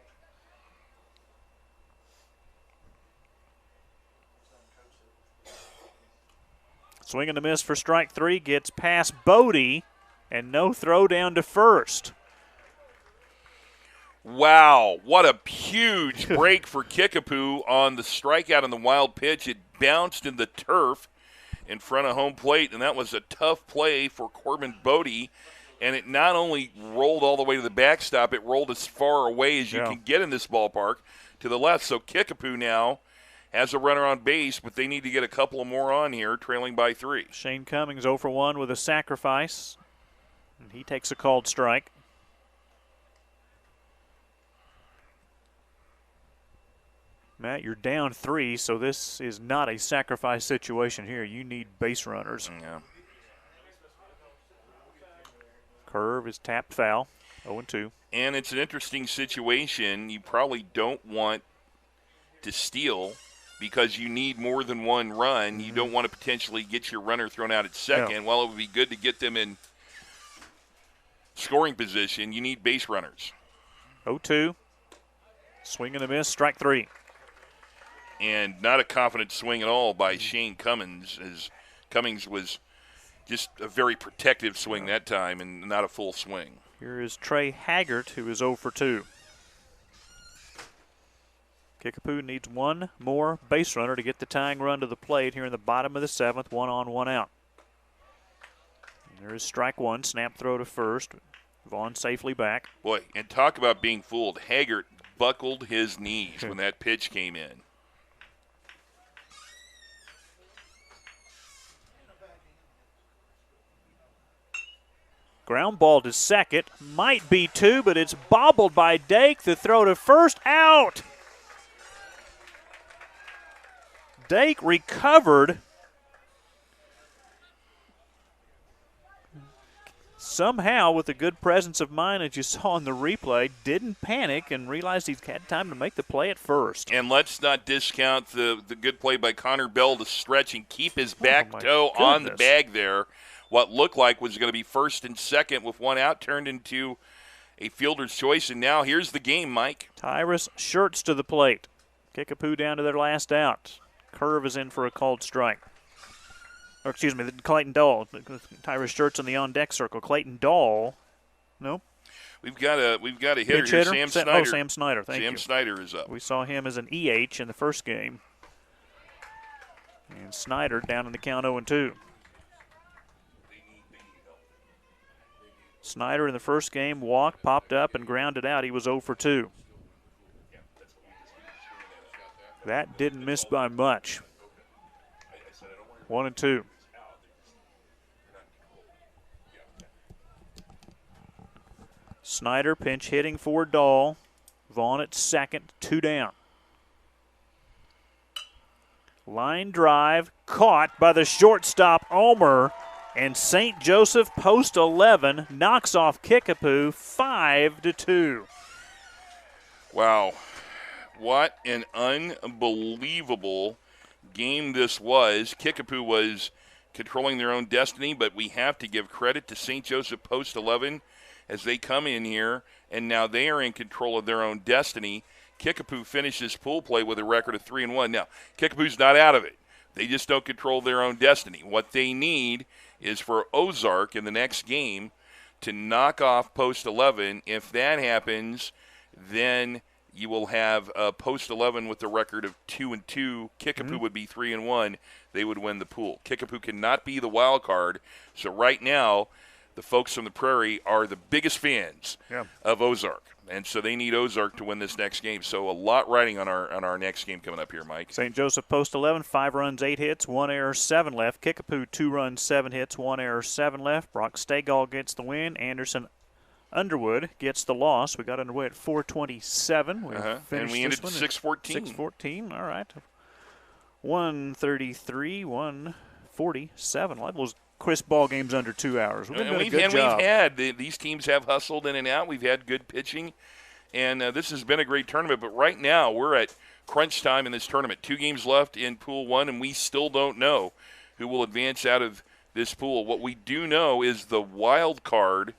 Swing and a miss for strike 3. Gets past Bodie, and no throw down to first. Wow, what a huge break for Kickapoo on the strikeout on the wild pitch. It bounced in the turf in front of home plate, and that was a tough play for Corbin Bodie. And it not only rolled all the way to the backstop, it rolled as far away as you can get in this ballpark to the left. So Kickapoo now has a runner on base, but they need to get a couple of more on here, trailing by 3. Shane Cummings 0 for 1 with a sacrifice. And he takes a called strike. Matt, you're down 3, so this is not a sacrifice situation here. You need base runners. Yeah. Curve is tapped foul, 0-2. And it's an interesting situation. You probably don't want to steal because you need more than one run. You don't want to potentially get your runner thrown out at second. Well, it would be good to get them in scoring position. You need base runners. 0-2. Swing and a miss, strike 3. And not a confident swing at all by Shane Cummings, as Cummings was just a very protective swing that time and not a full swing. Here is Trey Haggart, who is 0 for 2. Kickapoo needs one more base runner to get the tying run to the plate here in the bottom of the 7th, 1 on, 1 out. And there is strike 1, snap throw to first. Vaughn safely back. Boy, and talk about being fooled. Haggart buckled his knees when that pitch came in. Ground ball to second. Might be 2, but it's bobbled by Dake. The throw to first, out. Dake recovered. Somehow, with a good presence of mind, as you saw in the replay, didn't panic and realized he'd had time to make the play at first. And let's not discount the good play by Connor Bell to stretch and keep his back toe on the bag there. What looked like was going to be first and second with 1 out turned into a fielder's choice. And now here's the game, Mike. Tyrus Shirts to the plate. Kickapoo down to their last out. Curve is in for a called strike. Or excuse me, Clayton Dahl. Tyrus Shirts in the on-deck circle. Clayton Dahl. No? We've got a hitter here, Sam Snyder. Oh, Sam Snyder, thank you. Sam Snyder is up. We saw him as an EH in the first game. And Snyder down in the count 0-2. Snyder in the first game walked, popped up, and grounded out. He was 0 for 2. That didn't miss by much. 1-2. Snyder pinch hitting for Dahl. Vaughn at second, 2 down. Line drive caught by the shortstop Omer. And St. Joseph post 11 knocks off Kickapoo 5-2. Wow. What an unbelievable game this was. Kickapoo was controlling their own destiny, but we have to give credit to St. Joseph post 11 as they come in here, and now they are in control of their own destiny. Kickapoo finishes pool play with a record of 3-1. Now, Kickapoo's not out of it. They just don't control their own destiny. What they need is for Ozark in the next game to knock off Post 11. If that happens, then you will have Post 11 with the record of 2-2. Kickapoo would be 3-1. They would win the pool. Kickapoo cannot be the wild card. So right now, the folks from the Prairie are the biggest fans of Ozark. And so they need Ozark to win this next game. So a lot riding on our next game coming up here, Mike. St. Joseph Post 11, 5 runs, 8 hits, 1 error, 7 left. Kickapoo, 2 runs, 7 hits, 1 error, 7 left. Brock Stegall gets the win. Anderson Underwood gets the loss. We got underway at 4:27. And we ended 6:14. 6:14, all right. 133, 147. Like those crisp ball games under 2 hours. We've had these teams have hustled in and out. We've had good pitching, and this has been a great tournament. But right now we're at crunch time in this tournament. 2 games left in Pool 1, and we still don't know who will advance out of this pool. What we do know is the wild card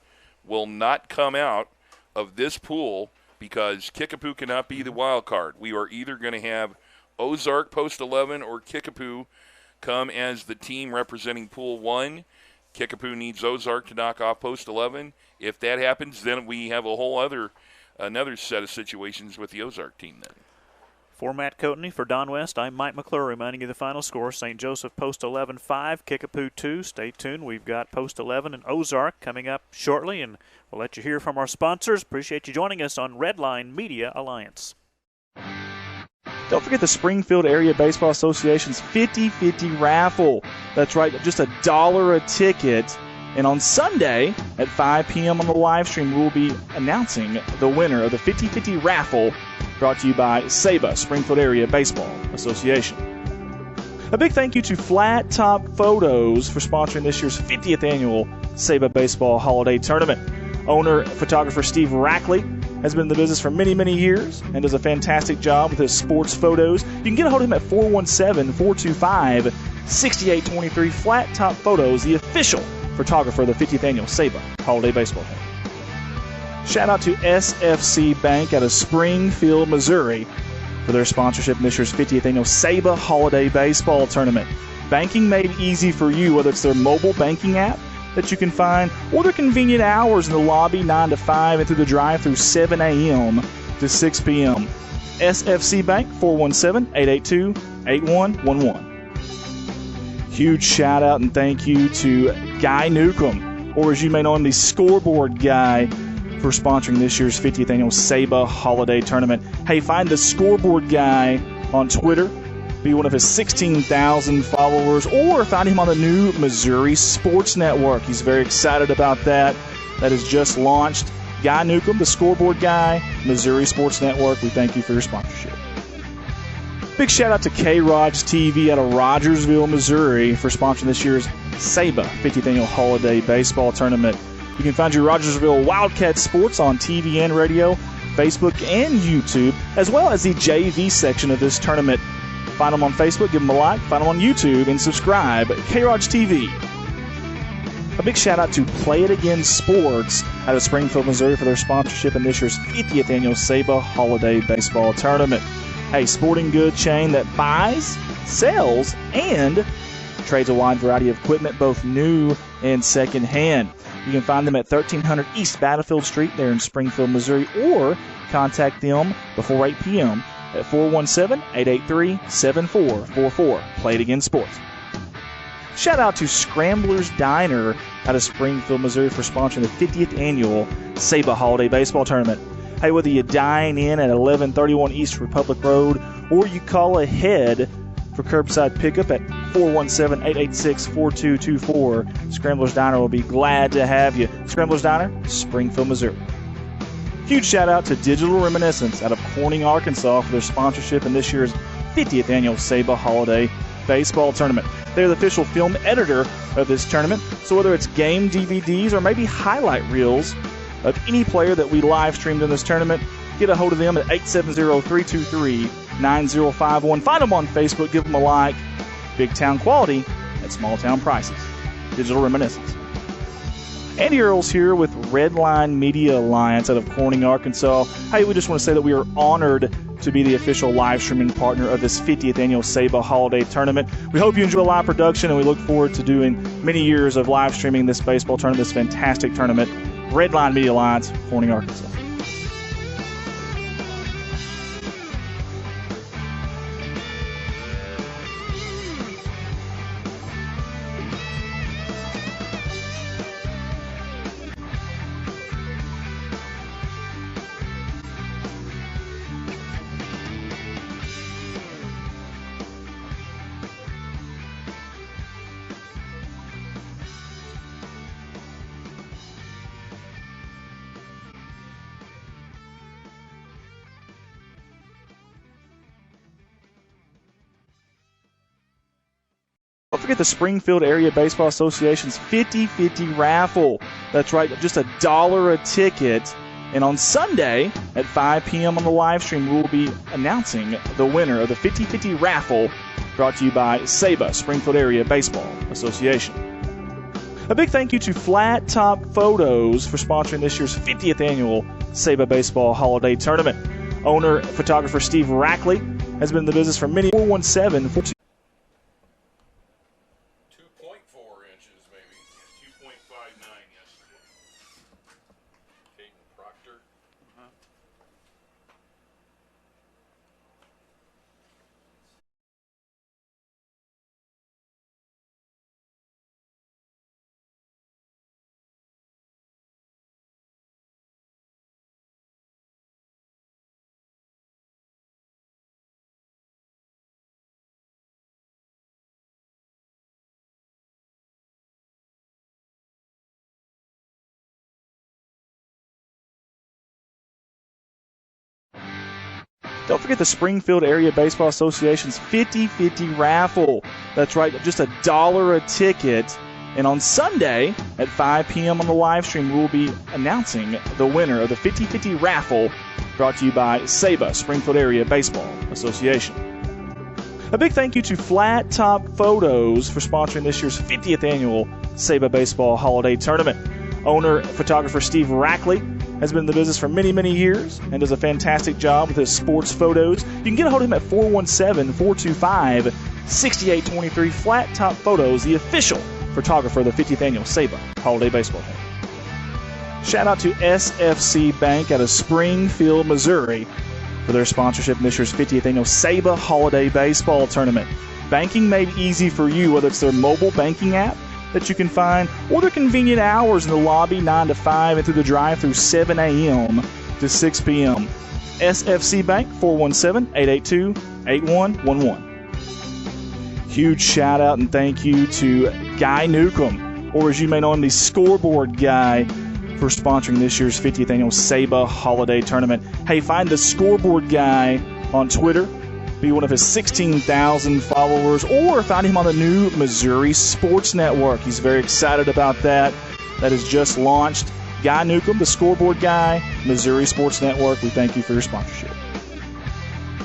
will not come out of this pool because Kickapoo cannot be the wild card. We are either going to have Ozark Post 11 or Kickapoo come as the team representing Pool 1. Kickapoo needs Ozark to knock off Post 11. If that happens, then we have a whole another set of situations with the Ozark team then. For Matt Coatney, for Don West, I'm Mike McClure reminding you the final score. St. Joseph Post 11 5, Kickapoo 2. Stay tuned. We've got Post 11 and Ozark coming up shortly, and we'll let you hear from our sponsors. Appreciate you joining us on Redline Media Alliance. Don't forget the Springfield Area Baseball Association's 50-50 raffle. That's right, just $1 a ticket. And on Sunday at 5 p.m. on the live stream, we'll be announcing the winner of the 50-50 raffle brought to you by SABA, Springfield Area Baseball Association. A big thank you to Flat Top Photos for sponsoring this year's 50th annual SABA Baseball Holiday Tournament. Owner, photographer Steve Rackley has been in the business for many, many years and does a fantastic job with his sports photos. You can get a hold of him at 417-425-6823. Flat Top Photos, the official photographer of the 50th annual SABA Holiday Baseball Tournament. Shout out to SFC Bank out of Springfield, Missouri for their sponsorship in this year's 50th annual SABA Holiday Baseball Tournament. Banking made easy for you, whether it's their mobile banking app that you can find or their convenient hours in the lobby 9 to 5 and through the drive-through 7 a.m. to 6 p.m. SFC Bank, 417-882-8111. Huge shout out and thank you to Guy Newcomb, or as you may know him, the Scoreboard Guy, for sponsoring this year's 50th annual SABA Holiday Tournament. Hey, find the Scoreboard Guy on Twitter, be one of his 16,000 followers, or find him on the new Missouri Sports Network. He's very excited about that. That has just launched. Guy Newcomb, the Scoreboard Guy, Missouri Sports Network. We thank you for your sponsorship. Big shout out to K-Rod's TV out of Rogersville, Missouri for sponsoring this year's SABA 50th Annual Holiday Baseball Tournament. You can find your Rogersville Wildcat Sports on TV and radio, Facebook and YouTube, as well as the JV section of this tournament. Find them on Facebook, give them a like, find them on YouTube, and subscribe. K-Rod's TV. A big shout out to Play It Again Sports out of Springfield, Missouri for their sponsorship in this year's 50th Annual SABA Holiday Baseball Tournament. A sporting good chain that buys, sells, and trades a wide variety of equipment, both new and secondhand. You can find them at 1300 East Battlefield Street there in Springfield, Missouri, or contact them before 8 p.m. at 417-883-7444. Play It Again Sports. Shout out to Scrambler's Diner out of Springfield, Missouri for sponsoring the 50th Annual SABA Holiday Baseball Tournament. Hey, whether you dine in at 1131 East Republic Road or you call ahead for curbside pickup at 417-886-4224, Scrambler's Diner will be glad to have you. Scrambler's Diner, Springfield, Missouri. Huge shout out to Digital Reminiscence out of Corning, Arkansas for their sponsorship in this year's 50th Annual SABA Holiday Baseball Tournament. They're the official film editor of this tournament, so whether it's game DVDs or maybe highlight reels of any player that we live streamed in this tournament, get a hold of them at 870-323-9051. Find them on Facebook, give them a like. Big town quality at small town prices. Digital Reminiscence. Andy Earls here with Redline Media Alliance out of Corning, Arkansas. Hey, we just want to say that we are honored to be the official live streaming partner of this 50th annual SABA Holiday Tournament. We hope you enjoy the live production, and we look forward to doing many years of live streaming this baseball tournament, this fantastic tournament. Redline Media Alliance, Corning, Arkansas. Don't forget the Springfield Area Baseball Association's 50-50 raffle. That's right, just $1 a ticket. And on Sunday at 5 p.m. on the live stream, we'll be announcing the winner of the 50-50 raffle, brought to you by SABA, Springfield Area Baseball Association. A big thank you to Flat Top Photos for sponsoring this year's 50th annual SABA Baseball Holiday Tournament. Owner, photographer Steve Rackley has been in the business for many 417 Don't forget the Springfield Area Baseball Association's 50-50 raffle. That's right, just $1 a ticket. And on Sunday at 5 p.m. on the live stream, we'll be announcing the winner of the 50-50 raffle, brought to you by SABA, Springfield Area Baseball Association. A big thank you to Flat Top Photos for sponsoring this year's 50th annual SABA Baseball Holiday Tournament. Owner, photographer Steve Rackley has been in the business for many, many years and does a fantastic job with his sports photos. You can get a hold of him at 417-425-6823. Flat Top Photos, the official photographer of the 50th annual SABA Holiday Baseball Tournament. Shout out to SFC Bank out of Springfield, Missouri for their sponsorship in this year's 50th annual SABA Holiday Baseball Tournament. Banking made easy for you, whether it's their mobile banking app that you can find, or their convenient hours in the lobby 9 to 5 and through the drive-through 7 a.m. to 6 p.m. SFC Bank, 417-882-8111. Huge shout out and thank you to Guy Newcomb, or as you may know him, the Scoreboard Guy, for sponsoring this year's 50th annual SABA Holiday Tournament. Hey, find the Scoreboard Guy on Twitter. Be one of his 16,000 followers, or find him on the new Missouri Sports Network. He's very excited about that. That has just launched. Guy Newcomb, the Scoreboard Guy, Missouri Sports Network. We thank you for your sponsorship.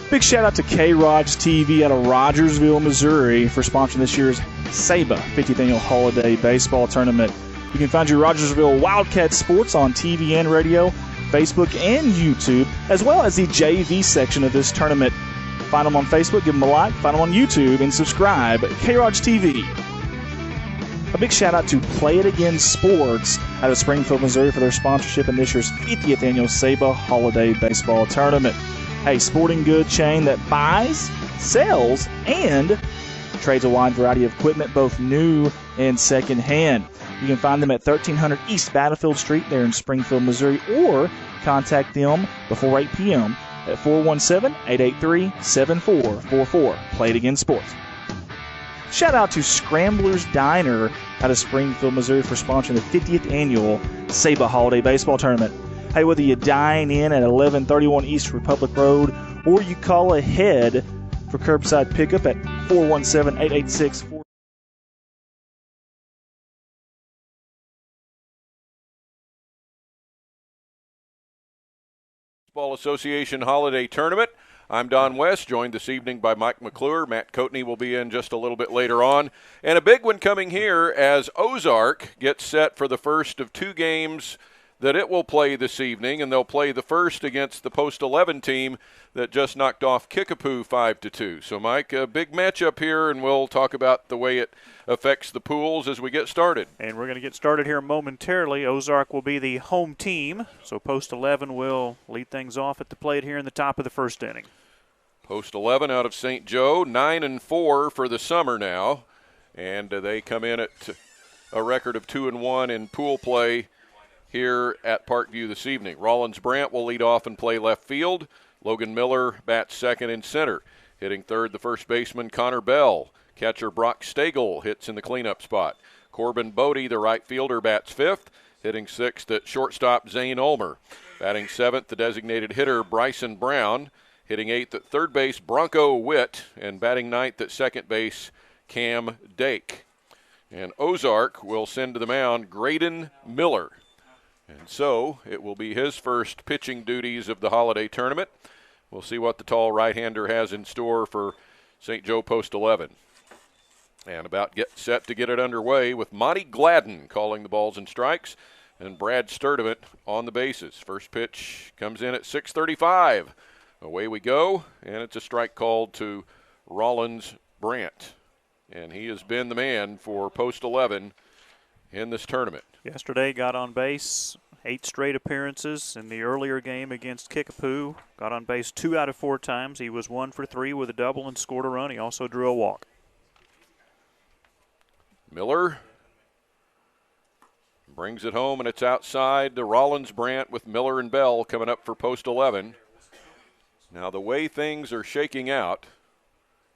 Big shout out to K-Rod's TV out of Rogersville, Missouri for sponsoring this year's SABA 50th Annual Holiday Baseball Tournament. You can find your Rogersville Wildcat Sports on TV and radio, Facebook and YouTube, as well as the JV section of this tournament. Find them on Facebook, give them a like, find them on YouTube, and subscribe. K-Rod's TV. A big shout out to Play It Again Sports out of Springfield, Missouri for their sponsorship in this year's 50th annual SABA Holiday Baseball Tournament. A sporting good chain that buys, sells, and trades a wide variety of equipment, both new and secondhand. You can find them at 1300 East Battlefield Street there in Springfield, Missouri, or contact them before 8 p.m. at 417-883-7444. Play It Again Sports. Shout out to Scrambler's Diner out of Springfield, Missouri for sponsoring the 50th annual SABA Holiday Baseball Tournament. Hey, whether you dine in at 1131 East Republic Road or you call ahead for curbside pickup at 417-886-4. Baseball Association Holiday Tournament. I'm Don West, joined this evening by Mike McClure. Matt Coatney will be in just a little bit later on. And a big one coming here as Ozark gets set for the first of two games that it will play this evening, and they'll play the first against the Post 11 team that just knocked off Kickapoo 5-2. So, Mike, a big matchup here, and we'll talk about the way it affects the pools as we get started. And we're going to get started here momentarily. Ozark will be the home team, so Post 11 will lead things off at the plate here in the top of the first inning. Post 11 out of St. Joe, 9-4 for the summer now, and they come in at a record of 2-1 in pool play here at Parkview this evening. Rollins Brandt will lead off and play left field. Logan Miller bats second and center. Hitting third, the first baseman Connor Bell. Catcher Brock Stagel hits in the cleanup spot. Corbin Bodie, the right fielder, bats fifth. Hitting sixth at shortstop Zane Ulmer. Batting seventh, the designated hitter Bryson Brown. Hitting eighth at third base, Bronco Witt. And batting ninth at second base, Cam Dake. And Ozark will send to the mound Graydon Miller. And so it will be his first pitching duties of the holiday tournament. We'll see what the tall right-hander has in store for St. Joe Post 11. And about set to get it underway with Monty Gladden calling the balls and strikes and Brad Sturdivant on the bases. First pitch comes in at 6:35. Away we go, and it's a strike called to Rollins Brandt. And he has been the man for Post 11 in this tournament. Yesterday got on base 8 straight appearances in the earlier game against Kickapoo. Got on base 2 out of 4 times. He was 1 for 3 with a double and scored a run. He also drew a walk. Miller brings it home, and it's outside to Rollins Brandt with Miller and Bell coming up for Post 11. Now, the way things are shaking out,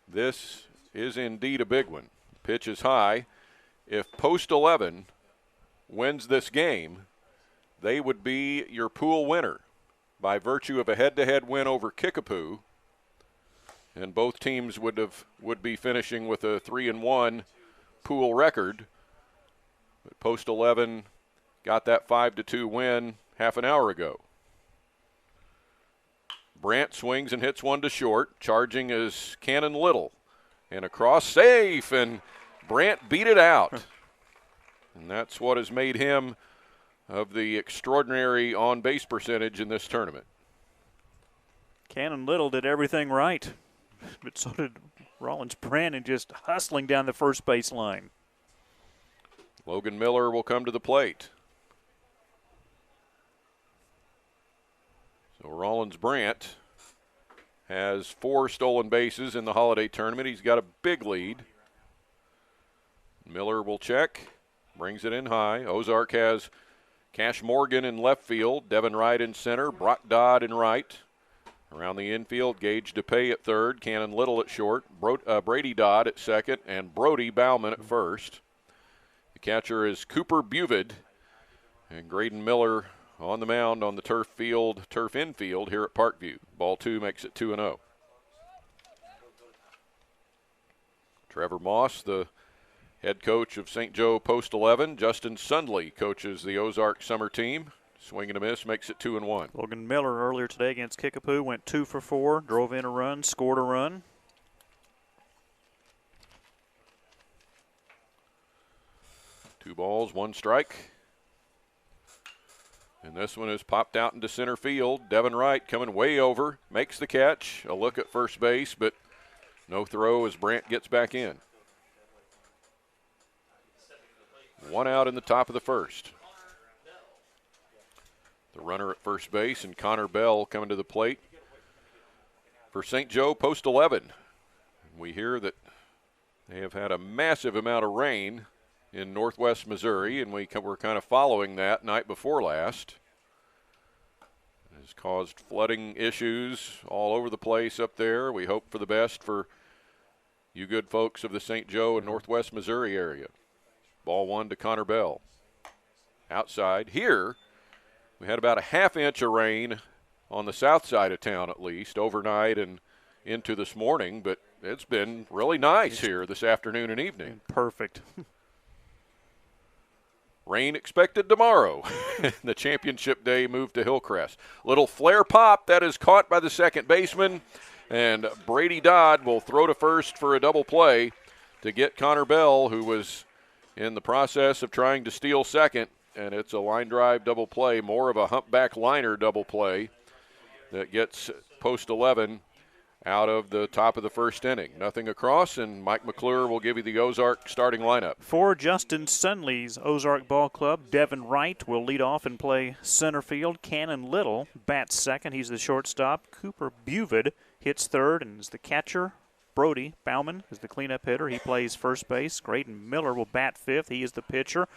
this is indeed a big one. Pitch is high. If Post 11 wins this game, they would be your pool winner by virtue of a head-to-head win over Kickapoo, and both teams would be finishing with a 3-1 pool record. But Post 11 got that 5-2 win half an hour ago. Brandt swings and hits one to short. Charging is Cannon Little. And across, safe, and Brandt beat it out. And that's what has made him of the extraordinary on-base percentage in this tournament. Cannon Little did everything right, but so did Rollins Brandt, and just hustling down the first base line. Logan Miller will come to the plate. So Rollins Brandt has 4 stolen bases in the holiday tournament. He's got a big lead. Miller will check, brings it in high. Ozark has Cash Morgan in left field, Devin Wright in center, Brock Dodd in right. Around the infield, Gage DePay at third, Cannon Little at short, Brady Dodd at second, and Brody Bauman at first. The catcher is Cooper Buvid, and Graydon Miller on the mound on the turf infield here at Parkview. Ball 2 makes it 2-0. Trevor Moss, the head coach of St. Joe Post 11. Justin Sundley coaches the Ozark summer team. Swing and a miss makes it 2-1. Logan Miller earlier today against Kickapoo went 2 for 4, drove in a run, scored a run. Two balls, one strike. And this one is popped out into center field. Devin Wright coming way over, makes the catch. A look at first base, but no throw as Brandt gets back in. 1 out in the top of the first. The runner at first base and Connor Bell coming to the plate for St. Joe Post 11. We hear that they have had a massive amount of rain in northwest Missouri, and we're kind of following that night before last. It has caused flooding issues all over the place up there. We hope for the best for you good folks of the St. Joe and northwest Missouri area. Ball 1 to Connor Bell. Outside. Here, we had about a ½ inch of rain on the south side of town at least, overnight and into this morning, but it's been really nice here this afternoon and evening. Perfect. Rain expected tomorrow. The championship day moved to Hillcrest. Little flare pop that is caught by the second baseman, and Brady Dodd will throw to first for a double play to get Connor Bell, who was in the process of trying to steal second, and it's a line drive double play, more of a humpback liner double play that gets post 11 out of the top of the first inning. Nothing across, and Mike McClure will give you the Ozark starting lineup. For Justin Sunley's Ozark Ball Club, Devin Wright will lead off and play center field. Cannon Little bats second. He's the shortstop. Cooper Buvid hits third and is the catcher. Brody Bauman is the cleanup hitter. He plays first base. Graydon Miller will bat fifth. He is the pitcher.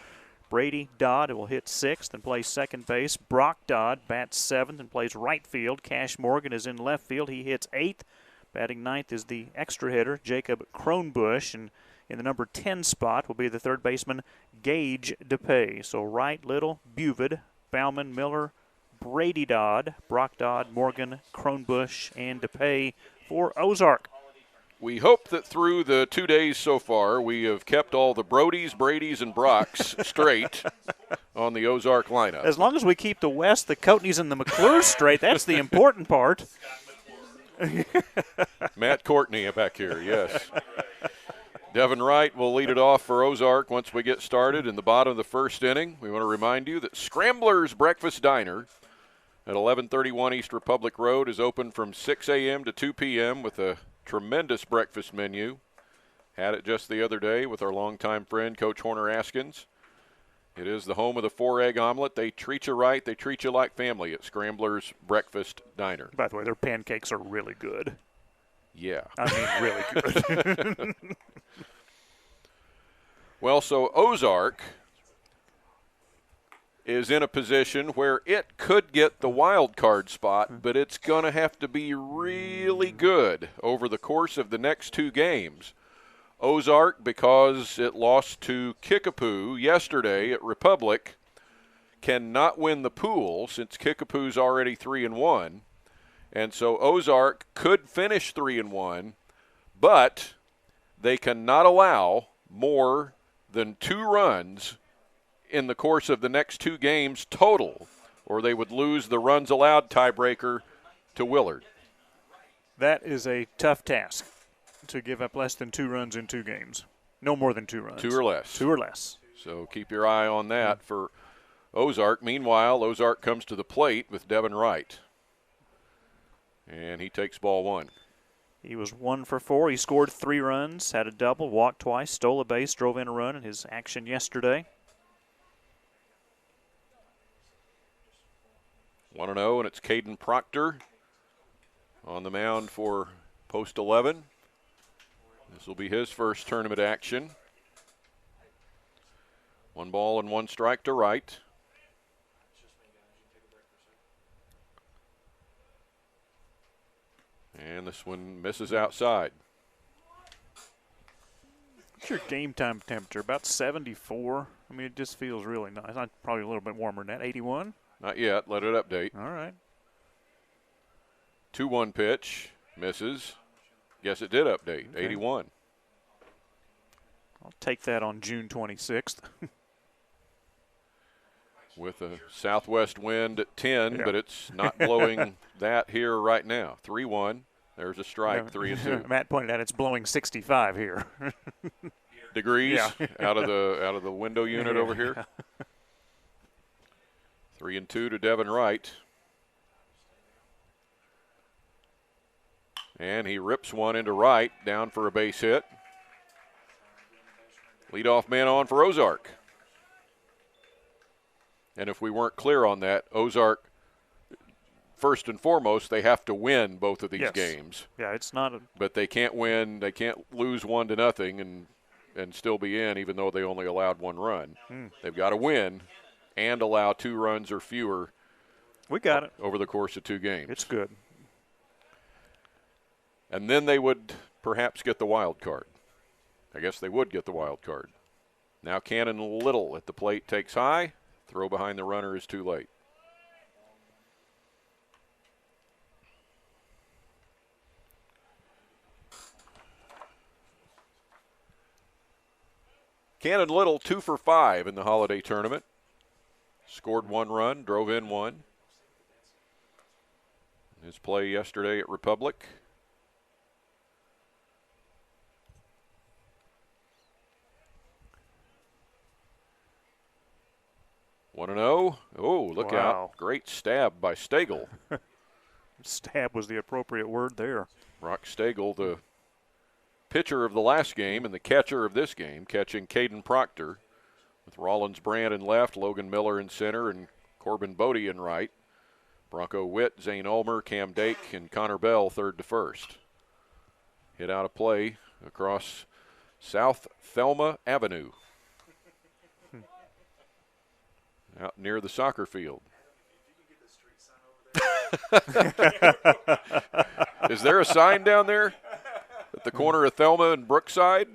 Brady Dodd will hit sixth and play second base. Brock Dodd bats seventh and plays right field. Cash Morgan is in left field. He hits eighth. Batting ninth is the extra hitter, Jacob Kronbusch, and in the number 10 spot will be the third baseman, Gage DePay. So Wright, Little, Buvid, Bauman, Miller, Brady Dodd, Brock Dodd, Morgan, Kronbusch, and DePay for Ozark. We hope that through the 2 days so far, we have kept all the Brodies, Bradys, and Brocks straight on the Ozark lineup. As long as we keep the West, the Coatneys, and the McClures straight, that's the important part. Matt Courtney back here, yes. Devin Wright will lead it off for Ozark once we get started in the bottom of the first inning. We want to remind you that Scrambler's Breakfast Diner at 1131 East Republic Road is open from 6 a.m. to 2 p.m. with a tremendous breakfast menu. Had it just the other day with our longtime friend, Coach Horner Askins. It is the home of the 4-egg omelet. They treat you right. They treat you like family at Scrambler's Breakfast Diner. By the way, their pancakes are really good. Yeah. I mean, really good. Well, so Ozark is in a position where it could get the wild card spot, but it's going to have to be really good over the course of the next 2 games. Ozark, because it lost to Kickapoo yesterday at Republic, cannot win the pool since Kickapoo's already 3-1. And so Ozark could finish 3-1, but they cannot allow more than 2 runs in the course of the next 2 games total, or they would lose the runs allowed tiebreaker to Willard. That is a tough task, to give up less than 2 runs in 2 games. No more than 2 runs. 2 or less. 2 or less. So keep your eye on that for Ozark. Meanwhile, Ozark comes to the plate with Devin Wright. And he takes ball 1. He was 1 for 4. He scored 3 runs, had a double, walked twice, stole a base, drove in a run in his action yesterday. 1-0, and it's Caden Proctor on the mound for post 11. This will be his first tournament action. 1 ball and 1 strike to Wright. And this one misses outside. What's your game time temperature? About 74. I mean, it just feels really nice. Probably a little bit warmer than that. 81? Not yet. Let it update. All right. 2-1 pitch. Misses. Guess it did update. Okay. 81. I'll take that on June 26th. With a southwest wind at 10, Yeah. but it's not blowing that here right now. 3-1. There's a strike, Yeah. 3-2. Matt pointed out it's blowing 65 here. Degrees Yeah. out of the window unit over here. 3-2 to Devin Wright. And he rips one into right, down for a base hit. Leadoff man on for Ozark. And if we weren't clear on that, Ozark, first and foremost, they have to win both of these Yes. games. Yeah, it's not a But they can't win, they can't lose 1-0 and still be in, even though they only allowed 1 run. They've got to win and allow 2 runs or fewer we got it. over the course of 2 games. It's good. And then they would perhaps get the wild card. I guess they would get the wild card. Now Cannon Little at the plate takes high. Throw behind the runner is too late. Cannon Little 2 for 5 in the holiday tournament. Scored 1 run, drove in 1. His play yesterday at Republic. 1-0. Oh, look Wow. out. Great stab by Stagel. Stab was the appropriate word there. Brock Stagel, the pitcher of the last game and the catcher of this game, catching Caden Proctor with Rollins Brand in left, Logan Miller in center, and Corbin Bodie in right. Bronco Witt, Zane Ulmer, Cam Dake, and Connor Bell third to first. Hit out of play across South Thelma Avenue. Out near the soccer field. Is there a sign down there at the corner of Thelma and Brookside?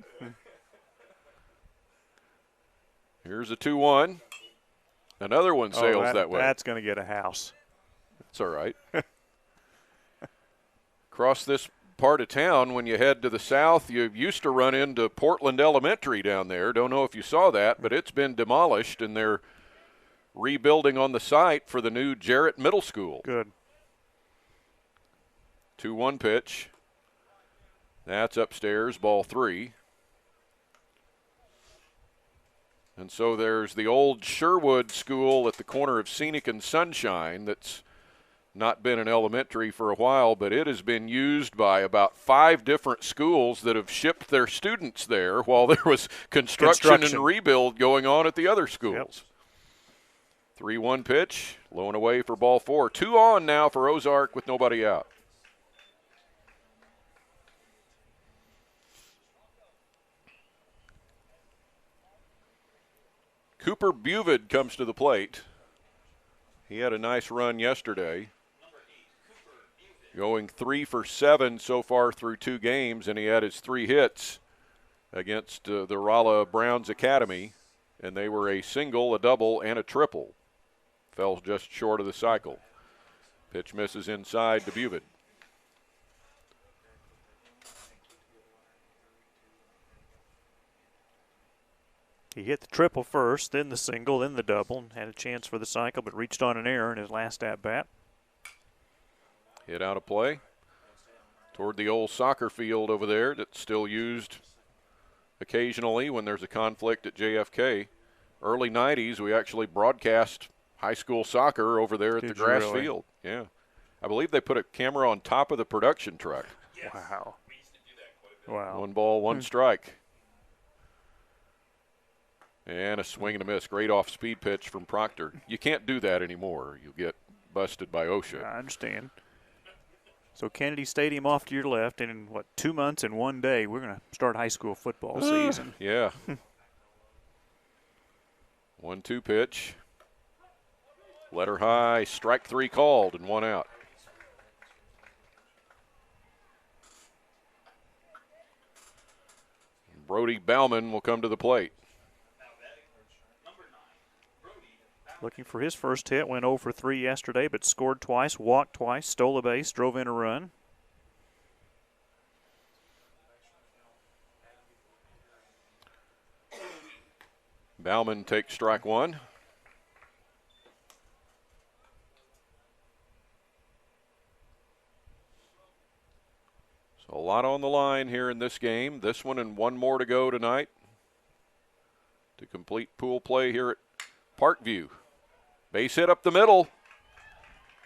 Here's a 2-1. Another one sails that way. That's going to get a house. That's all right. Across this part of town, when you head to the south, you used to run into Portland Elementary down there. Don't know if you saw that, but it's been demolished, and they're rebuilding on the site for the new Jarrett Middle School. Good. 2-1 pitch. That's upstairs, ball 3. And so there's the old Sherwood School at the corner of Scenic and Sunshine that's not been an elementary for a while, but it has been used by about 5 different schools that have shipped their students there while there was construction. And rebuild going on at the other schools. Yep. 3-1 pitch, low and away for ball 4. 2 on now for Ozark with nobody out. Cooper Buvid comes to the plate. He had a nice run yesterday, going 3 for 7 so far through 2 games, and he had his 3 hits against the Rolla Browns Academy, and they were a single, a double, and a triple. Fell just short of the cycle. Pitch misses inside to Buvid. He hit the triple first, then the single, then the double, and had a chance for the cycle, but reached on an error in his last at-bat. Hit out of play toward the old soccer field over there that's still used occasionally when there's a conflict at JFK. Early 90s, we actually broadcast high school soccer over there at the grass field. Yeah. I believe they put a camera on top of the production truck. Yes. Wow. We used to do that quite a bit. Wow. 1 ball, 1 strike. And a swing and a miss. Great off-speed pitch from Proctor. You can't do that anymore. You'll get busted by OSHA. I understand. So Kennedy Stadium off to your left, and in, 2 months and 1 day, we're going to start high school football season. Yeah. 1-2 pitch. Letter high, strike 3 called, and 1 out. Brody Bauman will come to the plate. Looking for his first hit, went 0 for 3 yesterday, but scored twice, walked twice, stole a base, drove in a run. Bauman takes strike 1. So a lot on the line here in this game. This one and 1 more to go tonight to complete pool play here at Parkview. Base hit up the middle.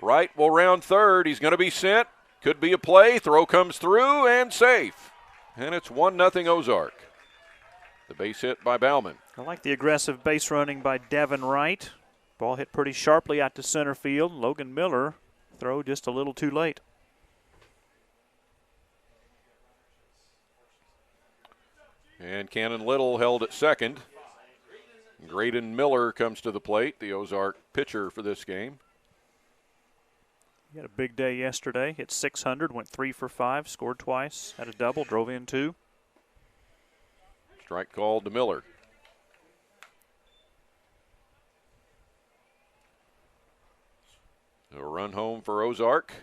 Right will round third. He's going to be sent. Could be a play. Throw comes through and safe. And it's 1-0 Ozark. The base hit by Bauman. I like the aggressive base running by Devin Wright. Ball hit pretty sharply out to center field. Logan Miller throw just a little too late. And Cannon Little held at second. Graydon Miller comes to the plate, the Ozark pitcher for this game. He had a big day yesterday. Hit 600, went 3 for 5, scored twice, had a double, drove in 2. Strike called to Miller. A run home for Ozark.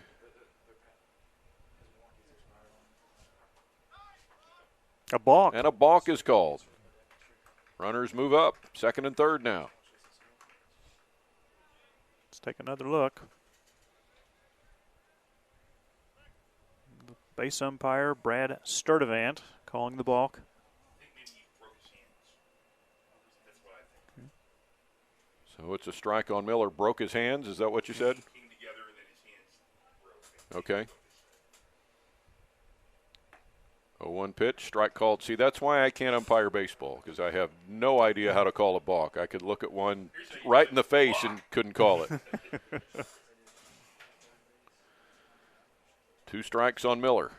A balk. And a balk is called. Runners move up, 2nd and 3rd now. Let's take another look. The base umpire, Brad Sturdivant, calling the balk. So it's a strike on Miller. Broke his hands. Is that what you said? Came together and then his hands broke. Okay. 0-1 pitch, strike called. See, that's why I can't umpire baseball, because I have no idea how to call a balk. I could look at one right in the face and couldn't call it. 2 strikes on Miller.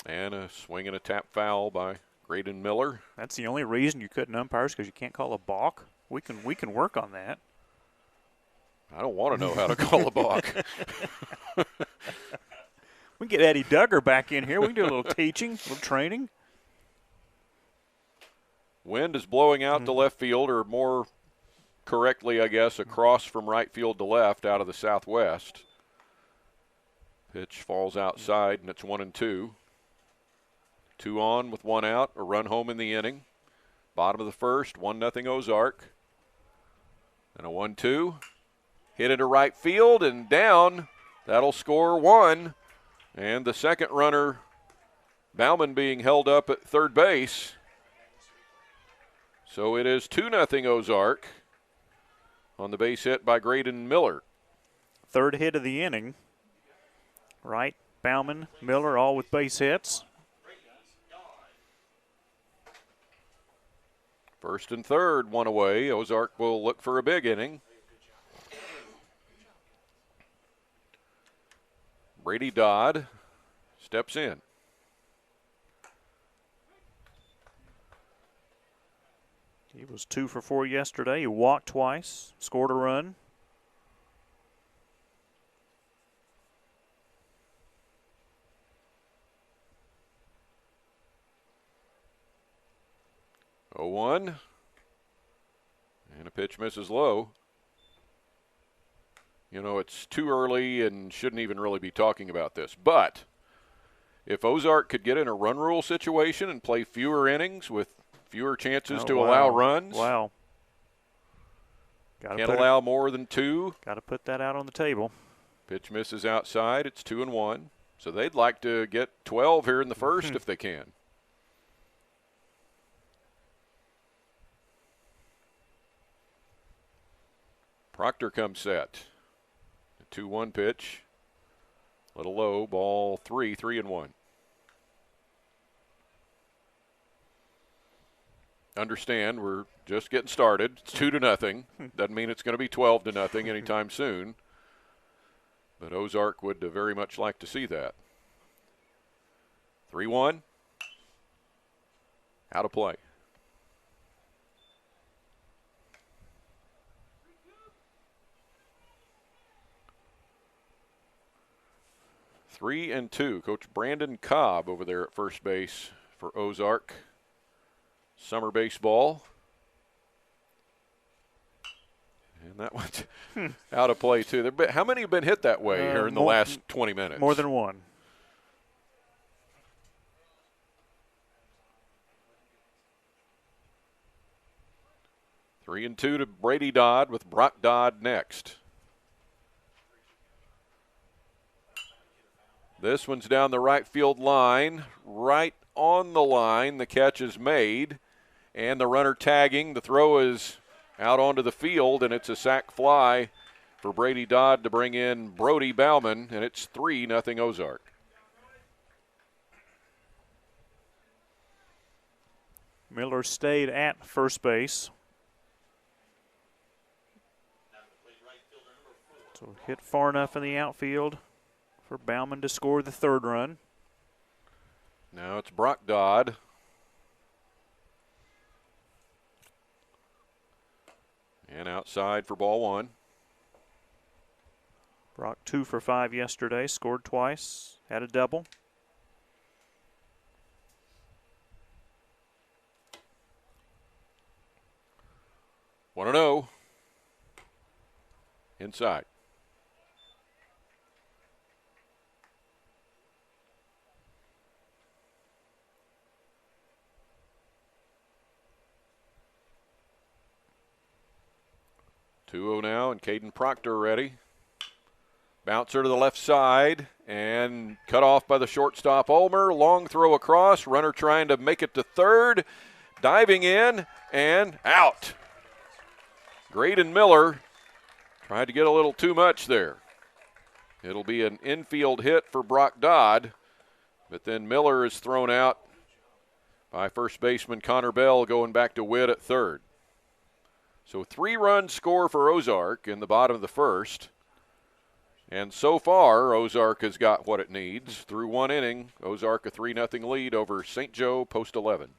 And a swing and a tap foul by Graydon Miller. That's the only reason you couldn't umpire, is because you can't call a balk. We can work on that. I don't want to know how to call a balk. We can get Eddie Duggar back in here. We can do a little teaching, a little training. Wind is blowing out to left field, or more correctly, I guess, across from right field to left out of the southwest. Pitch falls outside, and it's 1-2. 2 on with 1 out, a run home in the inning. Bottom of the first, 1-0 Ozark. And a 1-2. Hit into right field and down. That'll score 1. And the second runner, Bauman, being held up at third base. So it is 2-0 Ozark on the base hit by Graydon Miller. Third hit of the inning. Wright, Bauman, Miller, all with base hits. First and third, 1 away. Ozark will look for a big inning. Brady Dodd steps in. He was 2 for 4 yesterday. He walked twice, scored a run. Oh, 1. And a pitch misses low. You know, it's too early and shouldn't even really be talking about this. But if Ozark could get in a run rule situation and play fewer innings with fewer chances to allow runs. Wow. Can't allow more than 2. Got to put that out on the table. Pitch misses outside. It's 2-1. So they'd like to get 12 here in the first if they can. Proctor comes set. 2-1 pitch. Little low, ball 3, 3-1. Understand, we're just getting started. It's 2-0. Doesn't mean it's going to be 12-0 anytime soon. But Ozark would very much like to see that. 3-1. Out of play. Three and 2. Coach Brandon Cobb over there at first base for Ozark. Summer baseball. And that one's out of play, too. How many have been hit that way here in the last 20 minutes? More than 1. Three and 2 to Brady Dodd with Brock Dodd next. This one's down the right field line, right on the line. The catch is made, and the runner tagging. The throw is out onto the field, and it's a sac fly for Brady Dodd to bring in Brody Bauman, and it's 3-0 Ozark. Miller stayed at first base. So hit far enough in the outfield for Bauman to score the third run. Now it's Brock Dodd. And outside for ball 1. Brock 2 for 5 yesterday, scored twice, had a double. One 1-0. Inside. Now, and Caden Proctor ready. Bouncer to the left side and cut off by the shortstop Ulmer. Long throw across. Runner trying to make it to third. diving in and out. Graydon Miller tried to get a little too much there. It'll be an infield hit for Brock Dodd, but then Miller is thrown out by first baseman Connor Bell, going back to Witt at third. So 3-run score for Ozark in the bottom of the first. And so far, Ozark has got what it needs. Through 1 inning, Ozark a 3-0 lead over St. Joe, post 11.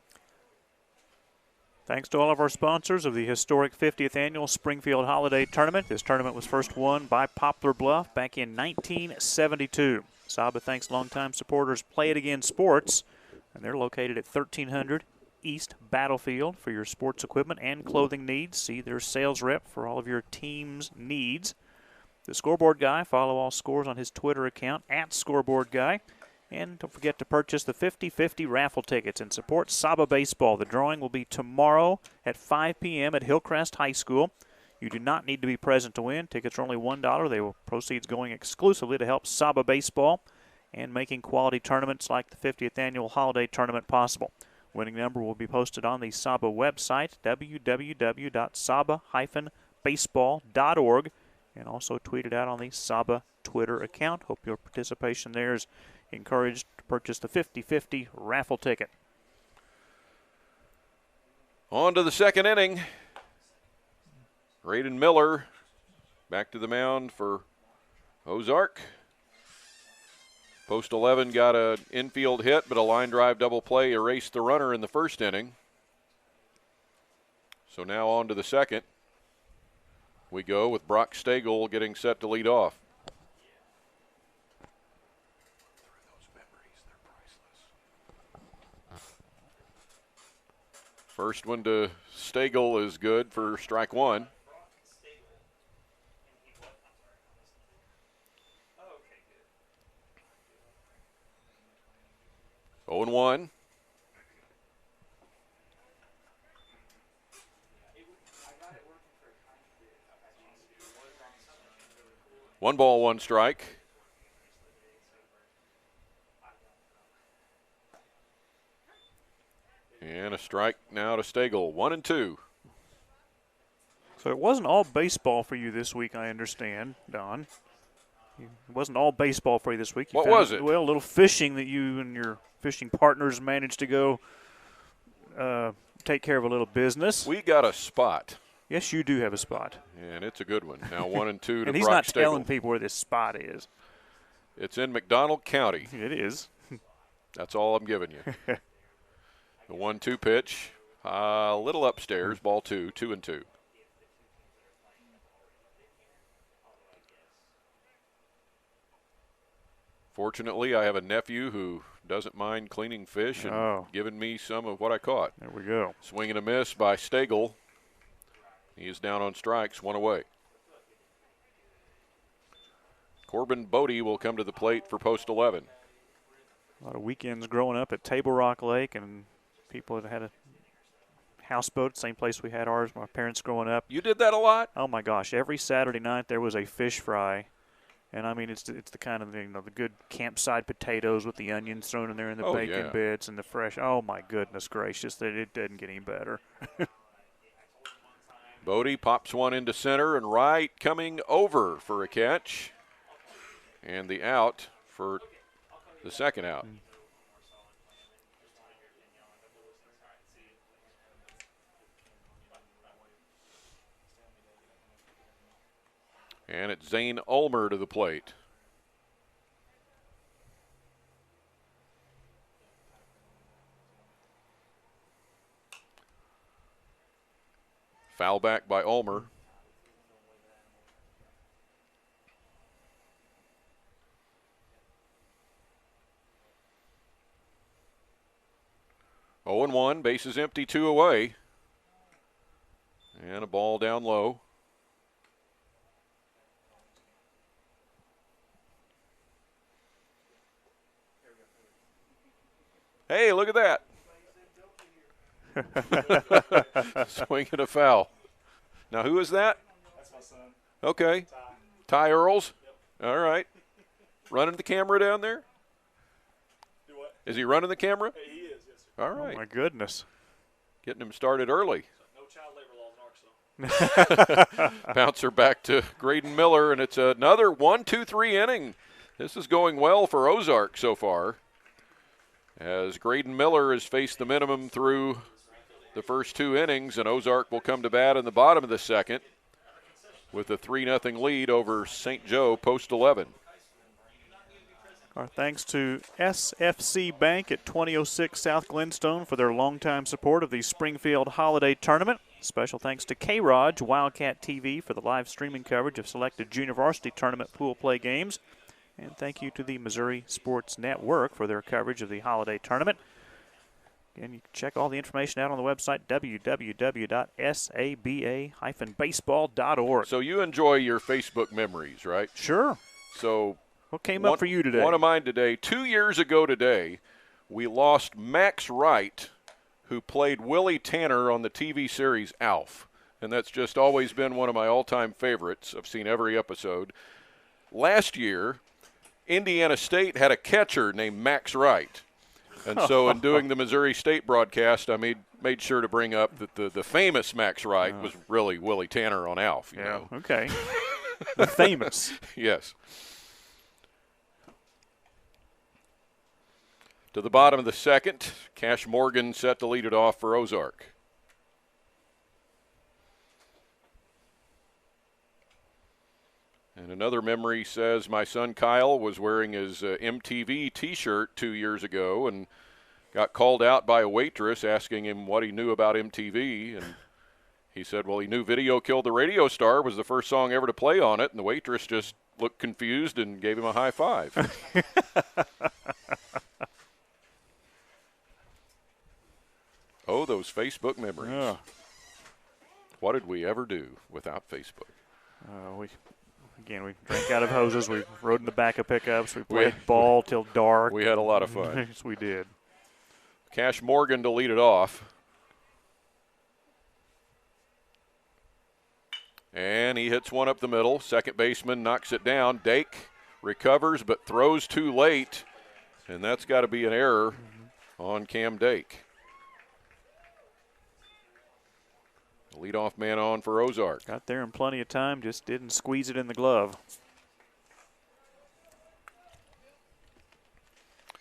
Thanks to all of our sponsors of the historic 50th Annual Springfield Holiday Tournament. This tournament was first won by Poplar Bluff back in 1972. SABA thanks longtime supporters Play It Again Sports, and they're located at 1300 East Battlefield for your sports equipment and clothing needs. See their sales rep for all of your team's needs. The Scoreboard Guy, follow all scores on his Twitter account, @ScoreboardGuy. And don't forget to purchase the 50/50 raffle tickets and support SABA Baseball. The drawing will be tomorrow at 5 p.m. at Hillcrest High School. You do not need to be present to win. Tickets are only $1. They will proceeds going exclusively to help SABA Baseball and making quality tournaments like the 50th Annual Holiday Tournament possible. Winning number will be posted on the SABA website, www.saba-baseball.org, and also tweeted out on the SABA Twitter account. Hope your participation there is encouraged to purchase the 50/50 raffle ticket. On to the second inning. Graydon Miller back to the mound for Ozark. Post 11 got an infield hit, but a line drive double play erased the runner in the first inning. So now on to the second. We go with Brock Stagel getting set to lead off. First one to Stagel is good for strike one. Oh and 1. One ball, one strike. And a strike now to Stagel. 1 and 2. So it wasn't all baseball for you this week, I understand, Don. It wasn't all baseball for you this week. What was it? Well, a little fishing that you and your fishing partners managed to go take care of a little business. We got a spot. Yes, you do have a spot. And it's a good one. Now 1 and 2 to And he's Brock not Stagel. telling people where this spot is. It's in McDonald County. It is. That's all I'm giving you. The 1-2 pitch, a little upstairs, ball 2, 2 and 2. Fortunately, I have a nephew who doesn't mind cleaning fish and giving me some of what I caught. There we go. Swing and a miss by Stagel. He is down on strikes, 1 away. Corbin Bodie will come to the plate for post 11. A lot of weekends growing up at Table Rock Lake, and people that had a houseboat, same place we had ours, my parents growing up. You did that a lot? Oh my gosh, every Saturday night there was a fish fry. And I mean, it's the kind of, the good campside potatoes with the onions thrown in there and the bacon bits and the fresh. Oh my goodness gracious, that it didn't get any better. Bodie pops one into center and right, coming over for a catch. And the out for the second out. And it's Zane Ulmer to the plate. Foul back by Ulmer. Oh and 1, bases empty, 2 away. And a ball down low. Hey, look at that. Swing and a foul. Now, who is that? That's my son. Okay. Ty Earls? Yep. All right. Running the camera down there? Do what? Is he running the camera? Hey, he is, yes, sir. All right. Oh my goodness. getting him started early. No child labor laws in Arkansas. Bouncer back to Graydon Miller, and it's another 1-2-3 inning. This is going well for Ozark so far, as Graydon Miller has faced the minimum through the first 2 innings, and Ozark will come to bat in the bottom of the second with a 3-0 lead over St. Joe post 11. Our thanks to SFC Bank at 2006 South Glenstone for their longtime support of the Springfield Holiday Tournament. Special thanks to K-Raj Wildcat TV for the live streaming coverage of selected junior varsity tournament pool play games. And thank you to the Missouri Sports Network for their coverage of the Holiday Tournament. Again, you can check all the information out on the website, www.saba-baseball.org. So you enjoy your Facebook memories, right? Sure. So What came up for you today? One of mine today. 2 years ago today, we lost Max Wright, who played Willie Tanner on the TV series Alf. And that's just always been one of my all-time favorites. I've seen every episode. Last year, Indiana State had a catcher named Max Wright. And so in doing the Missouri State broadcast, I made sure to bring up that the famous Max Wright was really Willie Tanner on Alf. You know? Okay. The famous. Yes. To the bottom of the second, Cash Morgan set to lead it off for Ozark. And another memory says my son Kyle was wearing his MTV T-shirt 2 years ago and got called out by a waitress asking him what he knew about MTV. And he said, well, he knew Video Killed the Radio Star was the first song ever to play on it. And the waitress just looked confused and gave him a high five. Oh, those Facebook memories. Yeah. What did we ever do without Facebook? We drank out of hoses. We rode in the back of pickups. We played ball till dark. We had a lot of fun. Yes, we did. Cash Morgan to lead it off. And he hits one up the middle. Second baseman knocks it down. Dake recovers but throws too late. And that's got to be an error on Cam Dake. Leadoff man on for Ozark. Got there in plenty of time, just didn't squeeze it in the glove.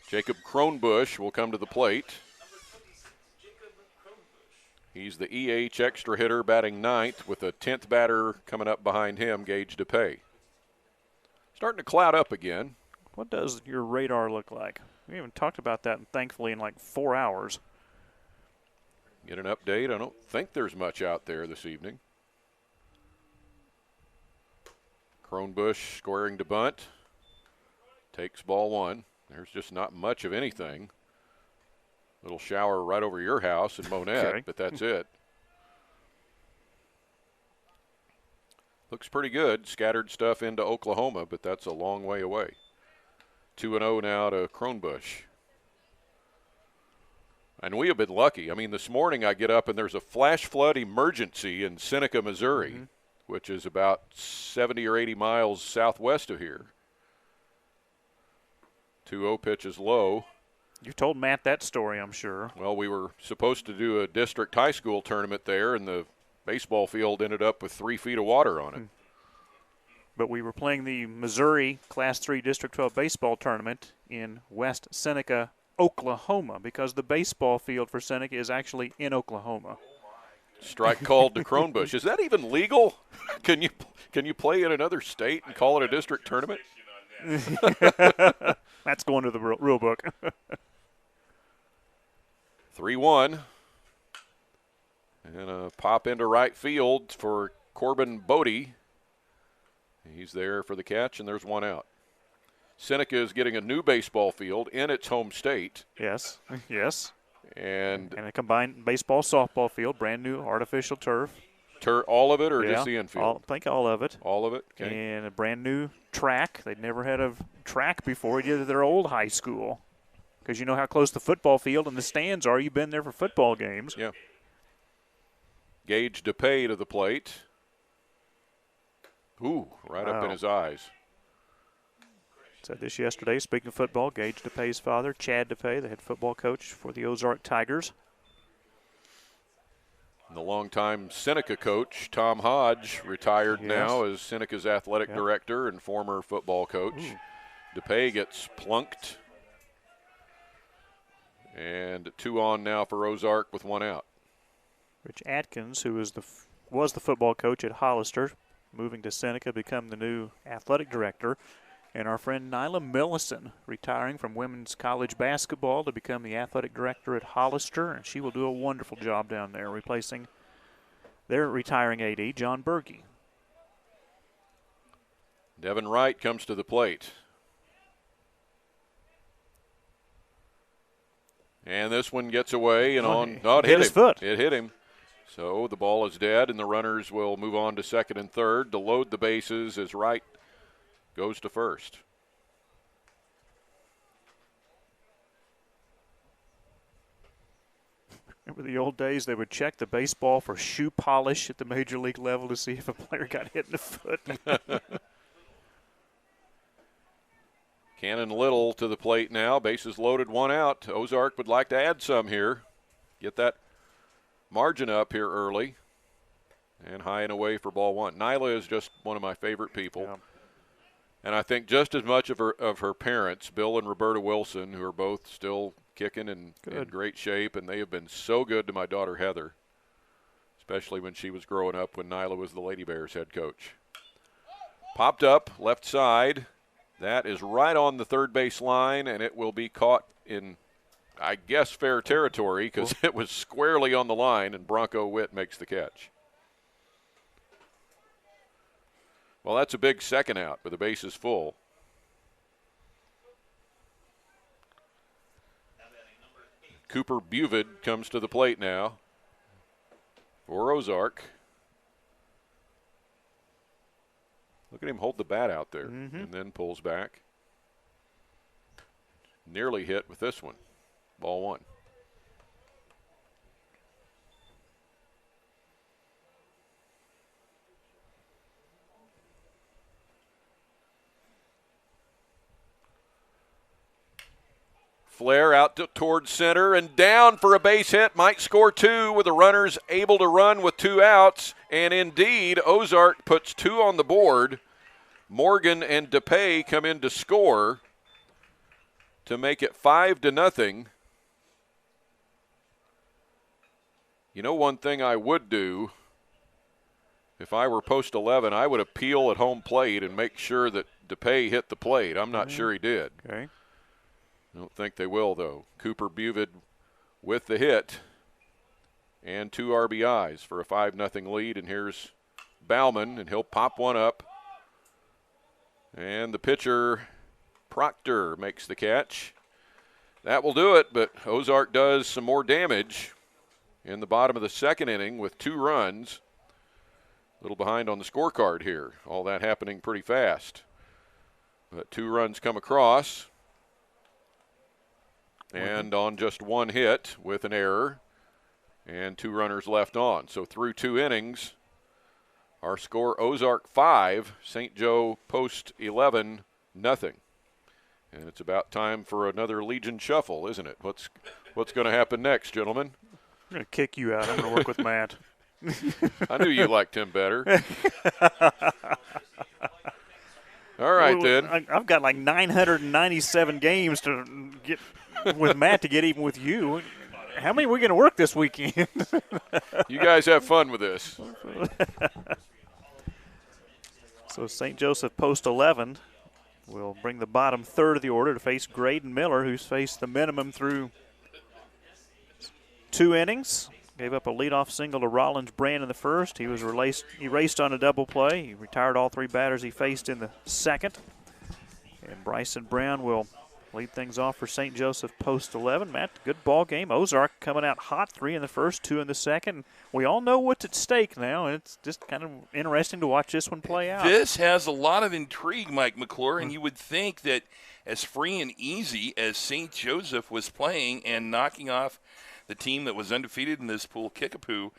Jacob Kronbusch will come to the plate. He's the EH extra hitter batting ninth with a 10th batter coming up behind him, Gage DePay. Starting to cloud up again. What does your radar look like? We haven't talked about that, thankfully, in like 4 hours. Get an update. I don't think there's much out there this evening. Kronbusch squaring to bunt. Takes ball one. There's just not much of anything. Little shower right over your house in Monette, Okay. but that's it. Looks pretty good. Scattered stuff into Oklahoma, but that's a long way away. 2-0 now to Kronbusch. And we have been lucky. I mean, this morning I get up and there's a flash flood emergency in Seneca, Missouri, which is about 70 or 80 miles southwest of here. 2-0 pitch is low. You told Matt that story, I'm sure. Well, we were supposed to do a district high school tournament there, and the baseball field ended up with 3 feet of water on it. But we were playing the Missouri Class 3 District 12 baseball tournament in West Seneca, Oklahoma, because the baseball field for Seneca is actually in Oklahoma. Strike called to Kronbusch. Is that even legal? Can you play in another state and call it a district tournament? That's going to the rule book. 3-1. And a pop into right field for Corbin Bodie. He's there for the catch, and there's one out. Seneca is getting a new baseball field in its home state. Yes, yes. And a combined baseball softball field, brand new artificial turf. All of it or just the infield? I think all of it. All of it? Okay. And a brand new track. They'd never had a track before either at their old high school. Because you know how close the football field and the stands are. You've been there for football games. Yeah. Gage DePay to the plate. Ooh, right up in his eyes. Said this yesterday, speaking of football, Gage DePay's father, Chad DePay, the head football coach for the Ozark Tigers. The longtime Seneca coach, Tom Hodge, retired now as Seneca's athletic director and former football coach. DePay gets plunked. And 2 on now for Ozark with 1 out. Rich Atkins, who was the football coach at Hollister, moving to Seneca, become the new athletic director. And our friend Nyla Millison, retiring from women's college basketball to become the athletic director at Hollister, and she will do a wonderful job down there, replacing their retiring AD, John Berge. Devin Wright comes to the plate. And this one gets away and it hit his him. Foot. It hit him. So the ball is dead, and the runners will move on to second and third to load the bases as Wright goes to first. Remember the old days, they would check the baseball for shoe polish at the major league level to see if a player got hit in the foot. Cannon Little to the plate now. Bases loaded, 1 out. Ozark would like to add some here. Get that margin up here early. And high and away for ball 1. Nyla is just one of my favorite people. Yeah. And I think just as much of her parents, Bill and Roberta Wilson, who are both still kicking and in great shape, and they have been so good to my daughter Heather, especially when she was growing up when Nyla was the Lady Bears head coach. Popped up, left side. That is right on the third base line, and it will be caught in, I guess, fair territory because it was squarely on the line, and Bronco Witt makes the catch. Well, that's a big second out with the bases full. Cooper Buvid comes to the plate now for Ozark. Look at him hold the bat out there and then pulls back. Nearly hit with this one. Ball 1. Flair out towards center and down for a base hit. Might score 2 with the runners able to run with 2 outs. And indeed, Ozark puts 2 on the board. Morgan and DePay come in to score to make it 5-0. You know, one thing I would do if I were post 11, I would appeal at home plate and make sure that DePay hit the plate. I'm not sure he did. Okay. I don't think they will, though. Cooper Buvid with the hit and 2 RBIs for a 5-0 lead. And here's Bauman, and he'll pop one up. And the pitcher, Proctor, makes the catch. That will do it, but Ozark does some more damage in the bottom of the second inning with 2 runs. A little behind on the scorecard here. All that happening pretty fast. But 2 runs come across. And on just 1 hit with an error. And 2 runners left on. So through 2 innings, our score, Ozark 5, St. Joe Post 11, nothing. And it's about time for another Legion shuffle, isn't it? What's going to happen next, gentlemen? I'm going to kick you out. I'm going to work with Matt. I knew you liked him better. All right, then. I've got like 997 games to get with Matt to get even with you. How many are we going to work this weekend? You guys have fun with this. So St. Joseph Post 11 will bring the bottom third of the order to face Graydon Miller, who's faced the minimum through 2 innings. Gave up a leadoff single to Rollins Brand in the first. He was erased on a double play. He retired all 3 batters he faced in the second. And Bryson Brown will lead things off for St. Joseph Post 11. Matt, good ball game. Ozark coming out hot, 3 in the first, 2 in the second. We all know what's at stake now, and it's just kind of interesting to watch this one play out. This has a lot of intrigue, Mike McClure, and you would think that as free and easy as St. Joseph was playing and knocking off the team that was undefeated in this pool, Kickapoo,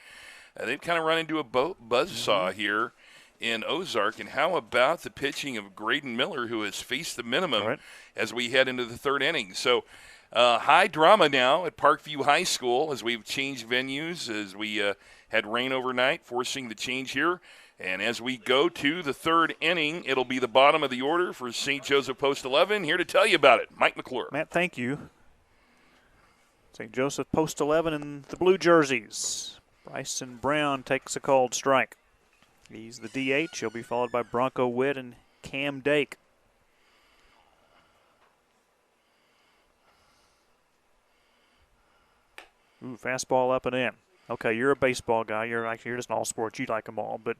they've kind of run into a buzzsaw here in Ozark. And how about the pitching of Graydon Miller, who has faced the minimum as we head into the 3rd inning? So High drama now at Parkview High School as we've changed venues, as we had rain overnight, forcing the change here. And as we go to the third inning, it'll be the bottom of the order for St. Joseph Post 11. Here to tell you about it, Mike McClure. Matt, thank you. St. Joseph Post 11 in the blue jerseys. Bryson Brown takes a called strike. He's the DH. He'll be followed by Bronco Witt and Cam Dake. Ooh, fastball up and in. Okay, you're a baseball guy. You're just an all sports. You like them all, but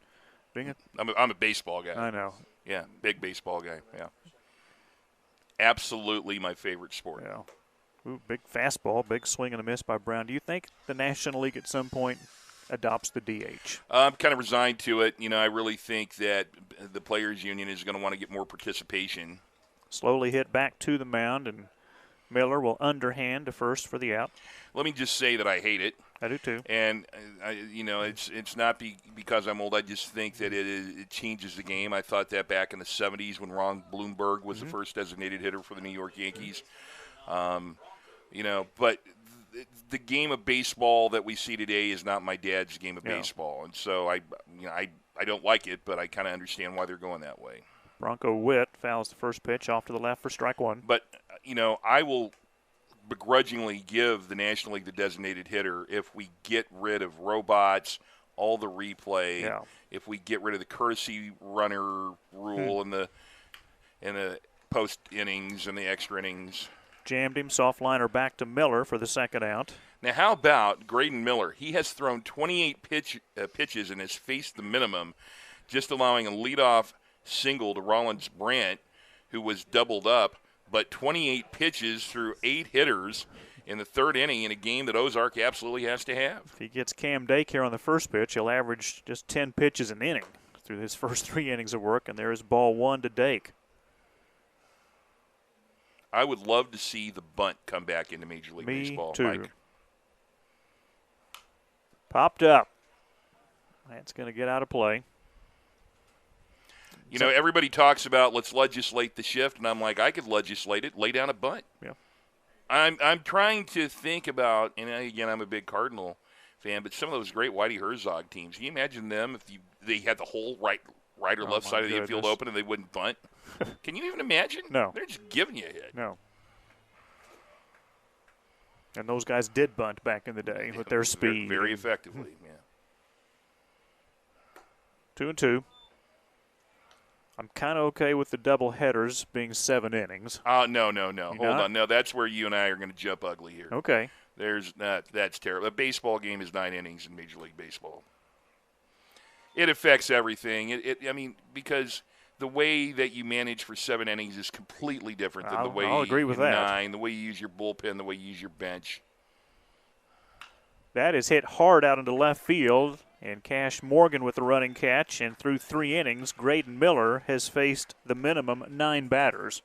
being I'm a baseball guy. I know. Yeah, big baseball guy. Yeah, absolutely my favorite sport. Yeah. Ooh, big fastball, big swing and a miss by Brown. Do you think the National League at some point adopts the DH? I'm kind of resigned to it. I really think that the Players Union is going to want to get more participation. Slowly hit back to the mound, and Miller will underhand to first for the out. Let me just say that I hate it. I do too. And it's not because I'm old. I just think that it changes the game. I thought that back in the 70s when Ron Bloomberg was the first designated hitter for the New York Yankees. But the game of baseball that we see today is not my dad's game of baseball, and so I don't like it, but I kind of understand why they're going that way. Bronco Witt fouls the first pitch off to the left for strike one. But I will begrudgingly give the National League the designated hitter if we get rid of robots, all the replay, if we get rid of the courtesy runner rule in the post innings and the extra innings. Jammed him, soft liner back to Miller for the second out. Now, how about Graydon Miller? He has thrown 28 pitches and has faced the minimum, just allowing a leadoff single to Rollins Brandt, who was doubled up, but 28 pitches through 8 hitters in the third inning in a game that Ozark absolutely has to have. If he gets Cam Dake here on the first pitch, he'll average just 10 pitches an inning through his first 3 innings of work, and there's ball 1 to Dake. I would love to see the bunt come back into Major League Baseball. Me too. Mike. Popped up. That's going to get out of play. Everybody talks about let's legislate the shift, and I'm like, I could legislate it. Lay down a bunt. Yeah. I'm trying to think about, and again, I'm a big Cardinal fan, but some of those great Whitey Herzog teams. Can you imagine them if they had the whole right or left side of the infield open and they wouldn't bunt? Can you even imagine? No. They're just giving you a hit. No. And those guys did bunt back in the day with their speed. Very effectively, yeah. 2-2. I'm kind of okay with the double headers being 7 innings. No. Hold on. No, that's where you and I are going to jump ugly here. Okay. That's terrible. A baseball game is 9 innings in Major League Baseball. It affects everything. Because the way that you manage for 7 innings is completely different than the way I'll agree with that. 9, the way you use your bullpen, the way you use your bench. That is hit hard out into left field, and Cash Morgan with the running catch. And through 3 innings, Graydon Miller has faced the minimum 9 batters.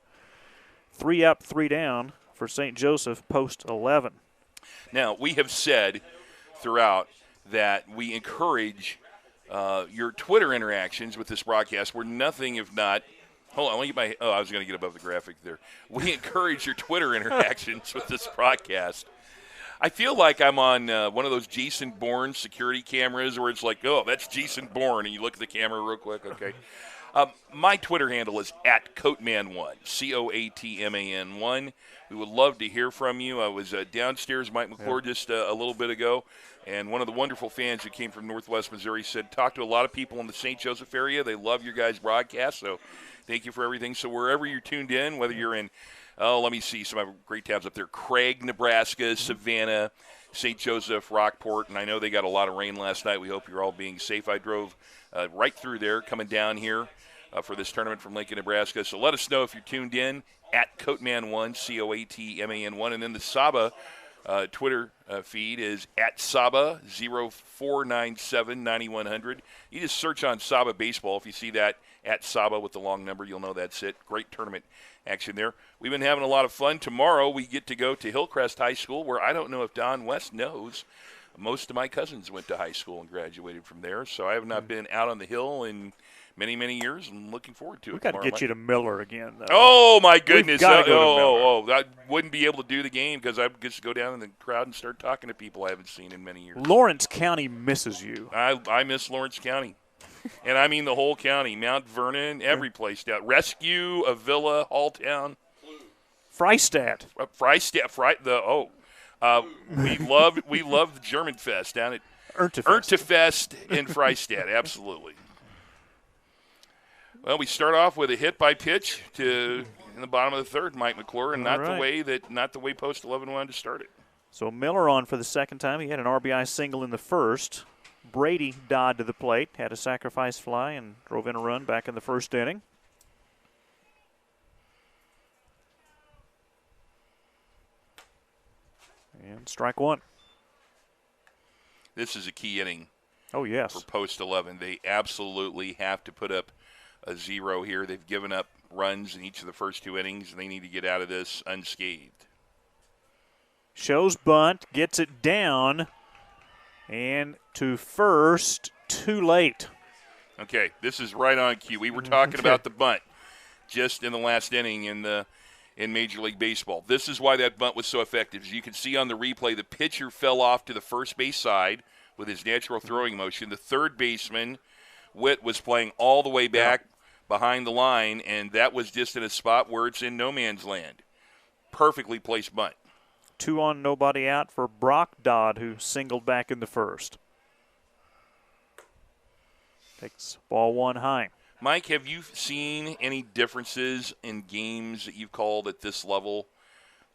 3 up, 3 down for St. Joseph Post 11. Now, we have said throughout that we encourage your Twitter interactions with this broadcast. We're nothing if not. Hold on, let me get my. I was going to get above the graphic there. We encourage your Twitter interactions with this broadcast. I feel like I'm on one of those Jason Bourne security cameras where it's like, oh, that's Jason Bourne, and you look at the camera real quick. Okay. My Twitter handle is @Coatman1, COATMAN1. We would love to hear from you. I was downstairs, Mike McClure, just a little bit ago, and one of the wonderful fans who came from Northwest Missouri said, talk to a lot of people in the St. Joseph area. They love your guys' broadcast, so thank you for everything. So wherever you're tuned in, whether you're in, let me see some great tabs up there, Craig, Nebraska, Savannah, St. Joseph, Rockport, and I know they got a lot of rain last night. We hope you're all being safe. I drove right through there coming down here for this tournament from Lincoln, Nebraska. So let us know if you're tuned in @Coatman1, COATMAN1. And then the SABA Twitter feed is @SABA04979100. You just search on SABA Baseball. If you see that @SABA with the long number, you'll know that's it. Great tournament action there. We've been having a lot of fun. Tomorrow we get to go to Hillcrest High School, where I don't know if Don West knows, Most of my cousins went to high school and graduated from there, so I have not been out on the hill in many, many years, and looking forward to it. We got to get you to Miller again, though. Oh, my goodness. Gotta go to Miller. I wouldn't be able to do the game because I would just go down in the crowd and start talking to people I haven't seen in many years. Lawrence County misses you. I miss Lawrence County. And I mean the whole county, Mount Vernon, every place down. Rescue, Avila, Halltown. Freistadt. We love the German Fest down at Erntefest. Erntefest in Freistadt, absolutely. Well, we start off with a hit by pitch in the bottom of the third, Mike McClure, and not the way Post 11 wanted to start it. So Miller on for the second time. He had an RBI single in the first. Brady Dodd to the plate, had a sacrifice fly, and drove in a run back in the first inning. And strike one. This is a key inning. Oh, yes. For Post 11. They absolutely have to put up a 0 here. They've given up runs in each of the first 2 innings, and they need to get out of this unscathed. Shows bunt, gets it down, and to first, too late. Okay, this is right on cue. We were talking about the bunt just in the last inning in Major League Baseball. This is why that bunt was so effective. As you can see on the replay, the pitcher fell off to the first base side with his natural throwing motion. The third baseman, Witt, was playing all the way back behind the line, and that was just in a spot where it's in no man's land. Perfectly placed bunt. 2 on, nobody out for Brock Dodd, who singled back in the first. Takes ball 1 high. Mike, have you seen any differences in games that you've called at this level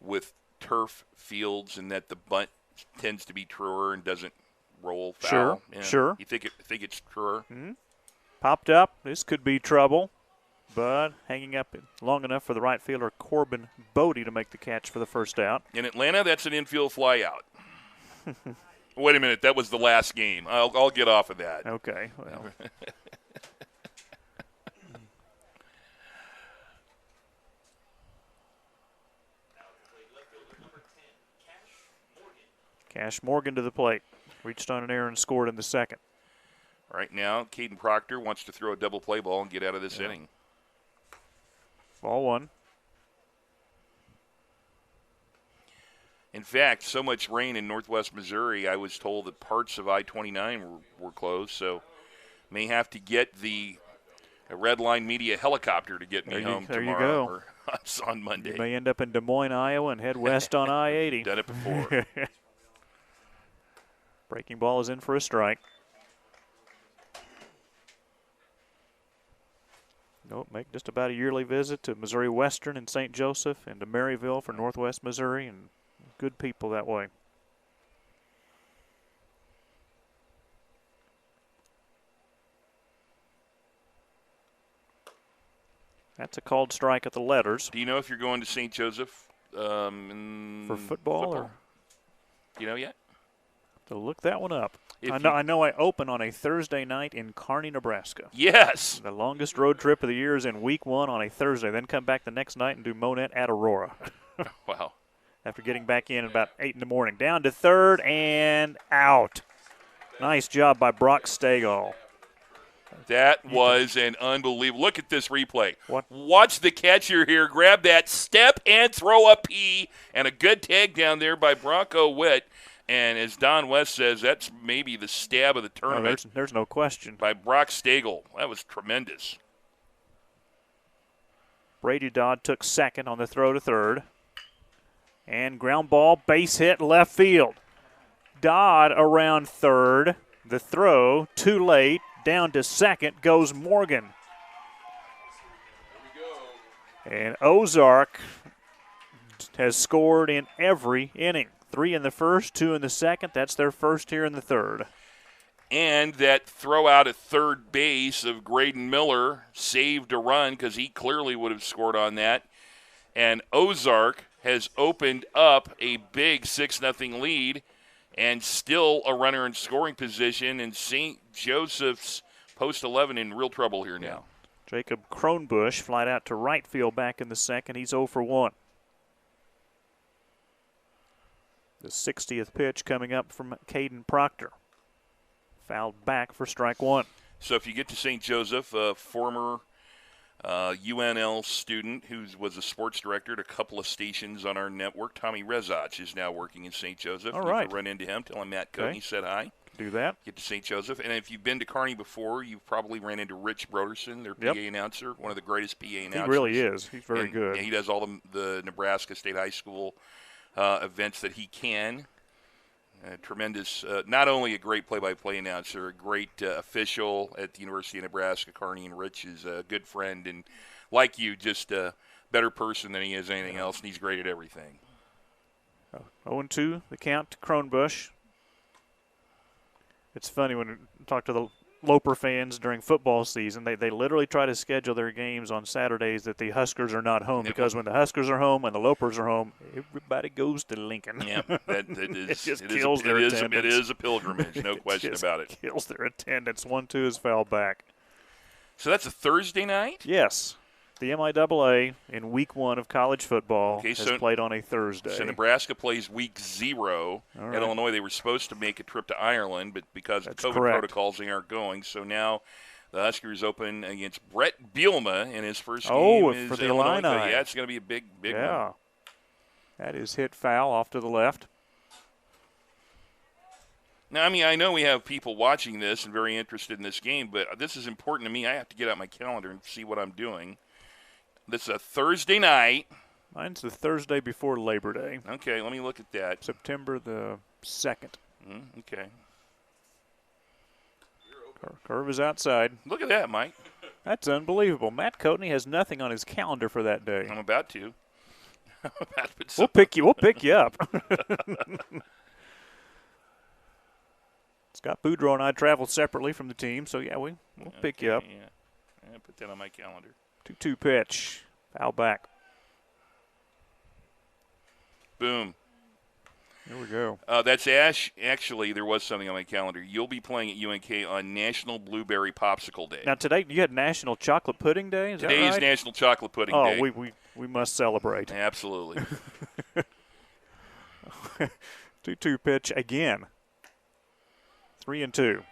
with turf fields, and that the bunt tends to be truer and doesn't roll foul? Sure. You think it's truer? Mm-hmm. Popped up. This could be trouble, but hanging up long enough for the right fielder Corbin Bodie to make the catch for the first out. In Atlanta, that's an infield fly out. Wait a minute, that was the last game. I'll get off of that. Okay, well. Cash Morgan to the plate. Reached on an error and scored in the second. Right now, Caden Proctor wants to throw a double play ball and get out of this inning. Ball 1. In fact, so much rain in northwest Missouri, I was told that parts of I-29 were closed, so may have to get a Red Line Media helicopter to get me home tomorrow. There you go. Or on Monday. You may end up in Des Moines, Iowa, and head west on I-80. Done it before. Breaking ball is in for a strike. Nope, make just about a yearly visit to Missouri Western and St. Joseph and to Maryville for northwest Missouri, and good people that way. That's a called strike at the letters. Do you know if you're going to St. Joseph for football? Or? Do you know yet? To look that one up. I know I open on a Thursday night in Kearney, Nebraska. Yes. The longest road trip of the year is in week 1 on a Thursday, then come back the next night and do Monette at Aurora. Wow. After getting back in about 8 in the morning. Down to third and out. Nice job by Brock Stegall. That was an unbelievable. Look at this replay. What? Watch the catcher here grab that, step and throw a P, and a good tag down there by Bronco Witt. And as Don West says, that's maybe the stab of the tournament. There's no question. By Brock Stegall. That was tremendous. Brady Dodd took second on the throw to third. And ground ball, base hit, left field. Dodd around third. The throw, too late. Down to second goes Morgan. And Ozark has scored in every inning. 3 in the first, 2 in the second. That's their first here in the third. And that throw out at third base of Graydon Miller saved a run because he clearly would have scored on that. And Ozark has opened up a big 6-0 lead and still a runner in scoring position. And St. Joseph's Post 11 in real trouble here now. Jacob Kronbusch flied out to right field back in the second. He's 0 for 1. The 60th pitch coming up from Caden Proctor. Fouled back for strike one. So if you get to St. Joseph, a former UNL student who was a sports director at a couple of stations on our network, Tommy Rezach, is now working in St. Joseph. All You right. can run into him, tell him Matt Coatney said hi. Do that. Get to St. Joseph. And if you've been to Kearney before, you've probably ran into Rich Broderson, their PA announcer, one of the greatest PA announcers. He really is. He's very good. Yeah, he does all the Nebraska State High School events that he can. Tremendous, not only a great play-by-play announcer, a great official at the University of Nebraska. Kearney, and Rich is a good friend, and like you, just a better person than he is anything else, and he's great at everything. 0-2, the count to Kronbusch. It's funny when we talk to the Loper fans during football season, they literally try to schedule their games on Saturdays that the Huskers are not home, because when the Huskers are home and the Lopers are home, everybody goes to Lincoln. Yeah, it kills their attendance. It is a pilgrimage, no question about it. Kills their attendance. 1-2 is fouled back. So that's a Thursday night? Yes. The MIAA in week 1 of college football has played on a Thursday. So Nebraska plays week 0. Right. At Illinois, they were supposed to make a trip to Ireland, but because of COVID protocols, they aren't going. So now the Huskers open against Brett Bielema in his first game. For the Illinois. Illini. Yeah, it's going to be a big one. That is hit foul off to the left. Now, I mean, I know we have people watching this and very interested in this game, but this is important to me. I have to get out my calendar and see what I'm doing. This is a Thursday night. Mine's the Thursday before Labor Day. Okay, let me look at that. September the 2nd. Okay. Curve is outside. Look at that, Mike. That's unbelievable. Matt Coatney has nothing on his calendar for that day. I'm about to. We'll pick you up. Scott Boudreaux and I traveled separately from the team, so yeah, we'll pick you up. Yeah, put that on my calendar. 2-2 pitch. Foul back. Boom. Here we go. That's actually, there was something on my calendar. You'll be playing at UNK on National Blueberry Popsicle Day. Now today you had National Chocolate Pudding Day. Is Today that right? is National Chocolate Pudding Day. Oh, we must celebrate. Absolutely. 2-2 pitch again. 3-2.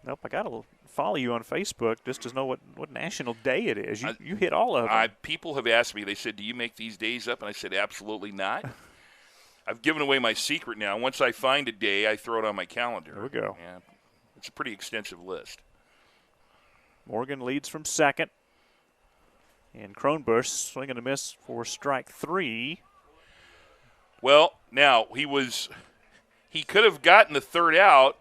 Nope, I got to follow you on Facebook just to know what national day it is. You hit all of them. People have asked me, they said, do you make these days up? And I said, absolutely not. I've given away my secret now. Once I find a day, I throw it on my calendar. There we go. Yeah, it's a pretty extensive list. Morgan leads from second. And Kronbusch swinging a miss for strike 3. Well, now, he could have gotten the third out,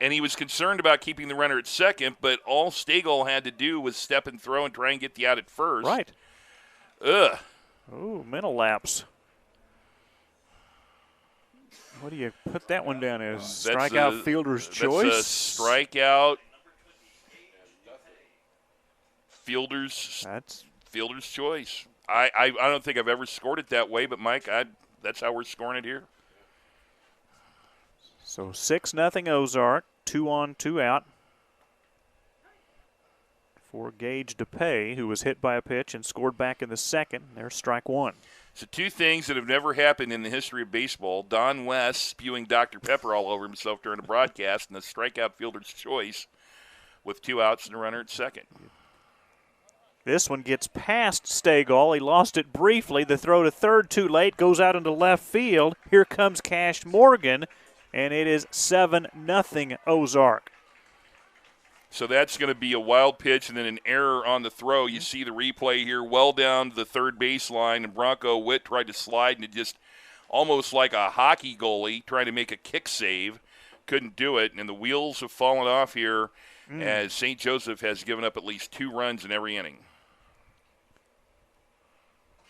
and he was concerned about keeping the runner at second, but all Stagel had to do was step and throw and try and get the out at first. Right. Ugh. Ooh, mental lapse. What do you put that one down as? Strikeout fielder's choice? That's a strikeout fielder's choice. I don't think I've ever scored it that way, but, Mike, that's how we're scoring it here. So 6-0 Ozark, 2 on, 2 out for Gage DePay, who was hit by a pitch and scored back in the second. There's strike 1. So 2 things that have never happened in the history of baseball. Don West spewing Dr. Pepper all over himself during a broadcast, and the strikeout fielder's choice with 2 outs and a runner at second. This one gets past Stagel. He lost it briefly. The throw to third too late, goes out into left field. Here comes Cash Morgan, and it is 7-0 Ozark. So that's going to be a wild pitch and then an error on the throw. You see the replay here, well down to the third baseline, and Bronco Witt tried to slide, and it just almost like a hockey goalie trying to make a kick save. Couldn't do it, and the wheels have fallen off here as St. Joseph has given up at least 2 runs in every inning.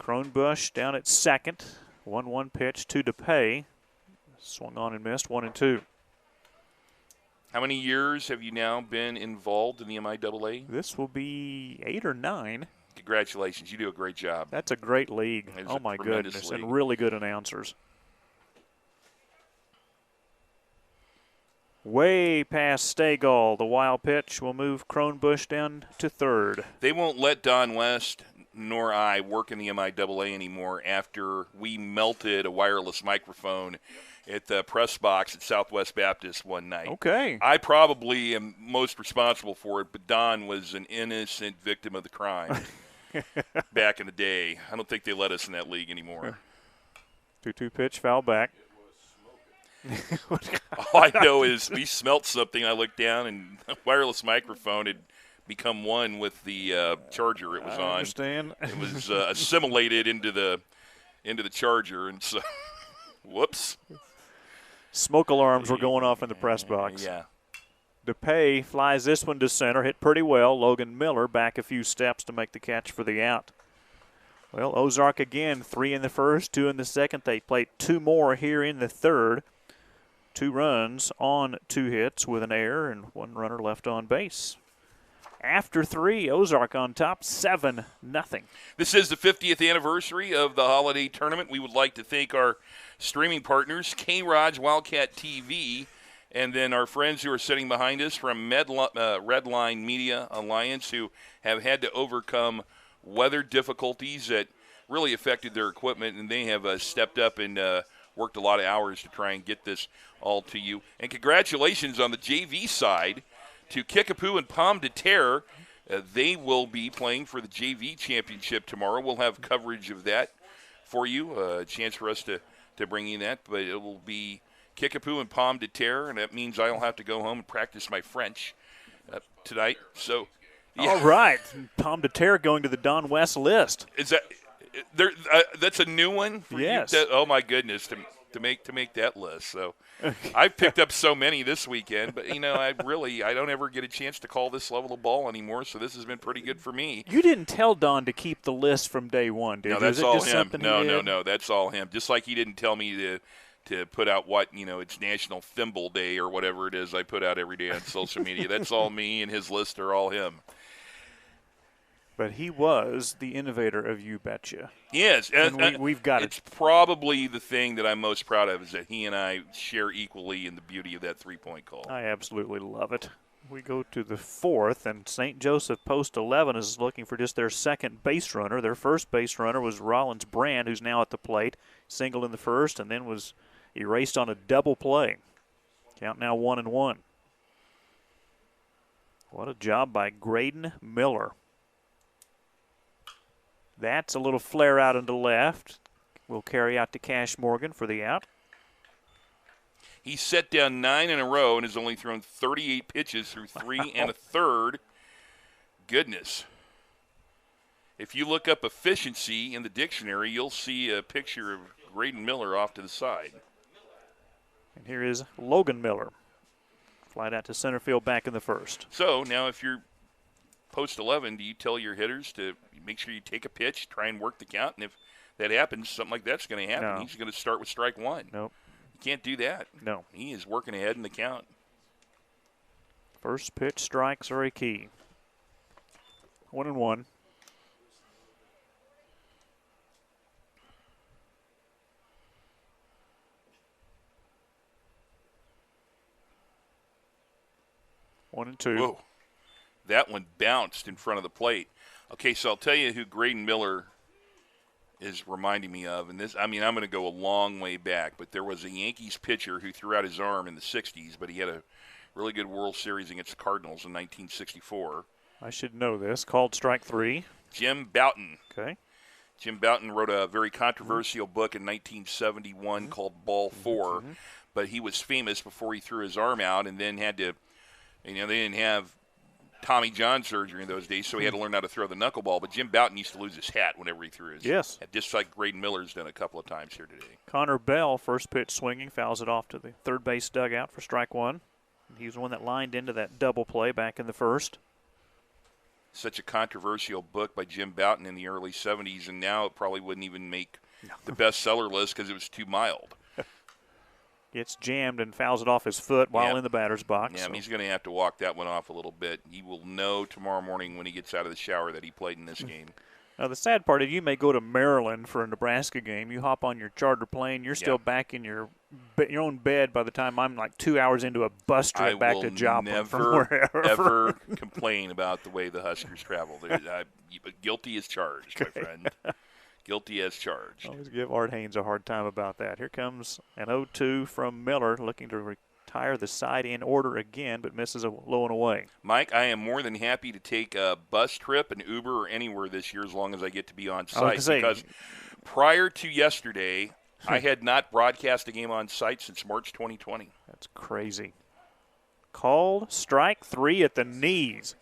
Kronbusch down at second. 1-1 pitch to DePay. Swung on and missed, 1-2. How many years have you now been involved in the MIAA? This will be 8 or 9. Congratulations. You do a great job. That's a great league. Oh, my tremendous goodness. league. And really good announcers. Way past Stagel. The wild pitch will move Kronbusch down to third. They won't let Don West nor I work in the MIAA anymore after we melted a wireless microphone at the press box at Southwest Baptist one night. Okay. I probably am most responsible for it, but Don was an innocent victim of the crime back in the day. I don't think they let us in that league anymore. 2-2 pitch, foul back. All I know is we smelt something. I looked down, and the wireless microphone had become one with the charger it was I on. understand. It was assimilated into the charger, and so, whoops. Smoke alarms were going off in the press box. Yeah. DePay flies this one to center, hit pretty well. Logan Miller back a few steps to make the catch for the out. Well, Ozark again, 3 in the first, 2 in the second. They played 2 more here in the third. 2 runs on 2 hits with an error and 1 runner left on base. After 3, Ozark on top, 7-0. This is the 50th anniversary of the holiday tournament. We would like to thank our streaming partners, K-Raj Wildcat TV, and then our friends who are sitting behind us from Redline Media Alliance, who have had to overcome weather difficulties that really affected their equipment, and they have stepped up and worked a lot of hours to try and get this all to you. And congratulations on the JV side to Kickapoo and Pomme de Terre. They will be playing for the JV championship tomorrow. We'll have coverage of that for you, a chance for us to bring you that. But it will be Kickapoo and Pomme de Terre, and that means I'll have to go home and practice my French tonight. So, yeah. All right. Pomme de Terre going to the Don West list. Is that there? That's a new one for yes. you? Oh, my goodness, to make that list. So I've picked up so many this weekend, but, I don't ever get a chance to call this level of ball anymore, so this has been pretty good for me. You didn't tell Don to keep the list from day one, did you? No, that's Is it all just him. something he did? No, that's all him. Just like he didn't tell me to put out it's National Thimble Day or whatever it is I put out every day on social media. That's all me, and his list are all him. But he was the innovator of You Betcha. Yes. And we've got it's probably the thing that I'm most proud of is that he and I share equally in the beauty of that three-point call. I absolutely love it. We go to the 4th, and St. Joseph Post 11 is looking for just their second base runner. Their first base runner was Rollins Brand, who's now at the plate. Singled in the first and then was erased on a double play. Count now 1-1. What a job by Graydon Miller. That's a little flare out into left. We'll carry out to Cash Morgan for the out. He's set down 9 in a row and has only thrown 38 pitches through 3 1/3. Goodness. If you look up efficiency in the dictionary, you'll see a picture of Graydon Miller off to the side. And here is Logan Miller. Flied out to center field back in the first. So now if you're Post 11, do you tell your hitters to make sure you take a pitch, try and work the count, and if that happens, something like that's going to happen. No. He's going to start with strike 1. Nope. You can't do that. No. He is working ahead in the count. First pitch strikes are a key. 1-1. One and 2. Whoa. That one bounced in front of the plate. Okay, so I'll tell you who Graydon Miller is reminding me of. And I'm going to go a long way back, but there was a Yankees pitcher who threw out his arm in the 60s, but he had a really good World Series against the Cardinals in 1964. I should know this. Called strike 3. Jim Bouton. Okay. Jim Bouton wrote a very controversial book in 1971 called Ball 4, but he was famous before he threw his arm out and then had to, they didn't have Tommy John surgery in those days, so he had to learn how to throw the knuckleball. But Jim Bouton used to lose his hat whenever he threw his hat, just like Graydon Miller's done a couple of times here today. Connor Bell, first pitch swinging, fouls it off to the third base dugout for strike 1. He was the one that lined into that double play back in the first. Such a controversial book by Jim Bouton in the early 70s, and now it probably wouldn't even make the bestseller list because it was too mild. Gets jammed and fouls it off his foot while in the batter's box. Yeah, he's going to have to walk that one off a little bit. He will know tomorrow morning when he gets out of the shower that he played in this game. Now, the sad part is you may go to Maryland for a Nebraska game. You hop on your charter plane. You're still back in your own bed by the time I'm like 2 hours into a bus trip back to Joplin from wherever. Ever complain about the way the Huskers travel. Guilty as charged, my friend. Guilty as charged. I always give Art Haynes a hard time about that. Here comes an 0-2 from Miller, looking to retire the side in order again, but misses a low and away. Mike, I am more than happy to take a bus trip, an Uber, or anywhere this year as long as I get to be on site. Because prior to yesterday, I had not broadcast a game on site since March 2020. That's crazy. Called strike 3 at the knees.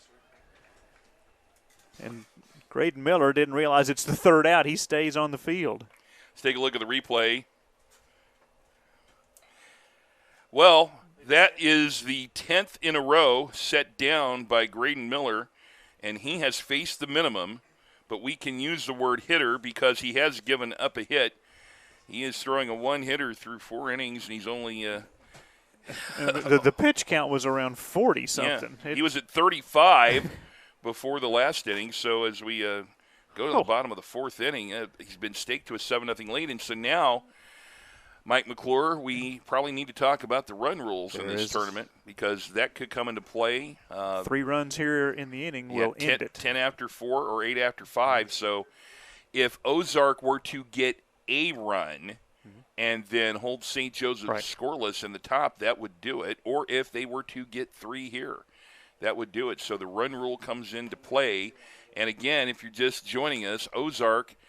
And Graydon Miller didn't realize it's the third out. He stays on the field. Let's take a look at the replay. Well, that is the 10th in a row set down by Graydon Miller, and he has faced the minimum, but we can use the word hitter because he has given up a hit. He is throwing a one-hitter through 4 innings, and he's only the pitch count was around 40-something. Yeah, he was at 35 before the last inning, so as we go to the bottom of the 4th inning, he's been staked to a 7-0 lead, and so now – Mike McClure, we probably need to talk about the run rules in this tournament because that could come into play. 3 runs here in the inning will end it. 10 after 4 or 8 after 5. So if Ozark were to get a run and then hold St. Joseph scoreless in the top, that would do it. Or if they were to get 3 here, that would do it. So the run rule comes into play. And again, if you're just joining us, Ozark –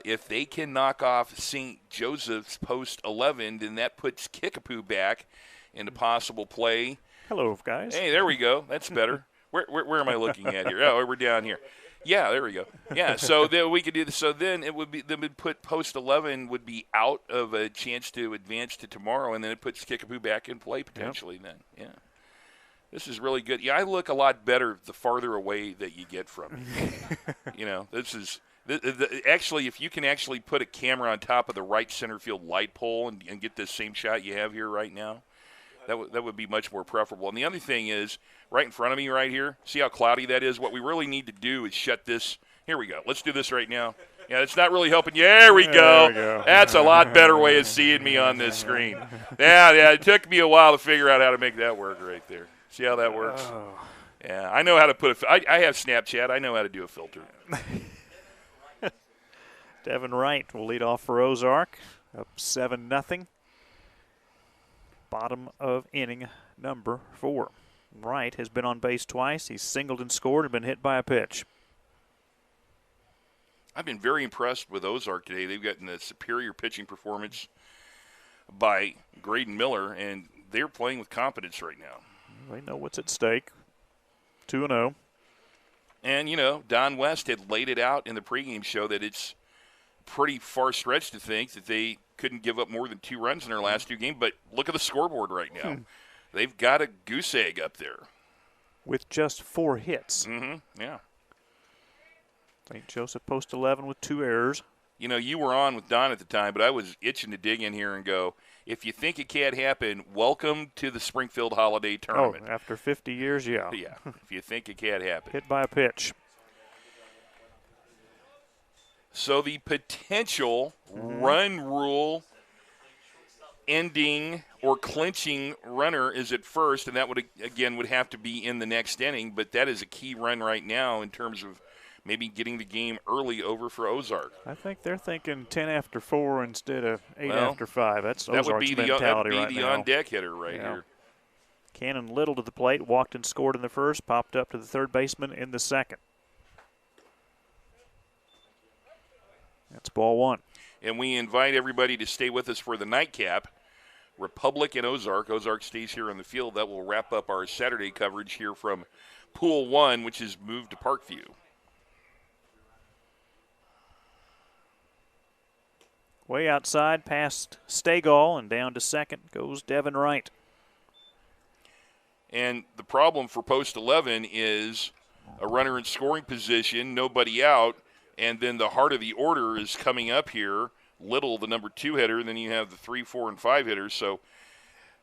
if they can knock off St. Joseph's post 11, then that puts Kickapoo back into possible play. Hello, guys. Hey, there we go. That's better. Where am I looking at here? Oh, we're down here. Yeah, there we go. Yeah, so then we could do this. So then it would put post 11 would be out of a chance to advance to tomorrow, and then it puts Kickapoo back in play potentially. Then, yeah. This is really good. Yeah, I look a lot better the farther away that you get from me. This is. Actually, if you can actually put a camera on top of the right center field light pole and get this same shot you have here right now, that would be much more preferable. And the other thing is, right in front of me right here, see how cloudy that is? What we really need to do is shut this. Here we go. Let's do this right now. Yeah, it's not really helping. There we go. That's a lot better way of seeing me on this screen. Yeah, it took me a while to figure out how to make that work right there. See how that works? Yeah, I know how to put I have Snapchat. I know how to do a filter. Devin Wright will lead off for Ozark, up 7-0. Bottom of inning number 4. Wright has been on base twice. He's singled and scored and been hit by a pitch. I've been very impressed with Ozark today. They've gotten a superior pitching performance by Graydon Miller, and they're playing with competence right now. They know what's at stake. 2-0. And, Don West had laid it out in the pregame show that it's pretty far stretch to think that they couldn't give up more than 2 runs in their last 2 games, but look at the scoreboard right now. They've got a goose egg up there. With just 4 hits. Yeah. St. Joseph post 11 with 2 errors. You were on with Don at the time, but I was itching to dig in here and go, if you think it can't happen, welcome to the Springfield Holiday Tournament. Oh, after 50 years, yeah. Yeah, if you think it can't happen. Hit by a pitch. So the potential run rule ending or clinching runner is at first, and that would have to be in the next inning, but that is a key run right now in terms of maybe getting the game early over for Ozark. I think they're thinking 10 after 4 instead of 8 after 5. That's Ozark's mentality right now. That would be the on-deck hitter right here. Cannon Little to the plate, walked and scored in the first, popped up to the third baseman in the second. That's ball 1. And we invite everybody to stay with us for the nightcap. Republic and Ozark. Ozark stays here on the field. That will wrap up our Saturday coverage here from Pool 1, which is moved to Parkview. Way outside, past Stegall, and down to second goes Devin Wright. And the problem for post 11 is a runner in scoring position, nobody out, and then the heart of the order is coming up here. Little, the number 2 hitter, and then you have the 3, 4, and 5 hitters. So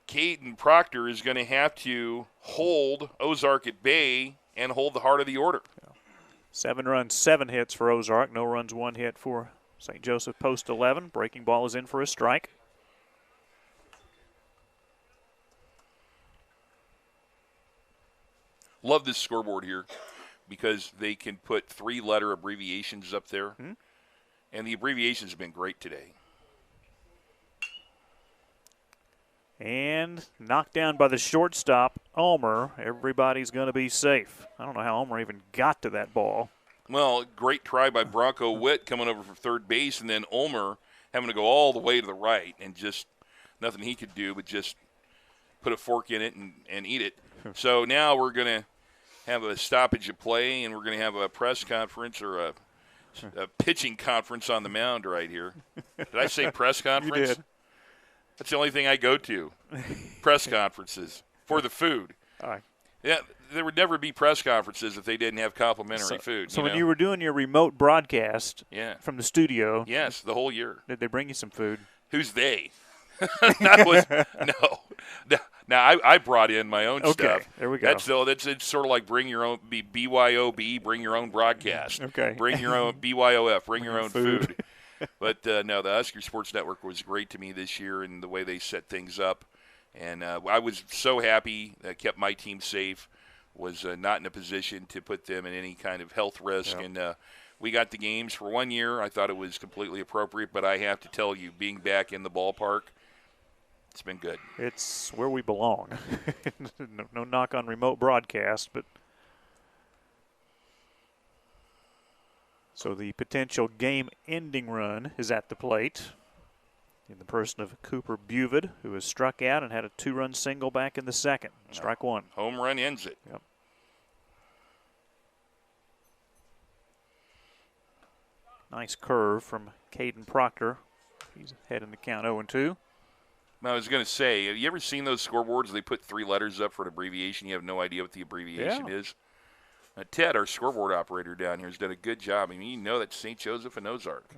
Caden Proctor is going to have to hold Ozark at bay and hold the heart of the order. 7 runs, 7 hits for Ozark. No runs, 1 hit for St. Joseph Post 11. Breaking ball is in for a strike. Love this scoreboard here because they can put 3-letter abbreviations up there. And the abbreviations have been great today. And knocked down by the shortstop, Ulmer. Everybody's going to be safe. I don't know how Ulmer even got to that ball. Well, great try by Bronco Witt coming over for third base, and then Ulmer having to go all the way to the right, and just nothing he could do but just put a fork in it and eat it. So now we're going to have a stoppage of play, and we're going to have a press conference or a pitching conference on the mound right here. Did I say press conference? You did. That's the only thing I go to, press conferences for the food. All right. Yeah, there would never be press conferences if they didn't have complimentary food. So when you were doing your remote broadcast Yeah. from the studio, Yes, the whole year. did they bring you some food? Who's they? No. Now I brought in my own stuff. There we go. It's sort of like bring your own BYOB, bring your own broadcast. Okay. Bring your own BYOF, bring your own food. But no, the Husker Sports Network was great to me this year and the way they set things up. And I was so happy that kept my team safe, was not in a position to put them in any kind of health risk. Yep. And we got the games for 1 year. I thought it was completely appropriate. But I have to tell you, being back in the ballpark, it's been good. It's where we belong. No knock on remote broadcast, but so the potential game-ending run is at the plate in the person of Cooper Buvid, who has struck out and had a 2-run single back in the second. Strike one. Home run ends it. Yep. Nice curve from Caden Proctor. He's ahead in the count 0-2. I was going to say, have you ever seen those scoreboards? They put 3 letters up for an abbreviation. You have no idea what the abbreviation is. Ted, our scoreboard operator down here, has done a good job. I mean, you know that's St. Joseph and Ozark.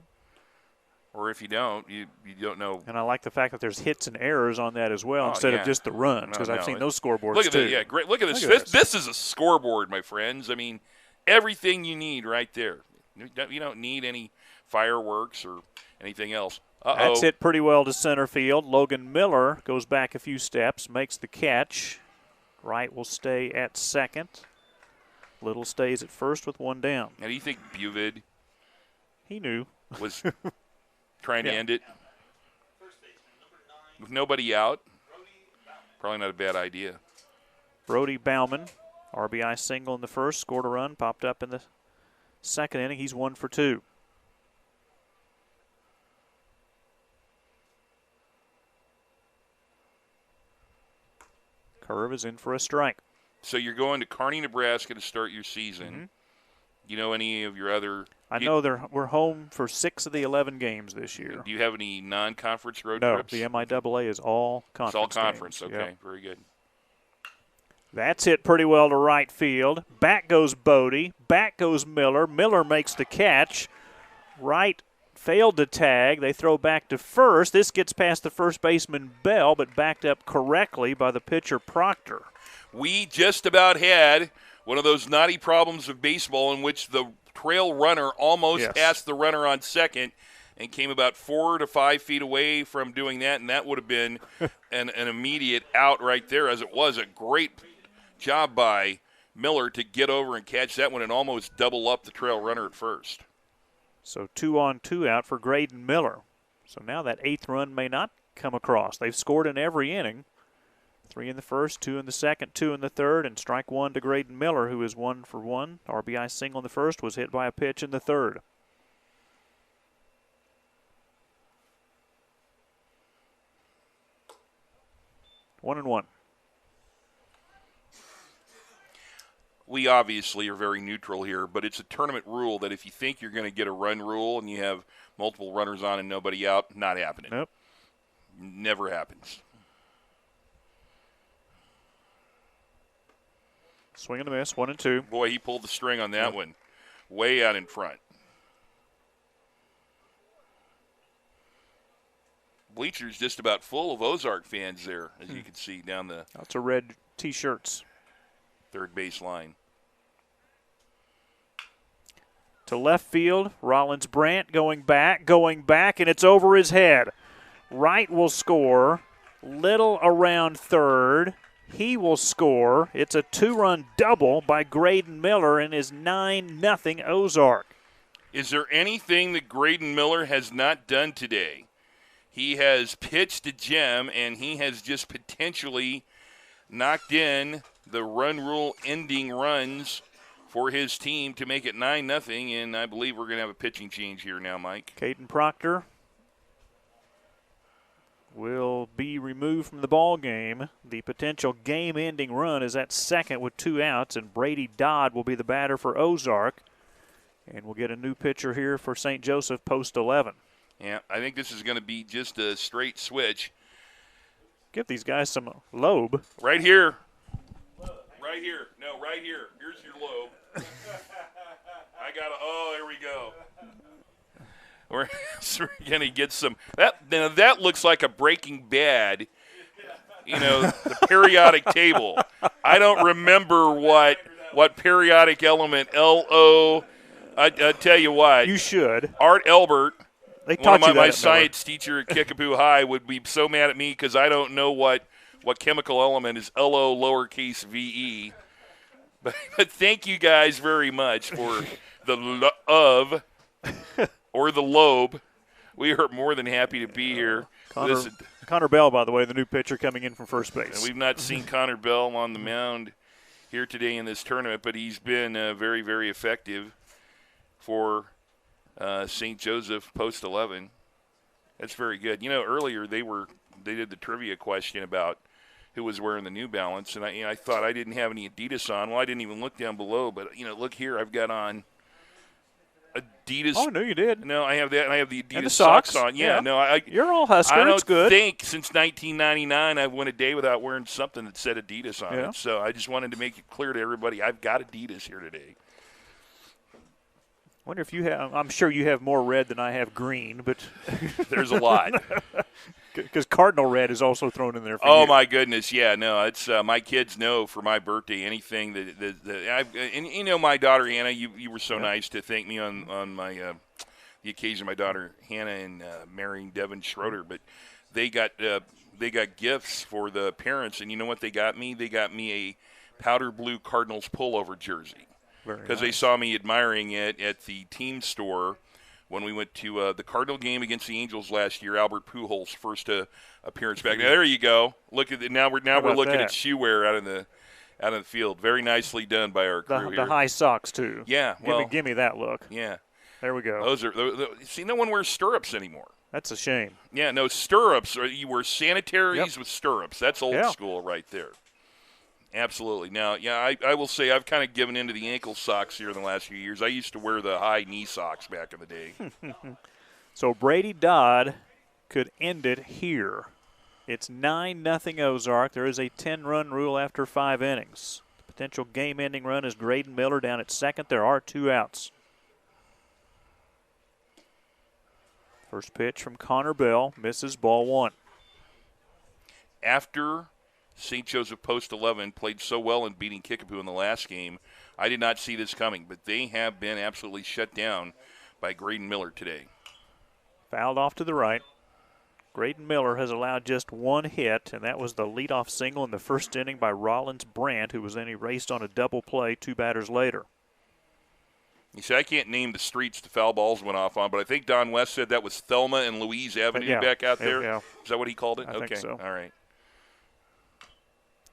Or if you don't, you don't know. And I like the fact that there's hits and errors on that as well instead of just the runs, because I've seen those scoreboards look at too. Yeah, great. Look at this. This is a scoreboard, my friends. I mean, everything you need right there. You don't need any fireworks or anything else. That's hit pretty well to center field. Logan Miller goes back a few steps, makes the catch. Wright will stay at second. Little stays at first with 1 down. Now, do you think Buvid He knew. was trying to end it with nobody out? Probably not a bad idea. Brody Bauman, RBI single in the first, scored a run, popped up in the second inning. He's 1 for 2. Curve is in for a strike. So you're going to Kearney, Nebraska to start your season. You know any of your other? I know we're home for 6 of the 11 games this year. Do you have any non-conference road No, trips? the MIAA is all conference. It's all conference. Games. Okay, Yep. very good. That's hit pretty well to right field. Back goes Bodie. Back goes Miller. Miller makes the catch. Wright failed to tag. They throw back to first. This gets past the first baseman Bell, but backed up correctly by the pitcher Proctor. We just about had one of those naughty problems of baseball in which the trail runner almost passed the runner on second and came about 4 to 5 feet away from doing that, and that would have been an immediate out right there, as it was a great job by Miller to get over and catch that one and almost double up the trail runner at first. So 2 on, 2 out for Graydon Miller. So now that 8th run may not come across. They've scored in every inning. 3 in the first, 2 in the second, 2 in the third, and strike 1 to Graydon Miller, who is 1 for 1. RBI single in the first, was hit by a pitch in the third. One and 1. We obviously are very neutral here, but it's a tournament rule that if you think you're going to get a run rule and you have multiple runners on and nobody out, not happening. Nope. Never happens. Swing and a miss, 1 and 2. Boy, he pulled the string on that one. Way out in front. Bleachers just about full of Ozark fans there, as you can see down the Lots of red T-shirts. third base line. to left field. Rollins Brandt going back, and it's over his head. Wright will score. Little around third. He will score. It's a 2-run double by Graydon Miller in his 9-0 Ozark. Is there anything that Graydon Miller has not done today? He has pitched a gem, and he has just potentially knocked in the run rule ending runs for his team to make it 9-0, and I believe we're going to have a pitching change here now, Mike. Caden Proctor will be removed from the ball game. The potential game-ending run is at second with 2 outs, and Brady Dodd will be the batter for Ozark. And we'll get a new pitcher here for St. Joseph, post 11. Yeah, I think this is going to be just a straight switch. Give these guys some lobe. Right here. Right here. No, right here. Here's your lobe. There we go. We're going to get some. That looks like a Breaking Bad, the periodic table. I don't remember what periodic element, LO. I tell you what. You should. Art Elbert, they taught you that my at science teacher at Kickapoo High, would be so mad at me because I don't know what chemical element is LO lowercase VE. But thank you guys very much for the love or the lobe. We are more than happy to be here. Connor Bell, by the way, the new pitcher coming in from first base. And we've not seen Connor Bell on the mound here today in this tournament, but he's been very, very effective for St. Joseph post 11. That's very good. Earlier they did the trivia question about who was wearing the New Balance, and I thought I didn't have any Adidas on. Well, I didn't even look down below, but look here, I've got on Adidas. Oh, no, you did. No, I have that, and I have the Adidas and the socks on. Yeah, no, you're all Husker. I don't it's good. think since 1999 I've went a day without wearing something that said Adidas on it. So I just wanted to make it clear to everybody I've got Adidas here today. Wonder if you have. I'm sure you have more red than I have green, but there's a lot. Because Cardinal red is also thrown in there for you. My goodness, yeah, no, it's my kids know for my birthday anything that my daughter Hannah, you were so nice to thank me on my the occasion of my daughter Hannah and marrying Devin Schroeder, but they got gifts for the parents, and you know what they got me? They got me a powder blue Cardinals pullover jersey. Because they saw me admiring it at the team store when we went to the Cardinal game against the Angels last year. Albert Pujols' first appearance back. Now, there you go. Look at it. Now we're looking at shoe wear out in the field. Very nicely done by our crew here. The high socks too. Yeah. Give me that look. Yeah. There we go. See, no one wears stirrups anymore. That's a shame. Yeah. No stirrups. You wear sanitaries with stirrups. That's old school right there. Absolutely. Now, I will say I've kind of given into the ankle socks here in the last few years. I used to wear the high knee socks back in the day. So Brady Dodd could end it here. It's 9-0 Ozark. There is a 10-run rule after 5 innings. The potential game-ending run is Graydon Miller down at second. There are 2 outs. First pitch from Connor Bell. Misses, ball 1. After St. Joseph post 11 played so well in beating Kickapoo in the last game, I did not see this coming, but they have been absolutely shut down by Graydon Miller today. Fouled off to the right. Graydon Miller has allowed just 1 hit, and that was the leadoff single in the first inning by Rollins Brandt, who was then erased on a double play 2 batters later. You see, I can't name the streets the foul balls went off on, but I think Don West said that was Thelma and Louise Avenue back out there. Yeah. Is that what he called it? I think so. All right.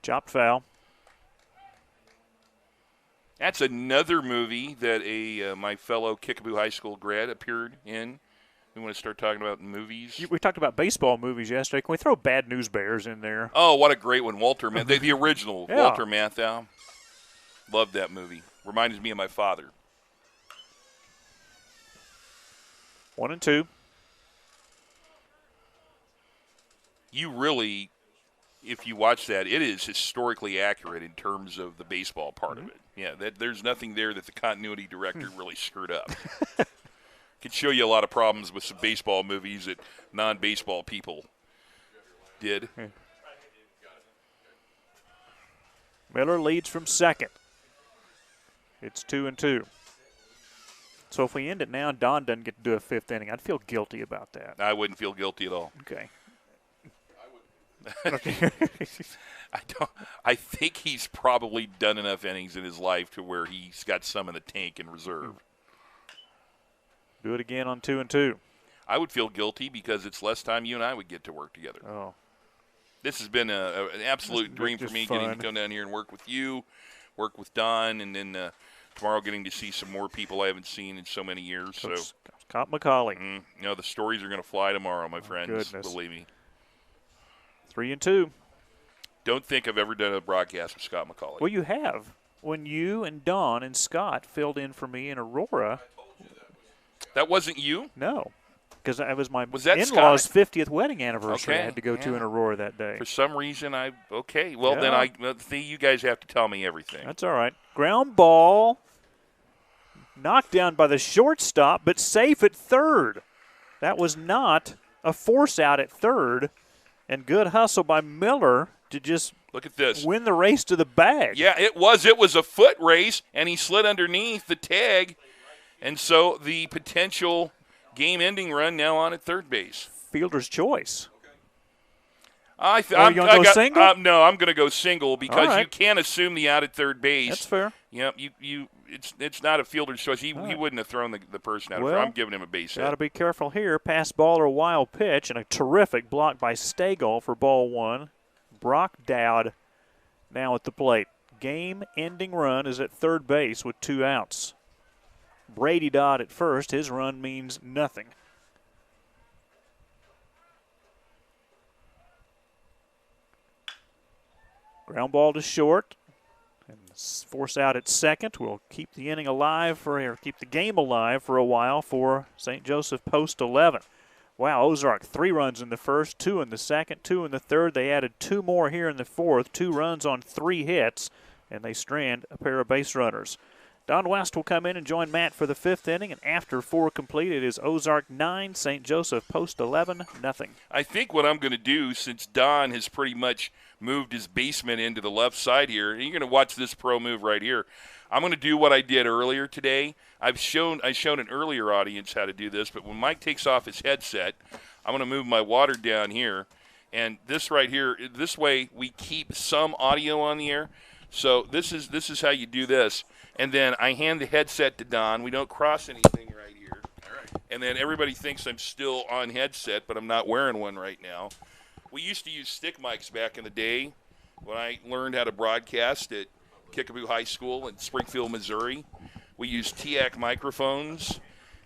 Chopped foul. That's another movie that my fellow Kickapoo High School grad appeared in. We want to start talking about movies. We talked about baseball movies yesterday. Can we throw Bad News Bears in there? Oh, what a great one. Walter the original Walter Matthau. Loved that movie. Reminds me of my father. 1-2. You really, if you watch that, it is historically accurate in terms of the baseball part of it. Yeah, there's nothing there that the continuity director really screwed up. Could show you a lot of problems with some baseball movies that non-baseball people did. Miller leads from second. It's 2-2. So if we end it now and Don doesn't get to do a fifth inning, I'd feel guilty about that. I wouldn't feel guilty at all. Okay. I think he's probably done enough innings in his life to where he's got some in the tank in reserve. Do it again on 2-2. I would feel guilty because it's less time you and I would get to work together. Oh. This has been an absolute dream for me, getting to come down here and work with you, work with Don, and then tomorrow getting to see some more people I haven't seen in so many years. So, Scott McCauley. the stories are going to fly tomorrow, my friends. Goodness. Believe me. 3-2. Don't think I've ever done a broadcast with Scott McCauley. Well, you have. When you and Don and Scott filled in for me in Aurora. That wasn't you? No. Because it was my Was that in-laws' Scott? 50th wedding anniversary I had to go to in Aurora that day. For some reason, then you guys have to tell me everything. That's all right. Ground ball. Knocked down by the shortstop, but safe at third. That was not a force out at third. And good hustle by Miller to just look at this, win the race to the bag. Yeah, it was. It was a foot race, and he slid underneath the tag. And so the potential game-ending run now on at third base. Fielder's choice. I'm going to go single? No, I'm going to go single because right. you can't assume the out at third base. That's fair. Yeah, it's not a fielder's choice. He wouldn't have thrown the person out. I'm giving him a base hit. Got to be careful here. Pass ball or wild pitch, and a terrific block by Stagel for ball one. Brock Dowd now at the plate. Game-ending run is at third base with 2 outs. Brady Dodd at first. His run means nothing. Ground ball to short. And force out at second. We'll keep the inning alive keep the game alive for a while for St. Joseph post 11. Wow, Ozark 3 runs in the first, 2 in the second, 2 in the third. They added 2 more here in the fourth, 2 runs on 3 hits, and they strand a pair of base runners. Don West will come in and join Matt for the 5th inning, and after 4 complete, it is Ozark 9, St. Joseph post 11, nothing. I think what I'm going to do, since Don has pretty much moved his basement into the left side here, and you're going to watch this pro move right here, I'm going to do what I did earlier today. I shown an earlier audience how to do this, but when Mike takes off his headset, I'm going to move my water down here, and this right here, this way we keep some audio on the air. So this is how you do this. And then I hand the headset to Don. We don't cross anything right here. All right. And then everybody thinks I'm still on headset, but I'm not wearing one right now. We used to use stick mics back in the day when I learned how to broadcast at Kickapoo High School in Springfield, Missouri. We used TAC microphones,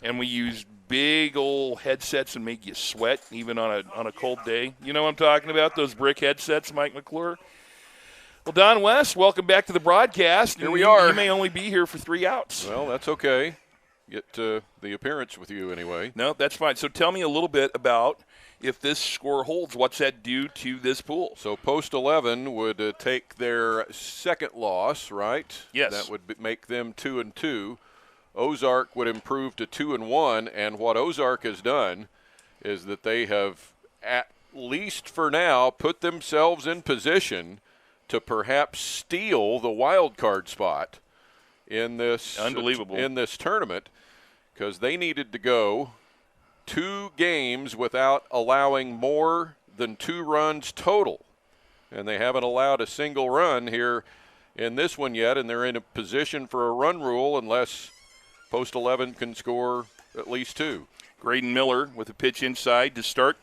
and we used big old headsets and make you sweat even on a cold day. You know what I'm talking about, those brick headsets, Mike McClure? Well, Don West, welcome back to the broadcast. Here we are. You may only be here for 3 outs. Well, that's okay. Get the appearance with you anyway. No, that's fine. So tell me a little bit about if this score holds, what's that do to this pool? So post 11 would take their second loss, right? Yes. That would make them 2-2. Ozark would improve to 2-1, and what Ozark has done is that they have, at least for now, put themselves in position to perhaps steal the wild card spot in this tournament, because they needed to go 2 games without allowing more than 2 runs total, and they haven't allowed a single run here in this one yet, and they're in a position for a run rule unless post 11 can score at least 2. Graydon Miller with a pitch inside to start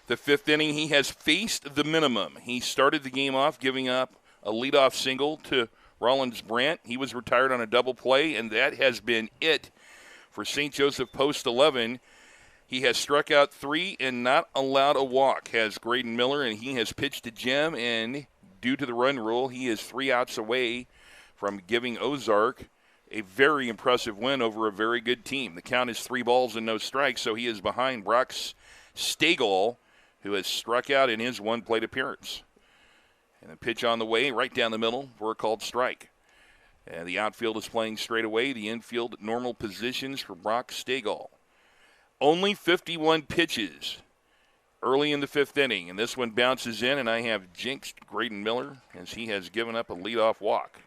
the 5th inning. He has faced the minimum. He started the game off giving up a leadoff single to Rollins Brandt. He was retired on a double play, and that has been it for St. Joseph post 11. He has struck out 3 and not allowed a walk, has Graydon Miller, and he has pitched to Jim, and due to the run rule, he is 3 outs away from giving Ozark a very impressive win over a very good team. The count is 3 balls and no strikes, so he is behind Brock Stagel, who has struck out in his 1 plate appearance. And a pitch on the way, right down the middle for a called strike. And the outfield is playing straight away. The infield at normal positions for Brock Stagel. Only 51 pitches early in the 5th inning. And this one bounces in, and I have jinxed Graydon Miller as he has given up a leadoff walk.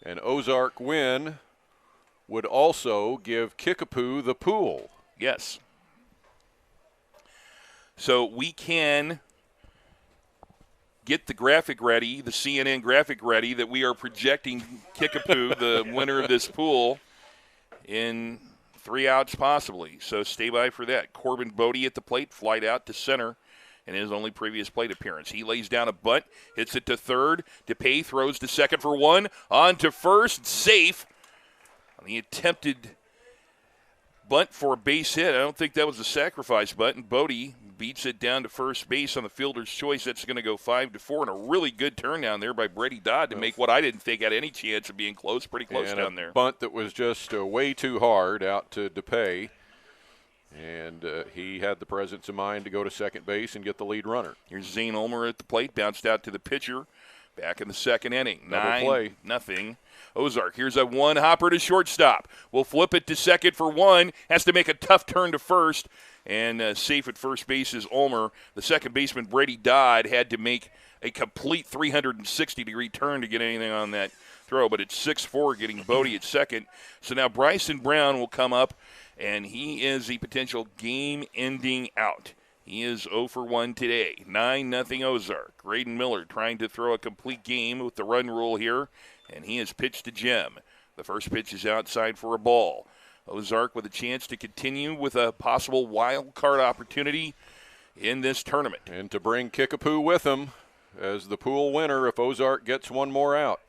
An Ozark win would also give Kickapoo the pool. Yes. So we can get the graphic ready, the CNN graphic ready, that we are projecting Kickapoo, the winner of this pool, in 3 outs possibly. So stay by for that. Corbin Bodie at the plate, flight out to center in his only previous plate appearance. He lays down a bunt, hits it to third. DePay throws to second for one. On to first, safe. On the attempted bunt for a base hit, I don't think that was a sacrifice bunt, and Bodie beats it down to first base on the fielder's choice. That's going to go 5-4, and a really good turn down there by Brady Dodd to make what I didn't think had any chance of being close, pretty close and down a there. Bunt that was just way too hard out to DePay, and he had the presence of mind to go to second base and get the lead runner. Here's Zane Ulmer at the plate, bounced out to the pitcher, back in the second inning. Double play. 9-0. Ozark, here's a one-hopper to shortstop. Will flip it to second for one. Has to make a tough turn to first. And safe at first base is Ulmer. The second baseman, Brady Dodd, had to make a complete 360-degree turn to get anything on that throw. But it's 6-4 getting Bodie at second. So now Bryson Brown will come up, and he is a potential game-ending out. He is 0 for 1 today. 9-0 Ozark. Graydon Miller trying to throw a complete game with the run rule here, and he has pitched to Jim. The first pitch is outside for a ball. Ozark with a chance to continue with a possible wild card opportunity in this tournament. And to bring Kickapoo with him as the pool winner if Ozark gets one more out.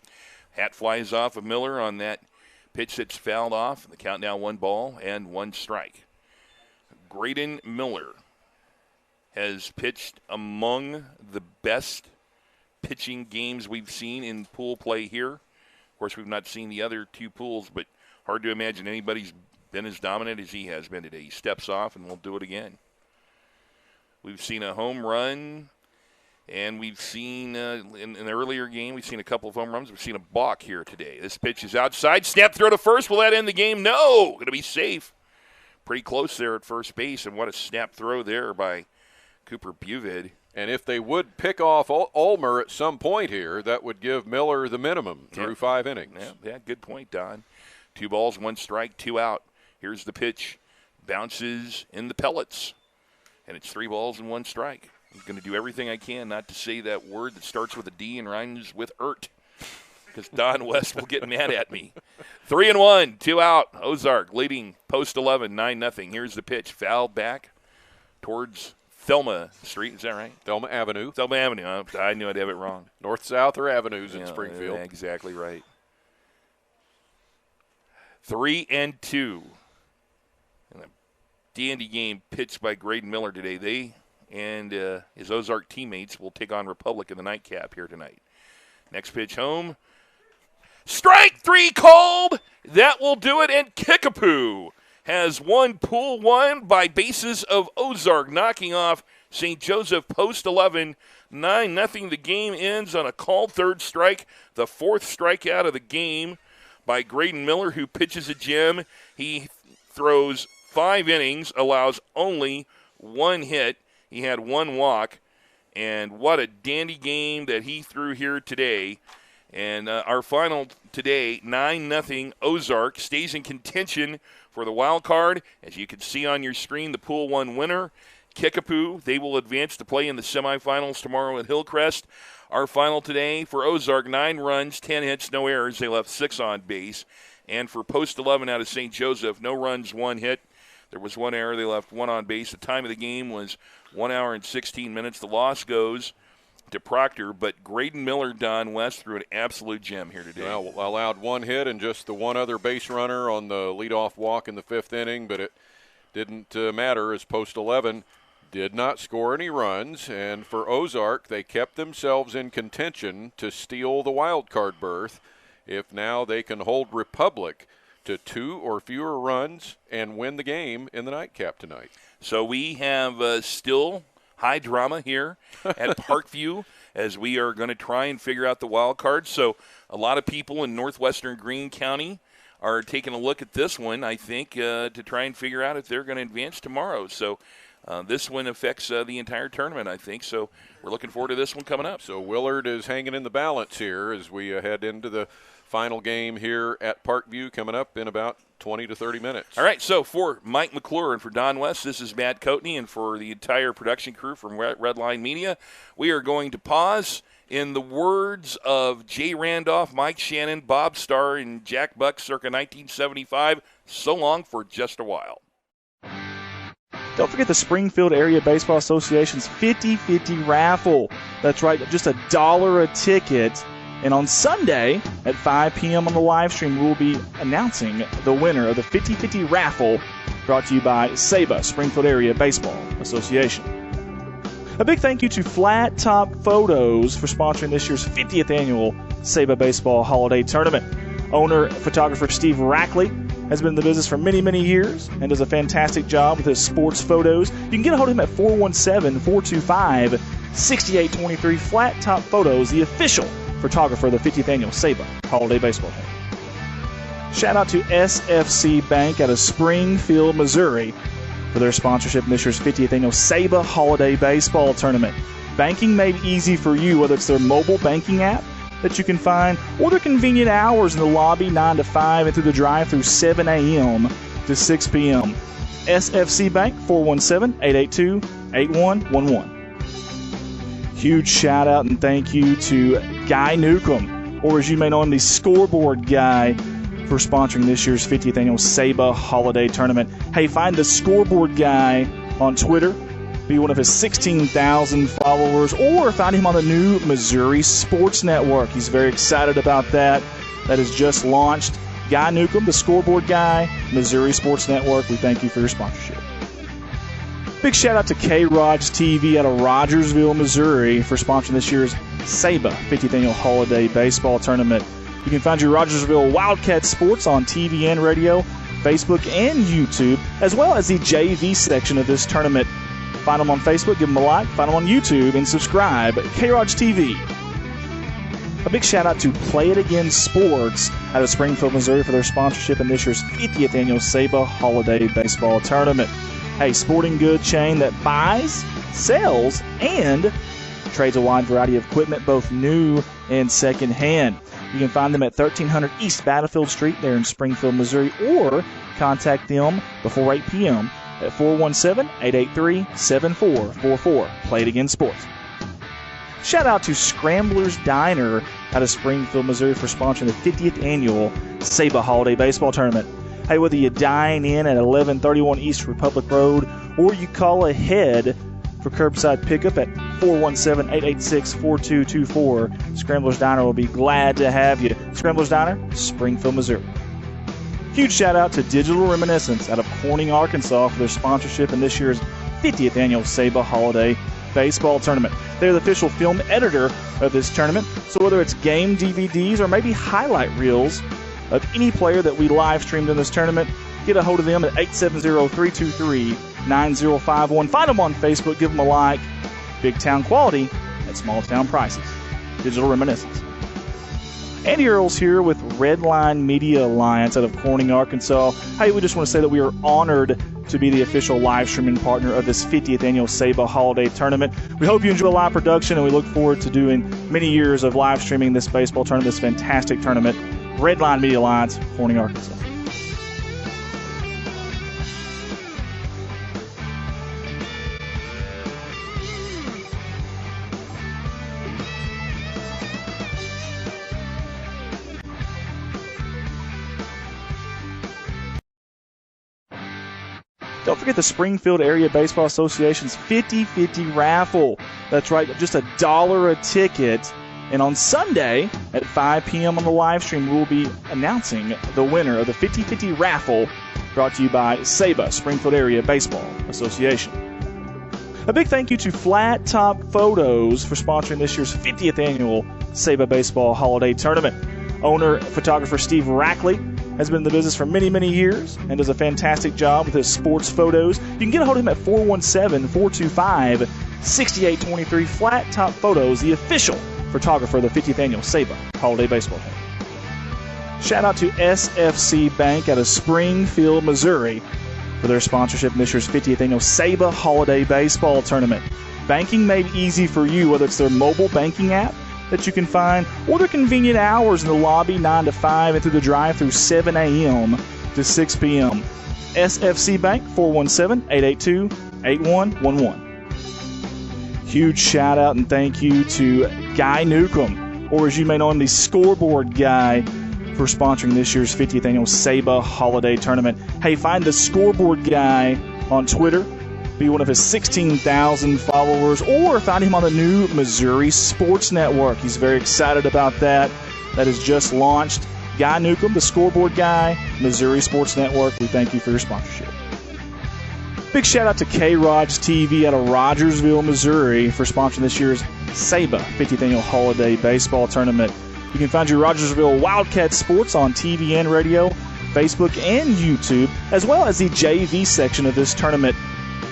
Hat flies off of Miller on that pitch that's fouled off. The count now 1 ball and 1 strike. Graydon Miller has pitched among the best pitching games we've seen in pool play here. Of course, we've not seen the other 2 pools, but hard to imagine anybody's been as dominant as he has been today. He steps off and will do it again. We've seen a home run, and we've seen, in the earlier game, we've seen a couple of home runs. We've seen a balk here today. This pitch is outside. Snap throw to first. Will that end the game? No. Going to be safe. Pretty close there at first base, and what a snap throw there by Cooper Buvid. And if they would pick off Ulmer at some point here, that would give Miller the minimum through 5 innings. Yeah, good point, Don. 2 balls, 1 strike, 2 out. Here's the pitch. Bounces in the pellets. And it's 3 balls and 1 strike. I'm going to do everything I can not to say that word that starts with a D and rhymes with ert, because Don West will get mad at me. 3-1, 2 out. Ozark leading post 11, 9-0. Here's the pitch. Fouled back towards Thelma Street. Is that right? Thelma Avenue. Thelma Avenue. I knew I'd have it wrong. North, south, or avenues in Springfield. Exactly right. 3-2. And a dandy game pitched by Graydon Miller today. They and his Ozark teammates will take on Republic in the nightcap here tonight. Next pitch home. Strike 3 called. That will do it. And Kickapoo has won Pool 1 by bases of Ozark, knocking off St. Joseph post 11. 9-0. The game ends on a called third strike. The 4th strikeout of the game by Graydon Miller, who pitches a gem. He throws 5 innings, allows only 1 hit. He had 1 walk, and what a dandy game that he threw here today. And our final today, 9-0 Ozark, stays in contention for the wild card. As you can see on your screen, the Pool 1 winner, Kickapoo. They will advance to play in the semifinals tomorrow at Hillcrest. Our final today for Ozark, 9 runs, 10 hits, no errors. They left 6 on base. And for post 11 out of St. Joseph, no runs, 1 hit. There was 1 error. They left 1 on base. The time of the game was 1 hour and 16 minutes. The loss goes to Proctor, but Graydon Miller, Don West, threw an absolute gem here today. Well, allowed 1 hit and just the 1 other base runner on the leadoff walk in the 5th inning, but it didn't matter as post 11 did not score any runs. And for Ozark, they kept themselves in contention to steal the wild card berth if now they can hold Republic to 2 or fewer runs and win the game in the nightcap tonight. So we have still high drama here at Parkview as we are going to try and figure out the wild card. So a lot of people in northwestern Greene County are taking a look at this one, I think, to try and figure out if they're going to advance tomorrow. So this one affects the entire tournament, I think. So we're looking forward to this one coming up. So Willard is hanging in the balance here as we head into the final game here at Parkview coming up in about 20 to 30 minutes. All right, so for Mike McClure and for Don West, this is Matt Coatney, and for the entire production crew from Redline Media, we are going to pause. In the words of Jay Randolph, Mike Shannon, Bob Starr, and Jack Buck circa 1975, so long for just a while. Don't forget the Springfield Area Baseball Association's 50-50 raffle. That's right, just $1 a ticket. And on Sunday at 5 p.m. on the live stream, we'll be announcing the winner of the 50-50 raffle brought to you by SABA, Springfield Area Baseball Association. A big thank you to Flat Top Photos for sponsoring this year's 50th annual SABA Baseball Holiday Tournament. Owner, photographer Steve Rackley has been in the business for many, many years and does a fantastic job with his sports photos. You can get a hold of him at 417-425-6823. Flat Top Photos, the official photographer of the 50th annual SABA Holiday Baseball Tournament. Shout out to SFC Bank out of Springfield, Missouri, for their sponsorship in this year's 50th annual SABA Holiday Baseball Tournament. Banking made easy for you, whether it's their mobile banking app that you can find or their convenient hours in the lobby 9 to 5 and through the drive-through 7 a.m. to 6 p.m. SFC Bank, 417-882-8111. Huge shout out and thank you to Guy Newcomb, or as you may know him, the scoreboard guy, for sponsoring this year's 50th annual SABA Holiday Tournament. Hey, find the scoreboard guy on Twitter, be one of his 16,000 followers, or find him on the new Missouri Sports Network. He's very excited about that. That has just launched. Guy Newcomb, the scoreboard guy, Missouri Sports Network, we thank you for your sponsorship. Big shout out to K-Rod's TV out of Rogersville, Missouri, for sponsoring this year's SABA 50th annual Holiday Baseball Tournament. You can find your Rogersville Wildcat Sports on TV and radio, Facebook and YouTube, as well as the JV section of this tournament. Find them on Facebook, give them a like, find them on YouTube, and subscribe. K-Rod's TV. A big shout out to Play It Again Sports out of Springfield, Missouri, for their sponsorship in this year's 50th annual SABA Holiday Baseball Tournament. A sporting good chain that buys, sells, and trades a wide variety of equipment, both new and secondhand. You can find them at 1300 East Battlefield Street there in Springfield, Missouri, or contact them before 8 p.m. at 417-883-7444. Play It Again Sports. Shout out to Scrambler's Diner out of Springfield, Missouri, for sponsoring the 50th annual SABA Holiday Baseball Tournament. Hey, whether you dine in at 1131 East Republic Road or you call ahead for curbside pickup at 417-886-4224, Scrambler's Diner will be glad to have you. Scrambler's Diner, Springfield, Missouri. Huge shout out to Digital Reminiscence out of Corning, Arkansas, for their sponsorship in this year's 50th annual SABA Holiday Baseball Tournament. They're the official film editor of this tournament, so whether it's game DVDs or maybe highlight reels of any player that we live streamed in this tournament, get a hold of them at 870-323-9051. Find them on Facebook, give them a like. Big town quality at small town prices. Digital Reminiscence. Andy Earls here with Redline Media Alliance out of Corning, Arkansas. Hey, we just want to say that we are honored to be the official live streaming partner of this 50th annual SABA Holiday Tournament. We hope you enjoy live production, and we look forward to doing many years of live streaming this baseball tournament, this fantastic tournament. Redline Media Alliance, Corning, Arkansas. Don't forget the Springfield Area Baseball Association's 50-50 raffle. That's right, just $1 a ticket. And on Sunday at 5 p.m. on the live stream, we'll be announcing the winner of the 50-50 raffle brought to you by SABA, Springfield Area Baseball Association. A big thank you to Flat Top Photos for sponsoring this year's 50th annual SABA Baseball Holiday Tournament. Owner, photographer Steve Rackley has been in the business for many, many years and does a fantastic job with his sports photos. You can get a hold of him at 417-425-6823. Flat Top Photos, the official photographer of the 50th annual SABA Holiday Baseball Tournament. Shout out to SFC Bank out of Springfield, Missouri, for their sponsorship in this year's 50th annual SABA Holiday Baseball Tournament. Banking made easy for you, whether it's their mobile banking app that you can find, or their convenient hours in the lobby 9 to 5 and through the drive-through 7 a.m. to 6 p.m. SFC Bank, 417-882-8111. Huge shout out and thank you to Guy Newcomb, or as you may know him, the scoreboard guy, for sponsoring this year's 50th annual SABA holiday tournament. Hey, find the scoreboard guy on Twitter, be one of his 16,000 followers, or find him on the new Missouri Sports Network. He's very excited about that. That has just launched. Guy Newcomb, the scoreboard guy, Missouri Sports Network. We thank you for your sponsorship. Big shout out to K-Rod's TV out of Rogersville, Missouri, for sponsoring this year's SABA 50th annual holiday baseball tournament. You can find your Rogersville Wildcat Sports on TV and radio, Facebook and YouTube, as well as the JV section of this tournament.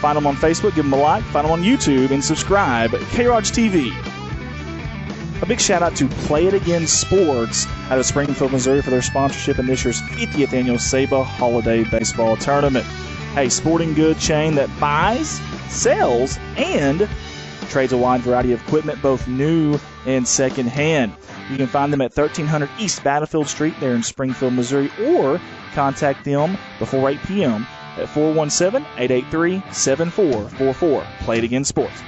Find them on Facebook, give them a like, find them on YouTube, and subscribe. K-Rod's TV. A big shout out to Play It Again Sports out of Springfield, Missouri, for their sponsorship in this year's 50th annual SABA holiday baseball tournament. A sporting good chain that buys, sells, and trades a wide variety of equipment, both new and secondhand. You can find them at 1300 East Battlefield Street there in Springfield, Missouri, or contact them before 8 p.m. at 417-883-7444. Play It Again Sports.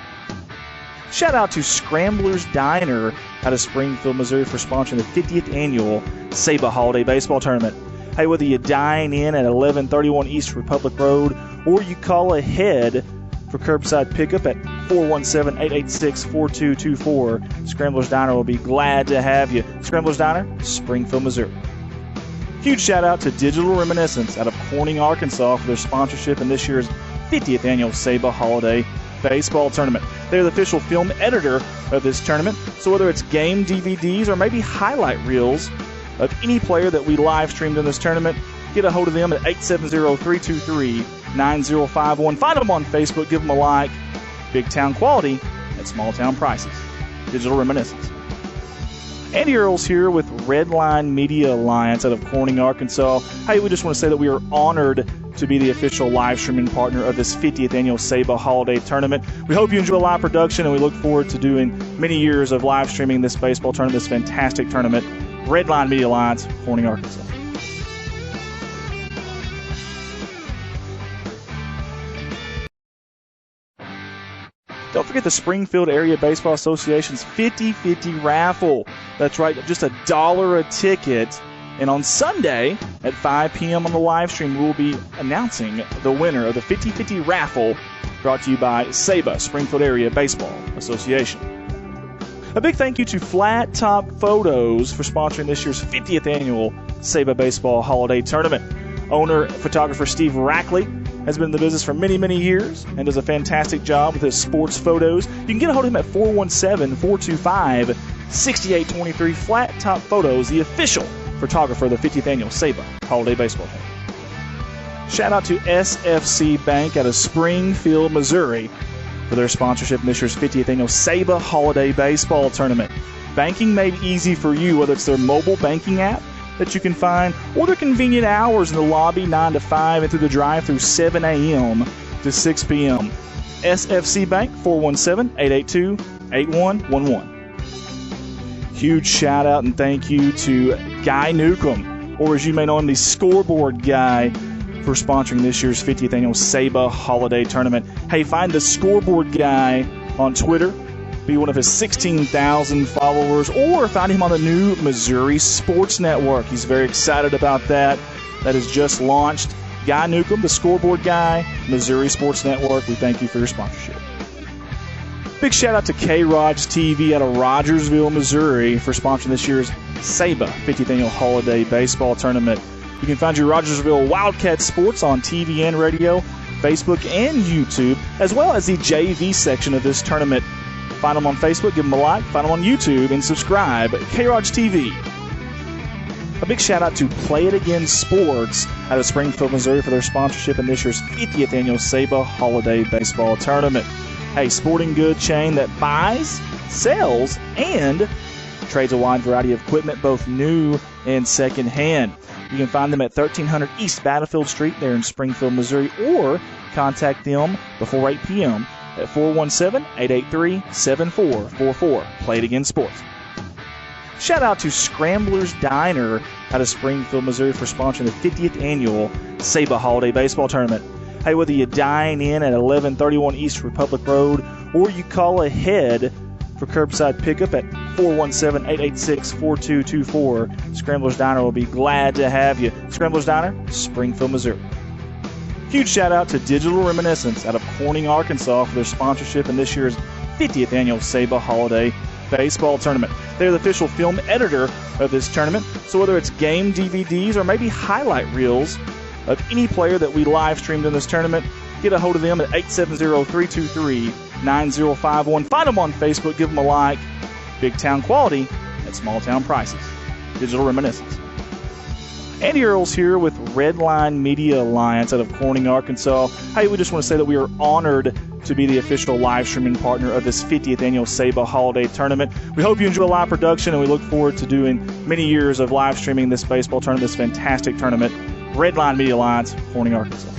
Shout out to Scrambler's Diner out of Springfield, Missouri, for sponsoring the 50th annual SABA Holiday Baseball Tournament. Hey, whether you dine in at 1131 East Republic Road or you call ahead for curbside pickup at 417-886-4224, Scrambler's Diner will be glad to have you. Scrambler's Diner, Springfield, Missouri. Huge shout out to Digital Reminiscence out of Corning, Arkansas, for their sponsorship in this year's 50th annual SABA Holiday Baseball Tournament. They're the official film editor of this tournament, so whether it's game DVDs or maybe highlight reels of any player that we live streamed in this tournament, get a hold of them at 870-323-9051. Find them on Facebook, give them a like. Big town quality at small town prices. Digital Reminiscence. Andy Earls here with Redline Media Alliance out of Corning, Arkansas. Hey, we just want to say that we are honored to be the official live streaming partner of this 50th annual SABA holiday tournament. We hope you enjoy live production, and we look forward to doing many years of live streaming this baseball tournament, this fantastic tournament. Redline Media Alliance, Corning, Arkansas. Don't forget the Springfield Area Baseball Association's 50-50 raffle. That's right, just $1 a ticket. And on Sunday at 5 p.m. on the live stream, we'll be announcing the winner of the 50-50 raffle, brought to you by SABA, Springfield Area Baseball Association. A big thank you to Flat Top Photos for sponsoring this year's 50th annual SABA Baseball Holiday Tournament. Owner, photographer Steve Rackley has been in the business for many, many years and does a fantastic job with his sports photos. You can get a hold of him at 417-425-6823. Flat Top Photos, the official photographer of the 50th annual SABA Holiday Baseball Tournament. Shout out to SFC Bank out of Springfield, Missouri, for their sponsorship in this year's 50th annual SABA Holiday Baseball Tournament. Banking made easy for you, whether it's their mobile banking app that you can find, or their convenient hours in the lobby 9 to 5 and through the drive-through 7 a.m. to 6 p.m. SFC Bank, 417-882-8111. Huge shout out and thank you to Guy Newcomb, or as you may know him, the scoreboard guy, for sponsoring this year's 50th annual SABA holiday tournament. Hey, find the scoreboard guy on Twitter, be one of his 16,000 followers, or find him on the new Missouri Sports Network. He's very excited about that. That has just launched. Guy Newcomb, the scoreboard guy, Missouri Sports Network. We thank you for your sponsorship. Big shout out to K-Rod's TV out of Rogersville, Missouri, for sponsoring this year's SABA 50th annual holiday baseball tournament. You can find your Rogersville Wildcat Sports on TV and radio, Facebook and YouTube, as well as the JV section of this tournament. Find them on Facebook, give them a like, find them on YouTube, and subscribe. K-Rod's TV. A big shout out to Play It Again Sports out of Springfield, Missouri, for their sponsorship in this year's 50th annual SABA holiday baseball tournament. A sporting good chain that buys, sells, and trades a wide variety of equipment, both new and secondhand. You can find them at 1300 East Battlefield Street there in Springfield, Missouri, or contact them before 8 p.m. at 417-883-7444. Play It Again Sports. Shout out to Scrambler's Diner out of Springfield, Missouri for sponsoring the 50th annual SABA Holiday Baseball Tournament. Hey, whether you dine in at 1131 East Republic Road or you call ahead for curbside pickup at 417-886-4224, Scrambler's Diner will be glad to have you. Scrambler's Diner, Springfield, Missouri. Huge shout out to Digital Reminiscence out of Corning, Arkansas for their sponsorship in this year's 50th annual SABA Holiday Baseball Tournament. They're the official film editor of this tournament, so whether it's game DVDs or maybe highlight reels of any player that we live streamed in this tournament, get a hold of them at 870-323-9051. Find them on Facebook, give them a like. Big town quality at small town prices. Digital Reminiscence. Andy Earls here with Redline Media Alliance out of Corning, Arkansas. Hey, we just want to say that we are honored to be the official live streaming partner of this 50th annual SABA Holiday Tournament. We hope you enjoy live production, and we look forward to doing many years of live streaming this baseball tournament, this fantastic tournament. Redline Media Alliance, Corning, Arkansas.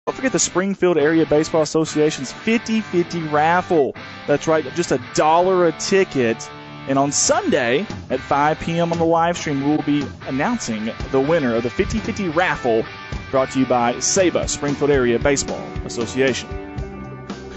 Don't forget the Springfield Area Baseball Association's 50-50 raffle. That's right, just $1 a ticket. And on Sunday at 5 p.m. on the live stream, we will be announcing the winner of the 50-50 raffle brought to you by SABA, Springfield Area Baseball Association.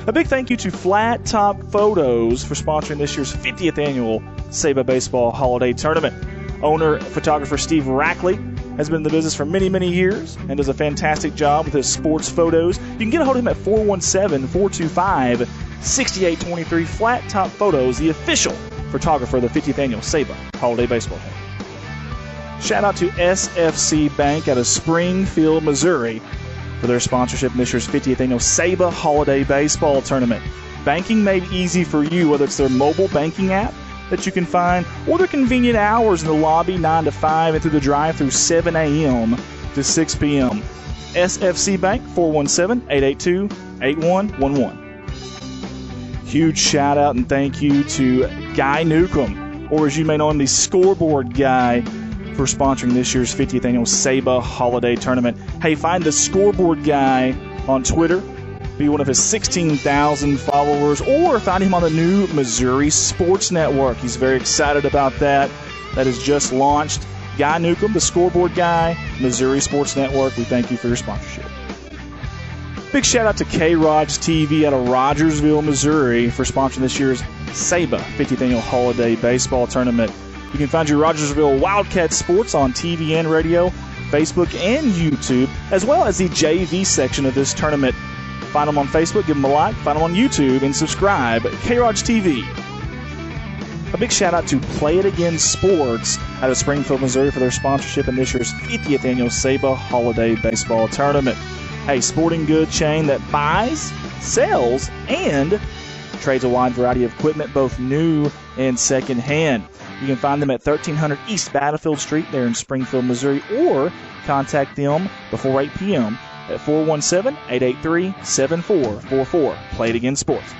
A big thank you to Flat Top Photos for sponsoring this year's 50th annual SABA Baseball Holiday Tournament. Owner, photographer Steve Rackley has been in the business for many, many years and does a fantastic job with his sports photos. You can get a hold of him at 417-425-6823. Flat Top Photos, the official photographer of the 50th annual SABA Holiday Baseball Tournament. Shout out to SFC Bank out of Springfield, Missouri for their sponsorship in this year's 50th annual SABA Holiday Baseball Tournament. Banking made easy for you, whether it's their mobile banking app that you can find, or their convenient hours in the lobby 9 to 5 and through the drive-through 7 a.m. to 6 p.m. SFC Bank, 417-882-8111. Huge shout out and thank you to Guy Newcomb, or as you may know him, the Scoreboard Guy, for sponsoring this year's 50th annual SABA Holiday Tournament. Hey, find the Scoreboard Guy on Twitter. Be one of his 16,000 followers, or find him on the new Missouri Sports Network. He's very excited about that. That has just launched. Guy Newcomb, the Scoreboard Guy, Missouri Sports Network. We thank you for your sponsorship. Big shout out to K-Rod's TV out of Rogersville, Missouri for sponsoring this year's SABA 50th Annual Holiday Baseball Tournament. You can find your Rogersville Wildcat Sports on TV and radio, Facebook and YouTube, as well as the JV section of this tournament. Find them on Facebook, give them a like, find them on YouTube, and subscribe. K-Rod's TV. A big shout out to Play It Again Sports out of Springfield, Missouri for their sponsorship in this year's 50th annual SABA Holiday Baseball Tournament. A sporting good chain that buys, sells, and trades a wide variety of equipment, both new and secondhand. You can find them at 1300 East Battlefield Street there in Springfield, Missouri, or contact them before 8 p.m. at 417-883-7444. Play It Again Sports.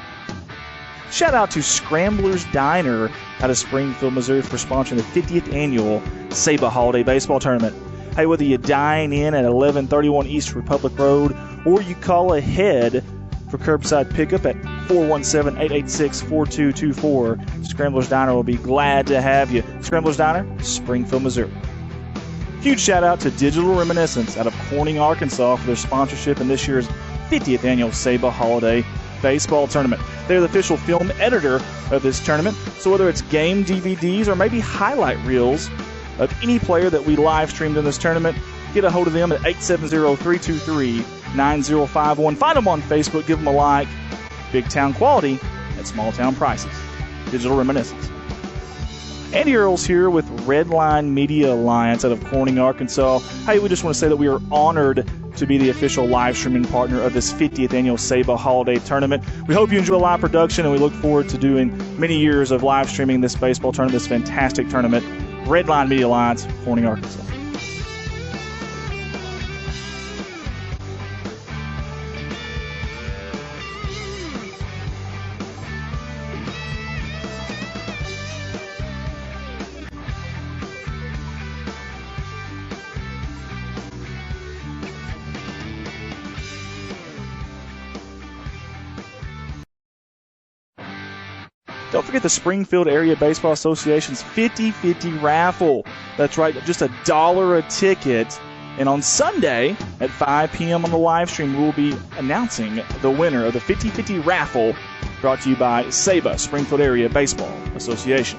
Shout out to Scrambler's Diner out of Springfield, Missouri for sponsoring the 50th annual SABA Holiday Baseball Tournament. Hey, whether you dine in at 1131 East Republic Road or you call ahead for curbside pickup at 417-886-4224, Scrambler's Diner will be glad to have you. Scrambler's Diner, Springfield, Missouri. Huge shout out to Digital Reminiscence out of Corning, Arkansas for their sponsorship in this year's 50th annual SABA Holiday Baseball Tournament. They're the official film editor of this tournament, so whether it's game DVDs or maybe highlight reels of any player that we live streamed in this tournament, get a hold of them at 870-323-9051. Find them on Facebook, give them a like. Big town quality at small town prices. Digital Reminiscence. Andy Earls here with Redline Media Alliance out of Corning, Arkansas. Hey, we just want to say that we are honored to be the official live streaming partner of this 50th annual SABA Holiday Tournament. We hope you enjoy live production, and we look forward to doing many years of live streaming this baseball tournament, this fantastic tournament. Redline Media Alliance, Corning, Arkansas. Don't forget the Springfield Area Baseball Association's 50-50 raffle. That's right, just $1 a ticket. And on Sunday at 5 p.m. on the live stream, we'll be announcing the winner of the 50-50 raffle, brought to you by SABA, Springfield Area Baseball Association.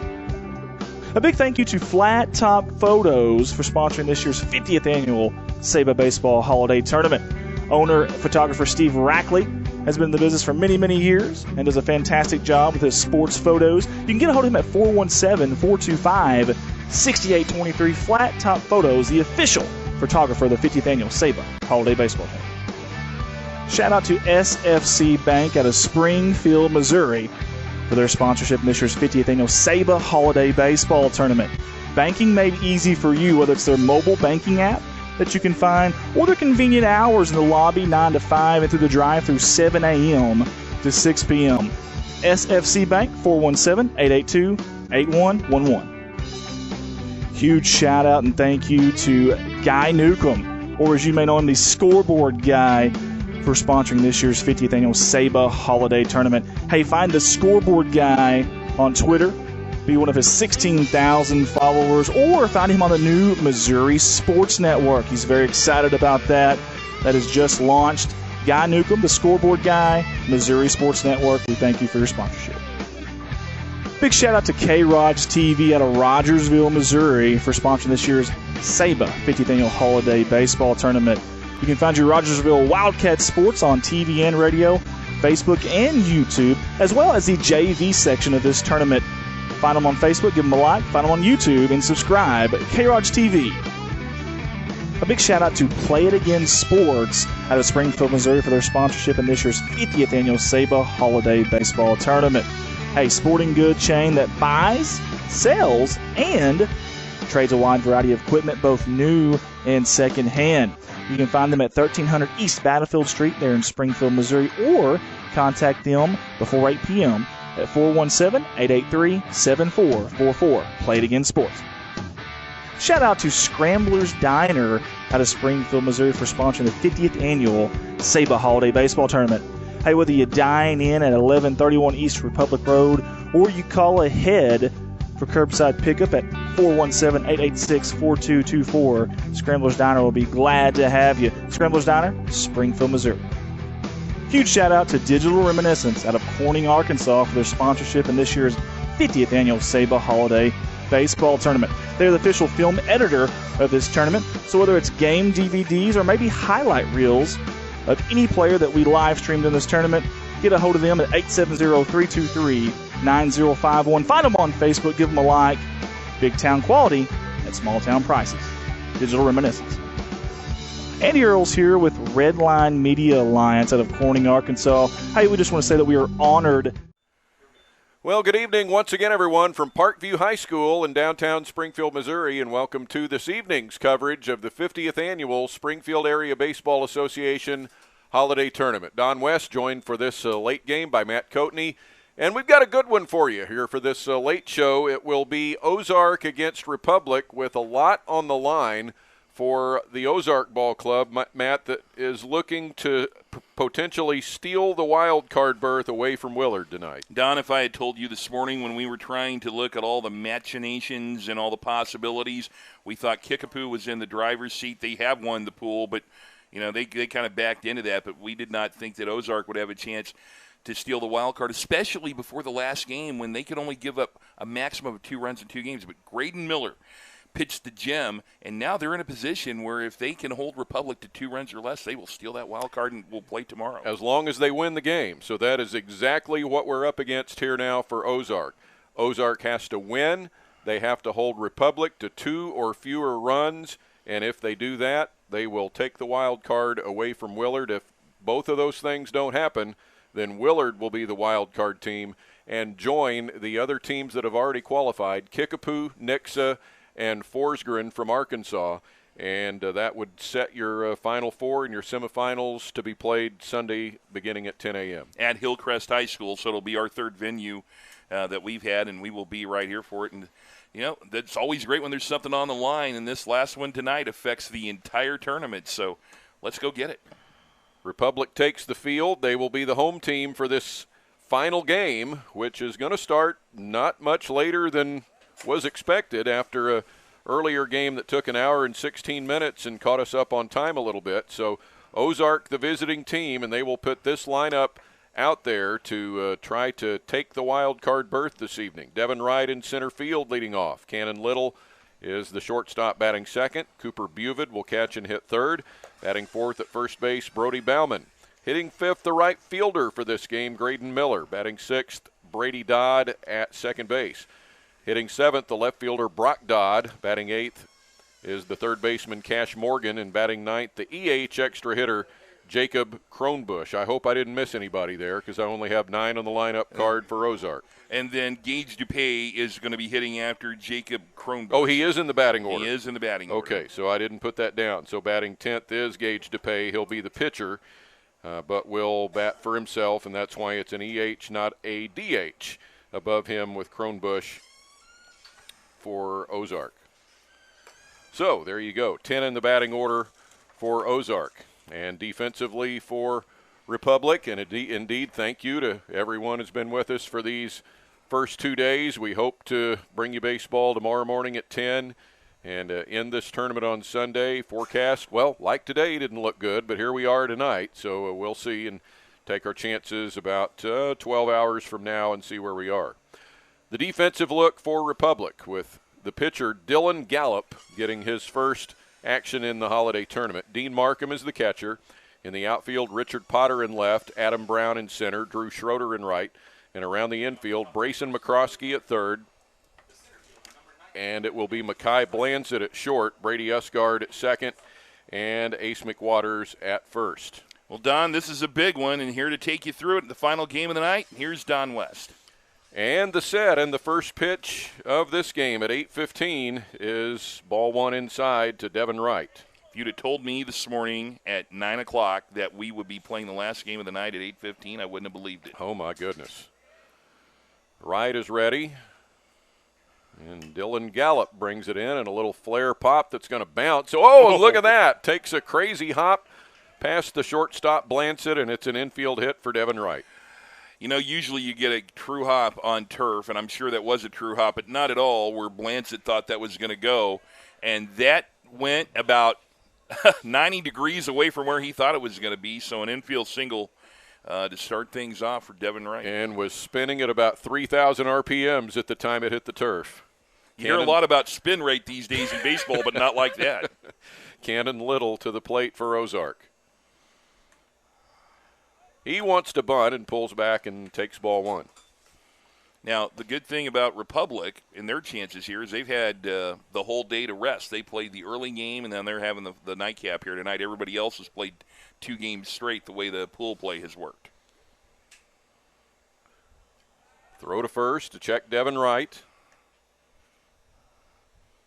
A big thank you to Flat Top Photos for sponsoring this year's 50th annual SABA Baseball Holiday Tournament. Owner, photographer Steve Rackley has been in the business for many, many years and does a fantastic job with his sports photos. You can get a hold of him at 417-425-6823. Flat Top Photos, the official photographer of the 50th annual SABA Holiday Baseball Tournament. Shout out to SFC Bank out of Springfield, Missouri for their sponsorship in this year's 50th annual SABA Holiday Baseball Tournament. Banking made easy for you, whether it's their mobile banking app that you can find, or their convenient hours in the lobby 9 to 5 and through the drive-through 7 a.m. to 6 p.m. SFC Bank, 417-882-8111. Huge shout out and thank you to Guy Newcomb, or as you may know him, the scoreboard guy, for sponsoring this year's 50th annual SABA Holiday Tournament. Hey, find the scoreboard guy on Twitter, be one of his 16,000 followers, or find him on the new Missouri Sports Network. He's very excited about that. That has just launched. Guy Newcomb, the scoreboard guy, Missouri Sports Network. We thank you for your sponsorship. Big shout out to K-Rod's TV out of Rogersville, Missouri for sponsoring this year's SABA 50th annual Holiday Baseball Tournament. You can find your Rogersville Wildcat Sports on TV and radio, Facebook and YouTube, as well as the JV section of this tournament. Find them on Facebook, give them a like, find them on YouTube, and subscribe. K-Rod's TV. A big shout out to Play It Again Sports out of Springfield, Missouri for their sponsorship in this year's 50th annual SABA Holiday Baseball Tournament. A sporting good chain that buys, sells, and trades a wide variety of equipment, both new and secondhand. You can find them at 1300 East Battlefield Street there in Springfield, Missouri, or contact them before 8 p.m. at 417-883-7444. Play It Again Sports. Shout out to Scrambler's Diner out of Springfield, Missouri for sponsoring the 50th annual SABA Holiday Baseball Tournament. Hey, whether you dine in at 1131 East Republic Road or you call ahead for curbside pickup at 417-886-4224, Scrambler's Diner will be glad to have you. Scrambler's Diner, Springfield, Missouri. Huge shout out to Digital Reminiscence out of Corning, Arkansas for their sponsorship in this year's 50th annual SABA Holiday Baseball Tournament. They're the official film editor of this tournament, so whether it's game DVDs or maybe highlight reels of any player that we live streamed in this tournament, get a hold of them at 870-323-9051. Find them on Facebook, give them a like. Big town quality at small town prices. Digital Reminiscence. Andy Earls here with Redline Media Alliance out of Corning, Arkansas. Hey, we just want to say that we are honored. Well, good evening once again, everyone, from Parkview High School in downtown Springfield, Missouri, and welcome to this evening's coverage of the 50th annual Springfield Area Baseball Association Holiday Tournament. Don West joined for this late game by Matt Coatney, and we've got a good one for you here for this late show. It will be Ozark against Republic with a lot on the line for the Ozark Ball Club, Matt, that is looking to potentially steal the wild card berth away from Willard tonight. Don, if I had told you this morning when we were trying to look at all the machinations and all the possibilities, we thought Kickapoo was in the driver's seat. They have won the pool, but you know they kind of backed into that. But we did not think that Ozark would have a chance to steal the wild card, especially before the last game when they could only give up a maximum of 2 runs in 2 games. But Graydon Miller pitched the gem, and now they're in a position where if they can hold Republic to 2 runs or less, they will steal that wild card and will play tomorrow. As long as they win the game. So that is exactly what we're up against here now for Ozark. Ozark has to win. They have to hold Republic to 2 or fewer runs. And if they do that, they will take the wild card away from Willard. If both of those things don't happen, then Willard will be the wild card team and join the other teams that have already qualified, Kickapoo, Nixa, and Forsgren from Arkansas. And that would set your Final Four and your semifinals to be played Sunday beginning at 10 a.m. At Hillcrest High School, so it'll be our third venue that we've had, and we will be right here for it. And, you know, that's always great when there's something on the line, and this last one tonight affects the entire tournament. So let's go get it. Republic takes the field. They will be the home team for this final game, which is going to start not much later than was expected after a earlier game that took an hour and 16 minutes and caught us up on time a little bit. So Ozark, the visiting team, and they will put this lineup out there to try to take the wild card berth this evening. Devin Wright in center field leading off. Cannon Little is the shortstop batting second. Cooper Buvid will catch and hit third. Batting fourth at first base, Brody Bauman. Hitting fifth, the right fielder for this game, Graydon Miller. Batting sixth, Brady Dodd at second base. Hitting seventh, the left fielder, Brock Dodd. Batting eighth is the third baseman, Cash Morgan. And batting ninth, the EH extra hitter, Jacob Kronbusch. I hope I didn't miss anybody there because I only have 9 on the lineup card for Ozark. And then Gage DuPay is going to be hitting after Jacob Kronbusch. Oh, he is in the batting order. He is in the batting order. Okay, so I didn't put that down. So batting 10th is Gage DuPay. He'll be the pitcher, but will bat for himself, and that's why it's an EH, not a DH, above him with Kronbusch for Ozark. So there you go, 10 in the batting order for Ozark. And defensively for Republic, and indeed thank you to everyone who's been with us for these first 2 days. We hope to bring you baseball tomorrow morning at 10 and end this tournament on Sunday. Forecast, well, like today, didn't look good, but here we are tonight. So we'll see and take our chances about 12 hours from now and see where we are. The defensive look for Republic with the pitcher Dylan Gallup getting his first action in the holiday tournament. Dean Markham is the catcher. In the outfield, Richard Potter in left, Adam Brown in center, Drew Schroeder in right. And around the infield, Brayson McCroskey at third. And it will be Makai Blanzett at short, Brady Usgard at second, and Ace McWaters at first. Well, Don, this is a big one, and here to take you through it, the final game of the night, here's Don West. And the set and the first pitch of this game at 8:15 is ball one inside to Devin Wright. If you'd have told me this morning at 9 o'clock that we would be playing the last game of the night at 8:15, I wouldn't have believed it. Oh, my goodness. Wright is ready. And Dylan Gallup brings it in and a little flare pop that's going to bounce. Oh, and look at that. Takes a crazy hop past the shortstop Blanchett, and it's an infield hit for Devin Wright. You know, usually you get a true hop on turf, and I'm sure that was a true hop, but not at all where Blanchett thought that was going to go. And that went about 90 degrees away from where he thought it was going to be, so an infield single to start things off for Devin Wright. And was spinning at about 3,000 RPMs at the time it hit the turf. You hear a lot about spin rate these days in baseball, but not like that. Cannon Little to the plate for Ozark. He wants to bunt and pulls back and takes ball one. Now, the good thing about Republic and their chances here is they've had the whole day to rest. They played the early game, and then they're having the nightcap here tonight. Everybody else has played 2 games straight the way the pool play has worked. Throw to first to check Devin Wright.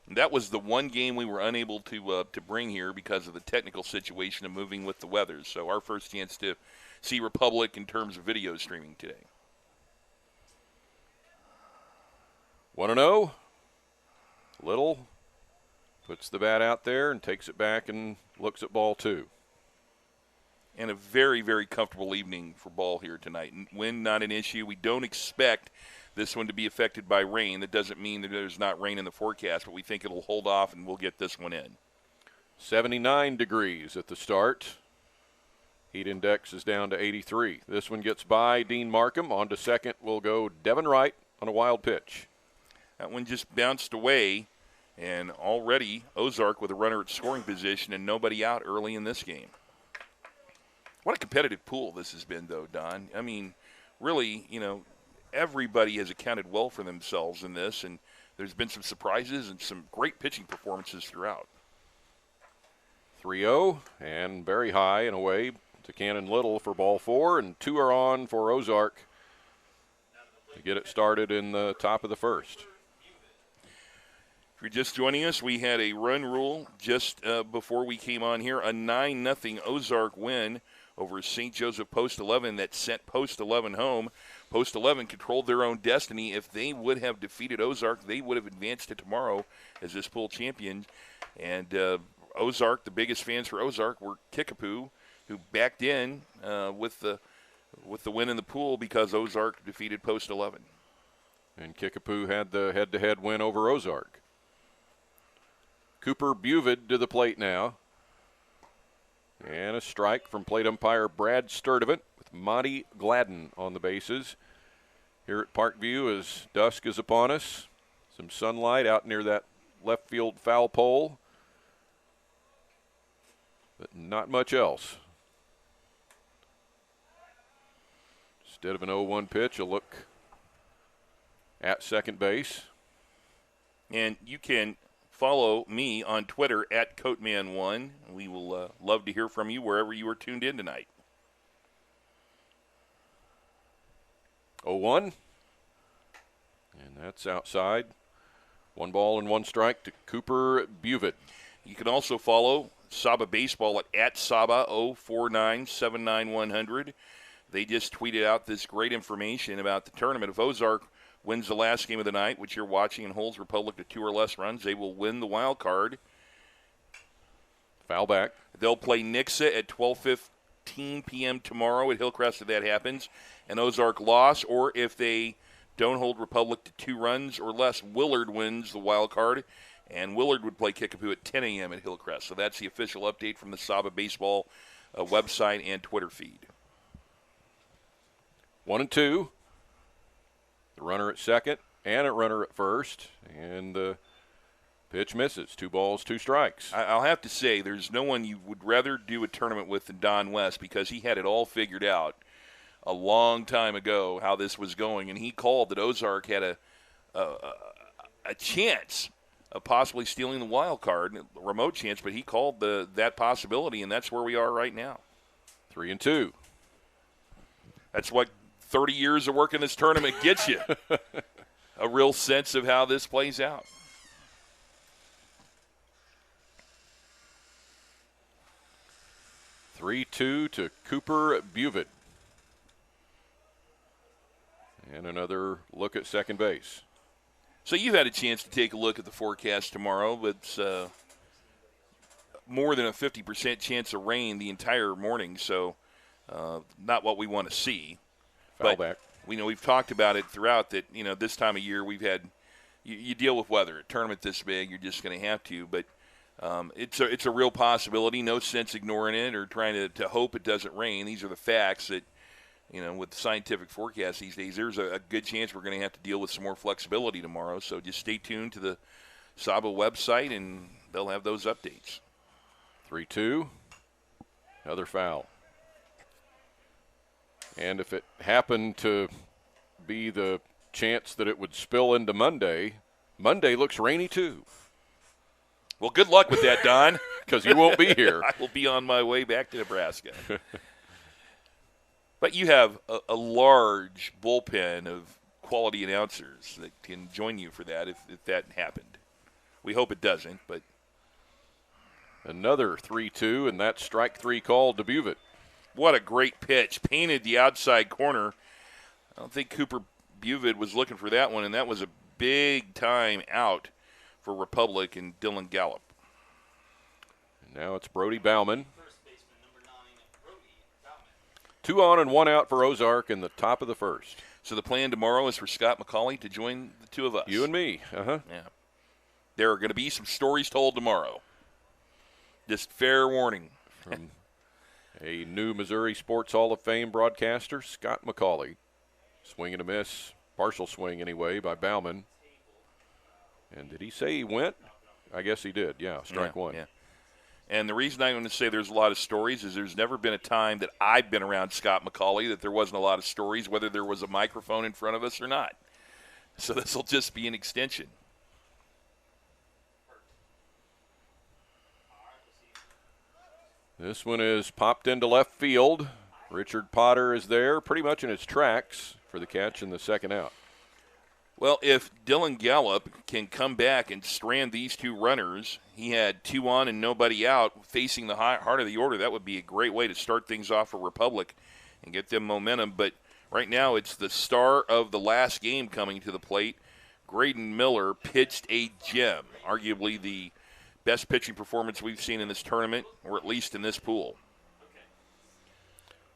And that was the one game we were unable to bring here because of the technical situation of moving with the weather. So our first chance to see Republic in terms of video streaming today. 1-0. Little puts the bat out there and takes it back and looks at ball 2. And a very, very comfortable evening for ball here tonight. Wind not an issue. We don't expect this one to be affected by rain. That doesn't mean that there's not rain in the forecast, but we think it'll hold off and we'll get this one in. 79 degrees at the start. Heat index is down to 83. This one gets by Dean Markham. On to second will go Devin Wright on a wild pitch. That one just bounced away, and already Ozark with a runner at scoring position and nobody out early in this game. What a competitive pool this has been, though, Don. I mean, really, you know, everybody has accounted well for themselves in this, and there's been some surprises and some great pitching performances throughout. 3-0 and very high and away to Cannon Little for ball 4, and 2 are on for Ozark to get it started in the top of the first. If you're just joining us, we had a run rule just before we came on here, a 9-0 Ozark win over St. Joseph Post 11 that sent Post 11 home. Post 11 controlled their own destiny. If they would have defeated Ozark, they would have advanced to tomorrow as this pool champion. And Ozark, the biggest fans for Ozark were Kickapoo, who backed in with the win in the pool because Ozark defeated Post 11. And Kickapoo had the head-to-head win over Ozark. Cooper Buvid to the plate now. And a strike from plate umpire Brad Sturdivant with Monty Gladden on the bases. Here at Parkview as dusk is upon us. Some sunlight out near that left field foul pole. But not much else. Instead of an 0-1 pitch, a look at second base. And you can follow me on Twitter at Coatman1. We will love to hear from you wherever you are tuned in tonight. 0-1. And that's outside. 1 ball and 1 strike to Cooper Buvid. You can also follow Saba Baseball at Saba 04979-100. They just tweeted out this great information about the tournament. If Ozark wins the last game of the night, which you're watching, and holds Republic to 2 or less runs, they will win the wild card. Foul back. They'll play Nixa at 12:15 p.m. tomorrow at Hillcrest if that happens. And Ozark loss, or if they don't hold Republic to 2 runs or less, Willard wins the wild card. And Willard would play Kickapoo at 10 a.m. at Hillcrest. So that's the official update from the Saba Baseball website and Twitter feed. 1-2. The runner at second and a runner at first. And the pitch misses. 2 balls, 2 strikes. I'll have to say, there's no one you would rather do a tournament with than Don West, because he had it all figured out a long time ago how this was going. And he called that Ozark had a chance of possibly stealing the wild card, a remote chance, but he called that possibility, and that's where we are right now. 3-2. That's what 30 years of working this tournament gets you. A real sense of how this plays out. (3-2) to Cooper Buvid. And another look at second base. So you've had a chance to take a look at the forecast tomorrow. It's more than a 50% chance of rain the entire morning, so not what we want to see. Foul but back. We've talked about it throughout that, this time of year we've had you deal with weather. A tournament this big, you're just going to have to. But it's a real possibility. No sense ignoring it or trying to hope it doesn't rain. These are the facts that, with the scientific forecast these days, there's a good chance we're going to have to deal with some more flexibility tomorrow. So just stay tuned to the Saba website, and they'll have those updates. 3-2. Another foul. And if it happened to be the chance that it would spill into Monday looks rainy too. Well, good luck with that, Don. Because you won't be here. I will be on my way back to Nebraska. But you have a large bullpen of quality announcers that can join you for that if that happened. We hope it doesn't, but. Another 3-2, and that's strike 3 called to Buvid. What a great pitch. Painted the outside corner. I don't think Cooper Buvid was looking for that one, and that was a big time out for Republic and Dylan Gallup. And now it's Brody Bauman. 2 on and 1 out for Ozark in the top of the first. So the plan tomorrow is for Scott McCauley to join the two of us. You and me. Uh-huh. Yeah. There are going to be some stories told tomorrow. Just fair warning. From a new Missouri Sports Hall of Fame broadcaster, Scott McCauley. Swing and a miss. Partial swing anyway by Bauman. And did he say he went? I guess he did. Yeah, strike 1. Yeah. And the reason I'm going to say there's a lot of stories is there's never been a time that I've been around Scott McCauley that there wasn't a lot of stories, whether there was a microphone in front of us or not. So this will just be an extension. This one is popped into left field. Richard Potter is there, pretty much in his tracks for the catch in the second out. Well, if Dylan Gallup can come back and strand these two runners, he had 2 on and nobody out facing the heart of the order. That would be a great way to start things off for Republic and get them momentum. But right now it's the star of the last game coming to the plate. Graydon Miller pitched a gem, arguably the best pitching performance we've seen in this tournament, or at least in this pool.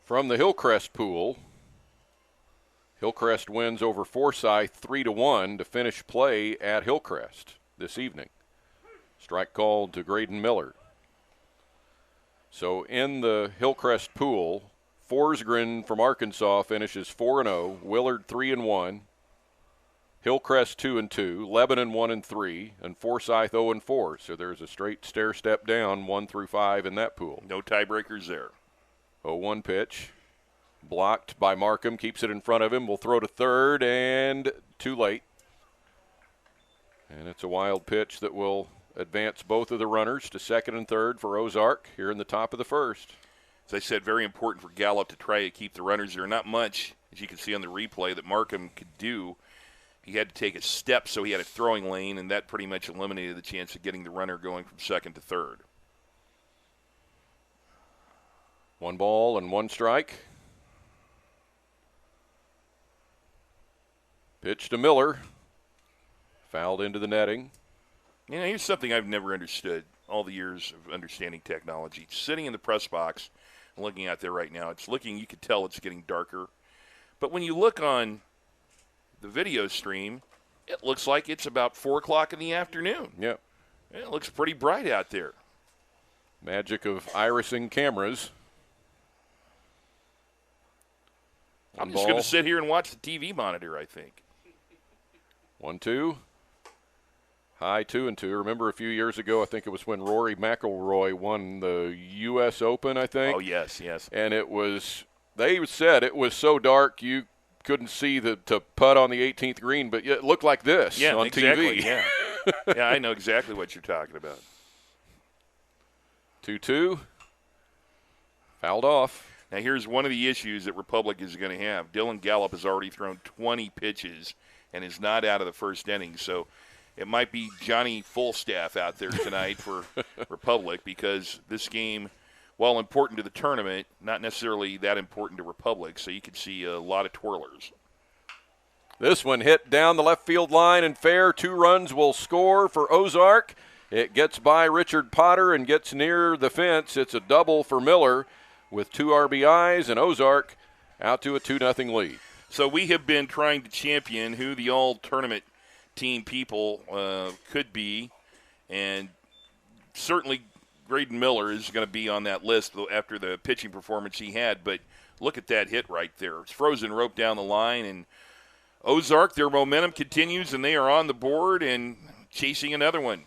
From the Hillcrest pool, Hillcrest wins over Forsyth 3-1 to finish play at Hillcrest this evening. Strike called to Graydon Miller. So in the Hillcrest pool, Forsgren from Arkansas finishes 4-0, Willard 3-1, Hillcrest 2-2, Lebanon 1-3, and Forsyth 0-4. So there's a straight stair step down 1 through 5 in that pool. No tiebreakers there. 0-1 pitch. Blocked by Markham, keeps it in front of him, will throw to third, and too late. And it's a wild pitch that will advance both of the runners to second and third for Ozark here in the top of the first. As I said, very important for Gallup to try to keep the runners there. Not much, as you can see on the replay, that Markham could do. He had to take a step, so he had a throwing lane, and that pretty much eliminated the chance of getting the runner going from second to third. 1 ball and 1 strike. Pitch to Miller. Fouled into the netting. You know, here's something I've never understood all the years of understanding technology. Sitting in the press box and looking out there right now, you can tell it's getting darker. But when you look on the video stream, it looks like it's about 4 o'clock in the afternoon. Yep. It looks pretty bright out there. Magic of irising cameras. I'm just going to sit here and watch the TV monitor, I think. 1-2. High 2-2. Remember a few years ago, I think it was when Rory McIlroy won the U.S. Open, I think. Oh, yes, yes. And they said it was so dark you couldn't see to putt on the 18th green, but it looked like this on exactly, TV. Yeah, yeah, I know exactly what you're talking about. 2-2. Fouled off. Now, here's one of the issues that Republic is going to have. Dylan Gallup has already thrown 20 pitches and is not out of the first inning. So it might be Johnny Fullstaff out there tonight for Republic, because this game, while important to the tournament, not necessarily that important to Republic. So you could see a lot of twirlers. This one hit down the left field line and fair. 2 runs will score for Ozark. It gets by Richard Potter and gets near the fence. It's a double for Miller with 2 RBIs, and Ozark out to a 2-0 lead. So we have been trying to champion who the all-tournament team people could be, and certainly Graydon Miller is going to be on that list after the pitching performance he had. But look at that hit right there. It's frozen rope down the line, and Ozark, their momentum continues, and they are on the board and chasing another one.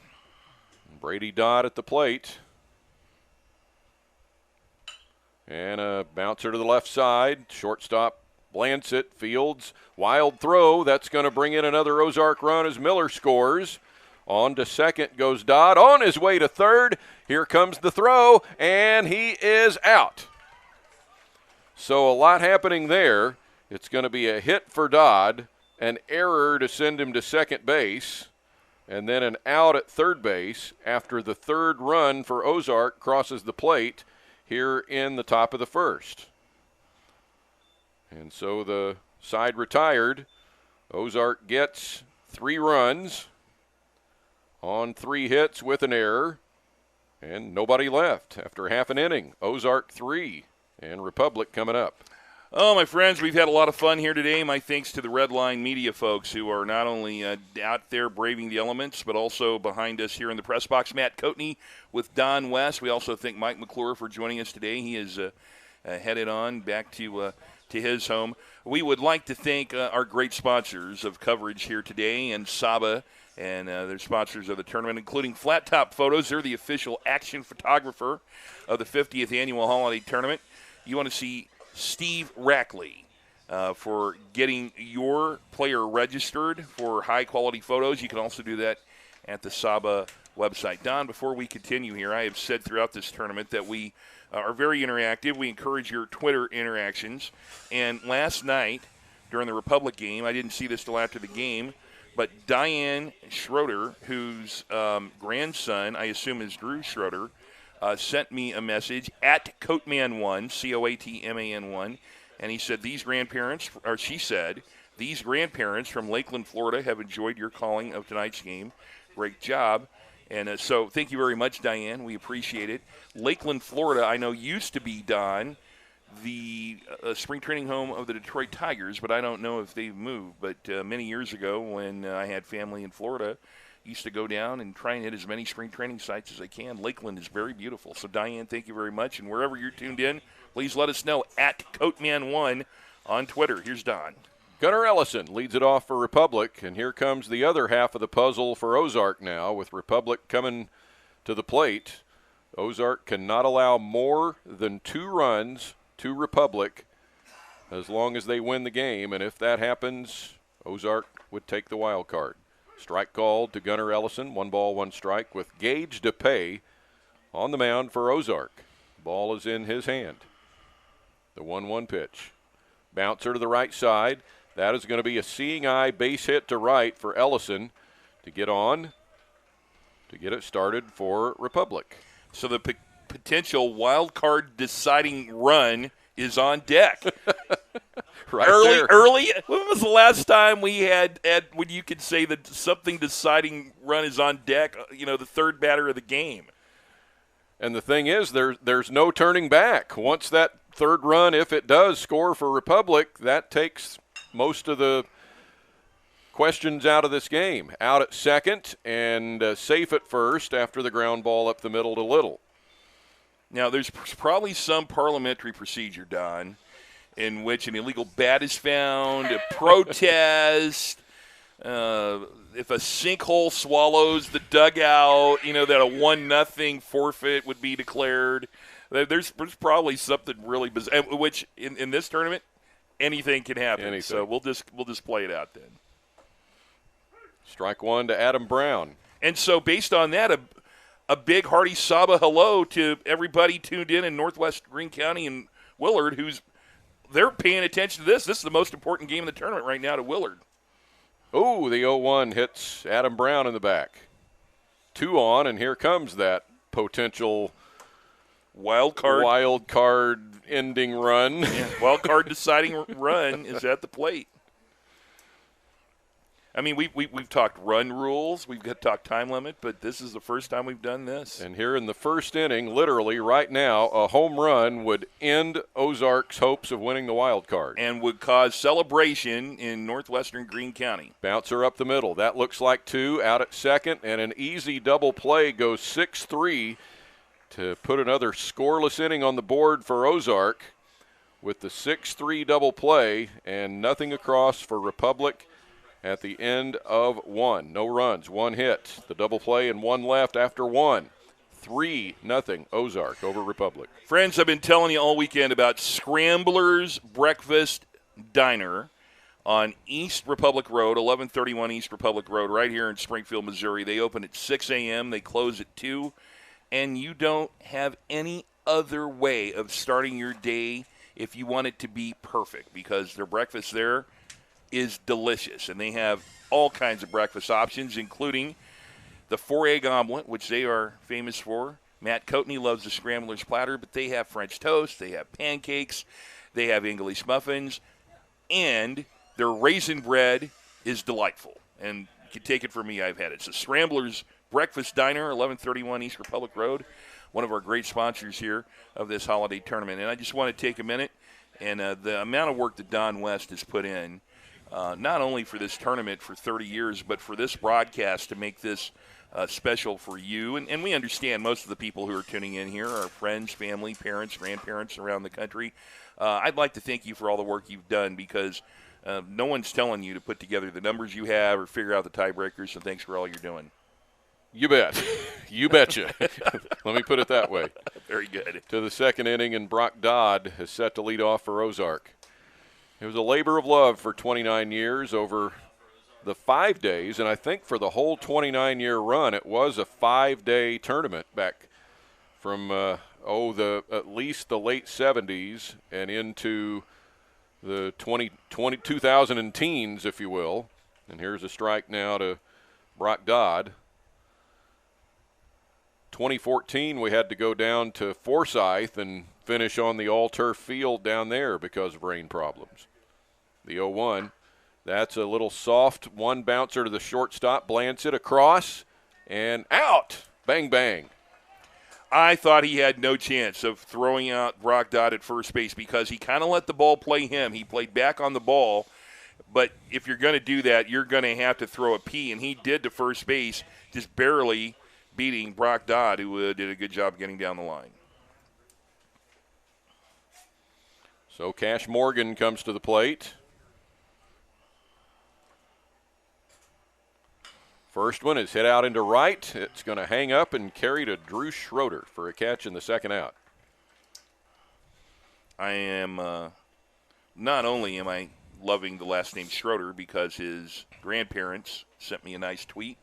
Brady Dodd at the plate. And a bouncer to the left side. Shortstop lands it. Fields. Wild throw. That's going to bring in another Ozark run as Miller scores. On to second goes Dodd. On his way to third. Here comes the throw. And he is out. So a lot happening there. It's going to be a hit for Dodd. An error to send him to second base. And then an out at third base after the third run for Ozark crosses the plate here in the top of the first. And so the side retired. Ozark gets 3 runs on 3 hits with an error, and nobody left after half an inning. Ozark 3 and Republic coming up. Oh, my friends, we've had a lot of fun here today. My thanks to the Red Line Media folks who are not only out there braving the elements, but also behind us here in the press box. Matt Coatney with Don West. We also thank Mike McClure for joining us today. He is headed on back to his home. We would like to thank our great sponsors of coverage here today, and SABA, and their sponsors of the tournament, including Flat Top Photos. They're the official action photographer of the 50th Annual Holiday Tournament. You want to see Steve Rackley for getting your player registered for high-quality photos. You can also do that at the SABA website. Don, before we continue here, I have said throughout this tournament that we are very interactive. We encourage your Twitter interactions. And last night, during the Republic game, I didn't see this till after the game, but Diane Schroeder, whose grandson, I assume is Drew Schroeder, sent me a message at Coatman1, Coatman1, and he said, she said, these grandparents from Lakeland, Florida have enjoyed your calling of tonight's game. Great job. And so thank you very much, Diane. We appreciate it. Lakeland, Florida, I know used to be, Don, the spring training home of the Detroit Tigers, but I don't know if they've moved. But many years ago when I had family in Florida, I used to go down and try and hit as many spring training sites as I can. Lakeland is very beautiful. So, Diane, thank you very much. And wherever you're tuned in, please let us know at Coatman1 on Twitter. Here's Don. Gunnar Ellison leads it off for Republic, and here comes the other half of the puzzle for Ozark now, with Republic coming to the plate. Ozark cannot allow more than 2 runs to Republic as long as they win the game, and if that happens, Ozark would take the wild card. Strike called to Gunnar Ellison, 1 ball, 1 strike, with Gage DePay on the mound for Ozark. Ball is in his hand. The 1-1 pitch. Bouncer to the right side. That is going to be a seeing eye base hit to right for Ellison to get it started for Republic. So the potential wild card deciding run is on deck. Early. When was the last time we had when you could say that something deciding run is on deck? The third batter of the game. And the thing is, there's no turning back. Once that third run, if it does score for Republic, that takes most of the questions out of this game. Out at second and safe at first after the ground ball up the middle to Little. Now, there's probably some parliamentary procedure, Don, in which an illegal bat is found, a protest, if a sinkhole swallows the dugout, that a 1-0 forfeit would be declared. There's probably something really bizarre, which in this tournament, anything can happen. Anything. So we'll just play it out then. Strike 1 to Adam Brown. And so based on that, a big hearty SABA hello to everybody tuned in Northwest Greene County and Willard, they're paying attention to this. This is the most important game in the tournament right now to Willard. Oh, the 0-1 hits Adam Brown in the back. 2 on, and here comes that potential wild card ending run. Yeah, wild card deciding run is at the plate. I mean, we've talked run rules, we've talked time limit, but this is the first time we've done this. And here in the first inning, literally right now, a home run would end Ozark's hopes of winning the wild card. And would cause celebration in northwestern Greene County. Bouncer up the middle. That looks like 2 out at second, and an easy double play goes 6-3 to put another scoreless inning on the board for Ozark with the 6-3 double play and nothing across for Republic at the end of 1. No runs, 1 hit. The double play and 1 left after 1. 3-0 Ozark over Republic. Friends, I've been telling you all weekend about Scrambler's Breakfast Diner on East Republic Road, 1131 East Republic Road, right here in Springfield, Missouri. They open at 6 a.m., they close at 2, and you don't have any other way of starting your day if you want it to be perfect, because their breakfast there is delicious, and they have all kinds of breakfast options, including the 4-egg omelet, which they are famous for. Matt Coatney loves the Scrambler's platter, but they have French toast, they have pancakes, they have English muffins, and their raisin bread is delightful. And you can take it from me, I've had it. It's the Scrambler's Breakfast Diner, 1131 East Republic Road, one of our great sponsors here of this holiday tournament. And I just want to take a minute, and the amount of work that Don West has put in, not only for this tournament for 30 years, but for this broadcast to make this special for you. And we understand most of the people who are tuning in here are friends, family, parents, grandparents around the country. I'd like to thank you for all the work you've done, because no one's telling you to put together the numbers you have or figure out the tiebreakers, so thanks for all you're doing. You bet. You betcha. Let me put it that way. Very good. To the second inning, and Brock Dodd is set to lead off for Ozark. It was a labor of love for 29 years over the 5 days, and I think for the whole 29-year run, it was a 5-day tournament back from at least the late 70s and into the 2000 and teens, if you will. And here's a strike now to Brock Dodd. 2014, we had to go down to Forsyth and finish on the all-turf field down there because of rain problems. The 0-1, that's a little soft one bouncer to the shortstop, blants it across and out. Bang, bang. I thought he had no chance of throwing out Brock Dodd at first base because he kind of let the ball play him. He played back on the ball, but if you're going to do that, you're going to have to throw a P, and he did to first base, just barely beating Brock Dodd, who did a good job getting down the line. So Cash Morgan comes to the plate. First one is hit out into right. It's going to hang up and carry to Drew Schroeder for a catch in the second out. I am not only am I loving the last name Schroeder because his grandparents sent me a nice tweet,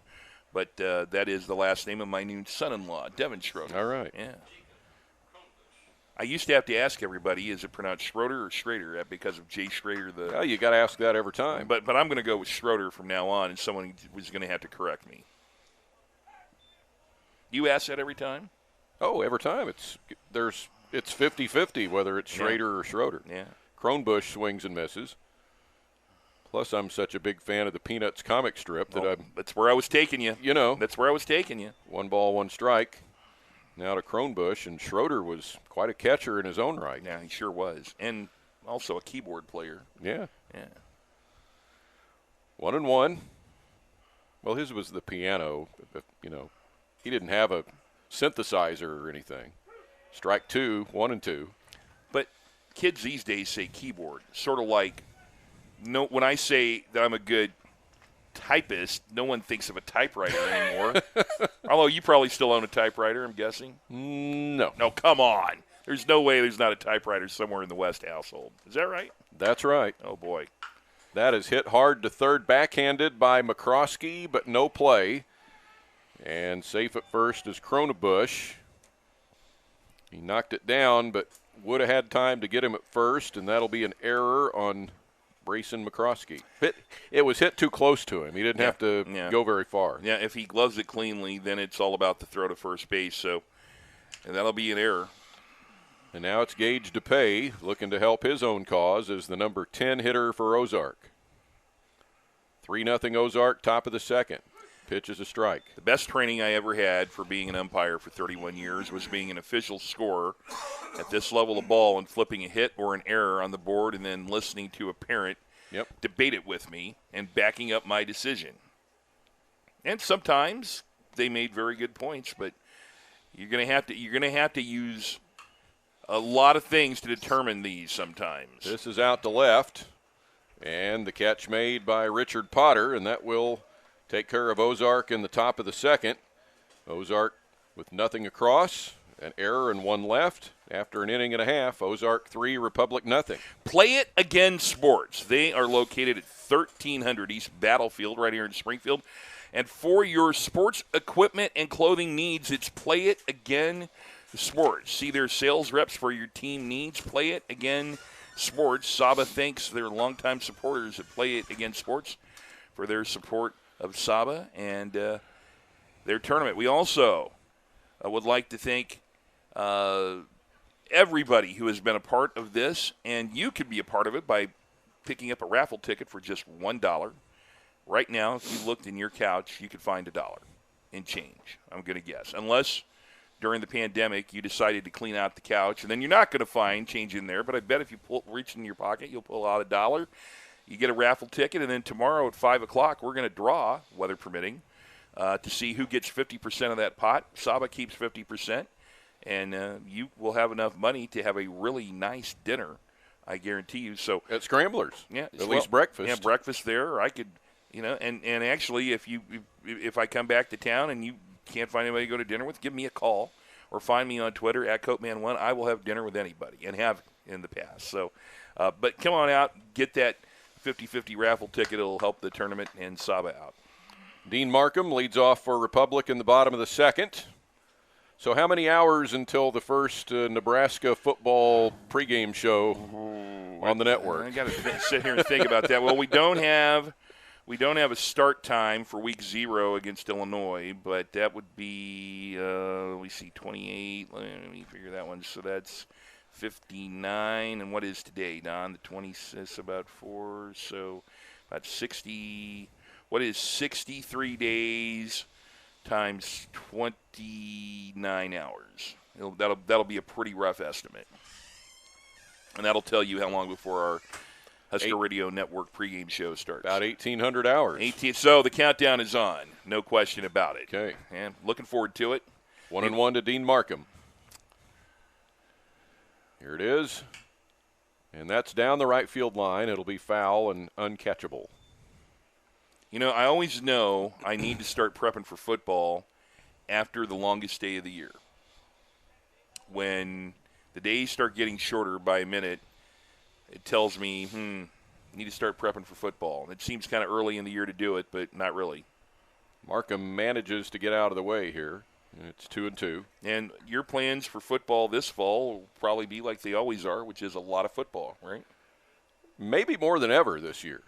but that is the last name of my new son-in-law, Devin Schroeder. All right. Yeah. I used to have to ask everybody, is it pronounced Schroeder or Schrader? Because of Jay Schrader. Well, you got to ask that every time. But I'm going to go with Schroeder from now on, and someone was going to have to correct me. You ask that every time? Oh, every time. It's 50-50 whether it's Schrader or Schroeder. Yeah. Kronbusch swings and misses. Plus, I'm such a big fan of the Peanuts comic strip that that's where I was taking you. You know. That's where I was taking you. 1 ball, 1 strike. Now to Kronbusch, and Schroeder was quite a catcher in his own right. Yeah, he sure was. And also a keyboard player. Yeah. Yeah. 1-1. Well, his was the piano. He didn't have a synthesizer or anything. Strike 2, 1-2. But kids these days say keyboard, sort of like when I say that I'm a good typist, no one thinks of a typewriter anymore. Although you probably still own a typewriter, I'm guessing. No. No, come on. There's no way there's not a typewriter somewhere in the West household. Is that right? That's right. Oh, boy. That is hit hard to third, backhanded by McCroskey, but no play. And safe at first is Kronbusch. He knocked it down, but would have had time to get him at first, and that'll be an error on Brayson McCroskey. It was hit too close to him. He didn't have to go very far. Yeah, if he gloves it cleanly, then it's all about the throw to first base. And that'll be an error. And now it's Gage DePay looking to help his own cause as the number 10 hitter for Ozark. 3-0 Ozark, top of the second. Pitch is a strike. The best training I ever had for being an umpire for 31 years was being an official scorer at this level of ball and flipping a hit or an error on the board and then listening to a parent debate it with me and backing up my decision. And sometimes they made very good points, but you're going to have to use a lot of things to determine these sometimes. This is out to left, and the catch made by Richard Potter, and that will take care of Ozark in the top of the second. Ozark with nothing across, an error and 1 left. After an inning and a half, Ozark 3, Republic nothing. Play It Again Sports. They are located at 1300 East Battlefield right here in Springfield. And for your sports equipment and clothing needs, it's Play It Again Sports. See their sales reps for your team needs. Play It Again Sports. Saba thanks their longtime supporters at Play It Again Sports for their support of Saba and their tournament. We also would like to thank everybody who has been a part of this, and you could be a part of it by picking up a raffle ticket for just $1. Right now, if you looked in your couch, you could find $1 in change, I'm going to guess. Unless during the pandemic you decided to clean out the couch, and then you're not going to find change in there, but I bet if you reach in your pocket, you'll pull out $1. You get a raffle ticket, and then tomorrow at 5 o'clock, we're going to draw, weather permitting, to see who gets 50% of that pot. Saba keeps 50%, and you will have enough money to have a really nice dinner, I guarantee you. So at Scramblers, at least breakfast. Yeah, breakfast there, or I could, and actually, if I come back to town and you can't find anybody to go to dinner with, give me a call or find me on Twitter at Coatman1. I will have dinner with anybody and have in the past. So, but come on out, get that 50-50 raffle ticket. It'll help the tournament and Saba out. Dean Markham leads off for Republic in the bottom of the second. So how many hours until the first Nebraska football pregame show on the network? I got to sit here and think about that. Well, we don't have a start time for week 0 against Illinois, but that would be, we see 28. Let me figure that one. So that's 59. And what is today, Don? The 26th, about 4. So about 60. What is 63 days times 29 hours? That'll be a pretty rough estimate. And that'll tell you how long before our Husker Radio Network pregame show starts. About 1,800 hours. So the countdown is on. No question about it. Okay. And looking forward to it. 1-1 to Dean Markham. Here it is. And that's down the right field line. It'll be foul and uncatchable. You know, I always know I need to start prepping for football after the longest day of the year. When the days start getting shorter by a minute, it tells me, need to start prepping for football. It seems kind of early in the year to do it, but not really. Markham manages to get out of the way here. It's 2-2. And your plans for football this fall will probably be like they always are, which is a lot of football, right? Maybe more than ever this year.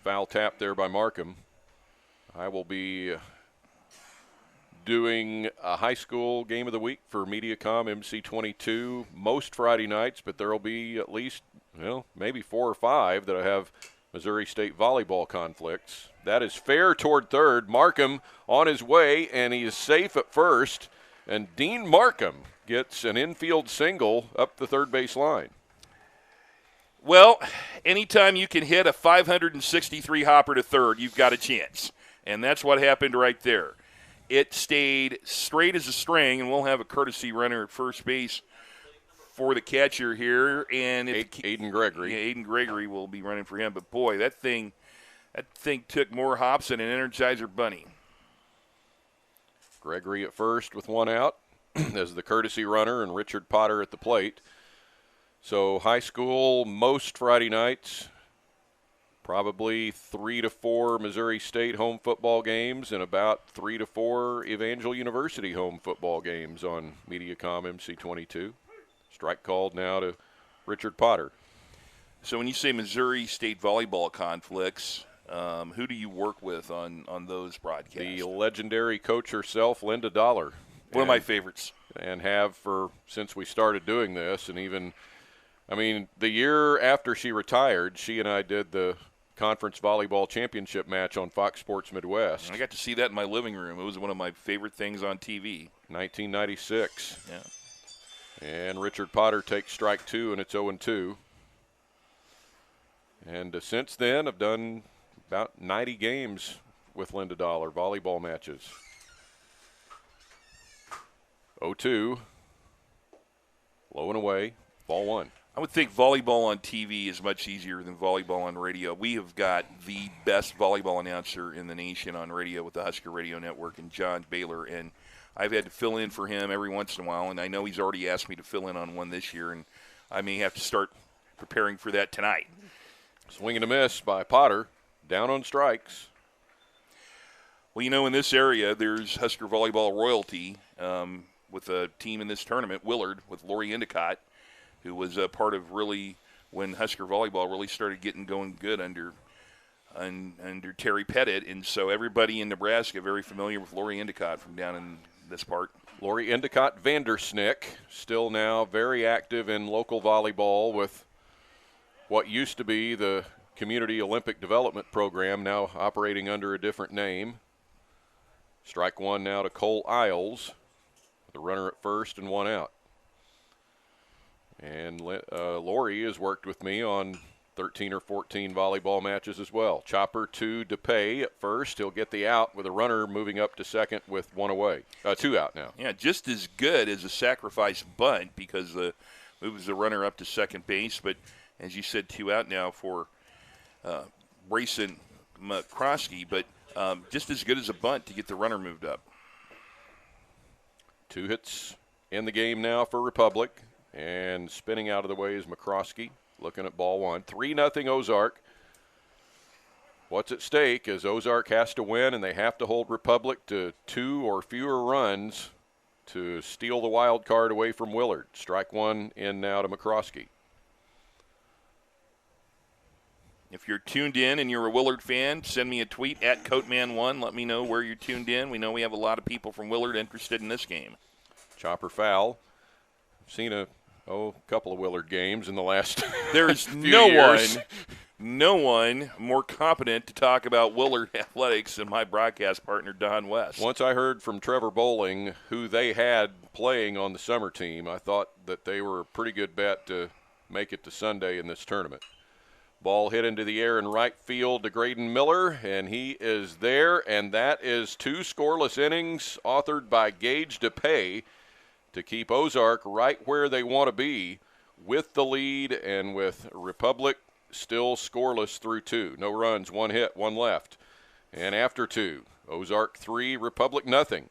Foul tap there by Markham. I will be doing a high school game of the week for MediaCom MC22 most Friday nights, but there will be at least, maybe 4 or 5 that I have Missouri State volleyball conflicts. That is fair toward third. Markham on his way, and he is safe at first. And Dean Markham gets an infield single up the third base line. Well, anytime you can hit a 563 hopper to third, you've got a chance. And that's what happened right there. It stayed straight as a string, and we'll have a courtesy runner at first base for the catcher here. And Aiden Gregory. Yeah, Aiden Gregory will be running for him. But, boy, that thing took more hops than an Energizer Bunny. Gregory at first with 1 out as the courtesy runner, and Richard Potter at the plate. So high school most Friday nights, probably 3 to 4 Missouri State home football games, and about 3 to 4 Evangel University home football games on MediaCom MC22. Strike called now to Richard Potter. So when you say Missouri State volleyball conflicts, who do you work with on those broadcasts? The legendary coach herself, Linda Dollar. One of my favorites. And have since we started doing this, and even, the year after she retired, she and I did the conference volleyball championship match on Fox Sports Midwest. I got to see that in my living room. It was one of my favorite things on TV. 1996. Yeah. And Richard Potter takes strike 2, and it's 0-2. And since then, I've done about 90 games with Linda Dollar, volleyball matches. 0-2. Low and away. Ball 1. I would think volleyball on TV is much easier than volleyball on radio. We have got the best volleyball announcer in the nation on radio with the Husker Radio Network, and John Baylor. And I've had to fill in for him every once in a while, and I know he's already asked me to fill in on one this year, and I may have to start preparing for that tonight. Swing and a miss by Potter. Down on strikes. Well, in this area, there's Husker volleyball royalty with a team in this tournament, Willard, with Lori Endicott, who was a part of really when Husker volleyball really started getting going good under Terry Pettit. And so everybody in Nebraska very familiar with Lori Endicott from down in this part. Lori Endicott Vandersnick, still now very active in local volleyball with what used to be the Community Olympic Development Program, now operating under a different name. Strike 1 now to Cole Isles, with a runner at first and 1 out. And Lori has worked with me on 13 or 14 volleyball matches as well. Chopper to DePay at first. He'll get the out with a runner moving up to second with 1 away. 2 out now. Yeah, just as good as a sacrifice bunt because moves the runner up to second base. But as you said, 2 out now for Brayson McCroskey. But just as good as a bunt to get the runner moved up. 2 hits in the game now for Republic. And spinning out of the way is McCroskey, looking at ball 1. 3-0 Ozark. what's at stake is Ozark has to win, and they have to hold Republic to 2 or fewer runs to steal the wild card away from Willard. Strike one in now to McCroskey. If you're tuned in and you're a Willard fan, send me a tweet at Coatman1. Let me know where you're tuned in. We know we have a lot of people from Willard interested in this game. Chopper foul. I've seen a couple of Willard games in the last There's few no years. no one more competent to talk about Willard athletics than my broadcast partner, Don West. Once I heard from Trevor Bowling who they had playing on the summer team, I thought that they were a pretty good bet to make it to Sunday in this tournament. Ball hit into the air in right field to Graydon Miller, and he is there, and that is 2 scoreless innings authored by Gage DePay to keep Ozark right where they want to be with the lead and with Republic still scoreless through 2. No runs, 1 hit, 1 left. And after 2, Ozark 3, Republic nothing.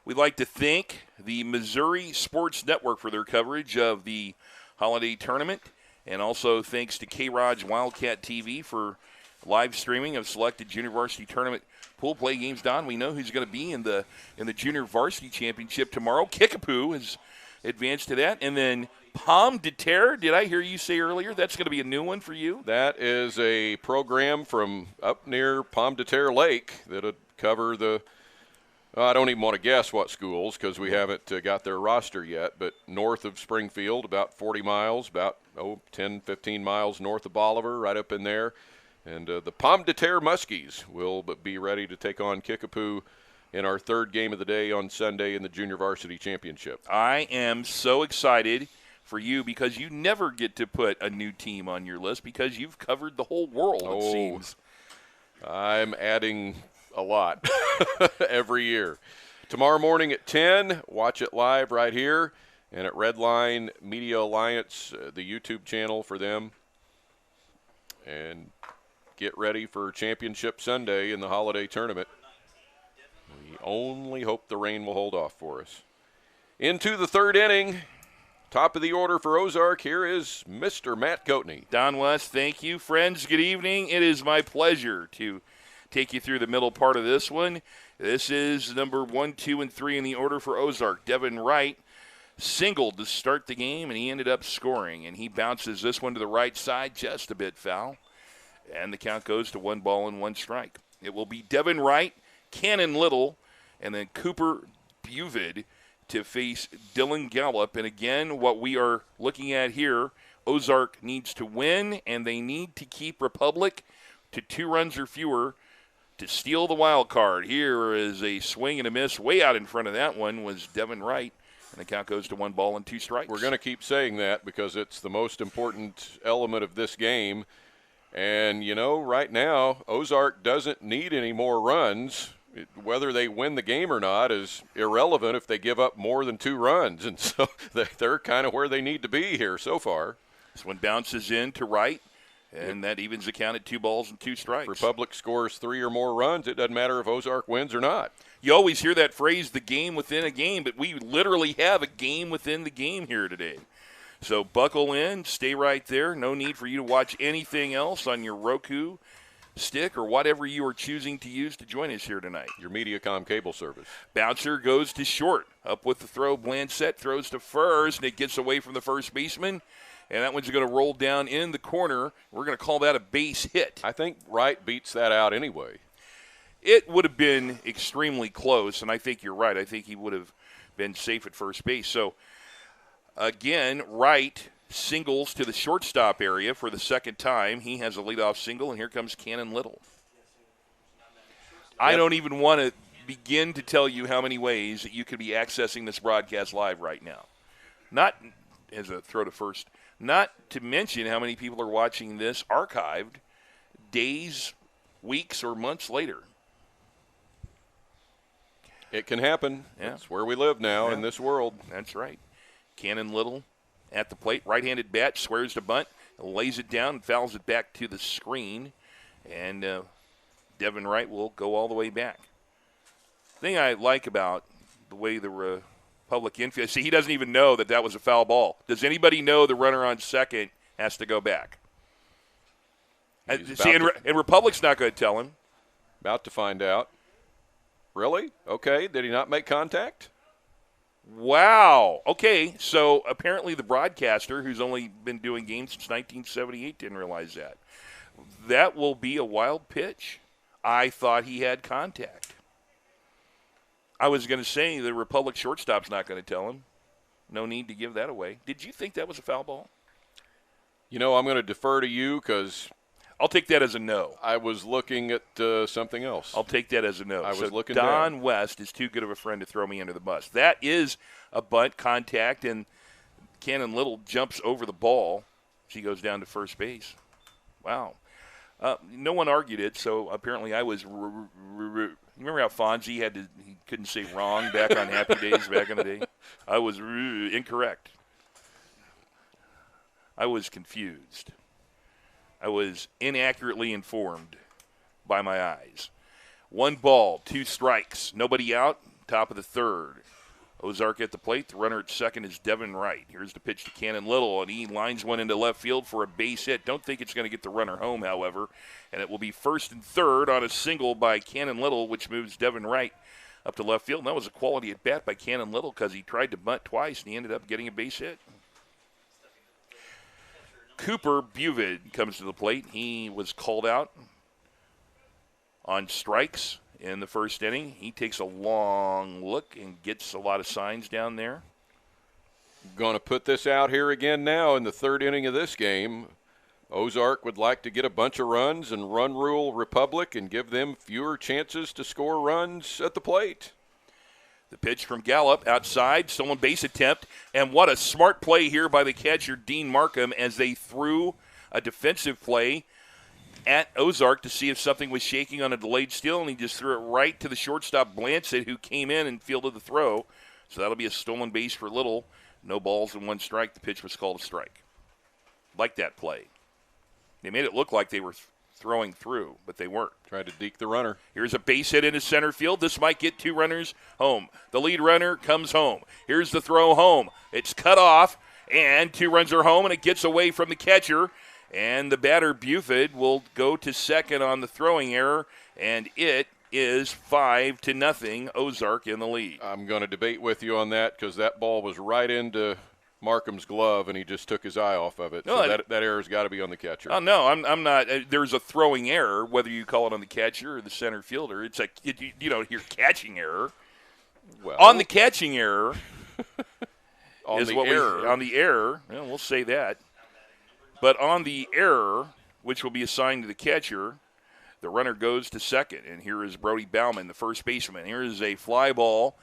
We'd like to thank the Missouri Sports Network for their coverage of the holiday tournament. And also thanks to K-Rod's Wildcat TV for live streaming of selected junior varsity tournament pool play games. Don, we know who's going to be in the junior varsity championship tomorrow. Kickapoo has advanced to that. And then Pomme de Terre, did I hear you say earlier? That's going to be a new one for you? That is a program from up near Pomme de Terre Lake that would cover the I don't even want to guess what schools because we haven't got their roster yet, but north of Springfield, about 40 miles, about 10, 15 miles north of Bolivar, right up in there. And the Pomme de Terre Muskies will be ready to take on Kickapoo in our 3rd game of the day on Sunday in the Junior Varsity Championship. I am so excited for you because you never get to put a new team on your list because you've covered the whole world, it seems. I'm adding a lot every year. Tomorrow morning at 10, watch it live right here, and at Redline Media Alliance, the YouTube channel for them. And get ready for Championship Sunday in the holiday tournament. We only hope the rain will hold off for us. Into the 3rd inning, top of the order for Ozark, here is Mr. Matt Coatney. Don West, thank you. Friends, good evening. It is my pleasure to take you through the middle part of this one. This is number 1, 2, and 3 in the order for Ozark. Devin Wright singled to start the game, and he ended up scoring. And he bounces this one to the right side, just a bit foul. And the count goes to 1 ball and 1 strike. It will be Devin Wright, Cannon Little, and then Cooper Buvid to face Dylan Gallup. And again, what we are looking at here, Ozark needs to win, and they need to keep Republic to 2 runs or fewer to steal the wild card. Here is a swing and a miss. Way out in front of that one was Devin Wright, and the count goes to 1 ball and 2 strikes. We're going to keep saying that because it's the most important element of this game. And, you know, right now, Ozark doesn't need any more runs. Whether they win the game or not is irrelevant if they give up more than 2 runs. And so they're kind of where they need to be here so far. This one bounces in to Wright, and that evens the count at 2 balls and 2 strikes. Republic scores 3 or more runs. It doesn't matter if Ozark wins or not. You always hear that phrase, the game within a game, but we literally have a game within the game here today. So buckle in, stay right there. No need for you to watch anything else on your Roku stick or whatever you are choosing to use to join us here tonight. Your Mediacom cable service. Bouncer goes to short. Up with the throw, Blanchette throws to first, and it gets away from the first baseman. And that one's going to roll down in the corner. We're going to call that a base hit. I think Wright beats that out anyway. It would have been extremely close, and I think you're right. I think he would have been safe at first base. So, again, Wright singles to the shortstop area for the 2nd time. He has a leadoff single, and here comes Cannon Little. I don't even want to begin to tell you how many ways that you could be accessing this broadcast live right now. Not as a throw to first. Not to mention how many people are watching this archived days, weeks, or months later. It can happen. Yeah. That's where we live now in this world. That's right. Cannon Little at the plate. Right-handed bat, swears to bunt, lays it down, and fouls it back to the screen. And Devin Wright will go all the way back. The thing I like about the way the Republic infield, see, he doesn't even know that was a foul ball. Does anybody know the runner on second has to go back? He's See, and Republic's not going to tell him. about to find out. Really? Okay. Did he not make contact? Wow. Okay, so apparently the broadcaster, who's only been doing games since 1978, didn't realize that. That will be a wild pitch. I thought he had contact. I was going to say the Republic shortstop's not going to tell him. No need to give that away. Did you think that was a foul ball? You know, I'm going to defer to you because I'll take that as a no. I was looking at something else. I'll take that as a no. I was looking Don down. West is too good of a friend to throw me under the bus. That is a bunt contact, and Cannon Little jumps over the ball. She goes down to first base. Wow. No one argued it, so apparently I was. Remember how Fonzie he couldn't say wrong back on Happy Days back in the day? I was incorrect. I was confused. I was inaccurately informed by my eyes. 1 ball, 2 strikes, nobody out, top of the third. Ozark at the plate. The runner at second is Devin Wright. Here's the pitch to Cannon Little, and he lines one into left field for a base hit. Don't think it's going to get the runner home, however, and it will be first and third on a single by Cannon Little, which moves Devin Wright up to left field. And that was a quality at bat by Cannon Little because he tried to bunt twice, and he ended up getting a base hit. Cooper Buvid comes to the plate. He was called out on strikes in the first inning. He takes a long look and gets a lot of signs down there. Going to put this out here again now in the third inning of this game. Ozark would like to get a bunch of runs and run rule Republic and give them fewer chances to score runs at the plate. The pitch from Gallup outside, stolen base attempt, and what a smart play here by the catcher, Dean Markham, as they threw a defensive play at Ozark to see if something was shaking on a delayed steal, and he just threw it right to the shortstop, Blancett, who came in and fielded the throw. So that'll be a stolen base for Little. No balls and 1 strike. The pitch was called a strike. Like that play. They made it look like they were throwing through, but they weren't. Tried to deke the runner. Here's a base hit into center field. This might get 2 runners home. The lead runner comes home. Here's the throw home. It's cut off, and 2 runs are home, and it gets away from the catcher. And the batter, Buford, will go to second on the throwing error, and it is 5-0, Ozark in the lead. I'm going to debate with you on that because that ball was right into Markham's glove, and he just took his eye off of it. No, so that error's got to be on the catcher. Oh, no, I'm not. There's a throwing error, whether you call it on the catcher or the center fielder. It's you don't hear catching error. Well, On the catching error on is the what error. on the error, well, we'll say that. But on the error, which will be assigned to the catcher, the runner goes to second. And here is Brody Bauman, the first baseman. Here is a fly ball.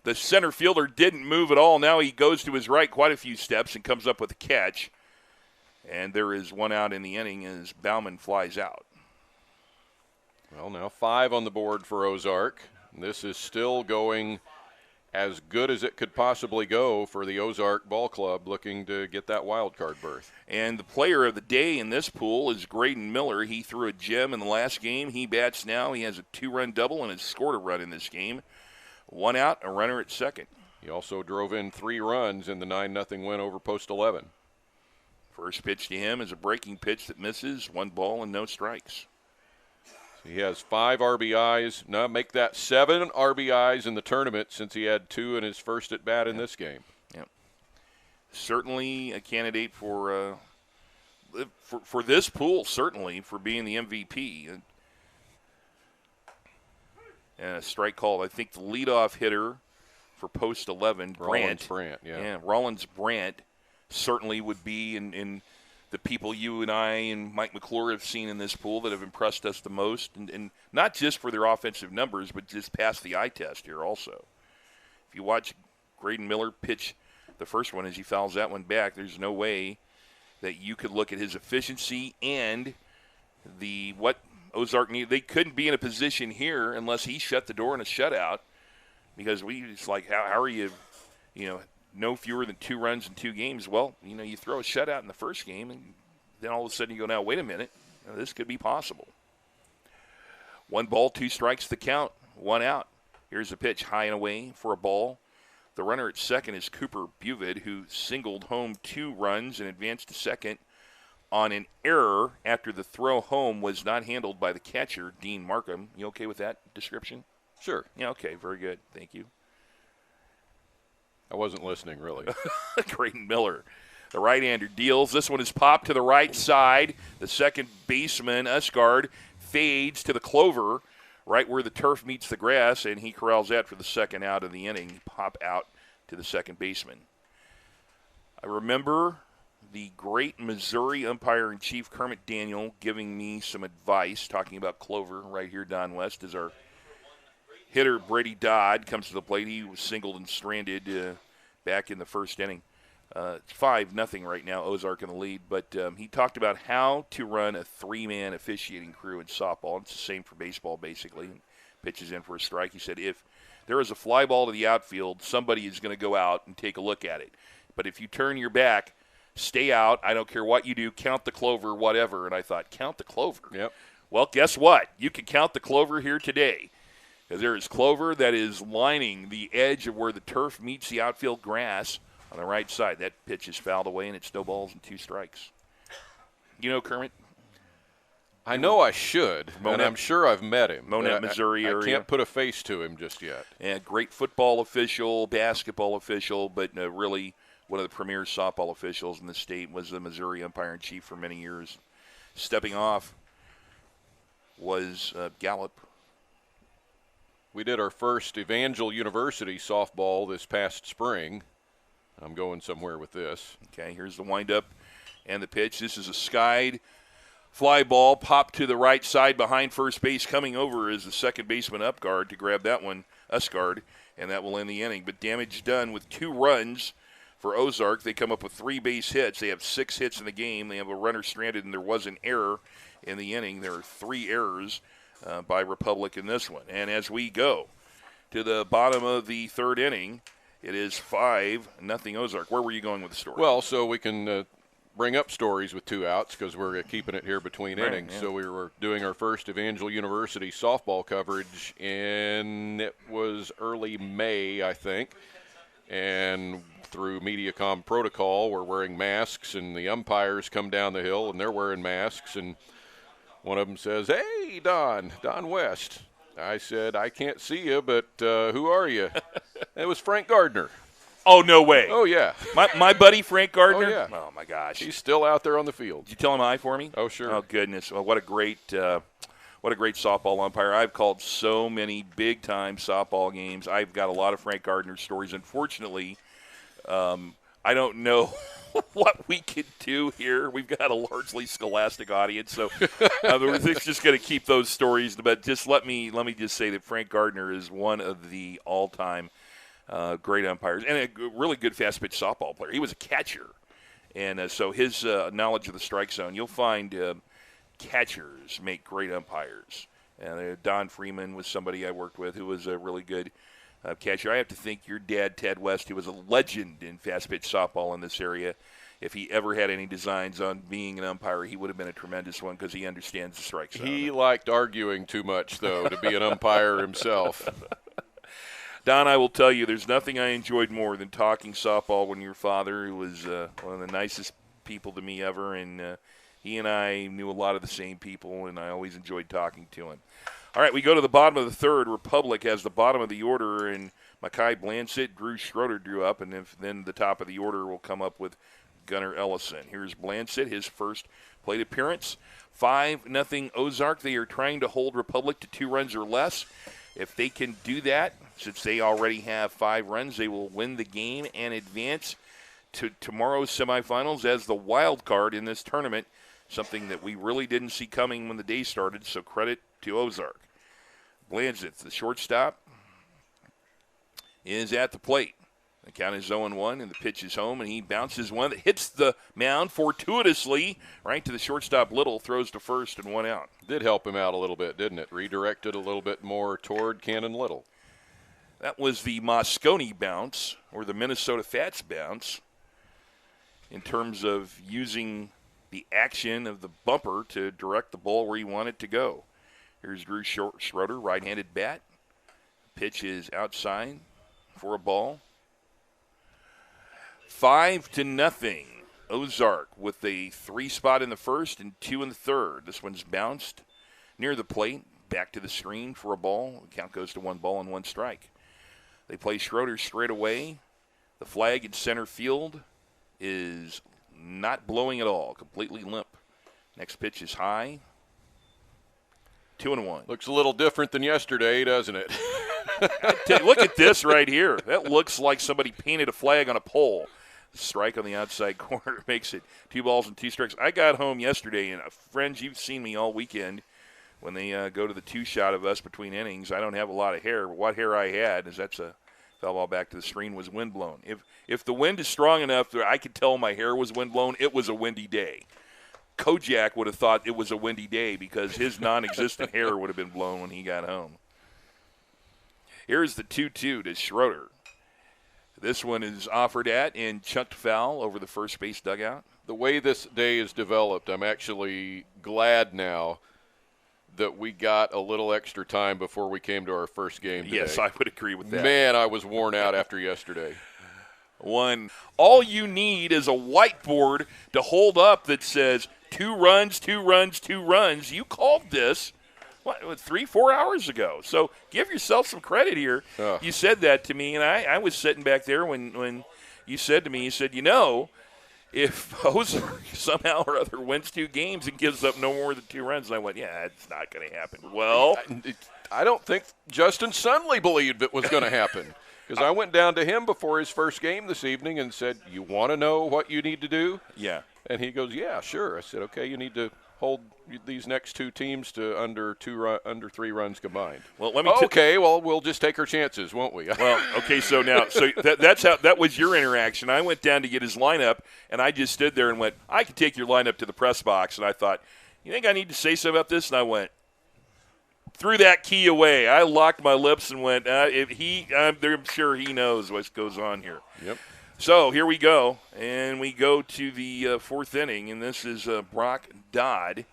The center fielder didn't move at all. Now he goes to his right quite a few steps and comes up with a catch. And there is 1 out in the inning as Bauman flies out. Well, now 5 on the board for Ozark. This is still going as good as it could possibly go for the Ozark Ball Club looking to get that wild card berth. And the player of the day in this pool is Graydon Miller. He threw a gem in the last game. He bats now. He has a 2-run double and has scored a run in this game. 1 out, a runner at second. He also drove in 3 runs in the 9-0 win over Post 11. First pitch to him is a breaking pitch that misses. 1 ball and no strikes. He has 5 RBIs. Now make that 7 RBIs in the tournament since he had 2 in his first at bat in this game. Yep. Certainly a candidate for this pool, certainly, for being the MVP. And a strike called. I think the leadoff hitter for Post 11, Rollins Brandt. yeah. Rollins Brandt certainly would be in the people you and I and Mike McClure have seen in this pool that have impressed us the most, and not just for their offensive numbers, but just pass the eye test here also. If you watch Graydon Miller pitch the first one as he fouls that one back, there's no way that you could look at his efficiency and what Ozark needed. They couldn't be in a position here unless he shut the door in a shutout, because it's like, how are you, no fewer than 2 runs in 2 games. Well, you throw a shutout in the first game, and then all of a sudden you go, now, wait a minute, this could be possible. 1 ball, 2 strikes the count, 1 out. Here's a pitch high and away for a ball. The runner at second is Cooper Buvid, who singled home 2 runs and advanced to second on an error after the throw home was not handled by the catcher, Dean Markham. You okay with that description? Sure. Yeah, okay, very good. Thank you. I wasn't listening, really. Creighton Miller, the right-hander, deals. This one is popped to the right side. The second baseman, Usgard, fades to the clover, right where the turf meets the grass, and he corrals that for the second out of the inning. Pop out to the second baseman. I remember the great Missouri umpire-in-chief Kermit Daniel giving me some advice, talking about clover right here, Don West, as our hitter Brady Dodd comes to the plate. He was singled and stranded back in the first inning. It's 5-0 right now, Ozark in the lead. But he talked about how to run a three-man officiating crew in softball. It's the same for baseball, basically. Pitches in for a strike. He said if there is a fly ball to the outfield, somebody is going to go out and take a look at it. But if you turn your back, stay out. I don't care what you do. Count the clover, whatever. And I thought, count the clover? Yep. Well, guess what? You can count the clover here today. Because there is clover that is lining the edge of where the turf meets the outfield grass on the right side. That pitch is fouled away, and it's no balls and 2 strikes. You know Kermit? I know I should, and I'm sure I've met him. Monett, Missouri area. I can't put a face to him just yet. And great football official, basketball official, but really one of the premier softball officials in the state. Was the Missouri umpire-in-chief for many years. Stepping off was Gallup. We did our first Evangel University softball this past spring. I'm going somewhere with this. Okay, here's the windup and the pitch. This is a skied fly ball popped to the right side behind first base. Coming over is the second baseman Upgard to grab that one, Usgard, and that will end the inning. But damage done with 2 runs for Ozark. They come up with 3 base hits. They have 6 hits in the game. They have a runner stranded, and there was an error in the inning. There are 3 errors by Republic in this one. And as we go to the bottom of the 3rd inning, it is 5-0 Ozark. Where were you going with the story? Well, so we can bring up stories with 2 outs because we're keeping it here between innings. Yeah. So we were doing our first Evangel University softball coverage, and it was early May, I think. And through MediaCom protocol, we're wearing masks, and the umpires come down the hill, and they're wearing masks, and one of them says, "Hey, Don West." I said, "I can't see you, but who are you?" It was Frank Gardner. Oh, no way. Oh, yeah. My buddy Frank Gardner? Oh, yeah. Oh, my gosh. He's still out there on the field. Did you tell him hi for me? Oh, sure. Oh, goodness. Well, what a great softball umpire. I've called so many big-time softball games. I've got a lot of Frank Gardner stories. Unfortunately, I don't know what we could do here. We've got a largely scholastic audience, so we're just going to keep those stories. But just let me just say that Frank Gardner is one of the all-time great umpires and a really good fast-pitch softball player. He was a catcher, and so his knowledge of the strike zone, you'll find catchers make great umpires. Don Freeman was somebody I worked with who was a really good catcher. I have to think your dad, Ted West, who was a legend in fast-pitch softball in this area, if he ever had any designs on being an umpire, he would have been a tremendous one because he understands the strike zone. He liked arguing too much, though, to be an umpire himself. Don, I will tell you, there's nothing I enjoyed more than talking softball when your father, who was one of the nicest people to me ever, and he and I knew a lot of the same people, and I always enjoyed talking to him. All right, we go to the bottom of the 3rd. Republic has the bottom of the order, and Mackay Blanchett, Drew Schroeder drew up, and then the top of the order will come up with Gunnar Ellison. Here's Blanchett, his first plate appearance. 5-0 Ozark. They are trying to hold Republic to 2 runs or less. If they can do that, since they already have 5 runs, they will win the game and advance to tomorrow's semifinals as the wild card in this tournament, something that we really didn't see coming when the day started, so credit to Ozark. Blanchett, the shortstop, is at the plate. The count is 0-1, and the pitch is home, and he bounces one that hits the mound fortuitously right to the shortstop. Little throws to first and 1 out. Did help him out a little bit, didn't it? Redirected a little bit more toward Cannon Little. That was the Moscone bounce, or the Minnesota Fats bounce, in terms of using the action of the bumper to direct the ball where you want it to go. Here's Drew Schroeder, right-handed bat. Pitch is outside for a ball. 5-0. Ozark with a 3 spot in the first and 2 in the third. This one's bounced near the plate, back to the screen for a ball. The count goes to 1 ball and 1 strike. They play Schroeder straight away. The flag in center field is not blowing at all, completely limp. Next pitch is high. 2-1. Looks a little different than yesterday, doesn't it? Look at this right here. That looks like somebody painted a flag on a pole. Strike on the outside corner makes it 2 balls and 2 strikes. I got home yesterday, and friends, you've seen me all weekend. When they go to the 2-shot of us between innings, I don't have a lot of hair. But what hair I had is that's a foul ball back to the screen was wind blown. If the wind is strong enough that I could tell my hair was wind blown, it was a windy day. Kojak would have thought it was a windy day because his non-existent hair would have been blown when he got home. Here's the 2-2 to Schroeder. This one is offered at and chunked foul over the first base dugout. The way this day is developed, I'm actually glad now that we got a little extra time before we came to our first game today. Yes, I would agree with that. Man, I was worn out after yesterday. All you need is a whiteboard to hold up that says 2 runs, 2 runs, 2 runs. You called this, 3-4 hours ago. So give yourself some credit here. You said that to me, and I was sitting back there when you said to me, you said, if Ozark somehow or other wins 2 games and gives up no more than 2 runs, and I went, yeah, it's not going to happen. Well, I don't think Justin Sunley believed it was going to happen because I went down to him before his first game this evening and said, you want to know what you need to do? Yeah. And he goes, yeah, sure. I said, okay, you need to hold these next 2 teams to under 3 runs combined. Well, let me. Okay, well, we'll just take our chances, won't we? Well, okay. So now, that was your interaction. I went down to get his lineup, and I just stood there and went, I can take your lineup to the press box. And I thought, you think I need to say something about this? And I went, threw that key away. I locked my lips and went, I'm sure he knows what goes on here. Yep. So here we go, and we go to the 4th inning, and this is Brock Dodd.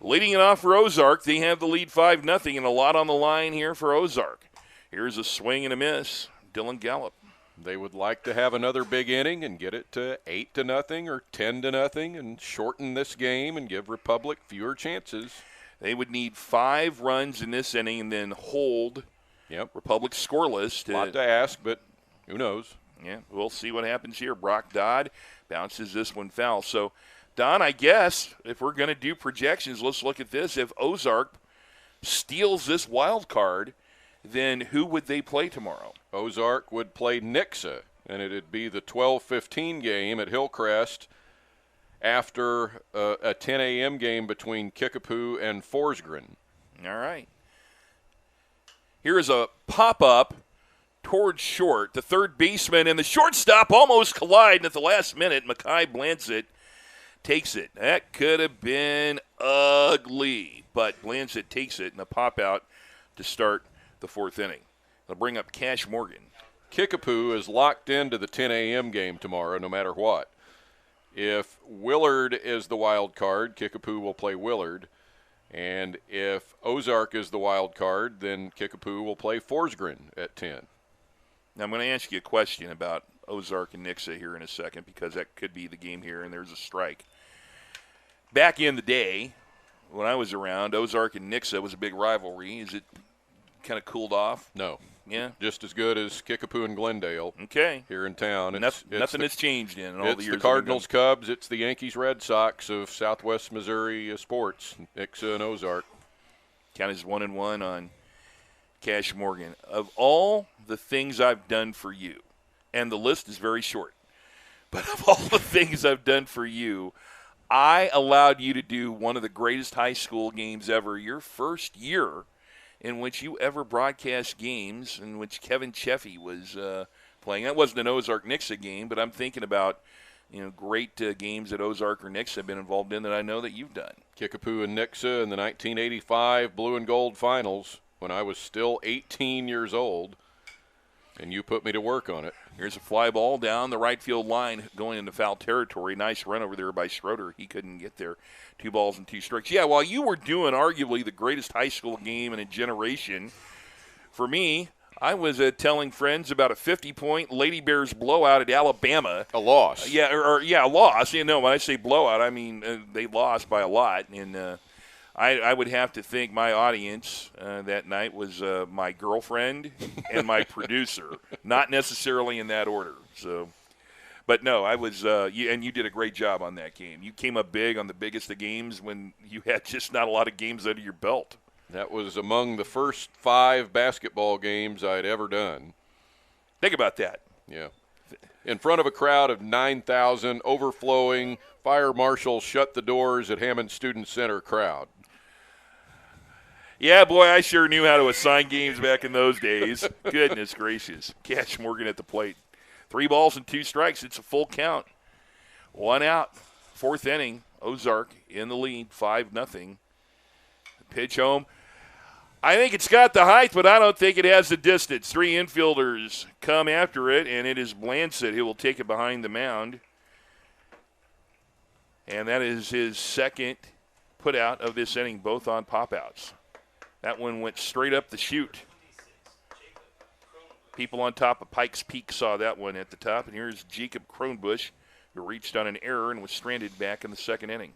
Leading it off for Ozark, they have the lead 5-0, and a lot on the line here for Ozark. Here's a swing and a miss. Dylan Gallup. They would like to have another big inning and get it to 8-0 or 10-0 and shorten this game and give Republic fewer chances. They would need 5 runs in this inning and then hold Republic scoreless. A lot to ask, but who knows? Yeah, we'll see what happens here. Brock Dodd bounces this one foul. So, Don, I guess if we're going to do projections, let's look at this. If Ozark steals this wild card, then who would they play tomorrow? Ozark would play Nixa, and it would be the 12-15 game at Hillcrest after a 10 a.m. game between Kickapoo and Forsgren. All right. Here is a pop-up towards short. The third baseman and the shortstop almost collide, and at the last minute, Mekhi Blanchett takes it. That could have been ugly, but Blanchett takes it, and a pop-out to start the 4th inning. They'll bring up Cash Morgan. Kickapoo is locked into the 10 a.m. game tomorrow no matter what. If Willard is the wild card, Kickapoo will play Willard. And if Ozark is the wild card, then Kickapoo will play Forsgren at 10. Now, I'm going to ask you a question about Ozark and Nixa here in a second because that could be the game here, and there's a strike. Back in the day, when I was around, Ozark and Nixa was a big rivalry. Is it kind of cooled off? No. Yeah? Just as good as Kickapoo and Glendale. Okay. Here in town. Nothing has changed in all the years. It's the Cardinals, Cubs. It's the Yankees, Red Sox of Southwest Missouri sports, Nixa and Ozark. Count is 1-1 on Cash Morgan. Of all the things I've done for you, and the list is very short, but of all the things I've done for you, I allowed you to do one of the greatest high school games ever, your first year in which you ever broadcast games in which Kevin Cheffy was playing. That wasn't an Ozark-Nixa game, but I'm thinking about great games that Ozark or Nixa have been involved in that I know that you've done. Kickapoo and Nixa in the 1985 Blue and Gold Finals when I was still 18 years old, and you put me to work on it. Here's a fly ball down the right field line going into foul territory. Nice run over there by Schroeder. He couldn't get there. 2 balls and 2 strikes. Yeah, while you were doing arguably the greatest high school game in a generation, for me, I was telling friends about a 50-point Lady Bears blowout at Alabama. A loss. A loss. You know, when I say blowout, I mean they lost by a lot. And I would have to think my audience that night was my girlfriend and my producer, not necessarily in that order. So, but no, I was, and you did a great job on that game. You came up big on the biggest of games when you had just not a lot of games under your belt. That was among the first 5 basketball games I'd ever done. Think about that. Yeah. In front of a crowd of 9,000, overflowing, fire marshal shut the doors at Hammond Student Center crowd. Yeah, boy, I sure knew how to assign games back in those days. Goodness gracious. Cash Morgan at the plate. 3 balls and 2 strikes. It's a full count. 1 out. 4th inning. Ozark in the lead, 5-0. Pitch home. I think it's got the height, but I don't think it has the distance. 3 infielders come after it, and it is Blanchett who will take it behind the mound. And that is his second putout of this inning, both on pop-outs. That one went straight up the chute. People on top of Pikes Peak saw that one at the top, and here's Jacob Kronbusch, who reached on an error and was stranded back in the 2nd inning.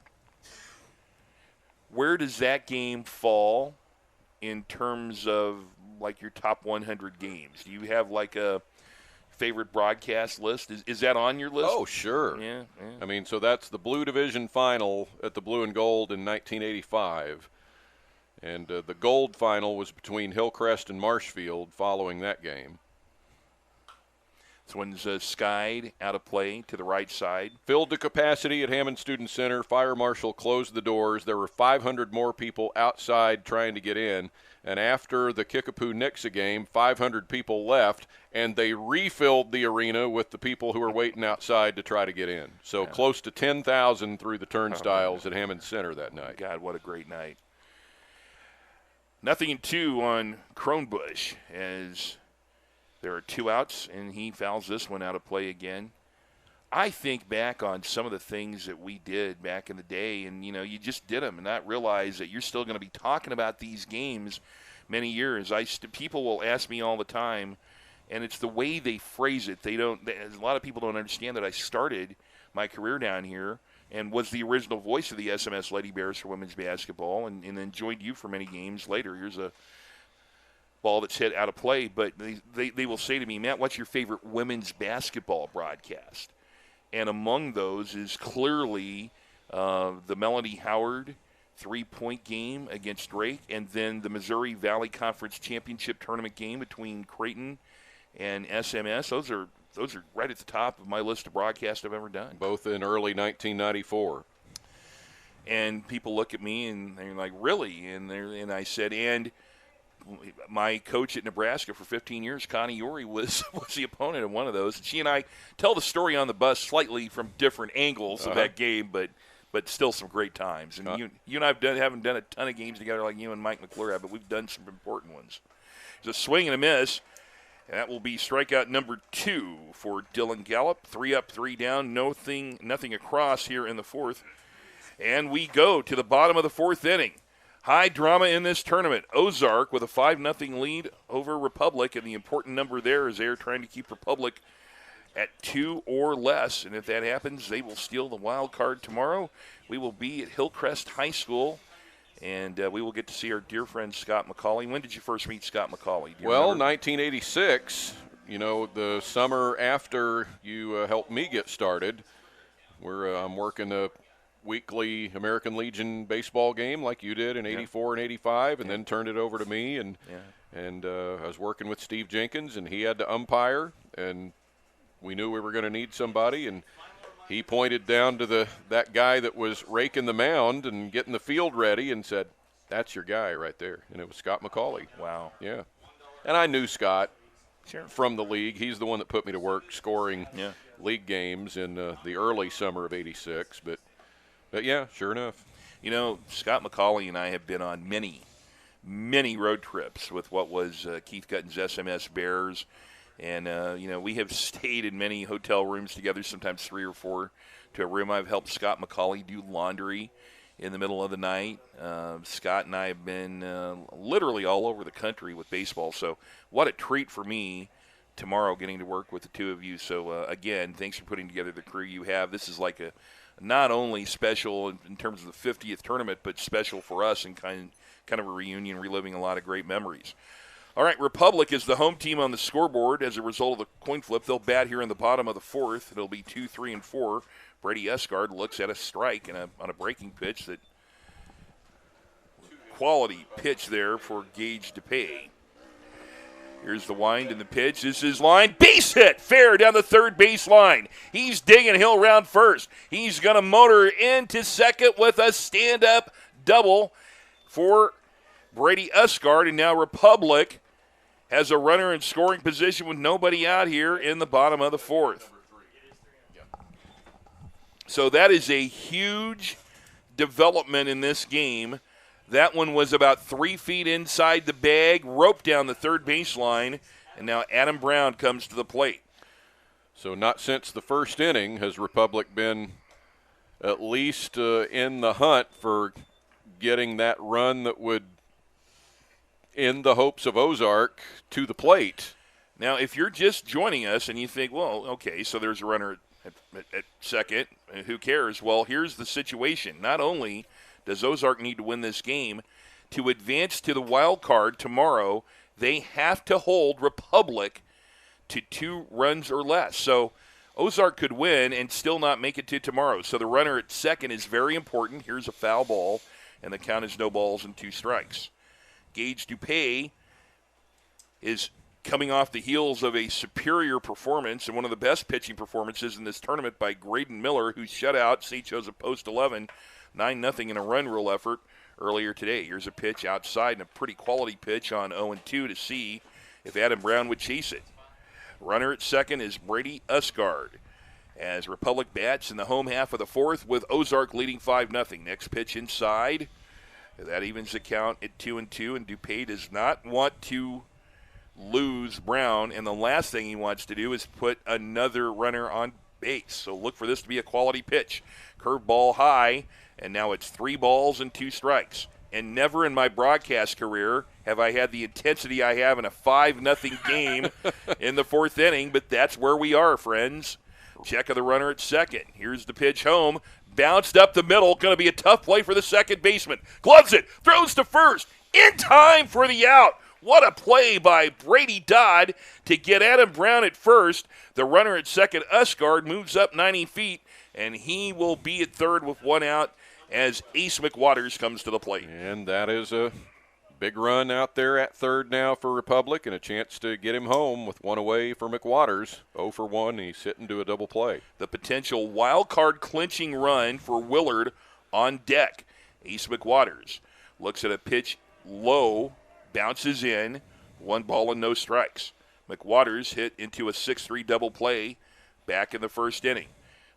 Where does that game fall in terms of, like, your top 100 games? Do you have, like, a favorite broadcast list? Is that on your list? Oh, sure. Yeah. I mean, so that's the Blue Division final at the Blue and Gold in 1985. And the Gold final was between Hillcrest and Marshfield following that game. This one's skied out of play to the right side. Filled to capacity at Hammond Student Center. Fire marshal closed the doors. There were 500 more people outside trying to get in. And after the Kickapoo-Nixa game, 500 people left, and they refilled the arena with the people who were waiting outside to try to get in. So close to 10,000 through the turnstiles at Hammond Center that night. God, what a great night. 0-2 on Kronbusch as there are 2 outs, and he fouls this one out of play again. I think back on some of the things that we did back in the day, and, you know, you just did them and not realize that you're still going to be talking about these games many years. People will ask me all the time, and it's the way they phrase it. A lot of people don't understand that I started my career down here and was the original voice of the SMS Lady Bears for women's basketball, and then joined you for many games later. Here's a ball that's hit out of play, but they will say to me, Matt, what's your favorite women's basketball broadcast? And among those is clearly the Melanie Howard 3-point game against Drake, and then the Missouri Valley Conference Championship Tournament game between Creighton and SMS. Those are right at the top of my list of broadcasts I've ever done. Both in early 1994. And people look at me and they're like, really? And I said, and my coach at Nebraska for 15 years, Connie Uri, was the opponent of one of those. And she and I tell the story on the bus slightly from different angles of that game, but still some great times. And you and I haven't done a ton of games together like you and Mike McClure have, but we've done some important ones. There's a swing and a miss, and that will be strikeout number 2 for Dylan Gallup. 3 up, 3 down, nothing across here in the 4th. And we go to the bottom of the 4th inning. High drama in this tournament. Ozark with a 5-0 lead over Republic, and the important number there is they're trying to keep Republic at 2 or less. And if that happens, they will steal the wild card tomorrow. We will be at Hillcrest High School, and we will get to see our dear friend Scott McCauley. When did you first meet Scott McCauley? Well, 1986, you know, the summer after you helped me get started. I'm working a weekly American Legion baseball game like you did in 84 and 85, and then turned it over to me. And I was working with Steve Jenkins, and he had to umpire, and we knew we were going to need somebody, and he pointed down to that guy that was raking the mound and getting the field ready and said, that's your guy right there. And it was Scott McCauley. Wow. Yeah. And I knew Scott from the league. He's the one that put me to work scoring league games in the early summer of 86. But yeah, sure enough. You know, Scott McCauley and I have been on many, many road trips with what was Keith Gutton's SMS Bears. And, you know, we have stayed in many hotel rooms together, sometimes 3 or 4 to a room. I've helped Scott McCauley do laundry in the middle of the night. Scott and I have been literally all over the country with baseball, so what a treat for me tomorrow getting to work with the two of you. So, again, thanks for putting together the crew you have. This is like a not only special in terms of the 50th tournament, but special for us and kind of a reunion, reliving a lot of great memories. All right, Republic is the home team on the scoreboard as a result of the coin flip. They'll bat here in the bottom of the fourth. It'll be 2, 3, and 4. Brady Esgard looks at a strike on a breaking pitch. That quality pitch there for Gage DePay. Here's the wind and the pitch. This is line. Base hit. Fair down the third base line. He's digging. He'll round first. He's going to motor into second with a stand-up double for Brady Esgard. And now Republic has a runner in scoring position with nobody out here in the bottom of the fourth. So that is a huge development in this game. That one was about 3 feet inside the bag, roped down the third baseline, and now Adam Brown comes to the plate. So not since the first inning has Republic been at least in the hunt for getting that run that would end the hopes of Ozark to the plate. Now, if you're just joining us and you think, well, okay, so there's a runner at second, who cares? Well, here's the situation. Not only does Ozark need to win this game, to advance to the wild card tomorrow, they have to hold Republic to 2 runs or less. So Ozark could win and still not make it to tomorrow. So the runner at second is very important. Here's a foul ball, and the count is no balls and 2 strikes. Gage DePay is coming off the heels of a superior performance and one of the best pitching performances in this tournament by Graydon Miller, who shut out St. Joseph Post 11, 9-0 in a run rule effort earlier today. Here's a pitch outside and a pretty quality pitch on 0-2 to see if Adam Brown would chase it. Runner at second is Brady Esgard as Republic bats in the home half of the fourth with Ozark leading 5-0. Next pitch inside. That evens the count at 2-2, and DePay does not want to lose Brown, and the last thing he wants to do is put another runner on base. So look for this to be a quality pitch. Curveball high, and now it's 3 balls and 2 strikes. And never in my broadcast career have I had the intensity I have in a 5-0 game in the fourth inning, but that's where we are, friends. Check of the runner at second. Here's the pitch home. Bounced up the middle. Going to be a tough play for the second baseman. Gloves it. Throws to first. In time for the out. What a play by Brady Dodd to get Adam Brown at first. The runner at second, Esgard, moves up 90 feet, and he will be at third with 1 out as Ace McWaters comes to the plate. And that is a big run out there at third now for Republic, and a chance to get him home with 1 away for McWaters. 0 for 1, he's hitting to a double play. The potential wild card clinching run for Willard on deck. Ace McWaters looks at a pitch low, bounces in, 1 ball and no strikes. McWaters hit into a 6-3 double play back in the first inning.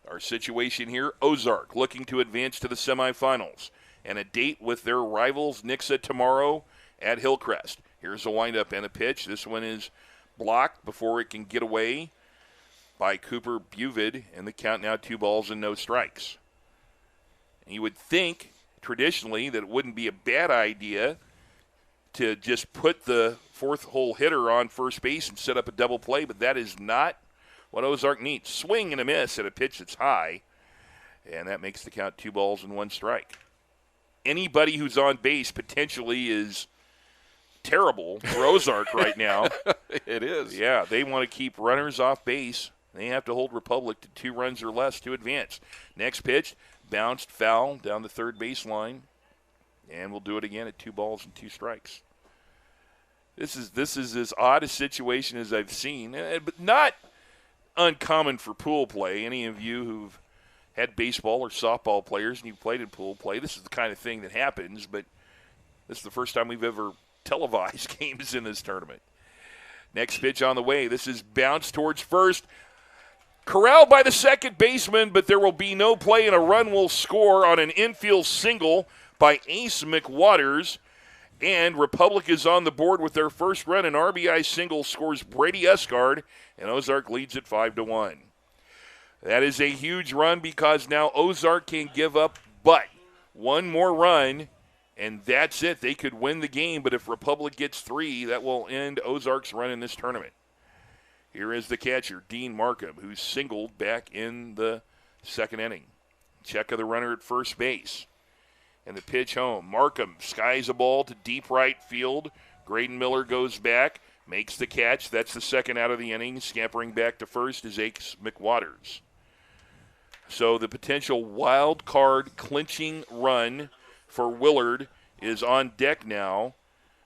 Our situation here, Ozark looking to advance to the semifinals and a date with their rivals Nixa tomorrow at Hillcrest. Here's a windup and a pitch. This one is blocked before it can get away by Cooper Buvid, and the count now 2 balls and no strikes. And you would think traditionally that it wouldn't be a bad idea to just put the fourth hole hitter on first base and set up a double play, but that is not what Ozark needs. Swing and a miss at a pitch that's high, and that makes the count 2 balls and 1 strike. Anybody who's on base potentially is terrible for Ozark right now. It is. Yeah, they want to keep runners off base. They have to hold Republic to 2 runs or less to advance. Next pitch, bounced foul down the third baseline, and we'll do it again at 2 balls and 2 strikes. This is as odd a situation as I've seen, but not uncommon for pool play. Any of you who've had baseball or softball players and you've played in pool play, this is the kind of thing that happens, but this is the first time we've ever televised games in this tournament. Next pitch on the way. This is bounced towards first. Corralled by the second baseman, but there will be no play, and a run will score on an infield single by Ace McWaters. And Republic is on the board with their first run. An RBI single scores Brady Esgard, and Ozark leads at 5-1. That is a huge run because now Ozark can give up but one more run, and that's it. They could win the game, but if Republic gets 3, that will end Ozark's run in this tournament. Here is the catcher, Dean Markham, who's singled back in the second inning. Check of the runner at first base. And the pitch home. Markham skies a ball to deep right field. Graydon Miller goes back, makes the catch. That's the second out of the inning. Scampering back to first is Ace McWaters. So the potential wild card clinching run for Willard is on deck now.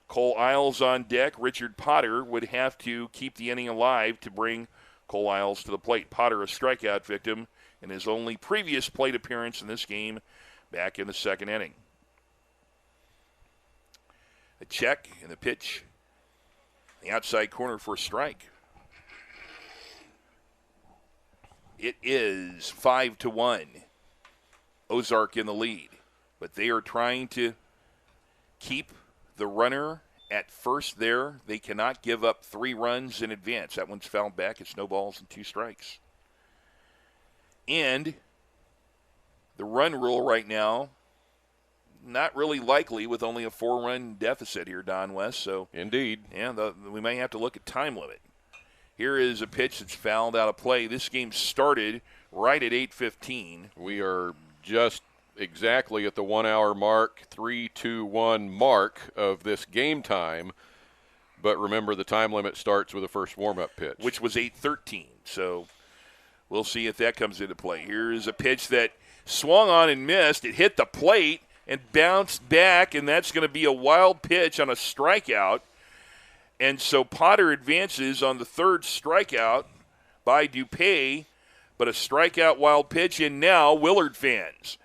Cole Isles on deck. Richard Potter would have to keep the inning alive to bring Cole Isles to the plate. Potter, a strikeout victim in his only previous plate appearance in this game back in the second inning. A check and the pitch. The outside corner for a strike. It is 5-1. Ozark in the lead. But they are trying to keep the runner at first there. They cannot give up 3 runs in advance. That one's fouled back. It's no balls and 2 strikes. And the run rule right now, not really likely with only a 4-run deficit here, Don West. So indeed. Yeah, we may have to look at time limit. Here is a pitch that's fouled out of play. This game started right at 8:15. We are just exactly at the 1 hour mark, 3-2-1 mark of this game time. But remember, the time limit starts with the first warm-up pitch, which was 8:13. So we'll see if that comes into play. Here is a pitch that swung on and missed. It hit the plate and bounced back, and that's going to be a wild pitch on a strikeout. And so Potter advances on the third strikeout by DuPay, but a strikeout wild pitch. And now, Willard fans,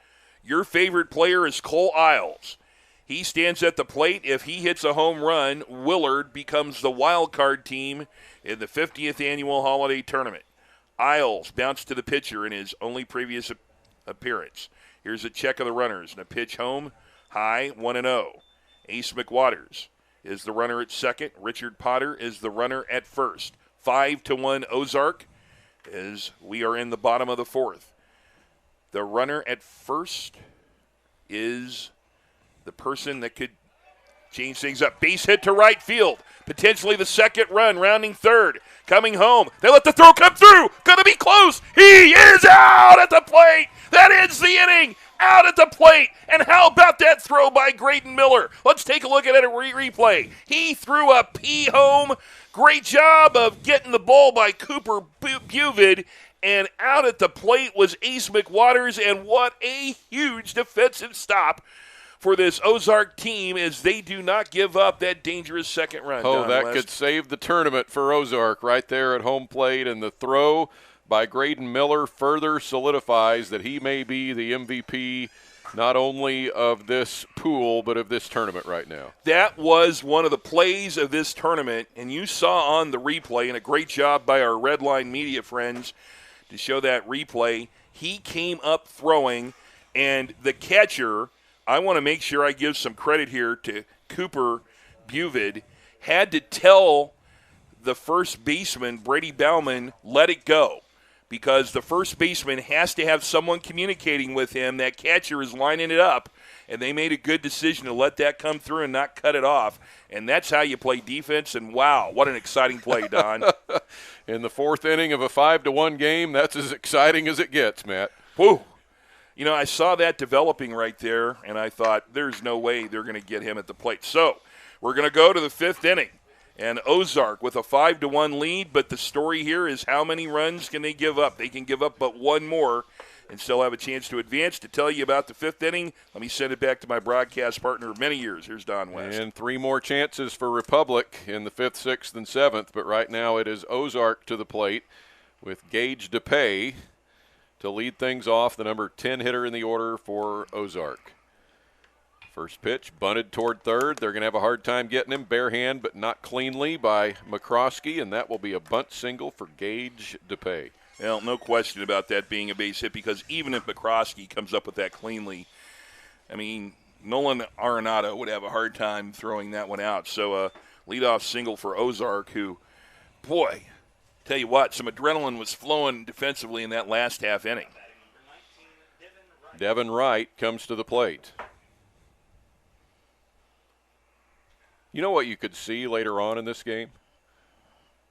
your favorite player is Cole Isles. He stands at the plate. If he hits a home run, Willard becomes the wild card team in the 50th Annual Holiday Tournament. Isles bounced to the pitcher in his only previous appearance. Here's a check of the runners and a pitch home, high, 1-0. Ace McWaters is the runner at second. Richard Potter is the runner at first. 5-1 Ozark as we are in the bottom of the fourth. The runner at first is the person that could change things up. Base hit to right field. Potentially the second run, rounding third. Coming home. They let the throw come through. Gonna be close. He is out at the plate. That ends the inning. Out at the plate. And how about that throw by Graydon Miller? Let's take a look at it at replay. He threw a P home. Great job of getting the ball by Cooper Buvid. And out at the plate was Ace McWaters. And what a huge defensive stop for this Ozark team as they do not give up that dangerous second run. Oh, Don that West could save the tournament for Ozark right there at home plate. And the throw by Graydon Miller further solidifies that he may be the MVP not only of this pool but of this tournament right now. That was one of the plays of this tournament, and you saw on the replay, and a great job by our Red Line media friends to show that replay. He came up throwing, and the catcher, I want to make sure I give some credit here to Cooper Buvid, had to tell the first baseman, Brady Bauman, let it go, because the first baseman has to have someone communicating with him. That catcher is lining it up, and they made a good decision to let that come through and not cut it off. And that's how you play defense, and wow, what an exciting play, Don. In the fourth inning of a 5-1 game, that's as exciting as it gets, Matt. Whew. You know, I saw that developing right there, and I thought there's no way they're going to get him at the plate. So we're going to go to the fifth inning, and Ozark with a 5-1 lead, but the story here is how many runs can they give up? They can give up but one more and still have a chance to advance. To tell you about the fifth inning, let me send it back to my broadcast partner of many years. Here's Don West. And 3 more chances for Republic in the 5th, 6th, and 7th, but right now it is Ozark to the plate with Gage DePay to lead things off, the number 10 hitter in the order for Ozark. First pitch, bunted toward third. They're going to have a hard time getting him. Bare hand, but not cleanly by McCroskey, and that will be a bunt single for Gage DePay. Well, no question about that being a base hit, because even if McCroskey comes up with that cleanly, I mean, Nolan Arenado would have a hard time throwing that one out. So leadoff single for Ozark, who, boy, tell you what, some adrenaline was flowing defensively in that last half inning. Devin Wright comes to the plate. You know what you could see later on in this game?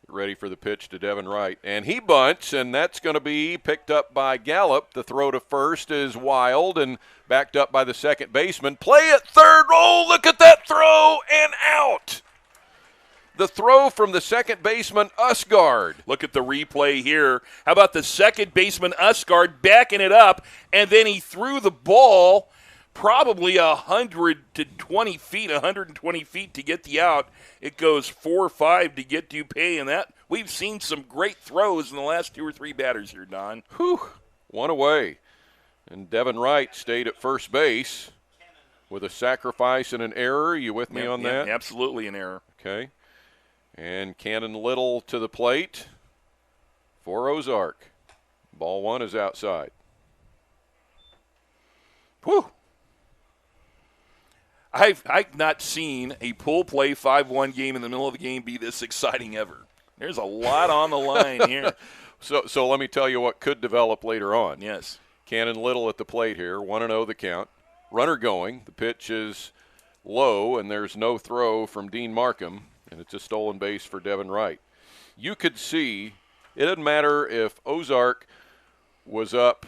Ready for the pitch to Devin Wright. And he bunts, and that's going to be picked up by Gallup. The throw to first is wild and backed up by the second baseman. Play at third. Oh, look at that throw, and out. The throw from the second baseman, Usgard. Look at the replay here. How about the second baseman, Usgard, backing it up, and then he threw the ball probably 120 feet to get the out. It goes 4-5 to get Dupay, and that we've seen some great throws in the last 2 or 3 batters here, Don. Whew, one away. And Devin Wright stayed at first base with a sacrifice and an error. You with me on that? Absolutely an error. Okay. And Cannon Little to the plate for Ozark. Ball 1 is outside. Whew. I've not seen a pull play 5-1 game in the middle of the game be this exciting ever. There's a lot on the line here. So let me tell you what could develop later on. Yes. Cannon Little at the plate here, 1-0 the count. Runner going. The pitch is low, and there's no throw from Dean Markham, and it's a stolen base for Devin Wright. You could see it doesn't matter if Ozark was up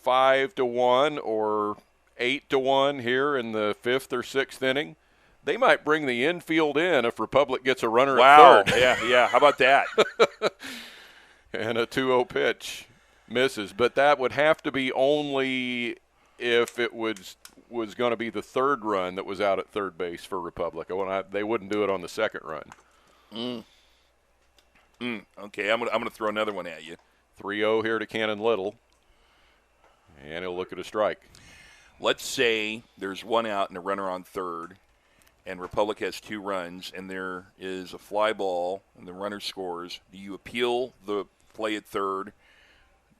5-1 or 8-1 here in the 5th or 6th inning. They might bring the infield in if Republic gets a runner at third. Yeah. How about that? And a 2-0 pitch misses. But that would have to be only if it was going to be the third run that was out at third base for Republic. They wouldn't do it on the second run. Okay, I'm gonna throw another one at you. 3-0 here to Cannon Little. And he'll look at a strike. Let's say there's one out and a runner on third, and Republic has 2 runs, and there is a fly ball, and the runner scores. Do you appeal the play at third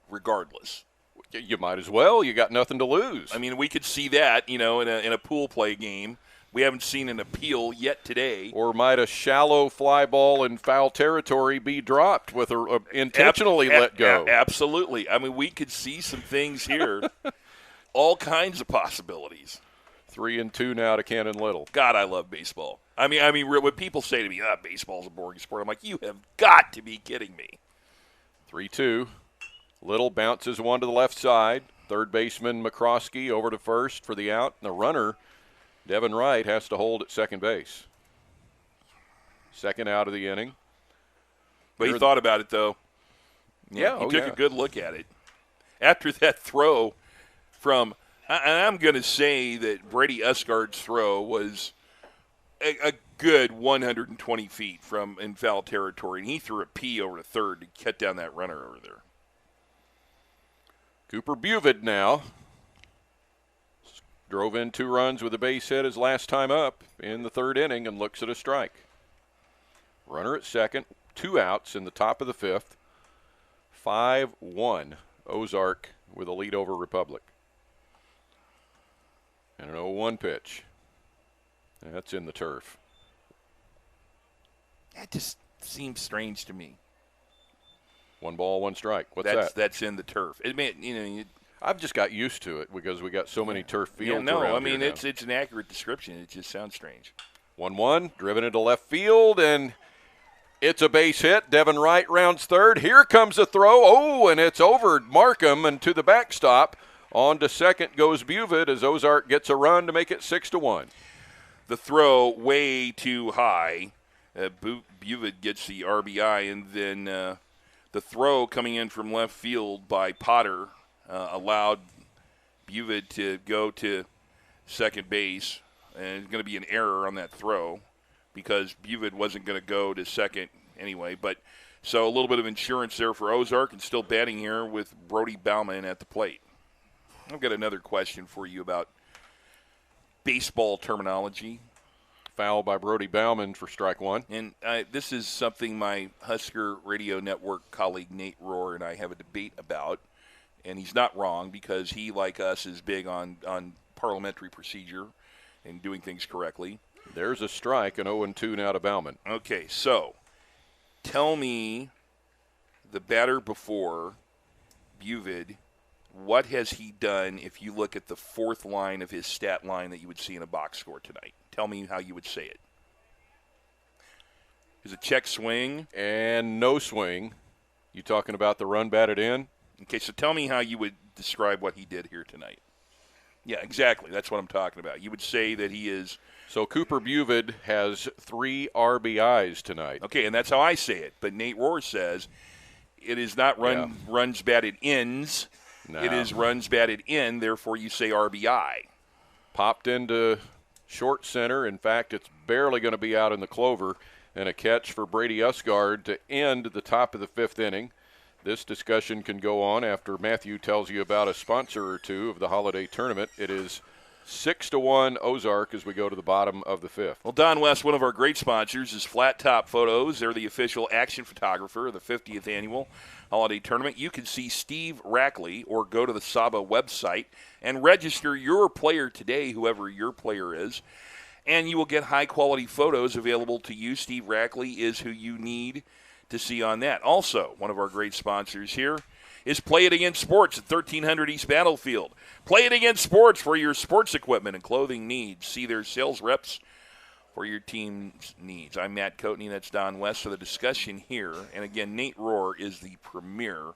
regardless? You might as well. You got nothing to lose. I mean, we could see that, in a pool play game. We haven't seen an appeal yet today. Or might a shallow fly ball in foul territory be dropped with a intentionally let go? Absolutely. I mean, we could see some things here. All kinds of possibilities. 3-2 now to Cannon Little. God, I love baseball. I mean, when people say to me, baseball's a boring sport, I'm like, you have got to be kidding me. 3-2. Little bounces one to the left side. Third baseman McCroskey over to first for the out. And the runner, Devin Wright, has to hold at second base. Second out of the inning. But he thought about it, though. Yeah, he took a good look at it. After that throw from, and I'm going to say that Brady Usgard's throw was a good 120 feet from in foul territory, and he threw a P over to third to cut down that runner over there. Cooper Buvid now drove in 2 runs with a base hit his last time up in the 3rd inning and looks at a strike. Runner at second, 2 outs in the top of the 5th. 5-1 Ozark with a lead over Republic. And an 0-1 pitch. That's in the turf. That just seems strange to me. 1 ball, 1 strike. What's that? That's in the turf. It may, I've just got used to it because we got so many turf fields. Yeah, no, around I mean here it's an accurate description. It just sounds strange. 1-1, driven into left field, and it's a base hit. Devin Wright rounds third. Here comes a throw. Oh, and it's over Markham and to the backstop. On to second goes Buvid as Ozark gets a run to make it 6-1. The throw way too high. Buvid gets the RBI, and then the throw coming in from left field by Potter allowed Buvid to go to second base, and it's going to be an error on that throw because Buvid wasn't going to go to second anyway. But so a little bit of insurance there for Ozark, and still batting here with Brody Bauman at the plate. I've got another question for you about baseball terminology. Foul by Brody Bauman for strike 1. And this is something my Husker Radio Network colleague Nate Rohr and I have a debate about. And he's not wrong because he, like us, is big on parliamentary procedure and doing things correctly. There's a strike, an 0-2 now to Bauman. Okay, so tell me the batter before Buvid what has he done if you look at the fourth line of his stat line that you would see in a box score tonight? Tell me how you would say it. Is it check swing? And no swing. You talking about the run batted in? Okay, so tell me how you would describe what he did here tonight. Yeah, exactly. That's what I'm talking about. You would say that he is. So Cooper Buvid has 3 RBIs tonight. Okay, and that's how I say it. But Nate Rohr says it is not runs batted ins. No. It is runs batted in, therefore you say RBI. Popped into short center. In fact, it's barely going to be out in the clover. And a catch for Brady Usgard to end the top of the 5th inning. This discussion can go on after Matthew tells you about a sponsor or two of the holiday tournament. It is 6-1 Ozark as we go to the bottom of the 5th. Well, Don West, one of our great sponsors, is Flat Top Photos. They're the official action photographer of the 50th Annual Holiday Tournament. You can see Steve Rackley or go to the SABA website and register your player today, whoever your player is, and you will get high-quality photos available to you. Steve Rackley is who you need to see on that. Also, one of our great sponsors here is Play It Again Sports at 1300 East Battlefield. Play It Again Sports for your sports equipment and clothing needs. See their sales reps for your team's needs. I'm Matt Coatney. That's Don West for the discussion here. And again, Nate Rohr is the premier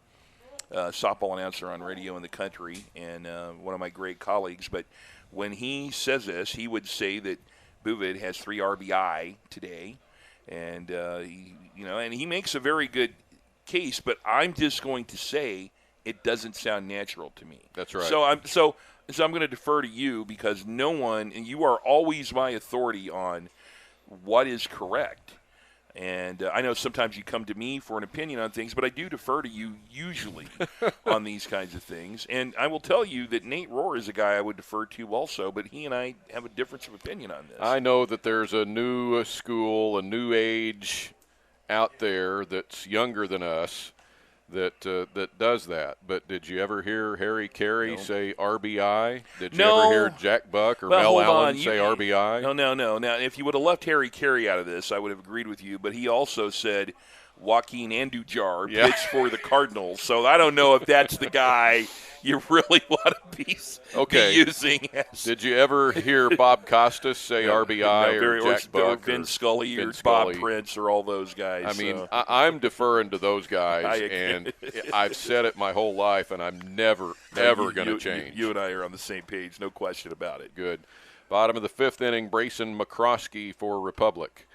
softball announcer on radio in the country and one of my great colleagues. But when he says this, he would say that Buvid has 3 RBI today. And, and he makes a very good case, but I'm just going to say it doesn't sound natural to me. That's right. So I'm going to defer to you because no one, and you are always my authority on what is correct. And I know sometimes you come to me for an opinion on things, but I do defer to you usually on these kinds of things. And I will tell you that Nate Rohr is a guy I would defer to also, but he and I have a difference of opinion on this. I know that there's a new school, a new age out there that's younger than us that does that. But did you ever hear Harry Carey say RBI? Did you ever hear Jack Buck or Mel Allen say RBI? No. Now, if you would have left Harry Carey out of this, I would have agreed with you. But he also said Joaquin Andujar pitched for the Cardinals. So I don't know if that's the guy you really want to be using. Did you ever hear Bob Costas say RBI or Jack Buck or Vin Scully or Scully. Bob Prince or all those guys? I mean, I'm deferring to those guys, and I've said it my whole life, and I'm never going to change. You and I are on the same page, no question about it. Good. Bottom of the 5th inning, Brayson McCroskey for Republic.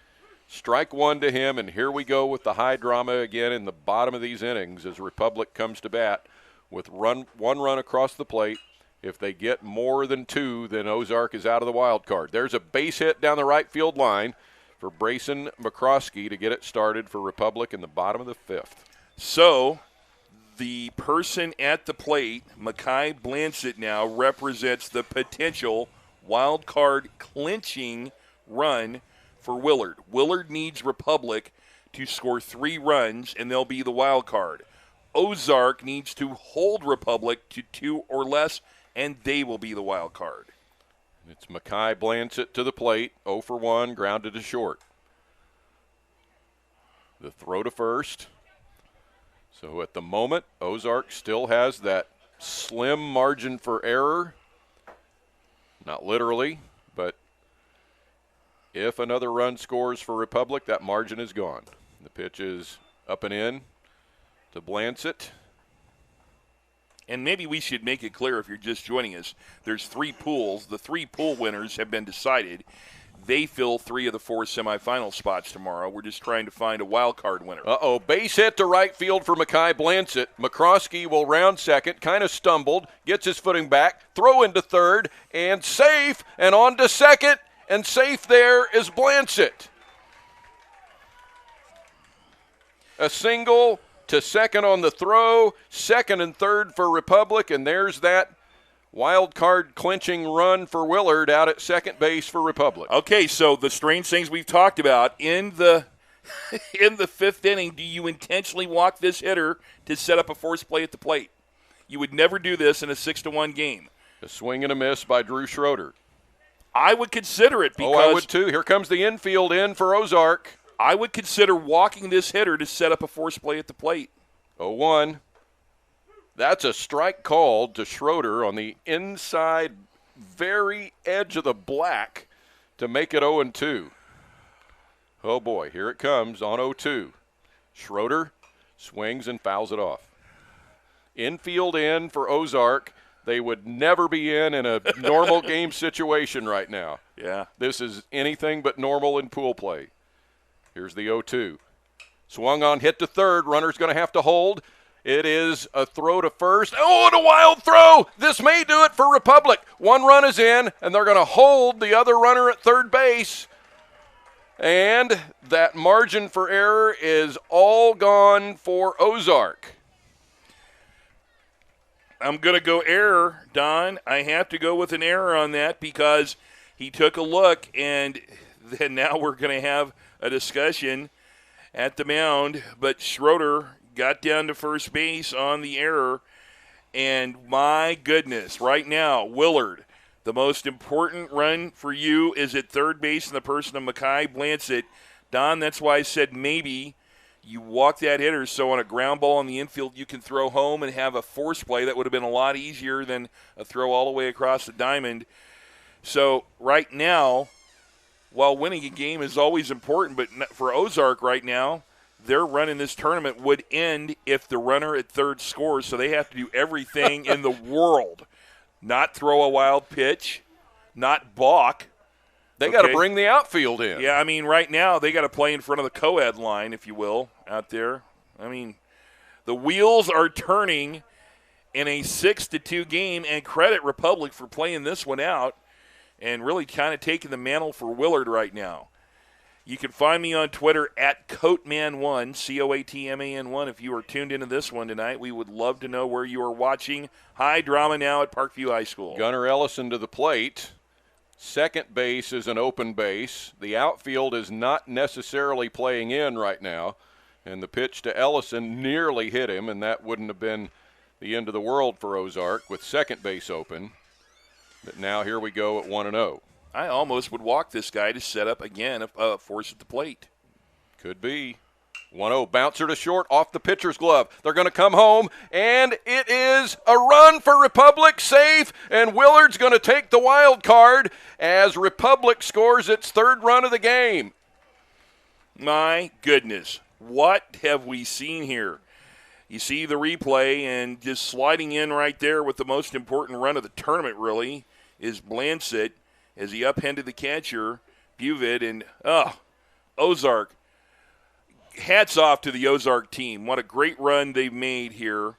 Strike 1 to him, and here we go with the high drama again in the bottom of these innings as Republic comes to bat with one run across the plate. If they get more than 2, then Ozark is out of the wild card. There's a base hit down the right field line for Brayson McCroskey to get it started for Republic in the bottom of the 5th. So the person at the plate, Mekhi Blanchett, now represents the potential wild card clinching run for Willard. Willard needs Republic to score 3 runs, and they'll be the wild card. Ozark needs to hold Republic to 2 or less, and they will be the wild card. It's Mekhi Blanchett to the plate, 0 for 1, grounded to short. The throw to first. So at the moment, Ozark still has that slim margin for error. Not literally, but if another run scores for Republic, that margin is gone. The pitch is up and in to Blanchett. And maybe we should make it clear if you're just joining us, there's 3 pools. The 3 pool winners have been decided. They fill 3 of the 4 semifinal spots tomorrow. We're just trying to find a wild card winner. Base hit to right field for Mekhi Blanchett. McCroskey will round second, kind of stumbled, gets his footing back, throw into third, and safe, and on to second, and safe there is Blanchett. A single to second on the throw, second and third for Republic, and there's that wild card clinching run for Willard out at second base for Republic. Okay, so the strange things we've talked about in the 5th inning, do you intentionally walk this hitter to set up a force play at the plate? You would never do this in a 6-1 game. A swing and a miss by Drew Schroeder. I would consider it because I would too. Here comes the infield in for Ozark. I would consider walking this hitter to set up a force play at the plate. 0-1. That's a strike called to Schroeder on the inside very edge of the black to make it 0-2. Oh, boy, here it comes on 0-2. Schroeder swings and fouls it off. Infield in for Ozark. They would never be in a normal game situation right now. Yeah. This is anything but normal in pool play. Here's the 0-2. Swung on, hit to third. Runner's going to have to hold. It is a throw to first. Oh, and a wild throw. This may do it for Republic. One run is in, and they're going to hold the other runner at third base. And that margin for error is all gone for Ozark. I'm going to go error, Don. I have to go with an error on that because he took a look, and then now we're going to have a discussion at the mound. But Schroeder got down to first base on the error, and my goodness, right now, Willard, the most important run for you is at third base in the person of Mekhi Blancett. Don, that's why I said maybe you walk that hitter so on a ground ball in the infield you can throw home and have a force play that would have been a lot easier than a throw all the way across the diamond. So right now, while winning a game is always important, but for Ozark right now, their run in this tournament would end if the runner at third scores, so they have to do everything in the world. Not throw a wild pitch, not balk. They got to bring the outfield in. Yeah, I mean, right now they got to play in front of the co-ed line, if you will, out there. I mean, the wheels are turning in a 6-2 game, and credit Republic for playing this one out and really kind of taking the mantle for Willard right now. You can find me on Twitter at Coatman1, COATMAN1. If you are tuned into this one tonight, we would love to know where you are watching. High drama now at Parkview High School. Gunnar Ellison to the plate. Second base is an open base. The outfield is not necessarily playing in right now. And the pitch to Ellison nearly hit him, and that wouldn't have been the end of the world for Ozark with second base open. But now here we go at 1-0. I almost would walk this guy to set up again a force at the plate. Could be. 1-0, bouncer to short off the pitcher's glove. They're going to come home, and it is a run for Republic, safe, and Willard's going to take the wild card as Republic scores its third run of the game. My goodness, what have we seen here? You see the replay, and just sliding in right there with the most important run of the tournament, really, is Blancett as he upended the catcher, Buvid, and Ozark. Hats off to the Ozark team. What a great run they've made here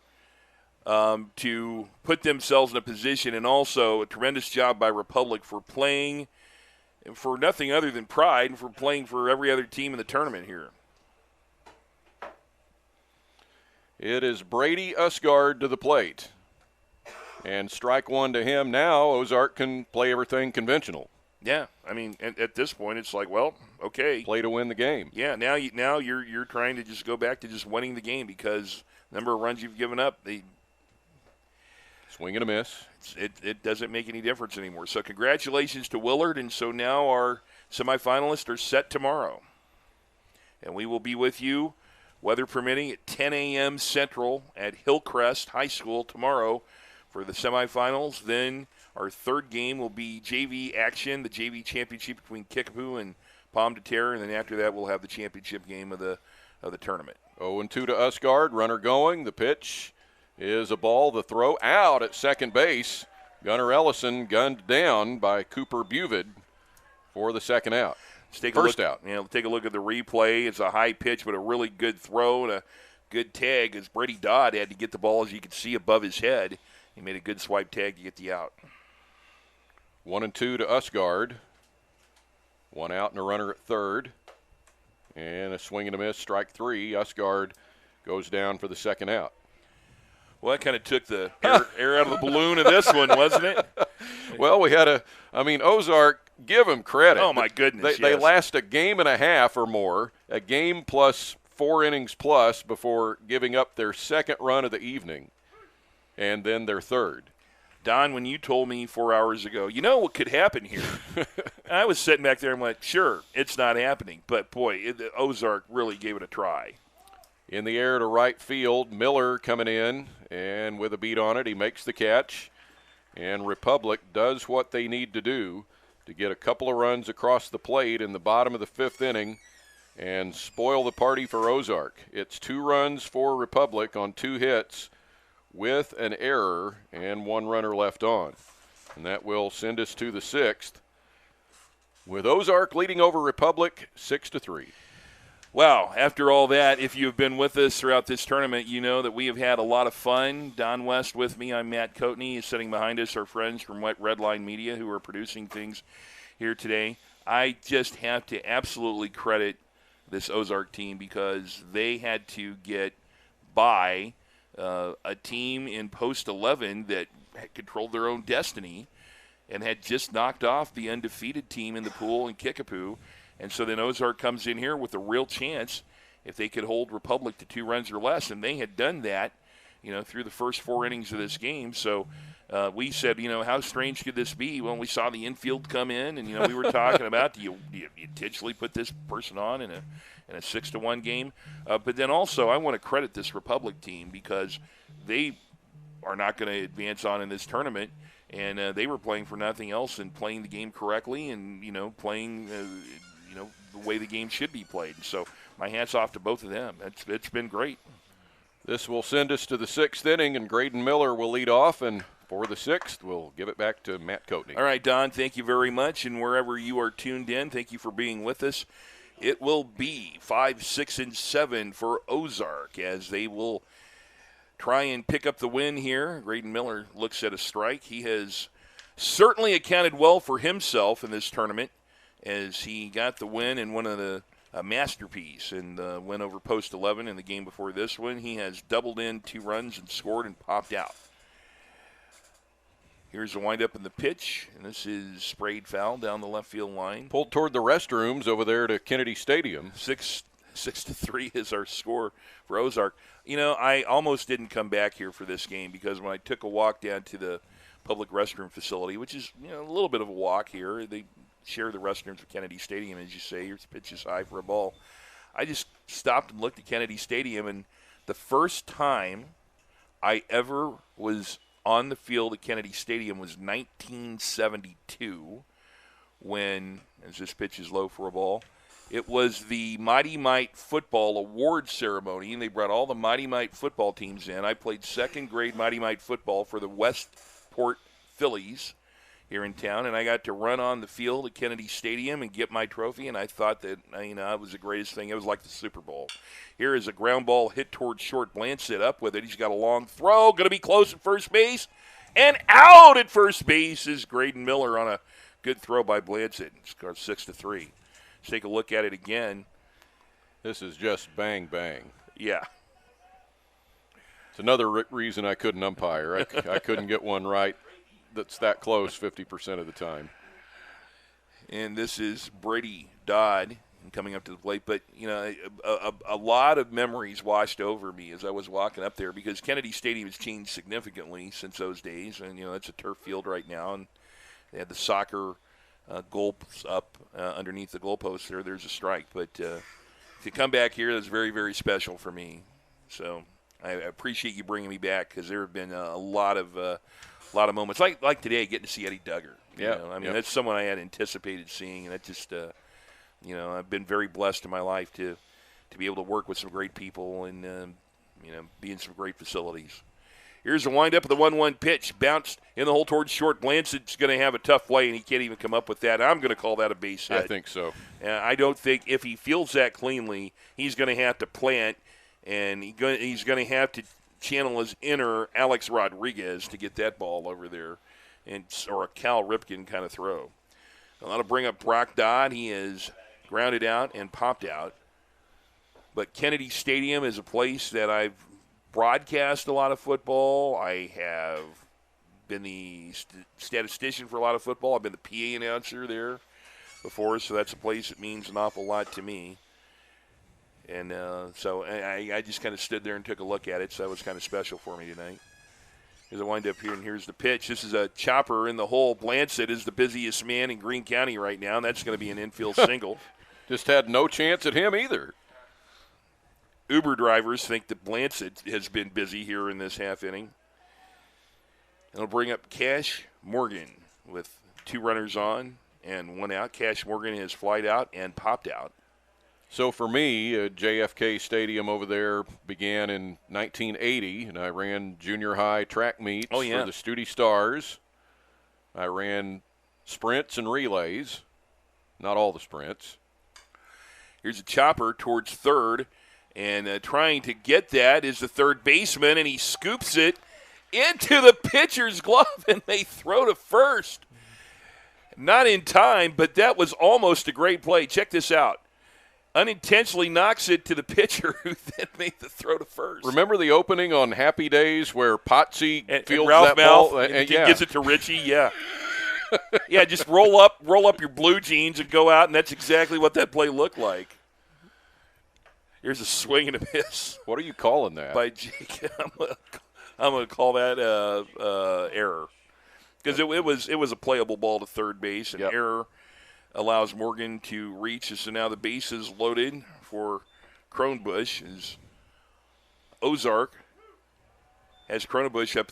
to put themselves in a position, and also a tremendous job by Republic for playing for nothing other than pride and for playing for every other team in the tournament here. It is Brady Usgard to the plate. And strike one to him. Now Ozark can play everything conventional. Yeah, I mean, at this point, it's like, well, okay. Play to win the game. Yeah, now you're trying to just go back to just winning the game because the number of runs you've given up, Swing and a miss. It doesn't make any difference anymore. So congratulations to Willard, and so now our semifinalists are set tomorrow. And we will be with you, weather permitting, at 10 a.m. Central at Hillcrest High School tomorrow for the semifinals. Then our third game will be JV action, the JV championship between Kickapoo and Pomme de Terre, and then after that we'll have the championship game of the tournament. 0-2 to Usgard, runner going. The pitch is a ball. The throw out at second base. Gunnar Ellison gunned down by Cooper Buvid for the second out. First out. Take a look at the replay. It's a high pitch, but a really good throw and a good tag as Brady Dodd had to get the ball, as you can see, above his head. He made a good swipe tag to get the out. 1-2 to Usgard. One out and a runner at third. And a swing and a miss, strike three. Usgard goes down for the second out. Well, that kind of took the air out of the balloon of this one, wasn't it? Well, Ozark, give them credit. Oh, my goodness, They last a game and a half or more, a game plus 4 innings plus before giving up their second run of the evening, and then their third. Don, when you told me 4 hours ago, you know what could happen here? I was sitting back there and went, sure, it's not happening. But, boy, Ozark really gave it a try. In the air to right field, Miller coming in, and with a beat on it, he makes the catch. And Republic does what they need to do to get a couple of runs across the plate in the bottom of the 5th inning and spoil the party for Ozark. It's 2 runs for Republic on 2 hits with an error and 1 runner left on. And that will send us to the 6th, with Ozark leading over Republic 6-3. Wow, after all that, if you've been with us throughout this tournament, you know that we have had a lot of fun. Don West with me. I'm Matt Coatney. Sitting behind us, our friends from Red Line Media who are producing things here today. I just have to absolutely credit this Ozark team because they had to get by a team in post 11 that had controlled their own destiny and had just knocked off the undefeated team in the pool in Kickapoo. And so then Ozark comes in here with a real chance if they could hold Republic to 2 runs or less. And they had done that, through the first 4 innings of this game. So we said, how strange could this be? Well, we saw the infield come in, and, we were talking about, do you intentionally put this person on in a 6-1 game? But then also I want to credit this Republic team because they are not going to advance on in this tournament. And they were playing for nothing else and playing the game correctly and, playing the way the game should be played. So my hat's off to both of them. It's been great. This will send us to the 6th inning, and Graydon Miller will lead off. And for the 6th, we'll give it back to Matt Coatney. All right, Don, thank you very much. And wherever you are tuned in, thank you for being with us. It will be 5, 6, and 7 for Ozark as they will try and pick up the win here. Graydon Miller looks at a strike. He has certainly accounted well for himself in this tournament as he got the win in one of the masterpiece in the win over Post 11 in the game before this one. He has doubled in 2 runs and scored and popped out. Here's the windup in the pitch, and this is sprayed foul down the left field line. Pulled toward the restrooms over there to Kennedy Stadium. 6-3 is our score for Ozark. I almost didn't come back here for this game because when I took a walk down to the public restroom facility, which is a little bit of a walk here, they share the restrooms with Kennedy Stadium, as you say. Your pitch is high for a ball. I just stopped and looked at Kennedy Stadium, and the first time I ever was on the field at Kennedy Stadium was 1972 when, as this pitch is low for a ball, it was the Mighty Might football award ceremony, and they brought all the Mighty Might football teams in. I played 2nd grade Mighty Might football for the Westport Phillies here in town, and I got to run on the field at Kennedy Stadium and get my trophy, and I thought that, it was the greatest thing. It was like the Super Bowl. Here is a ground ball hit towards short. Blanchett up with it. He's got a long throw, going to be close at first base, and out at first base is Graydon Miller on a good throw by Blanchett. Scored 6-3. Let's take a look at it again. This is just bang, bang. Yeah. It's another reason I couldn't umpire. I couldn't get one right that's that close 50% of the time. And this is Brady Dodd coming up to the plate. But, a lot of memories washed over me as I was walking up there because Kennedy Stadium has changed significantly since those days. And, it's a turf field right now. And they had the soccer goal up underneath the goalpost there. There's a strike. But to come back here, that's very, very special for me. So I appreciate you bringing me back because there have been a lot of moments like today, getting to see Eddie Duggar. That's someone I had anticipated seeing, and that just I've been very blessed in my life to be able to work with some great people and be in some great facilities. Here's the windup of the 1-1 pitch, bounced in the hole towards short. Blanchett's going to have a tough play, and he can't even come up with that. I'm going to call that a base hit. I think so. I don't think if he fields that cleanly, he's going to have to plant, and he's going to have to channel his inner Alex Rodriguez to get that ball over there, or a Cal Ripken kind of throw. I'll bring up Brock Dodd. He is grounded out and popped out. But Kennedy Stadium is a place that I've broadcast a lot of football. I have been the statistician for a lot of football. I've been the PA announcer there before, so that's a place that means an awful lot to me. And so I just kind of stood there and took a look at it, so that was kind of special for me tonight. Here's a windup here, and here's the pitch. This is a chopper in the hole. Blanchett is the busiest man in Greene County right now, and that's going to be an infield single. Just had no chance at him either. Uber drivers think that Blancett has been busy here in this half inning. It'll bring up Cash Morgan with 2 runners on and 1 out. Cash Morgan has flied out and popped out. So for me, JFK Stadium over there began in 1980, and I ran junior high track meets for the Studi Stars. I ran sprints and relays, not all the sprints. Here's a chopper towards third, and trying to get that is the third baseman, and he scoops it into the pitcher's glove, and they throw to first. Not in time, but that was almost a great play. Check this out. Unintentionally knocks it to the pitcher, who then made the throw to first. Remember the opening on Happy Days where Potsy fields Ralph that ball? And gives it to Richie, yeah. Yeah, just roll up your blue jeans and go out, and that's exactly what that play looked like. Here's a swing and a miss. What are you calling that? By Jake. I'm going to call that error. Because it was a playable ball to third base, and error allows Morgan to reach. So now the base is loaded for Cronbush. As Ozark has Cronbush up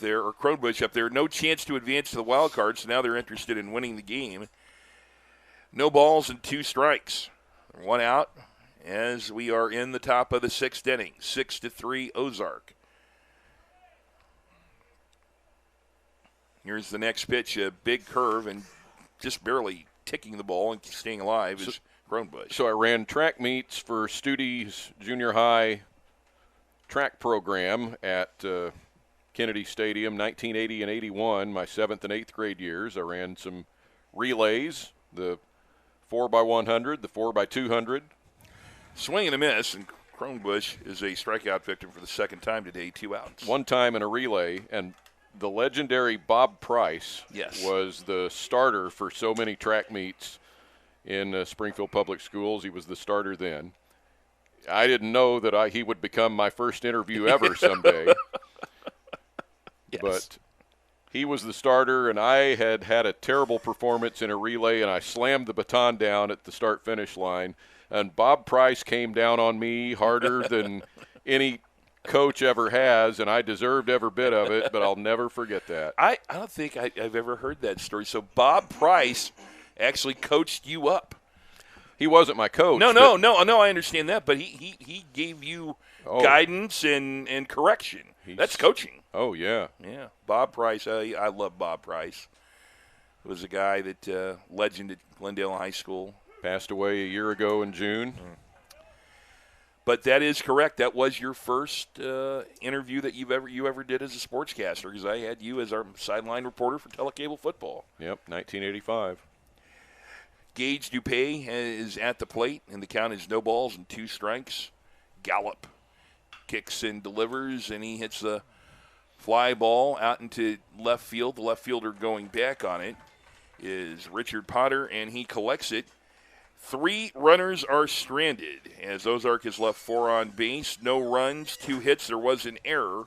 there. No chance to advance to the wild card, so now they're interested in winning the game. No balls and 2 strikes. 1 out as we are in the top of the 6th inning. 6-3 Ozark. Here's the next pitch, a big curve, and just barely ticking the ball and staying alive is Cronbush. So I ran track meets for Studi's junior high track program at Kennedy Stadium, 1980 and 81, my 7th and 8th grade years. I ran some relays, the 4x100, the 4x200. Swing and a miss, and Cronbush is a strikeout victim for the 2nd time today, 2 outs. 1 time in a relay, and the legendary Bob Price was the starter for so many track meets in Springfield Public Schools. He was the starter then. I didn't know that he would become my first interview ever someday. But he was the starter, and I had a terrible performance in a relay, and I slammed the baton down at the start-finish line. And Bob Price came down on me harder than any coach ever has, and I deserved every bit of it, but I'll never forget that. I don't think I've ever heard that story. So Bob Price actually coached you up. He wasn't my coach. No, I understand that, but he gave you guidance and correction. That's coaching. Oh, yeah. Yeah, Bob Price. I love Bob Price. He was a guy that legend at Glendale High School. Passed away a year ago in June. But that is correct. That was your first interview that you ever did as a sportscaster, because I had you as our sideline reporter for Telecable Football. Yep, 1985. Gage Dupay is at the plate, and the count is no balls and 2 strikes. Gallup kicks and delivers, and he hits the fly ball out into left field. The left fielder going back on it is Richard Potter, and he collects it. 3 runners are stranded as Ozark has left 4 on base. No runs, 2 hits. There was an error.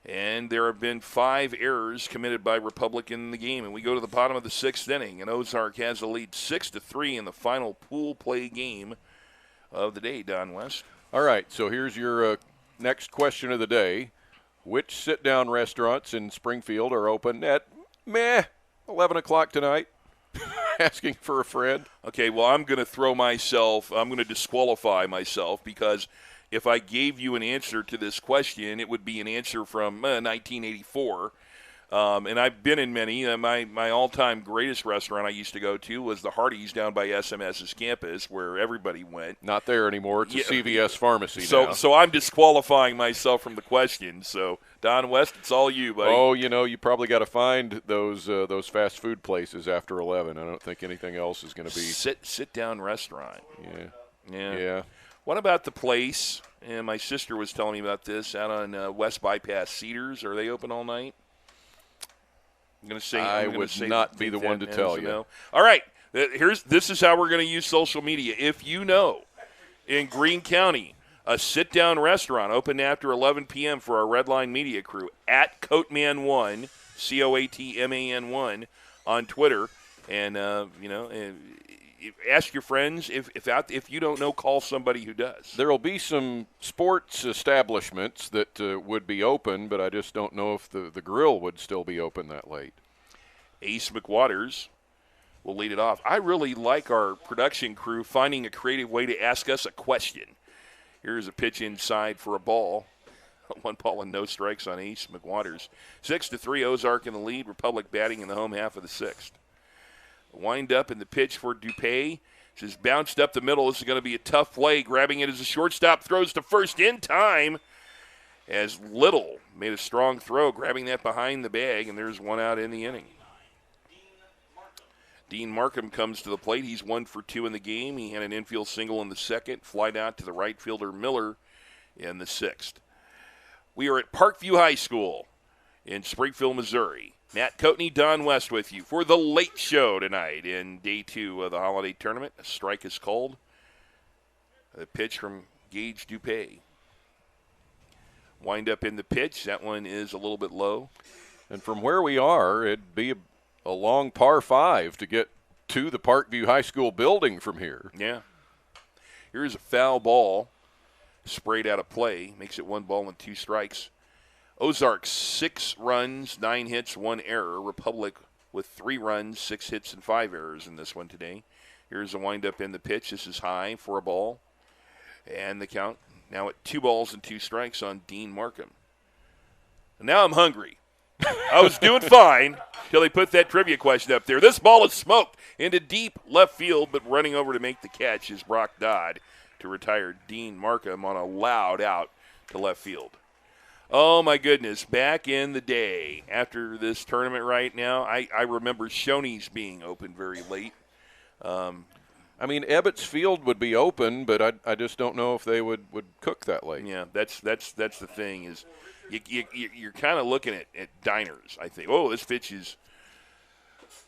And there have been 5 errors committed by Republic in the game. And we go to the bottom of the 6th inning, and Ozark has a lead 6-3 in the final pool play game of the day, Don West. All right, so here's your next question of the day. Which sit-down restaurants in Springfield are open at 11 o'clock tonight? Asking for a friend. Okay, well, I'm going to disqualify myself, because if I gave you an answer to this question, it would be an answer from 1984. And I've been in many. My all-time greatest restaurant I used to go to was the Hardee's down by SMS's campus, where everybody went. Not there anymore. It's a CVS pharmacy now. So I'm disqualifying myself from the question. So, Don West, it's all you, buddy. Oh, you probably got to find those fast food places after 11. I don't think anything else is going to be. Sit-down restaurant. Yeah. What about the place? And my sister was telling me about this out on West Bypass Cedars. Are they open all night? I would not be the one to tell you. No. All right. This is how we're going to use social media. If you know in Greene County a sit-down restaurant open after 11 p.m. for our Red Line Media crew, at Coatman1, COATMAN1 on Twitter, and ask your friends. If you don't know, call somebody who does. There will be some sports establishments that would be open, but I just don't know if the grill would still be open that late. Ace McWaters will lead it off. I really like our production crew finding a creative way to ask us a question. Here's a pitch inside for a ball. 1 ball and no strikes on Ace McWaters. 6-3, Ozark in the lead. Republic batting in the home half of the 6th. Wind up in the pitch for Dupay. Just bounced up the middle. This is going to be a tough play. Grabbing it as a shortstop. Throws to first in time. As Little made a strong throw, grabbing that behind the bag, and there's one out in the inning. Dean Markham comes to the plate. He's 1 for 2 in the game. He had an infield single in the 2nd. Flied out to the right fielder Miller in the 6th. We are at Parkview High School in Springfield, Missouri. Matt Coatney, Don West with you for the late show tonight in day 2 of the holiday tournament. A strike is called. A pitch from Gage Dupay. Wind up in the pitch. That one is a little bit low. And from where we are, it'd be a long par 5 to get to the Parkview High School building from here. Yeah. Here's a foul ball. Sprayed out of play. Makes it 1 ball and 2 strikes. Ozark 6 runs, 9 hits, 1 error. Republic with 3 runs, 6 hits, and 5 errors in this one today. Here's a windup in the pitch. This is high for a ball. And the count now at 2 balls and 2 strikes on Dean Markham. Now I'm hungry. I was doing fine till they put that trivia question up there. This ball is smoked into deep left field, but running over to make the catch is Brock Dodd to retire Dean Markham on a loud out to left field. Oh, my goodness. Back in the day, after this tournament right now, I remember Shoney's being open very late. I mean, Ebbets Field would be open, but I just don't know if they would cook that late. Yeah, that's the thing is you're kind of looking at diners, I think. Oh, this pitch is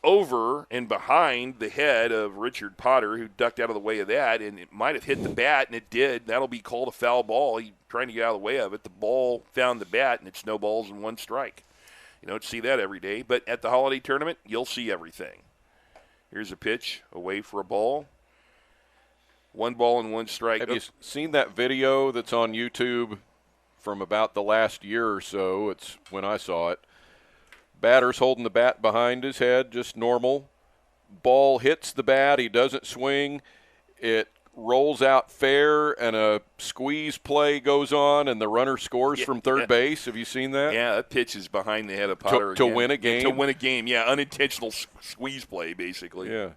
over and behind the head of Richard Potter, who ducked out of the way of that, and it might have hit the bat, and it did. That'll be called a foul ball. He trying to get out of the way of it. The ball found the bat, and it's no balls and 1 strike. You don't see that every day, but at the holiday tournament, you'll see everything. Here's a pitch away for a ball. 1 ball and 1 strike. Have you seen that video that's on YouTube from about the last year or so? It's when I saw it. Batter's holding the bat behind his head, just normal. Ball hits the bat. He doesn't swing. It rolls out fair, and a squeeze play goes on, and the runner scores from third base. Have you seen that? Yeah, that pitch is behind the head of Potter to win a game? To win a game, yeah. Unintentional squeeze play, basically. Yeah.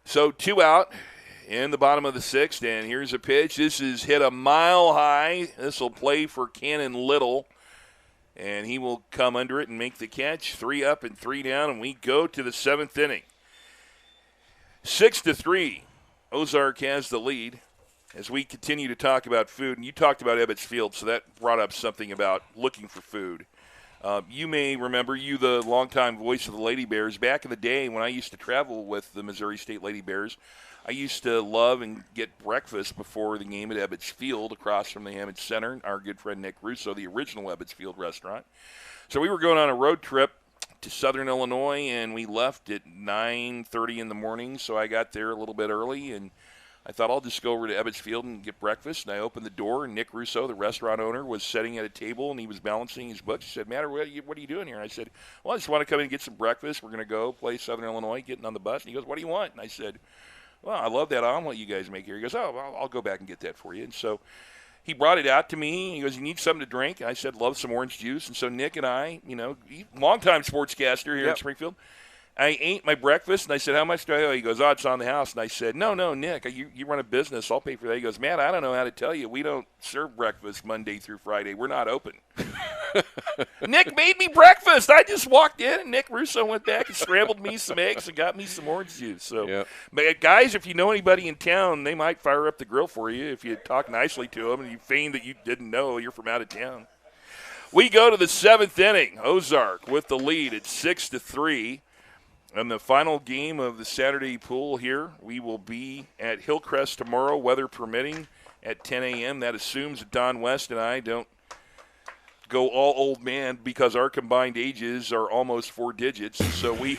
So 2 out in the bottom of the 6th, and here's a pitch. This is hit a mile high. This will play for Cannon Little. And he will come under it and make the catch. 3 up and 3 down, and we go to the 7th inning. 6-3, Ozark has the lead as we continue to talk about food. And you talked about Ebbets Field, so that brought up something about looking for food. You may remember, you the longtime voice of the Lady Bears, back in the day when I used to travel with the Missouri State Lady Bears, I used to love and get breakfast before the game at Ebbets Field across from the Hammond Center, our good friend Nick Russo, the original Ebbets Field restaurant. So we were going on a road trip to southern Illinois, and we left at 9:30 in the morning, so I got there a little bit early, and I thought I'll just go over to Ebbets Field and get breakfast. And I opened the door, and Nick Russo, the restaurant owner, was sitting at a table, and he was balancing his books. He said, "Matt, what are you doing here?" And I said, "Well, I just want to come in and get some breakfast. We're going to go play Southern Illinois, getting on the bus." And he goes, "What do you want?" And I said, "Well, I love that omelet you guys make here." He goes, "Oh, well, I'll go back and get that for you." And so he brought it out to me. He goes, "You need something to drink?" And I said, "Love some orange juice." And so Nick and I, longtime sportscaster here in Springfield, I ate my breakfast, and I said, "How much do I owe?" He goes, "Oh, it's on the house." And I said, No, Nick, you run a business. I'll pay for that." He goes, "Matt, I don't know how to tell you. We don't serve breakfast Monday through Friday. We're not open." Nick made me breakfast. I just walked in, and Nick Russo went back and scrambled me some eggs and got me some orange juice. So, guys, if you know anybody in town, they might fire up the grill for you if you talk nicely to them and you feign that you didn't know you're from out of town. We go to the 7th inning. Ozark with the lead at 6-3. And the final game of the Saturday pool here, we will be at Hillcrest tomorrow, weather permitting, at 10 a.m. That assumes that Don West and I don't go all old man because our combined ages are almost 4 digits. So we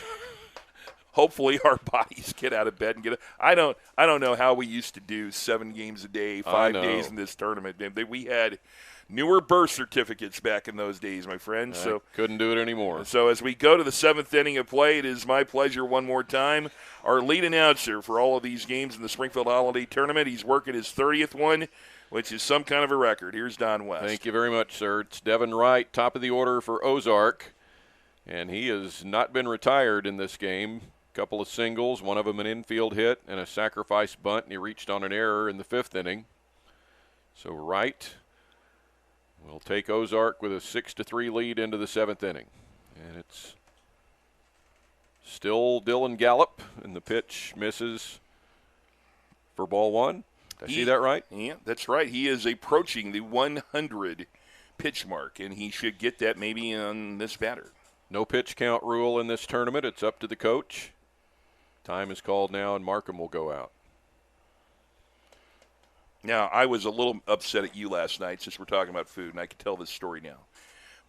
hopefully our bodies get out of bed and get it. I don't know how we used to do 7 games a day, 5 days in this tournament. We had newer birth certificates back in those days, my friend. So couldn't do it anymore. So as we go to the 7th inning of play, it is my pleasure one more time. Our lead announcer for all of these games in the Springfield Holiday Tournament. He's working his 30th one, which is some kind of a record. Here's Don West. Thank you very much, sir. It's Devin Wright, top of the order for Ozark, and he has not been retired in this game. A couple of singles, one of them an infield hit and a sacrifice bunt, and he reached on an error in the 5th inning. So Wright will take Ozark with a 6-3 lead into the 7th inning. And it's still Dylan Gallup, and the pitch misses for ball 1. Did I see that right? Yeah, that's right. He is approaching the 100 pitch mark, and he should get that maybe on this batter. No pitch count rule in this tournament. It's up to the coach. Time is called now, and Markham will go out. Now, I was a little upset at you last night since we're talking about food, and I can tell this story now.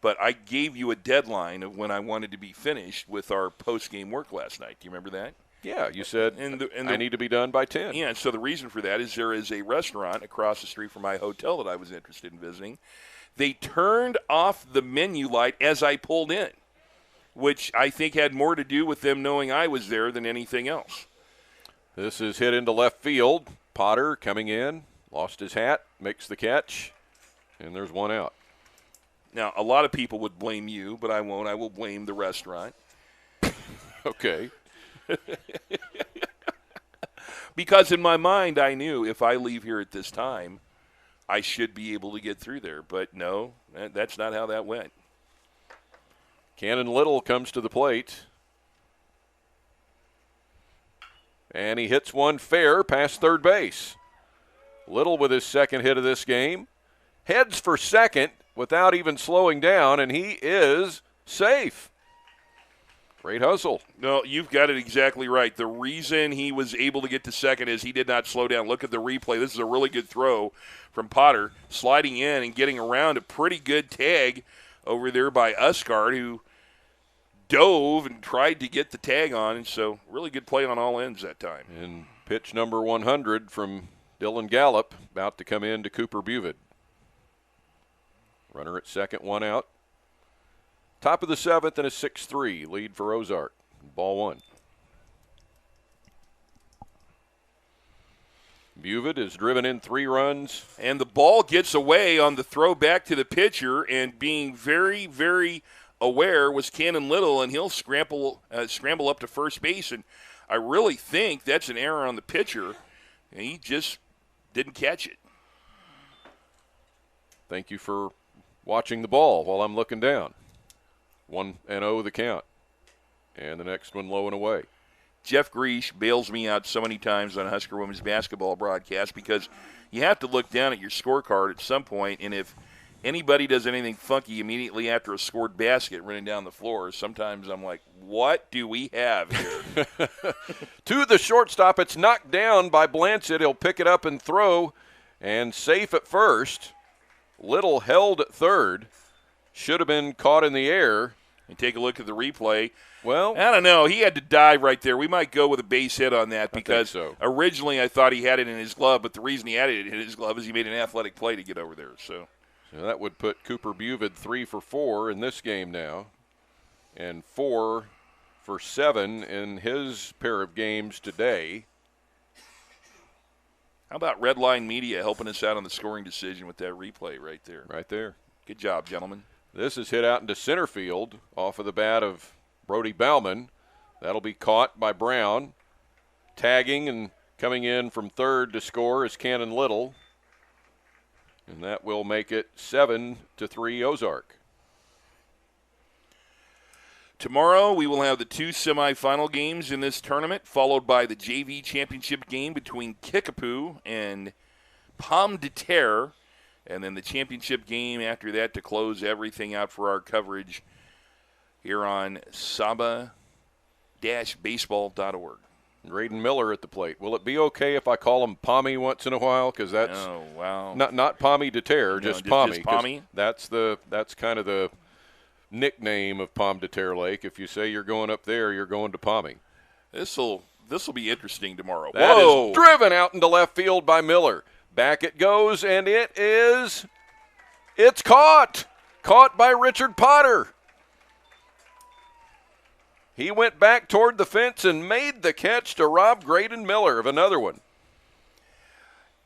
But I gave you a deadline of when I wanted to be finished with our post-game work last night. Do you remember that? Yeah, you said I need to be done by 10. Yeah, so the reason for that is there is a restaurant across the street from my hotel that I was interested in visiting. They turned off the menu light as I pulled in, which I think had more to do with them knowing I was there than anything else. This is hit into left field. Potter coming in, lost his hat, makes the catch, and there's one out. Now, a lot of people would blame you, but I won't. I will blame the restaurant. Okay. Because in my mind, I knew if I leave here at this time, I should be able to get through there. But no, that's not how that went. Cannon Little comes to the plate. And he hits one fair past third base. Little with his second hit of this game. Heads for second without even slowing down, and he is safe. Great hustle. No, you've got it exactly right. The reason he was able to get to second is he did not slow down. Look at the replay. This is a really good throw from Potter, sliding in and getting around a pretty good tag over there by Usgard, who dove and tried to get the tag on, and so really good play on all ends that time. And pitch number 100 from Dylan Gallup, about to come in to Cooper Buvid. Runner at second, one out. Top of the 7th and a 6-3 lead for Ozark. Ball 1. Buvid is driven in 3 runs. And the ball gets away on the throw back to the pitcher, and being very, very aware was Cannon Little, and he'll scramble up to first base. And I really think that's an error on the pitcher, and he just didn't catch it. Thank you for watching the ball while I'm looking down. 1-0 the count. And the next one low and away. Jeff Greash bails me out so many times on Husker women's basketball broadcast because you have to look down at your scorecard at some point, and if anybody does anything funky immediately after a scored basket running down the floor, sometimes I'm like, what do we have here? To the shortstop, it's knocked down by Blanchett. He'll pick it up and throw, and safe at first. Little held at third. Should have been caught in the air. And take a look at the replay. Well, I don't know. He had to dive right there. We might go with a base hit on that because originally I thought he had it in his glove, but the reason he had it in his glove is he made an athletic play to get over there. So that would put Cooper Buvid 3 for 4 in this game now, and 4 for 7 in his pair of games today. How about Red Line Media helping us out on the scoring decision with that replay right there? Right there. Good job, gentlemen. This is hit out into center field off of the bat of Brody Bauman. That'll be caught by Brown. Tagging and coming in from third to score is Cannon Little. And that will make it 7-3 Ozark. Tomorrow we will have the 2 semifinal games in this tournament, followed by the JV championship game between Kickapoo and Pomme de Terre. And then the championship game after that to close everything out for our coverage here on SABA-baseball.org. Graydon Miller at the plate. Will it be okay if I call him Pommy once in a while? Because that's not Pommy de Terre, just Pommy. Just Pommy? That's kind of the nickname of Pomme de Terre Lake. If you say you're going up there, you're going to Pommy. This'll be interesting tomorrow. That Whoa! is driven out into left field by Miller. Back it goes, and it's caught. Caught by Richard Potter. He went back toward the fence and made the catch to rob Graydon Miller of another one.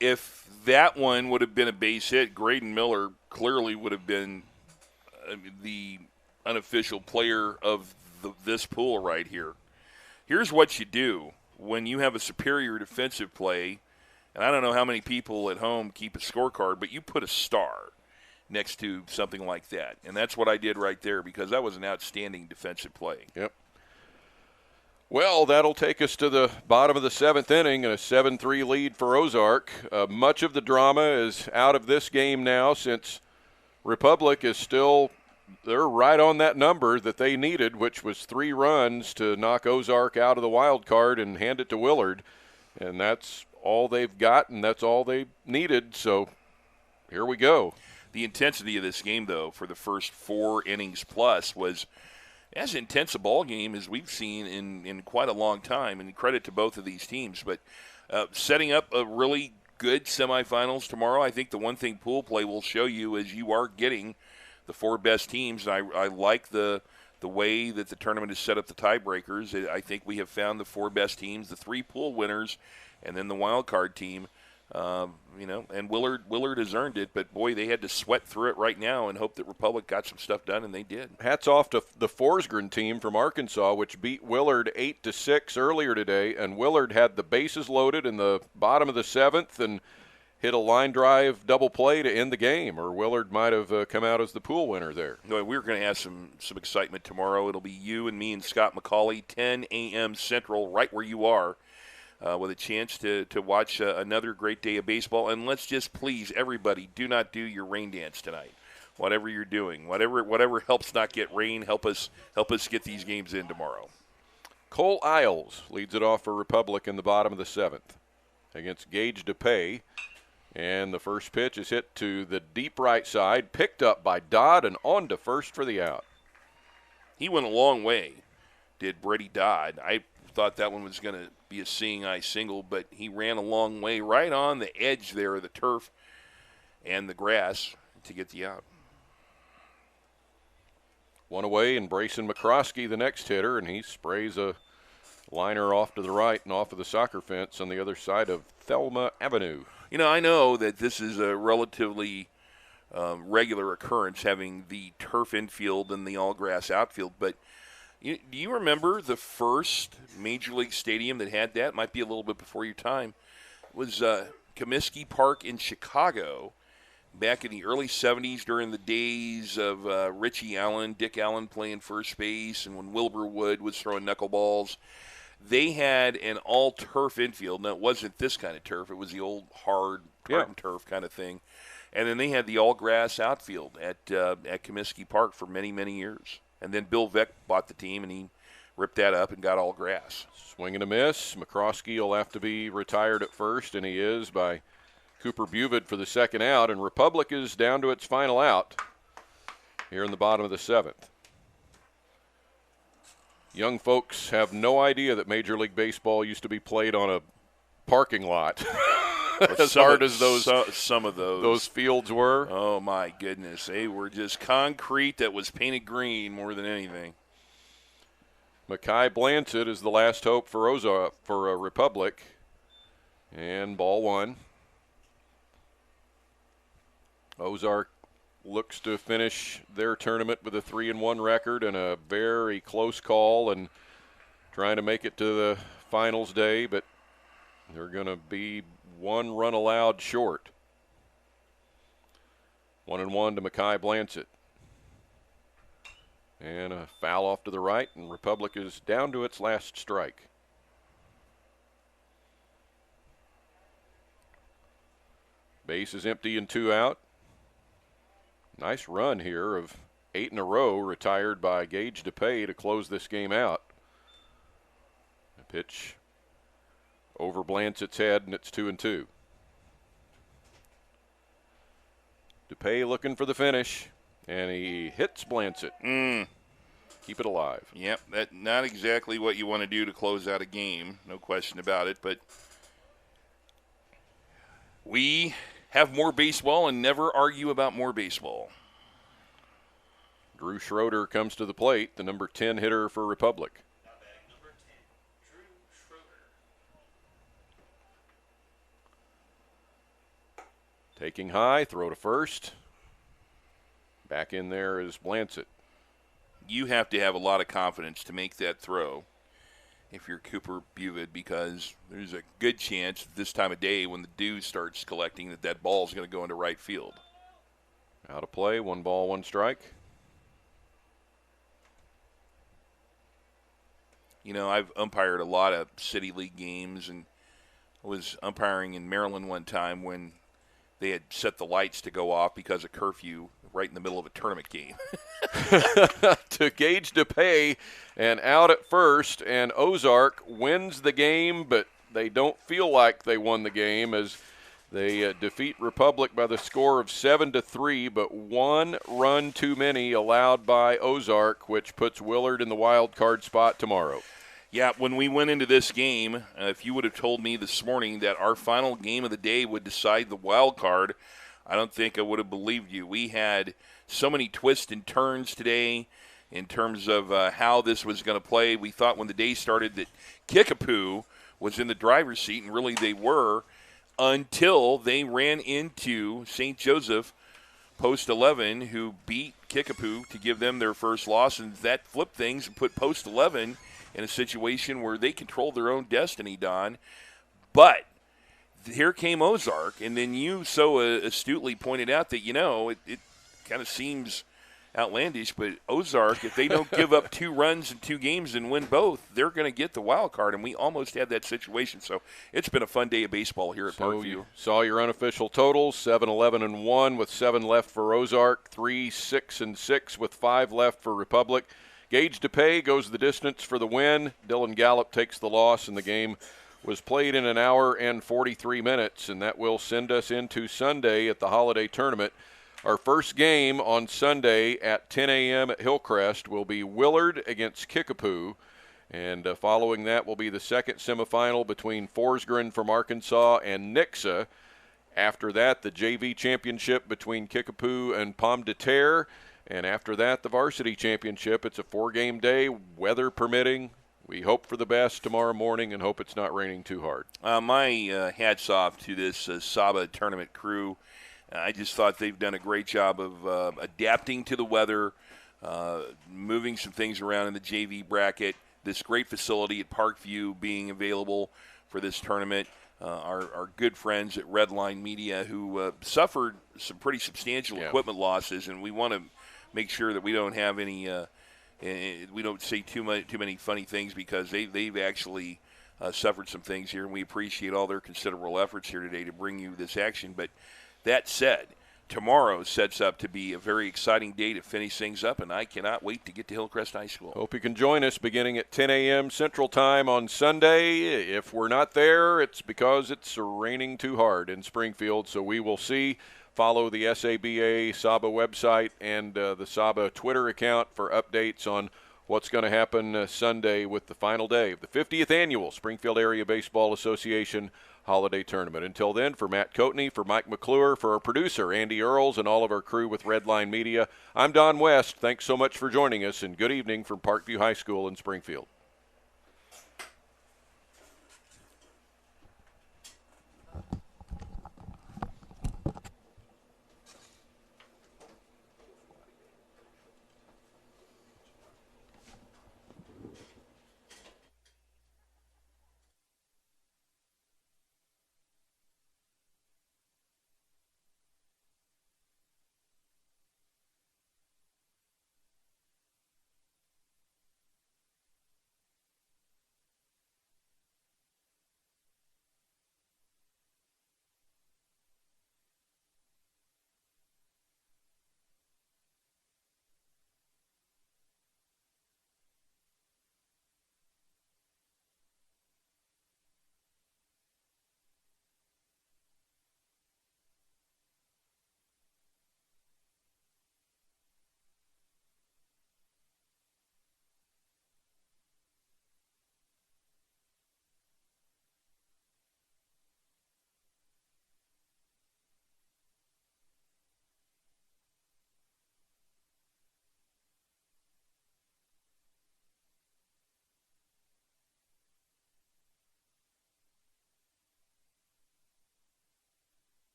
If that one would have been a base hit, Graydon Miller clearly would have been the unofficial player of this pool right here. Here's what you do when you have a superior defensive play, and I don't know how many people at home keep a scorecard, but you put a star next to something like that. And that's what I did right there because that was an outstanding defensive play. Yep. Well, that'll take us to the bottom of the 7th inning and a 7-3 lead for Ozark. Much of the drama is out of this game now since Republic is still – they're right on that number that they needed, which was 3 runs to knock Ozark out of the wild card and hand it to Willard. And that's all they've got, and that's all they needed. So here we go. The intensity of this game, though, for the first 4 innings plus was as intense a ball game as we've seen in quite a long time, and credit to both of these teams. But setting up a really good semifinals tomorrow, I think the one thing pool play will show you is you are getting the 4 best teams. And I like the way that the tournament has set up the tiebreakers. I think we have found the 4 best teams, the 3 pool winners, and then the wild card team. And Willard has earned it, but boy, they had to sweat through it right now and hope that Republic got some stuff done, and they did. Hats off to the Forsgren team from Arkansas, which beat Willard 8-6 earlier today, and Willard had the bases loaded in the bottom of the 7th and hit a line drive double play to end the game, or Willard might have come out as the pool winner there. No, we're going to have some excitement tomorrow. It'll be you and me and Scott McCauley, 10 a.m. Central, right where you are. With a chance to watch another great day of baseball. And let's just please, everybody, do not do your rain dance tonight. Whatever you're doing, whatever helps not get rain, help us get these games in tomorrow. Cole Isles leads it off for Republic in the bottom of the 7th against Gage DePay. And the first pitch is hit to the deep right side, picked up by Dodd and on to first for the out. He went a long way, did Brady Dodd. I thought that one was going to be a seeing eye single, but he ran a long way right on the edge there of the turf and the grass to get the out. One away, and Brayson McCroskey, the next hitter, and he sprays a liner off to the right and off of the soccer fence on the other side of Thelma Avenue. I know that this is a relatively regular occurrence, having the turf infield and the all-grass outfield, but do you remember the first Major League Stadium that had that? Might be a little bit before your time. It was Comiskey Park in Chicago back in the early 70s during the days of Richie Allen, Dick Allen playing first base, and when Wilbur Wood was throwing knuckleballs. They had an all-turf infield. Now, it wasn't this kind of turf. It was the old hard tartan turf kind of thing. And then they had the all-grass outfield at Comiskey Park for many, many years. And then Bill Veck bought the team, and he ripped that up and got all grass. Swing and a miss. McCroskey will have to be retired at first, and he is, by Cooper Buvid for the second out. And Republic is down to its final out here in the bottom of the 7th. Young folks have no idea that Major League Baseball used to be played on a parking lot. As hard as some of those fields were. Oh, my goodness. They were just concrete that was painted green more than anything. Mackay Blancett is the last hope for Republic. And ball 1. Ozark looks to finish their tournament with a 3-1 record and a very close call and trying to make it to the finals day, but they're going to be 1 run allowed short. 1-1 to Mackay Blancett. And a foul off to the right, and Republic is down to its last strike. Base is empty and 2 out. Nice run here of 8 in a row retired by Gage DePay to close this game out. A pitch over Blancett's head, and it's 2-2. DePay looking for the finish, and he hits Blancett. keep it alive. Yep, that not exactly what you want to do to close out a game, no question about it, but we have more baseball and never argue about more baseball. Drew Schroeder comes to the plate, the number 10 hitter for Republic. Number 10, Drew Schroeder. Taking high, throw to first. Back in there is Blancett. You have to have a lot of confidence to make that throw if you're Cooper Buvid, because there's a good chance at this time of day when the dew starts collecting that ball is going to go into right field. Out of play, 1 ball, 1 strike. You know, I've umpired a lot of City League games, and was umpiring in Maryland one time when they had set the lights to go off because of curfew right in the middle of a tournament game. To Gage DePay and out at first, and Ozark wins the game, but they don't feel like they won the game as they defeat Republic by the score of 7-3, but 1 run too many allowed by Ozark, which puts Willard in the wild card spot tomorrow. Yeah, when we went into this game, if you would have told me this morning that our final game of the day would decide the wild card, I don't think I would have believed you. We had so many twists and turns today in terms of how this was going to play. We thought when the day started that Kickapoo was in the driver's seat, and really they were, until they ran into St. Joseph Post 11, who beat Kickapoo to give them their first loss, and that flipped things and put Post 11 in a situation where they controlled their own destiny, Don. But here came Ozark, and then you so astutely pointed out that, you know, it kind of seems outlandish, but Ozark, if they don't give up 2 runs in 2 games and win both, they're going to get the wild card, and we almost had that situation. So it's been a fun day of baseball here at Parkview. You saw your unofficial totals, 7-11-1 with 7 left for Ozark, 3-6-6 with 5 left for Republic. Gage DePay goes the distance for the win. Dylan Gallup takes the loss, and the game was played in 1 hour and 43 minutes, and that will send us into Sunday at the Holiday Tournament. Our first game on Sunday at 10 a.m. at Hillcrest will be Willard against Kickapoo, and following that will be the second semifinal between Forsgren from Arkansas and Nixa. After that, the JV championship between Kickapoo and Pomme de Terre, and after that, the varsity championship. It's a 4-game day, weather permitting. We hope for the best tomorrow morning and hope it's not raining too hard. My hats off to this SABA tournament crew. I just thought they've done a great job of adapting to the weather, moving some things around in the JV bracket, this great facility at Parkview being available for this tournament. Our good friends at Redline Media who suffered some pretty substantial equipment losses, and we want to make sure that we don't have any we don't say too many funny things, because they've actually suffered some things here, and we appreciate all their considerable efforts here today to bring you this action. But that said, tomorrow sets up to be a very exciting day to finish things up, and I cannot wait to get to Hillcrest High School. Hope you can join us beginning at 10 a.m. Central Time on Sunday. If we're not there, it's because it's raining too hard in Springfield, so we will see. Follow the SABA SABA website and the SABA Twitter account for updates on what's going to happen Sunday with the final day of the 50th Annual Springfield Area Baseball Association Holiday Tournament. Until then, for Matt Coatney, for Mike McClure, for our producer, Andy Earls, and all of our crew with Redline Media, I'm Don West. Thanks so much for joining us, and good evening from Parkview High School in Springfield.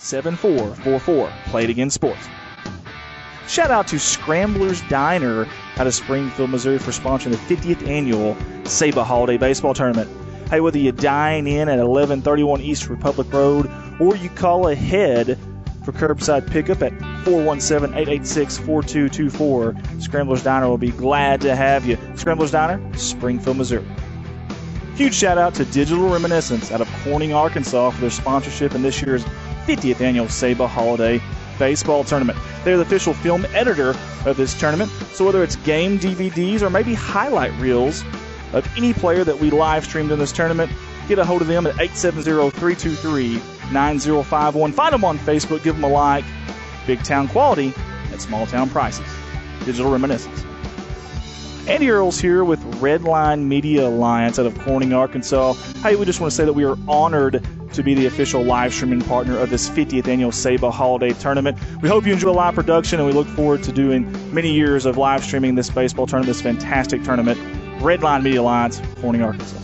7444. Play it again, sports. Shout out to Scramblers Diner out of Springfield, Missouri for sponsoring the 50th annual SABA Holiday Baseball Tournament. Hey, whether you dine in at 1131 East Republic Road or you call ahead for curbside pickup at 417-886-4224, Scramblers Diner will be glad to have you. Scramblers Diner, Springfield, Missouri. Huge shout out to Digital Reminiscence out of Corning, Arkansas for their sponsorship in this year's 50th annual SABA Holiday Baseball Tournament. They're the official film editor of this tournament, so whether it's game DVDs or maybe highlight reels of any player that we live streamed in this tournament, get a hold of them at 870-323-9051. Find them on Facebook, give them a like. Big town quality at small town prices. Digital Reminiscence. Andy Earls here with Redline Media Alliance out of Corning, Arkansas. Hey, we just want to say that we are honored to be the official live streaming partner of this 50th annual SABA Holiday Tournament. We hope you enjoy live production, and we look forward to doing many years of live streaming this baseball tournament, this fantastic tournament. Redline Media Alliance, Corning, Arkansas.